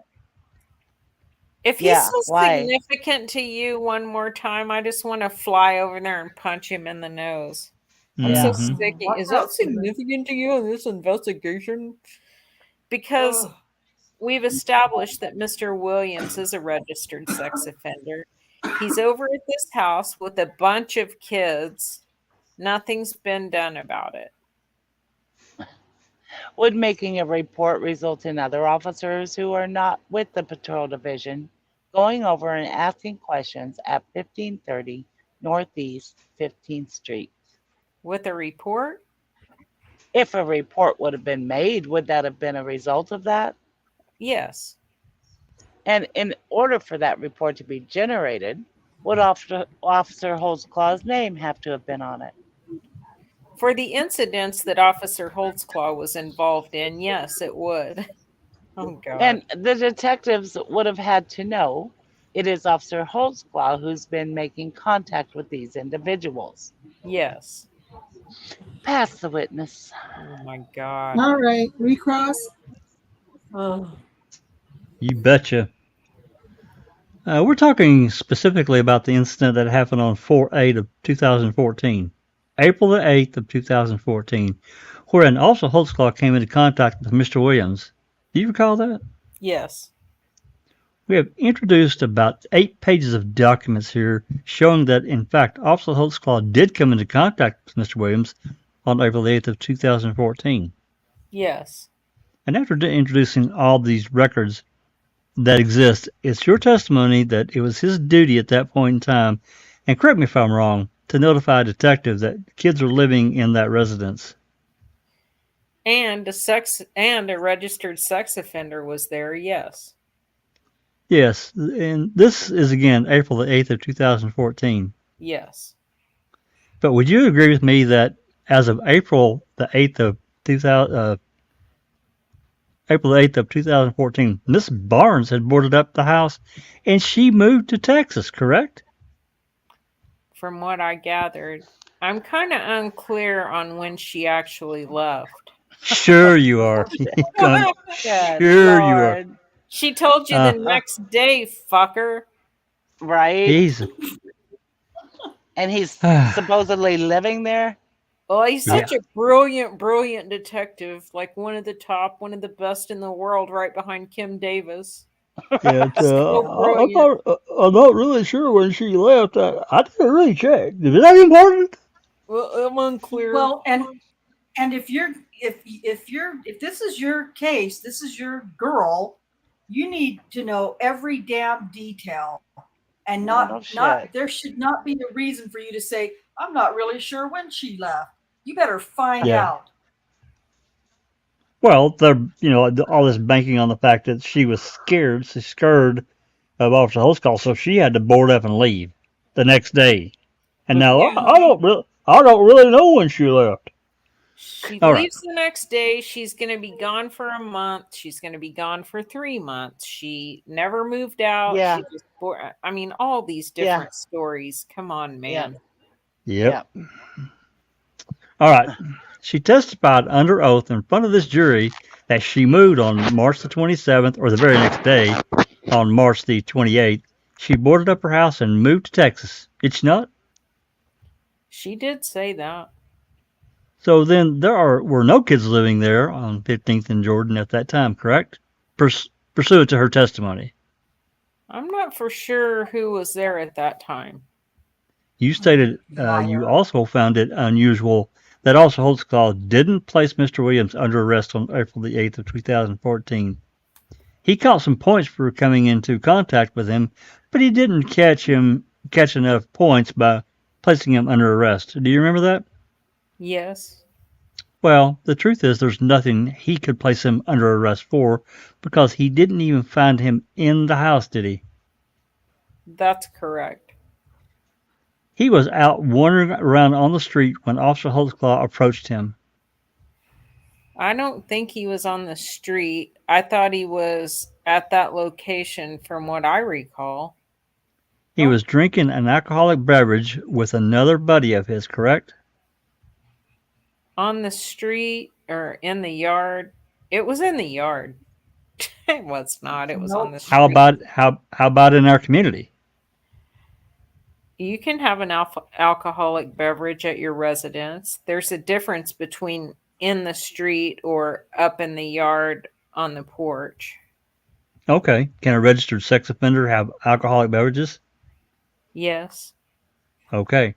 E: If he's
C: Yeah,
E: so
C: why?
E: significant to you one more time, I just want to fly over there and punch him in the nose. I'm so
D: Mhm.
E: sick.
A: What
E: Is that
A: else can-
E: significant to you in this investigation? Because
A: Ugh.
E: we've established that Mr. Williams is a registered sex offender. He's over at this house with a bunch of kids. Nothing's been done about it.
C: Would making a report result in other officers who are not with the patrol division going over and asking questions at 1530 Northeast 15th Street?
E: With a report?
C: If a report would have been made, would that have been a result of that?
E: Yes.
C: And in order for that report to be generated, would Officer Holtzclaw's name have to have been on it?
E: For the incidents that Officer Holtzclaw was involved in, yes, it would. Oh, God.
C: And the detectives would have had to know it is Officer Holtzclaw who's been making contact with these individuals.
E: Yes.
C: Pass the witness.
E: Oh, my God.
B: All right, recross.
A: Oh,
D: You betcha. We're talking specifically about the incident that happened on 4/8 of 2014, April the 8th of 2014, wherein Officer Holtzclaw came into contact with Mr. Williams. Do you recall that?
E: Yes.
D: We have introduced about 8 pages of documents here showing that, in fact, Officer Holtzclaw did come into contact with Mr. Williams on April the 8th of 2014.
E: Yes.
D: And after introducing all these records that exist, it's your testimony that it was his duty at that point in time, and correct me if I'm wrong, to notify a detective that kids are living in that residence.
E: And a registered sex offender was there, yes.
D: Yes, and this is again April the 8th of 2014.
E: Yes.
D: But would you agree with me that as of April the 8th of 2014, Miss Barnes had boarded up the house and she moved to Texas, correct?
E: From what I gathered. I'm kind of unclear on when she actually left.
D: Sure you are.
C: Good
D: Sure you are.
C: Lord.
E: She told you the next day, fucker.
C: Right?
D: He's
C: And he's supposedly living there?
E: Well, he's such a brilliant detective. Like one of the best in the world, right behind Kim Davis.
D: Yeah,
E: So brilliant.
D: I'm not really sure when she left. I didn't really check. Is that important?
E: Well, I'm unclear.
A: well, and if this is your case, this is your girl, you need to know every damn detail, and not there should not be a reason for you to say, I'm not really sure when she left. You better find out.
D: Well, they're all this banking on the fact that she was scared. She's scared of Officer Holtzclaw, so she had to board up and leave the next day. And now I don't really know when she left.
E: She
D: All
E: leaves the next day. She's going to be gone for a month. She's going to be gone for 3 months. She never moved out.
C: Yeah.
E: She just I mean, all these different stories. Come on, man.
D: Yep. All right. She testified under oath in front of this jury that she moved on March the 27th, or the very next day, on March the 28th. She boarded up her house and moved to Texas. Did she not?
E: She did say that.
D: So then were no kids living there on 15th and Jordan at that time, correct? Pursuant to her testimony.
E: I'm not for sure who was there at that time.
D: You stated you also found it unusual that Officer Holtzclaw didn't place Mr. Williams under arrest on April the 8th of 2014. He caught some points for coming into contact with him, but he didn't catch enough points by placing him under arrest. Do you remember that?
E: Yes.
D: Well, the truth is there's nothing he could place him under arrest for because he didn't even find him in the house, did he?
E: That's correct.
D: He was out wandering around on the street when Officer Holtzclaw approached him.
E: I don't think he was on the street. I thought he was at that location from what I recall.
D: He was drinking an alcoholic beverage with another buddy of his, correct?
E: On the street or in the yard? It was in the yard. It was not. It was on the street.
D: How about in our community?
E: You can have an alcoholic beverage at your residence. There's a difference between in the street or up in the yard on the porch.
D: Okay. Can a registered sex offender have alcoholic beverages?
E: Yes.
D: Okay.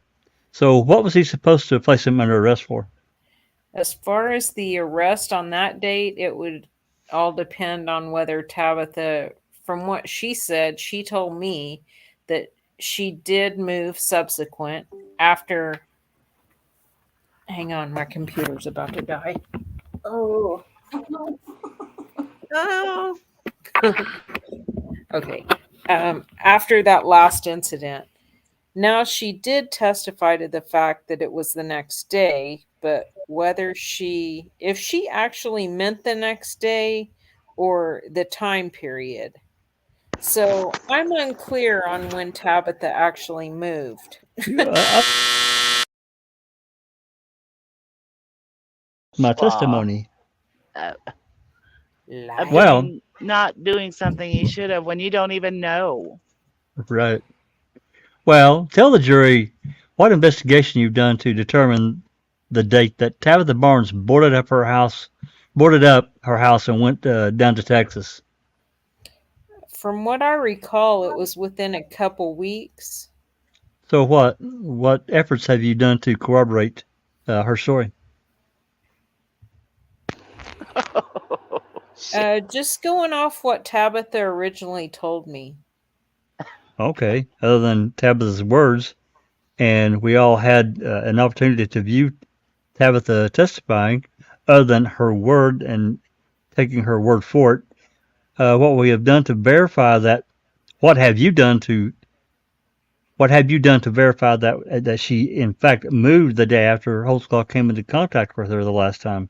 D: So what was he supposed to place him under arrest for?
E: As far as the arrest on that date, it would all depend on whether Tabitha, from what she said, she told me that she did move subsequent after. Hang on, my computer's about to die. Oh. Oh. Okay. After that last incident. Now, she did testify to the fact that it was the next day, but if she actually meant the next day or the time period. So I'm unclear on when Tabitha actually moved.
D: My testimony. Well,
C: About not doing something he should have when you don't even know.
D: right. Well, tell the jury what investigation you've done to determine the date that Tabitha Barnes boarded up her house and went down to Texas.
E: From what I recall, it was within a couple weeks.
D: So what efforts have you done to corroborate her story?
E: Just going off what Tabitha originally told me.
D: Okay, other than Tabitha's words, and we all had an opportunity to view Tabitha testifying, other than her word and taking her word for it, what we have done to verify that, what have you done to verify that she in fact moved the day after Holtzclaw came into contact with her the last time?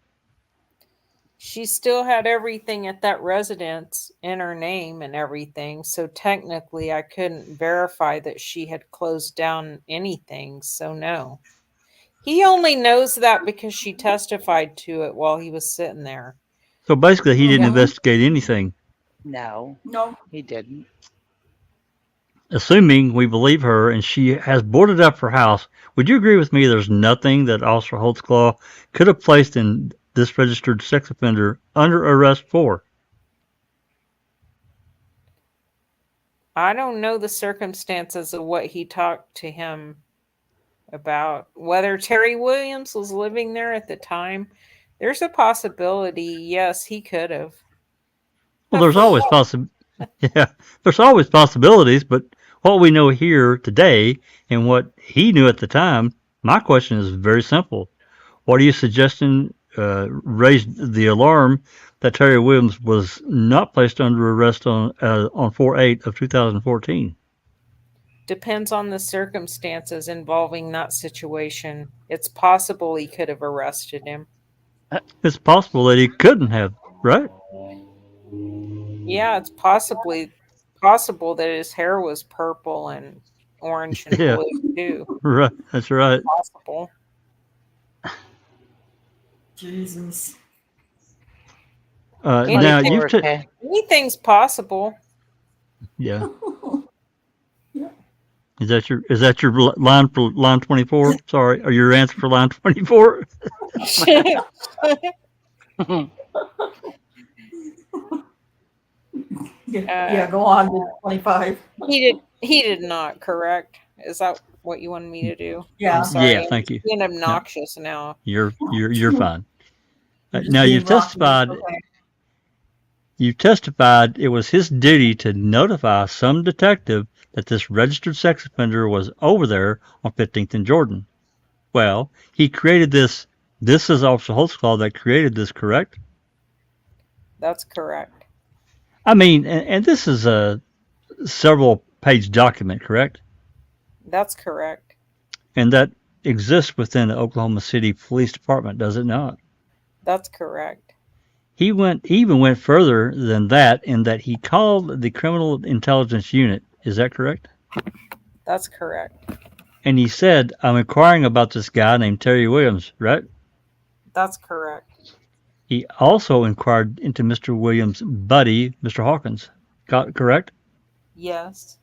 E: She still had everything at that residence in her name and everything, so technically I couldn't verify that she had closed down anything, so no. He only knows that because she testified to it while he was sitting there.
D: So basically, he didn't
A: Mhm.
D: investigate anything.
C: No,
A: No.
C: he didn't.
D: Assuming we believe her and she has boarded up her house, would you agree with me there's nothing that Officer Holtzclaw could have placed in this registered sex offender under arrest for?
E: I don't know the circumstances of what he talked to him about. Whether Terry Williams was living there at the time, there's a possibility, yes, he could have.
D: Well, there's always there's always possibilities, but what we know here today and what he knew at the time, my question is very simple. What are you suggesting raised the alarm that Terry Williams was not placed under arrest on 4/8 of 2014?
E: Depends on the circumstances involving that situation. It's possible he could have arrested him.
D: It's possible that he couldn't have, right?
E: Yeah, it's possible that his hair was purple and orange and
D: Yeah.
E: blue too.
D: Right, that's right.
E: Possible.
A: Jesus.
D: Now
E: Anything-
D: you've
E: Anything's possible.
D: yeah. Is that your line for line 24? Sorry, or your answer for line 24?
A: Yeah, go on to 25.
E: He did not, correct? Is that what you wanted me to do?
A: Yeah.
E: I'm sorry.
D: Yeah, thank you.
E: I'm being obnoxious now.
D: You're fine.
A: You're just
D: Now
A: being
D: you've
A: rocky.
D: testified.
A: Okay.
D: You testified it was his duty to notify some detective that this registered sex offender was over there on 15th and Jordan. Well, he created this. This is Officer Holtzclaw that created this, correct?
E: That's correct.
D: I mean, and this is a several page document, correct?
E: That's correct.
D: And that exists within the Oklahoma City Police Department, does it not?
E: That's correct.
D: He even went further than that in that he called the Criminal Intelligence Unit. Is that correct?
E: That's correct.
D: And he said, I'm inquiring about this guy named Terry Williams, right?
E: That's correct.
D: He also inquired into Mr. Williams' buddy, Mr. Hawkins, correct?
E: Yes.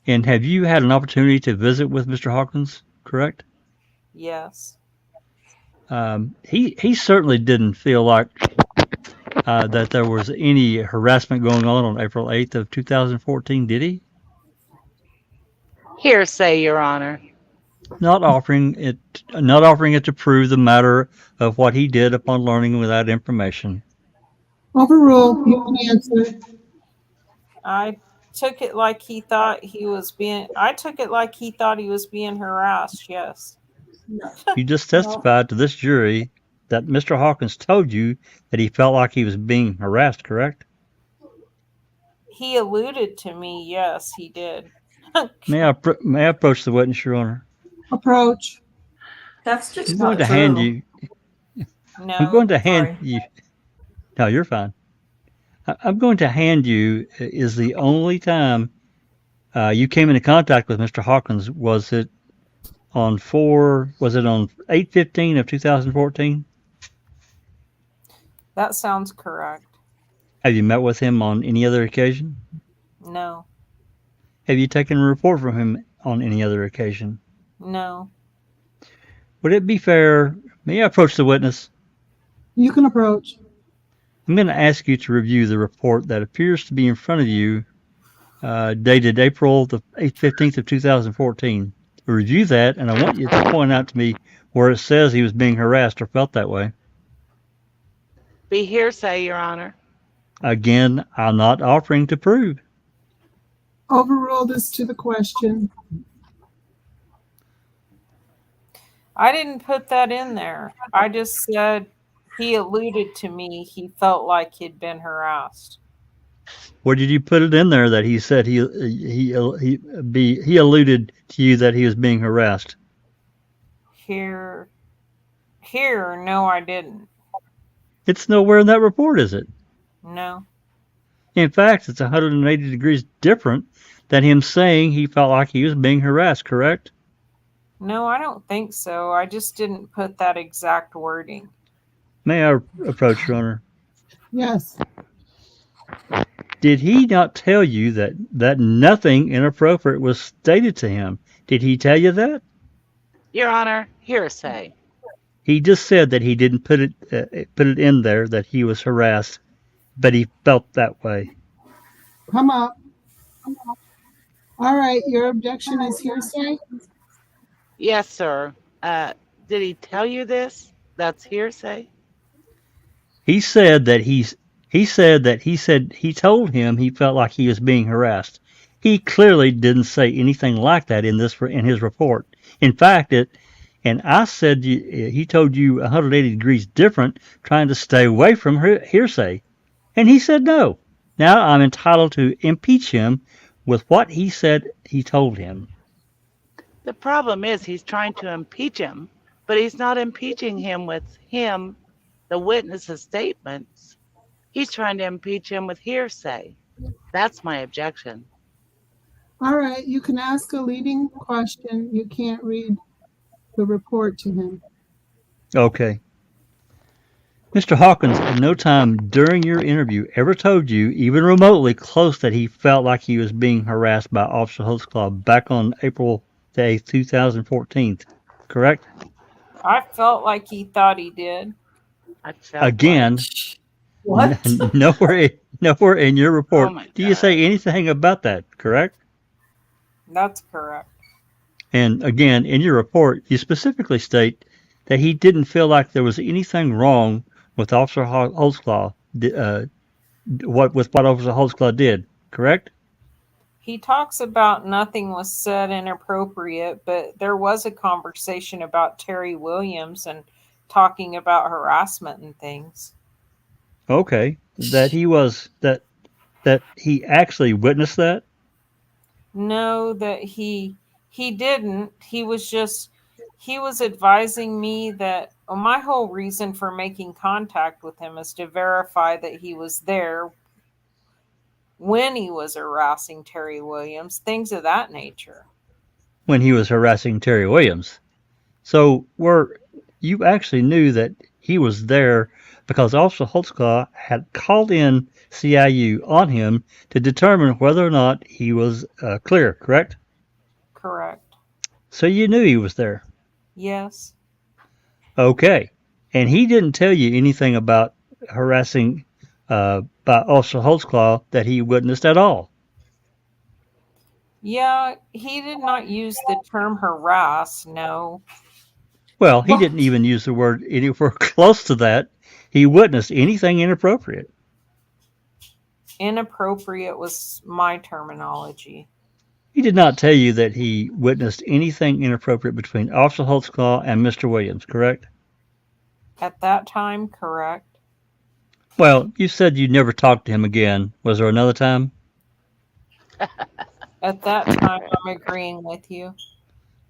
D: And have you had an opportunity to visit with Mr. Hawkins, correct?
E: Yes.
D: He certainly didn't feel like that there was any harassment going on April 8th of 2014, did he?
C: Hearsay, Your Honor.
D: Not offering it to prove the matter of what he did upon learning without information.
B: Overruled. You can answer.
E: I took it like he thought he was being. I took it like he thought he was being harassed. Yes.
A: No.
D: You just testified to this jury that Mr. Hawkins told you that he felt like he was being harassed, correct?
E: He alluded to me. Yes, he did.
D: May I approach the witness, Your Honor?
B: Approach.
A: That's just
D: I'm
A: not
D: going to
A: true.
D: hand you.
E: No.
D: I'm going to hand
A: Sorry.
D: you. No, you're fine. I'm going to hand you is the only time you came into contact with Mr. Hawkins. Was it on 8/15 of 2014?
E: That sounds correct.
D: Have you met with him on any other occasion?
E: No.
D: Have you taken a report from him on any other occasion?
E: No.
D: Would it be fair? May I approach the witness?
B: You can approach.
D: I'm going to ask you to review the report that appears to be in front of you, dated April the 15th of 2014. Review that, and I want you to point out to me where it says he was being harassed or felt that way.
C: Be hearsay, Your Honor.
D: Again, I'm not offering to prove.
B: Overruled as to the question.
E: I didn't put that in there. I just said he alluded to me. He felt like he'd been harassed.
D: Where did you put it in there that he said he alluded to you that he was being harassed?
E: Here, no, I didn't.
D: It's nowhere in that report, is it?
E: No.
D: In fact, it's 180 degrees different than him saying he felt like he was being harassed, correct?
E: No, I don't think so. I just didn't put that exact wording.
D: May I approach, Your Honor?
B: Yes.
D: Did he not tell you that nothing inappropriate was stated to him? Did he tell you that?
C: Your Honor, hearsay.
D: He just said that he didn't put it in there that he was harassed, but he felt that way.
B: Come up. All right. Your objection is hearsay?
C: Yes, sir. Did he tell you this? That's hearsay?
D: He told him he felt like he was being harassed. He clearly didn't say anything like that in his report. In fact, I said he told you 180 degrees different, trying to stay away from hearsay, and he said no. Now I'm entitled to impeach him with what he said he told him.
C: The problem is he's trying to impeach him, but he's not impeaching him with the witness's statements. He's trying to impeach him with hearsay. That's my objection.
B: All right. You can ask a leading question. You can't read the report to him.
D: Okay. Mr. Hawkins, at no time during your interview ever told you, even remotely close, that he felt like he was being harassed by Officer Holtzclaw back on April the 8th, 2014, correct?
E: I felt like he thought he did.
C: I felt
D: Again,
A: What?
D: nowhere in your report
C: Oh my
D: do you
C: God.
D: say anything about that, correct?
E: That's correct.
D: And again, in your report, you specifically state that he didn't feel like there was anything wrong with Officer Holtzclaw, with what Officer Holtzclaw did, correct?
E: He talks about nothing was said inappropriate, but there was a conversation about Terry Williams and talking about harassment and things.
D: Okay, that he actually witnessed that.
E: No, that he didn't. He was advising me that my whole reason for making contact with him is to verify that he was there when he was harassing Terry Williams, things of that nature.
D: When he was harassing Terry Williams. So you actually knew that he was there because Officer Holtzclaw had called in CIU on him to determine whether or not he was clear, correct?
E: Correct.
D: So you knew he was there.
E: Yes.
D: Okay. And he didn't tell you anything about harassing by Officer Holtzclaw that he witnessed at all.
E: Yeah, he did not use the term harass. No.
D: Well, he
A: Well,
D: didn't even use the word anywhere close to that. He witnessed anything inappropriate.
E: Inappropriate was my terminology.
D: He did not tell you that he witnessed anything inappropriate between Officer Holtzclaw and Mr. Williams, correct?
E: At that time, correct.
D: Well, you said you never talked to him again. Was there another time?
E: At that time, I'm agreeing with you.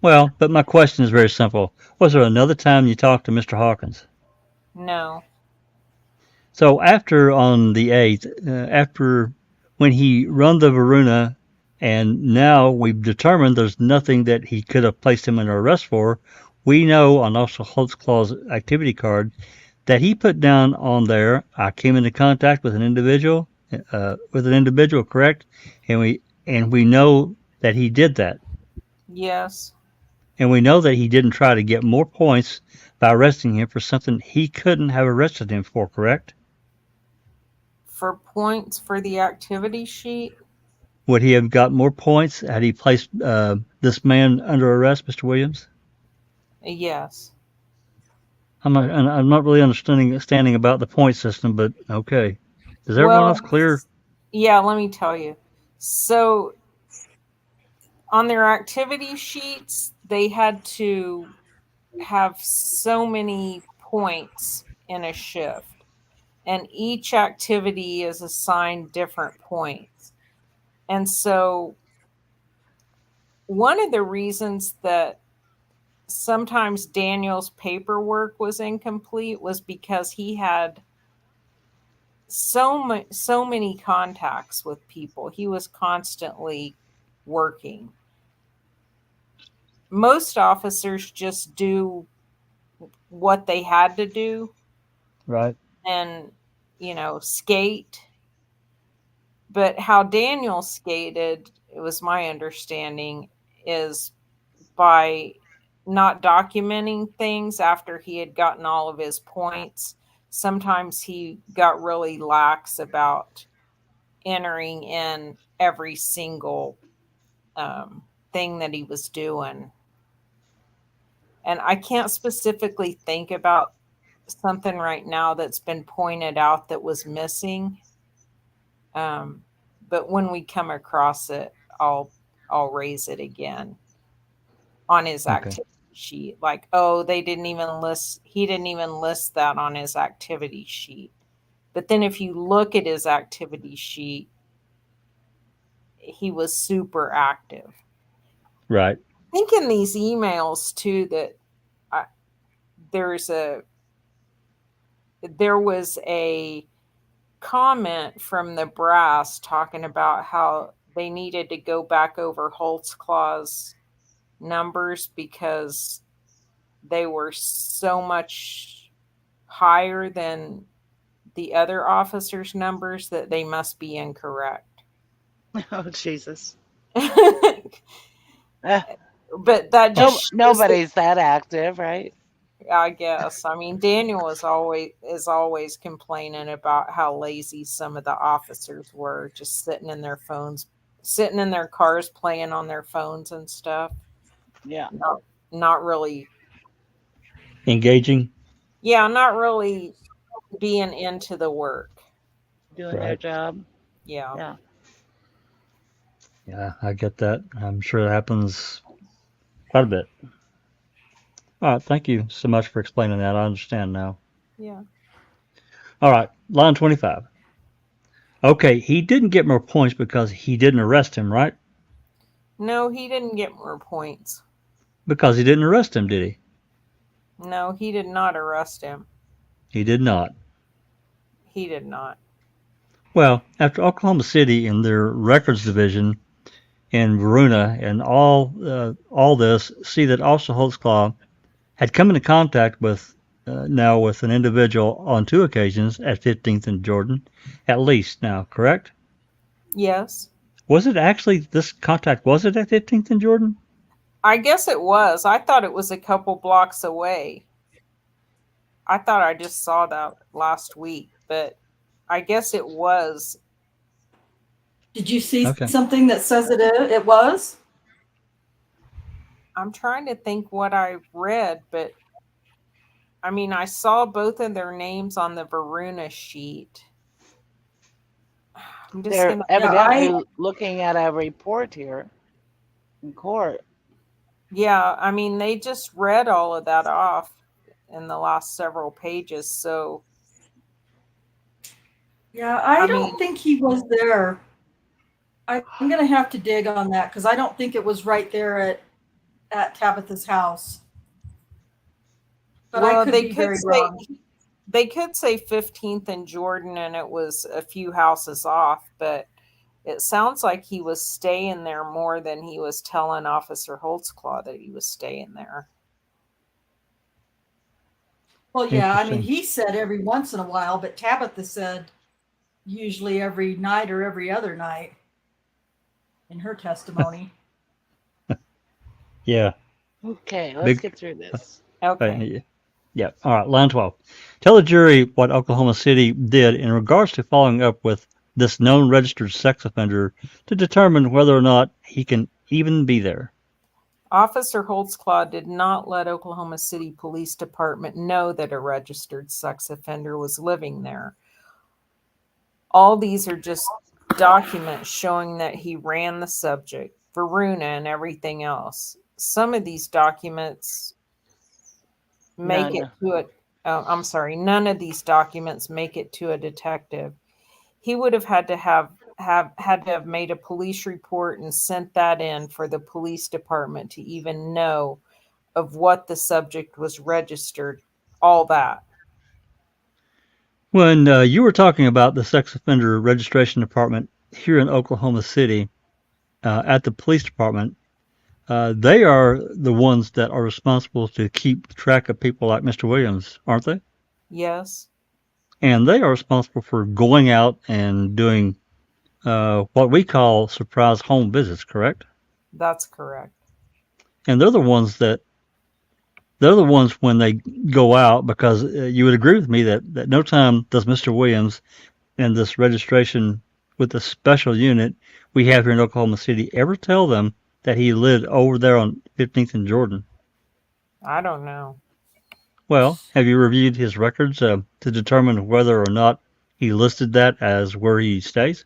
D: Well, but my question is very simple. Was there another time you talked to Mr. Hawkins?
E: No.
D: So after on the 8th, after when he run the Varuna, and now we've determined there's nothing that he could have placed him under arrest for, we know on Officer Holtzclaw's activity card that he put down on there, I came into contact with an individual, correct? And we know that he did that.
E: Yes.
D: And we know that he didn't try to get more points by arresting him for something he couldn't have arrested him for, correct?
E: For points for the activity sheet?
D: Would he have got more points had he placed this man under arrest, Mr. Williams?
E: Yes.
D: I'm not really understanding about the point system, but okay. Is everyone else
E: Well,
D: clear?
E: yeah, let me tell you. So, on their activity sheets, they had to have so many points in a shift, and each activity is assigned different points. And so, one of the reasons that sometimes Daniel's paperwork was incomplete was because he had so many contacts with people. He was constantly working. Most officers just do what they had to do
D: Right.
E: and skate. But how Daniel skated, it was my understanding, is by not documenting things after he had gotten all of his points. Sometimes he got really lax about entering in every single thing that he was doing. And I can't specifically think about something right now that's been pointed out that was missing. But when we come across it, I'll raise it again on his
D: Okay.
E: activity sheet. Like, oh, he didn't even list that on his activity sheet. But then if you look at his activity sheet, he was super active.
D: Right.
E: I think in these emails too that there was a comment from the brass talking about how they needed to go back over Holtzclaw's numbers because they were so much higher than the other officers' numbers that they must be incorrect.
C: Oh, Jesus.
E: But that just shows that,
C: Nobody's that active, right?
E: I guess. I mean, Daniel is always complaining about how lazy some of the officers were, just sitting in their cars playing on their phones and stuff.
C: Yeah.
E: Not really.
D: Engaging.
E: Yeah, not really being into the work.
C: Doing their
D: Right.
C: job.
E: Yeah.
C: Yeah.
D: Yeah, I get that. I'm sure it happens quite a bit. All right. Thank you so much for explaining that. I understand now.
E: Yeah.
D: All right. Line 25. Okay. He didn't get more points because he didn't arrest him, right?
E: No, he didn't get more points.
D: Because he didn't arrest him, did he?
E: No, he did not arrest him.
D: He did not.
E: He did not.
D: Well, after Oklahoma City in their records division in Varuna and all this, see that Officer Holtzclaw had come into contact with now with an individual on 2 occasions at 15th and Jordan, at least now, correct?
E: Yes.
D: Was it actually this contact? Was it at 15th and Jordan?
E: I guess it was. I thought it was a couple blocks away. I thought I just saw that last week, but I guess it was
A: Did you see
D: Okay.
A: something that says it was?
E: I'm trying to think what I read, but I mean, I saw both of their names on the Varuna sheet. I'm just
C: They're
E: gonna.
A: Yeah, I
C: evidently looking at a report here in court.
E: Yeah, I mean, they just read all of that off in the last several pages. So,
A: yeah, I
E: I mean,
A: don't think he was there. I'm gonna have to dig on that because I don't think it was right there at Tabitha's house. But I
E: well,
A: could be very wrong.
E: they could say 15th and Jordan, and it was a few houses off, but it sounds like he was staying there more than he was telling Officer Holtzclaw that he was staying there.
A: Well, yeah, I mean,
D: Interesting.
A: he said every once in a while, but Tabitha said usually every night or every other night in her testimony.
D: Yeah.
C: Okay, let's
D: Big.
C: get through this.
E: Okay.
D: Yeah. All right. Line 12. Tell the jury what Oklahoma City did in regards to following up with this known registered sex offender to determine whether or not he can even be there.
E: Officer Holtzclaw did not let Oklahoma City Police Department know that a registered sex offender was living there. All these are just documents showing that he ran the subject, Varuna, and everything else. Some of these documents make it
C: None.
E: to it. Oh, I'm sorry. None of these documents make it to a detective. He would have had to have made a police report and sent that in for the police department to even know of what the subject was registered, all that.
D: When you were talking about the sex offender registration department here in Oklahoma City at the police department, they are the ones that are responsible to keep track of people like Mr. Williams, aren't they?
E: Yes,
D: And they are responsible for going out and doing what we call surprise home visits, correct?
E: that's correct.
D: And they're the ones when they go out, because you would agree with me that no time does Mr. Williams and this registration with the special unit we have here in Oklahoma City ever tell them that he lived over there on 15th and Jordan.
E: I don't know.
D: Well, have you reviewed his records to determine whether or not he listed that as where he stays?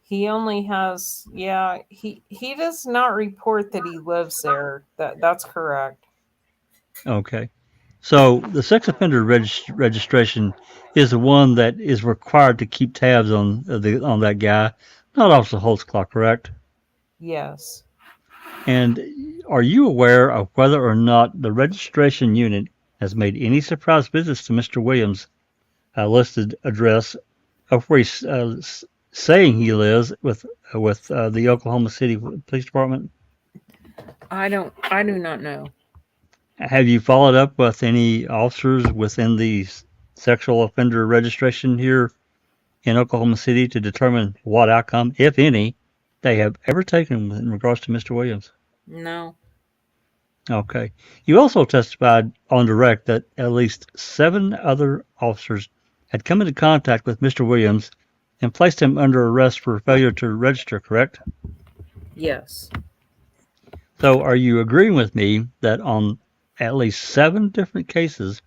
E: He only has, yeah, he does not report that he lives there. That's correct.
D: Okay. So the sex offender registration is the one that is required to keep tabs on that guy, not Officer Holtzclaw, correct?
E: Yes.
D: And are you aware of whether or not the registration unit has made any surprise visits to Mr. Williams' listed address of where he's saying he lives with the Oklahoma City Police Department?
E: I do not know.
D: Have you followed up with any officers within the sexual offender registration here in Oklahoma City to determine what outcome, if any, they have ever taken in regards to Mr. Williams?
E: No.
D: Okay. You also testified on direct that at least 7 other officers had come into contact with Mr. Williams and placed him under arrest for failure to register, correct?
E: Yes.
D: So are you agreeing with me that on at least 7 different cases,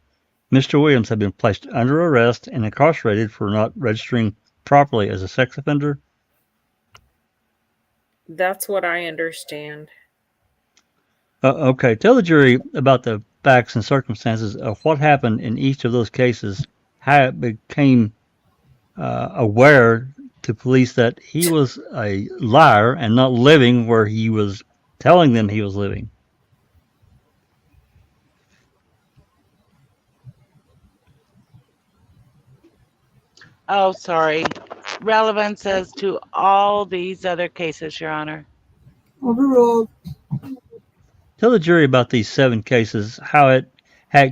D: Mr. Williams had been placed under arrest and incarcerated for not registering properly as a sex offender?
E: That's what I understand.
D: Okay, tell the jury about the facts and circumstances of what happened in each of those cases, how it became aware to police that he was a liar and not living where he was telling them he was living.
C: Oh, sorry. Relevance as to all these other cases, Your Honor.
B: Overruled.
D: Tell the jury about these 7 cases, how it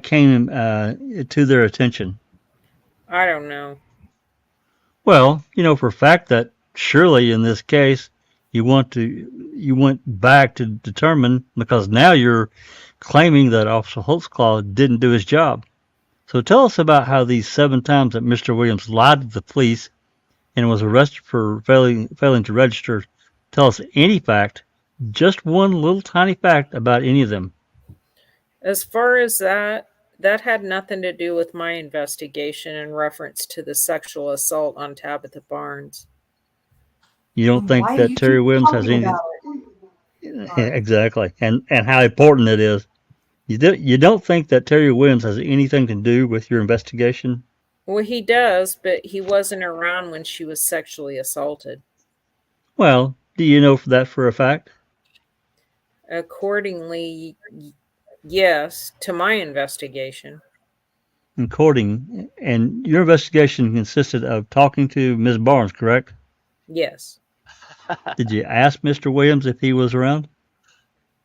D: came to their attention.
E: I don't know.
D: Well, you know for a fact that surely in this case you went back to determine, because now you're claiming that Officer Holtzclaw didn't do his job. So tell us about how these 7 times that Mr. Williams lied to the police and was arrested for failing to register, tell us any fact, just one little tiny fact about any of them?
E: As far as that had nothing to do with my investigation in reference to the sexual assault on Tabitha Barnes.
D: You don't think
A: Why do
D: that
A: you
D: Terry
A: keep
D: Williams has
A: talking
D: any?
A: about it? Sorry.
D: Exactly, and how important it is. You don't think that Terry Williams has anything to do with your investigation?
E: Well, he does, but he wasn't around when she was sexually assaulted.
D: Well, do you know that for a fact?
E: Accordingly, yes, to my investigation.
D: According, and your investigation consisted of talking to Ms. Barnes, correct?
E: Yes.
D: Did you ask Mr. Williams if he was around?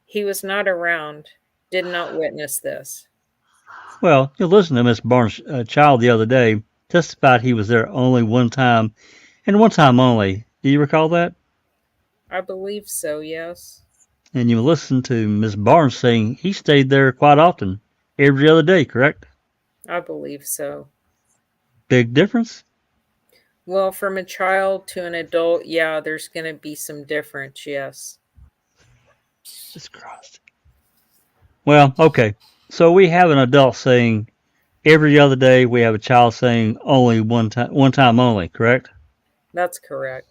E: He was not around, did not witness this.
D: Well, you listened to Miss Barnes' child the other day testified he was there only one time, and one time only. Do you recall that?
E: I believe so, yes.
D: And you listened to Miss Barnes saying he stayed there quite often, every other day, correct?
E: I believe so.
D: Big difference?
E: Well, from a child to an adult, yeah, there's going to be some difference, yes.
D: Jesus Christ. Well, okay. So we have an adult saying every other day. We have a child saying only one time only, correct?
E: That's correct.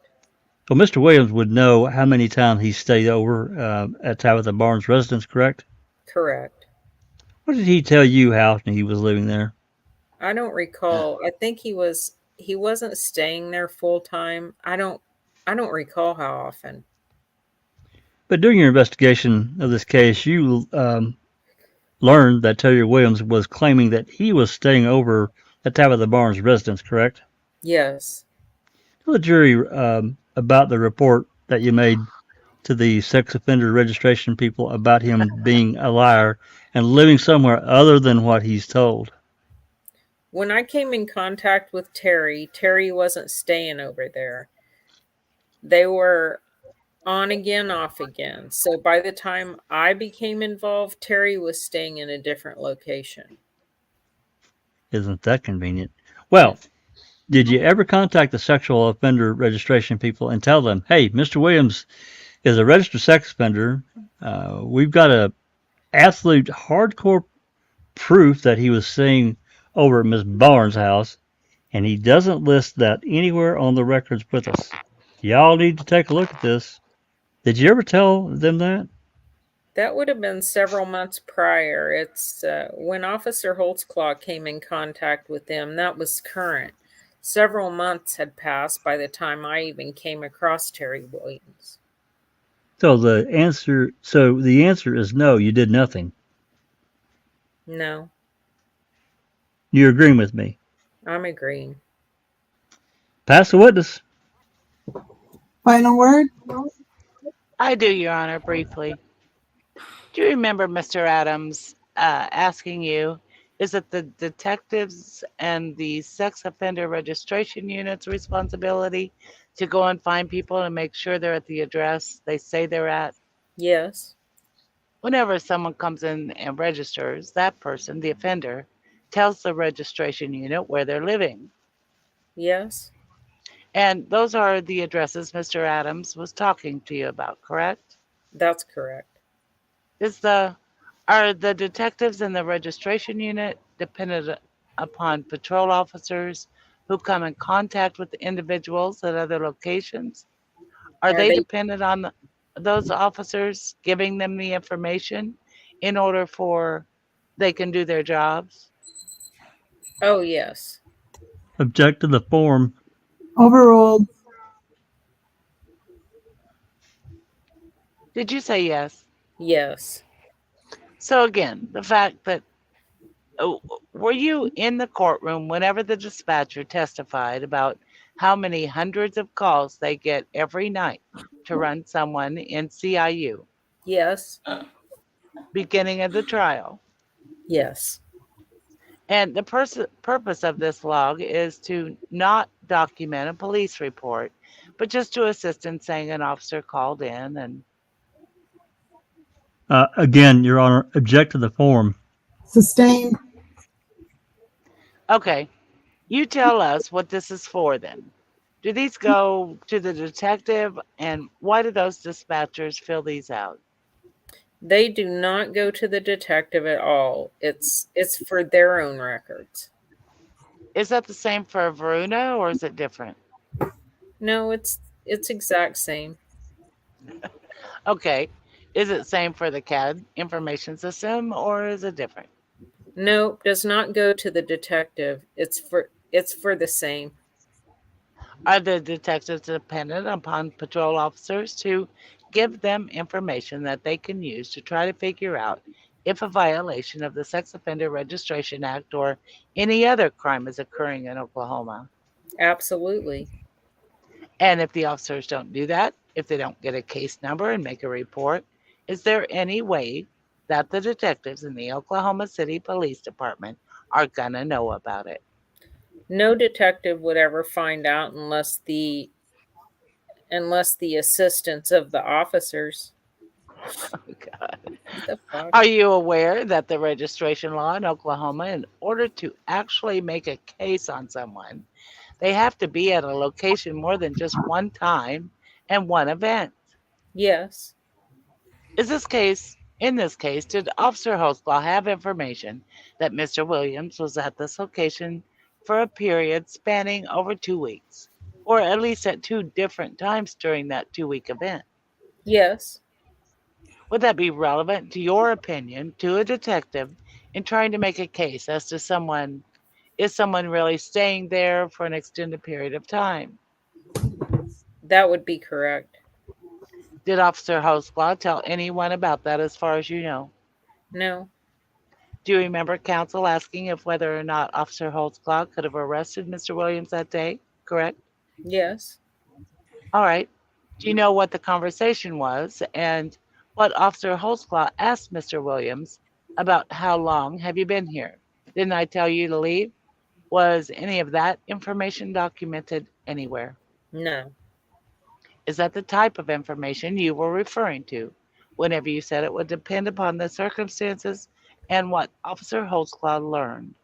D: Well, Mr. Williams would know how many times he stayed over at Tabitha Barnes' residence, correct?
E: Correct.
D: What did he tell you how often he was living there?
E: I don't recall. I think he wasn't staying there full time. I don't recall how often.
D: But during your investigation of this case, you learned that Terry Williams was claiming that he was staying over at Tabitha Barnes' residence, correct?
E: Yes.
D: Tell the jury about the report that you made to the sex offender registration people about him being a liar and living somewhere other than what he's told.
E: When I came in contact with Terry wasn't staying over there. They were on again, off again. So by the time I became involved, Terry was staying in a different location.
D: Isn't that convenient? Well, did you ever contact the sexual offender registration people and tell them, hey, Mr. Williams is a registered sex offender. We've got a absolute hardcore proof that he was staying over at Miss Barnes' house, and he doesn't list that anywhere on the records with us. Y'all need to take a look at this. Did you ever tell them that?
E: That would have been several months prior. It's when Officer Holtzclaw came in contact with them. That was current. Several months had passed by the time I even came across Terry Williams.
D: So the answer is no, you did nothing.
E: No,
D: You're agreeing with me.
E: I'm agreeing.
D: Pass the witness.
B: Final word?
C: I do, Your Honor, briefly. Do you remember Mr. Adams asking you, is it the detectives and the sex offender registration unit's responsibility to go and find people and make sure they're at the address they say they're at?
E: Yes.
C: Whenever someone comes in and registers, that person, the offender, tells the registration unit where they're living.
E: Yes.
C: And those are the addresses Mr. Adams was talking to you about, correct?
E: That's correct.
C: Are the detectives in the registration unit dependent upon patrol officers who come in contact with the individuals at other locations? Are they dependent on those officers giving them the information in order for they can do their jobs?
E: Oh, yes.
D: Object to the form.
B: Overruled.
C: Did you say yes?
E: Yes.
C: So again, the fact that were you in the courtroom whenever the dispatcher testified about how many hundreds of calls they get every night to run someone in CIU?
E: Yes.
C: Beginning of the trial.
E: Yes.
C: And the purpose of this log is to not document a police report, but just to assist in saying an officer called in and...
D: Again, Your Honor, object to the form.
B: Sustained.
C: Okay, you tell us what this is for then. Do these go to the detective, and why do those dispatchers fill these out?
E: They do not go to the detective at all. It's for their own records.
C: Is that the same for Varuna, or is it different?
E: No, it's exact same.
C: Okay. Is it same for the CAD information system, or is it different?
E: Nope, does not go to the detective. It's for the same.
C: Are the detectives dependent upon patrol officers to give them information that they can use to try to figure out if a violation of the Sex Offender Registration Act or any other crime is occurring in Oklahoma?
E: Absolutely.
C: And if the officers don't do that, if they don't get a case number and make a report, is there any way that the detectives in the Oklahoma City Police Department are going to know about it?
E: No detective would ever find out unless the assistance of the officers.
C: Oh, God.
E: What the fuck?
C: Are you aware that the registration law in Oklahoma, in order to actually make a case on someone, they have to be at a location more than just one time and one event?
E: Yes.
C: In this case, did Officer Holtzclaw have information that Mr. Williams was at this location for a period spanning over 2 weeks, or at least at two different times during that 2 week event?
E: Yes.
C: Would that be relevant to your opinion to a detective in trying to make a case as to is someone really staying there for an extended period of time?
E: That would be correct.
C: Did Officer Holtzclaw tell anyone about that as far as you know?
E: No.
C: Do you remember counsel asking if whether or not Officer Holtzclaw could have arrested Mr. Williams that day? Correct?
E: Yes.
C: All right. Do you know what the conversation was and what Officer Holtzclaw asked Mr. Williams about how long have you been here? Didn't I tell you to leave? Was any of that information documented anywhere?
E: No.
C: Is that the type of information you were referring to whenever you said it would depend upon the circumstances and what Officer Holtzclaw learned?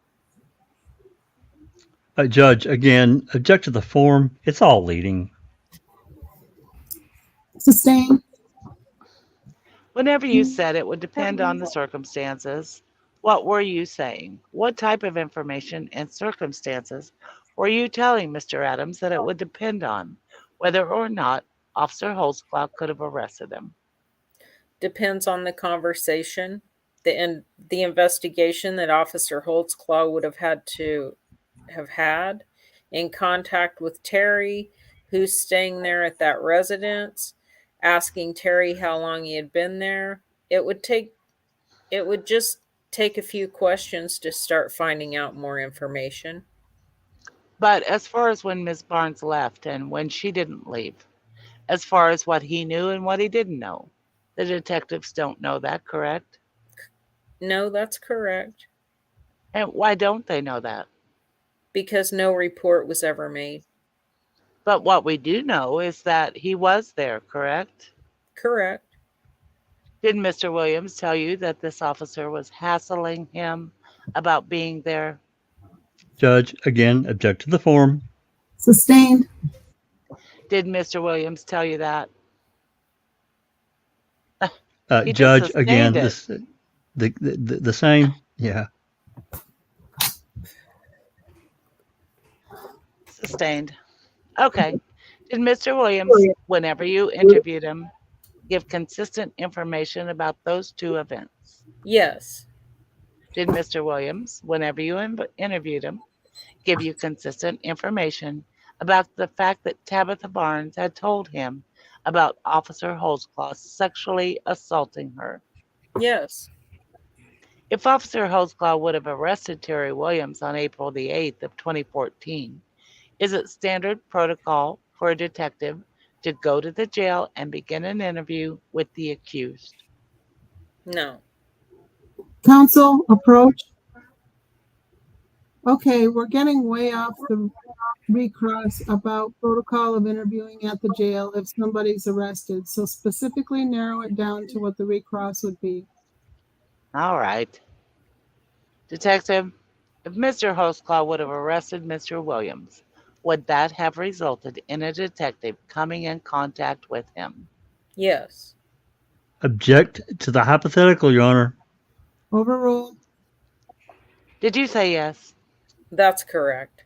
D: Judge, again, object to the form. It's all leading.
B: Sustained.
C: Whenever you said it would depend on the circumstances, what were you saying? What type of information and circumstances were you telling Mr. Adams that it would depend on whether or not Officer Holtzclaw could have arrested him?
E: Depends on the conversation. The investigation that Officer Holtzclaw would have had to have had in contact with Terry, who's staying there at that residence, asking Terry how long he had been there. It would just take a few questions to start finding out more information.
C: But as far as when Miss Barnes left and when she didn't leave, as far as what he knew and what he didn't know, the detectives don't know that, correct?
E: No, that's correct.
C: And why don't they know that?
E: Because no report was ever made.
C: But what we do know is that he was there, correct?
E: Correct.
C: Did Mr. Williams tell you that this officer was hassling him about being there?
D: Judge, again, object to the form.
B: Sustained.
C: Did Mr. Williams tell you that? He just
D: Judge, again,
C: sustained it.
D: this the same. Yeah.
C: Sustained. Okay. Did Mr. Williams, whenever you interviewed him, give consistent information about those two events?
E: Yes.
C: Did Mr. Williams, whenever you interviewed him, give you consistent information about the fact that Tabitha Barnes had told him about Officer Holtzclaw sexually assaulting her?
E: Yes.
C: If Officer Holtzclaw would have arrested Terry Williams on April the 8th of 2014, is it standard protocol for a detective to go to the jail and begin an interview with the accused?
E: No.
B: Counsel, approach. Okay, we're getting way off the recross about protocol of interviewing at the jail if somebody's arrested. So specifically narrow it down to what the recross would be.
C: All right. Detective, if Mr. Holtzclaw would have arrested Mr. Williams, would that have resulted in a detective coming in contact with him?
E: Yes.
D: Object to the hypothetical, Your Honor.
B: Overruled.
C: Did you say yes?
E: That's correct.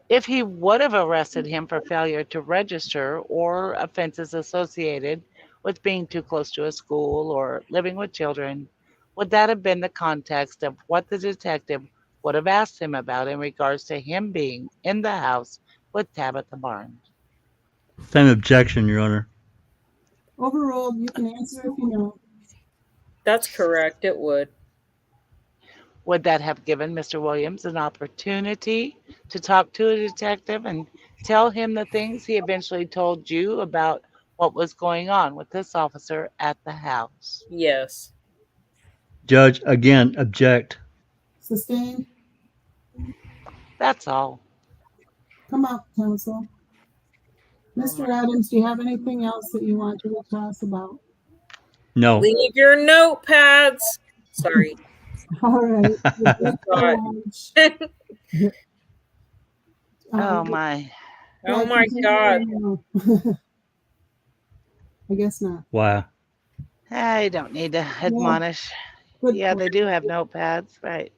C: If he would have arrested him for failure to register or offenses associated with being too close to a school or living with children, would that have been the context of what the detective would have asked him about in regards to him being in the house with Tabitha Barnes?
D: Same objection, Your Honor.
B: Overruled. You can answer if you know.
E: That's correct. It would.
C: Would that have given Mr. Williams an opportunity to talk to a detective and tell him the things he eventually told you about what was going on with this officer at the house?
E: Yes.
D: Judge, again, object.
B: Sustained.
C: That's all.
B: Come up, counsel. Mr. Adams, do you have anything else that you want to tell us about?
D: No.
E: Leave your notepads. Sorry.
B: All right.
E: God.
C: Oh my.
E: Oh my God.
B: I guess not.
D: Wow.
C: I don't need to admonish.
B: Good
C: Yeah,
B: point.
C: they do have notepads, right?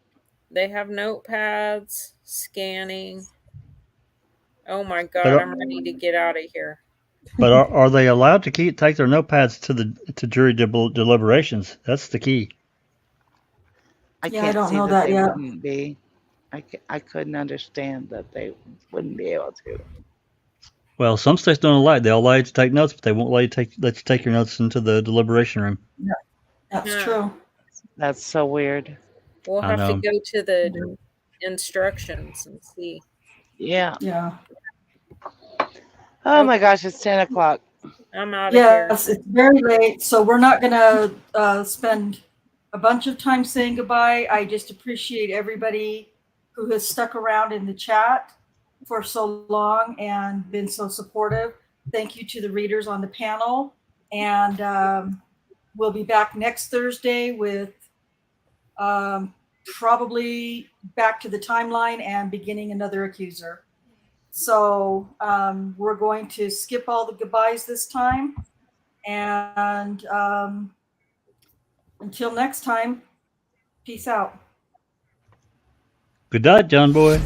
E: They have notepads, scanning. Oh my God,
D: But,
E: I'm ready to get out of here.
D: but are they allowed to take their notepads to jury deliberations? That's the key.
C: I
A: Yeah, I
C: can't
A: don't
C: see
A: know
C: that
A: that
C: they
A: yet.
C: wouldn't be. I couldn't understand that they wouldn't be able to.
D: Well, some states don't allow it. They'll allow you to take notes, but they won't let you take your notes into the deliberation room.
A: That's
E: Yeah.
A: true.
C: That's so weird.
E: We'll
D: I
E: have to
D: know.
E: go to the instructions and see.
C: Yeah.
A: Yeah.
C: Oh my gosh, it's 10 o'clock.
E: I'm out of here.
A: Yes, it's very late, so we're not going to spend a bunch of time saying goodbye. I just appreciate everybody who has stuck around in the chat for so long and been so supportive. Thank you to the readers on the panel. And we'll be back next Thursday with probably back to the timeline and beginning another accuser. So we're going to skip all the goodbyes this time. And until next time, peace out.
D: Good night, John Boy.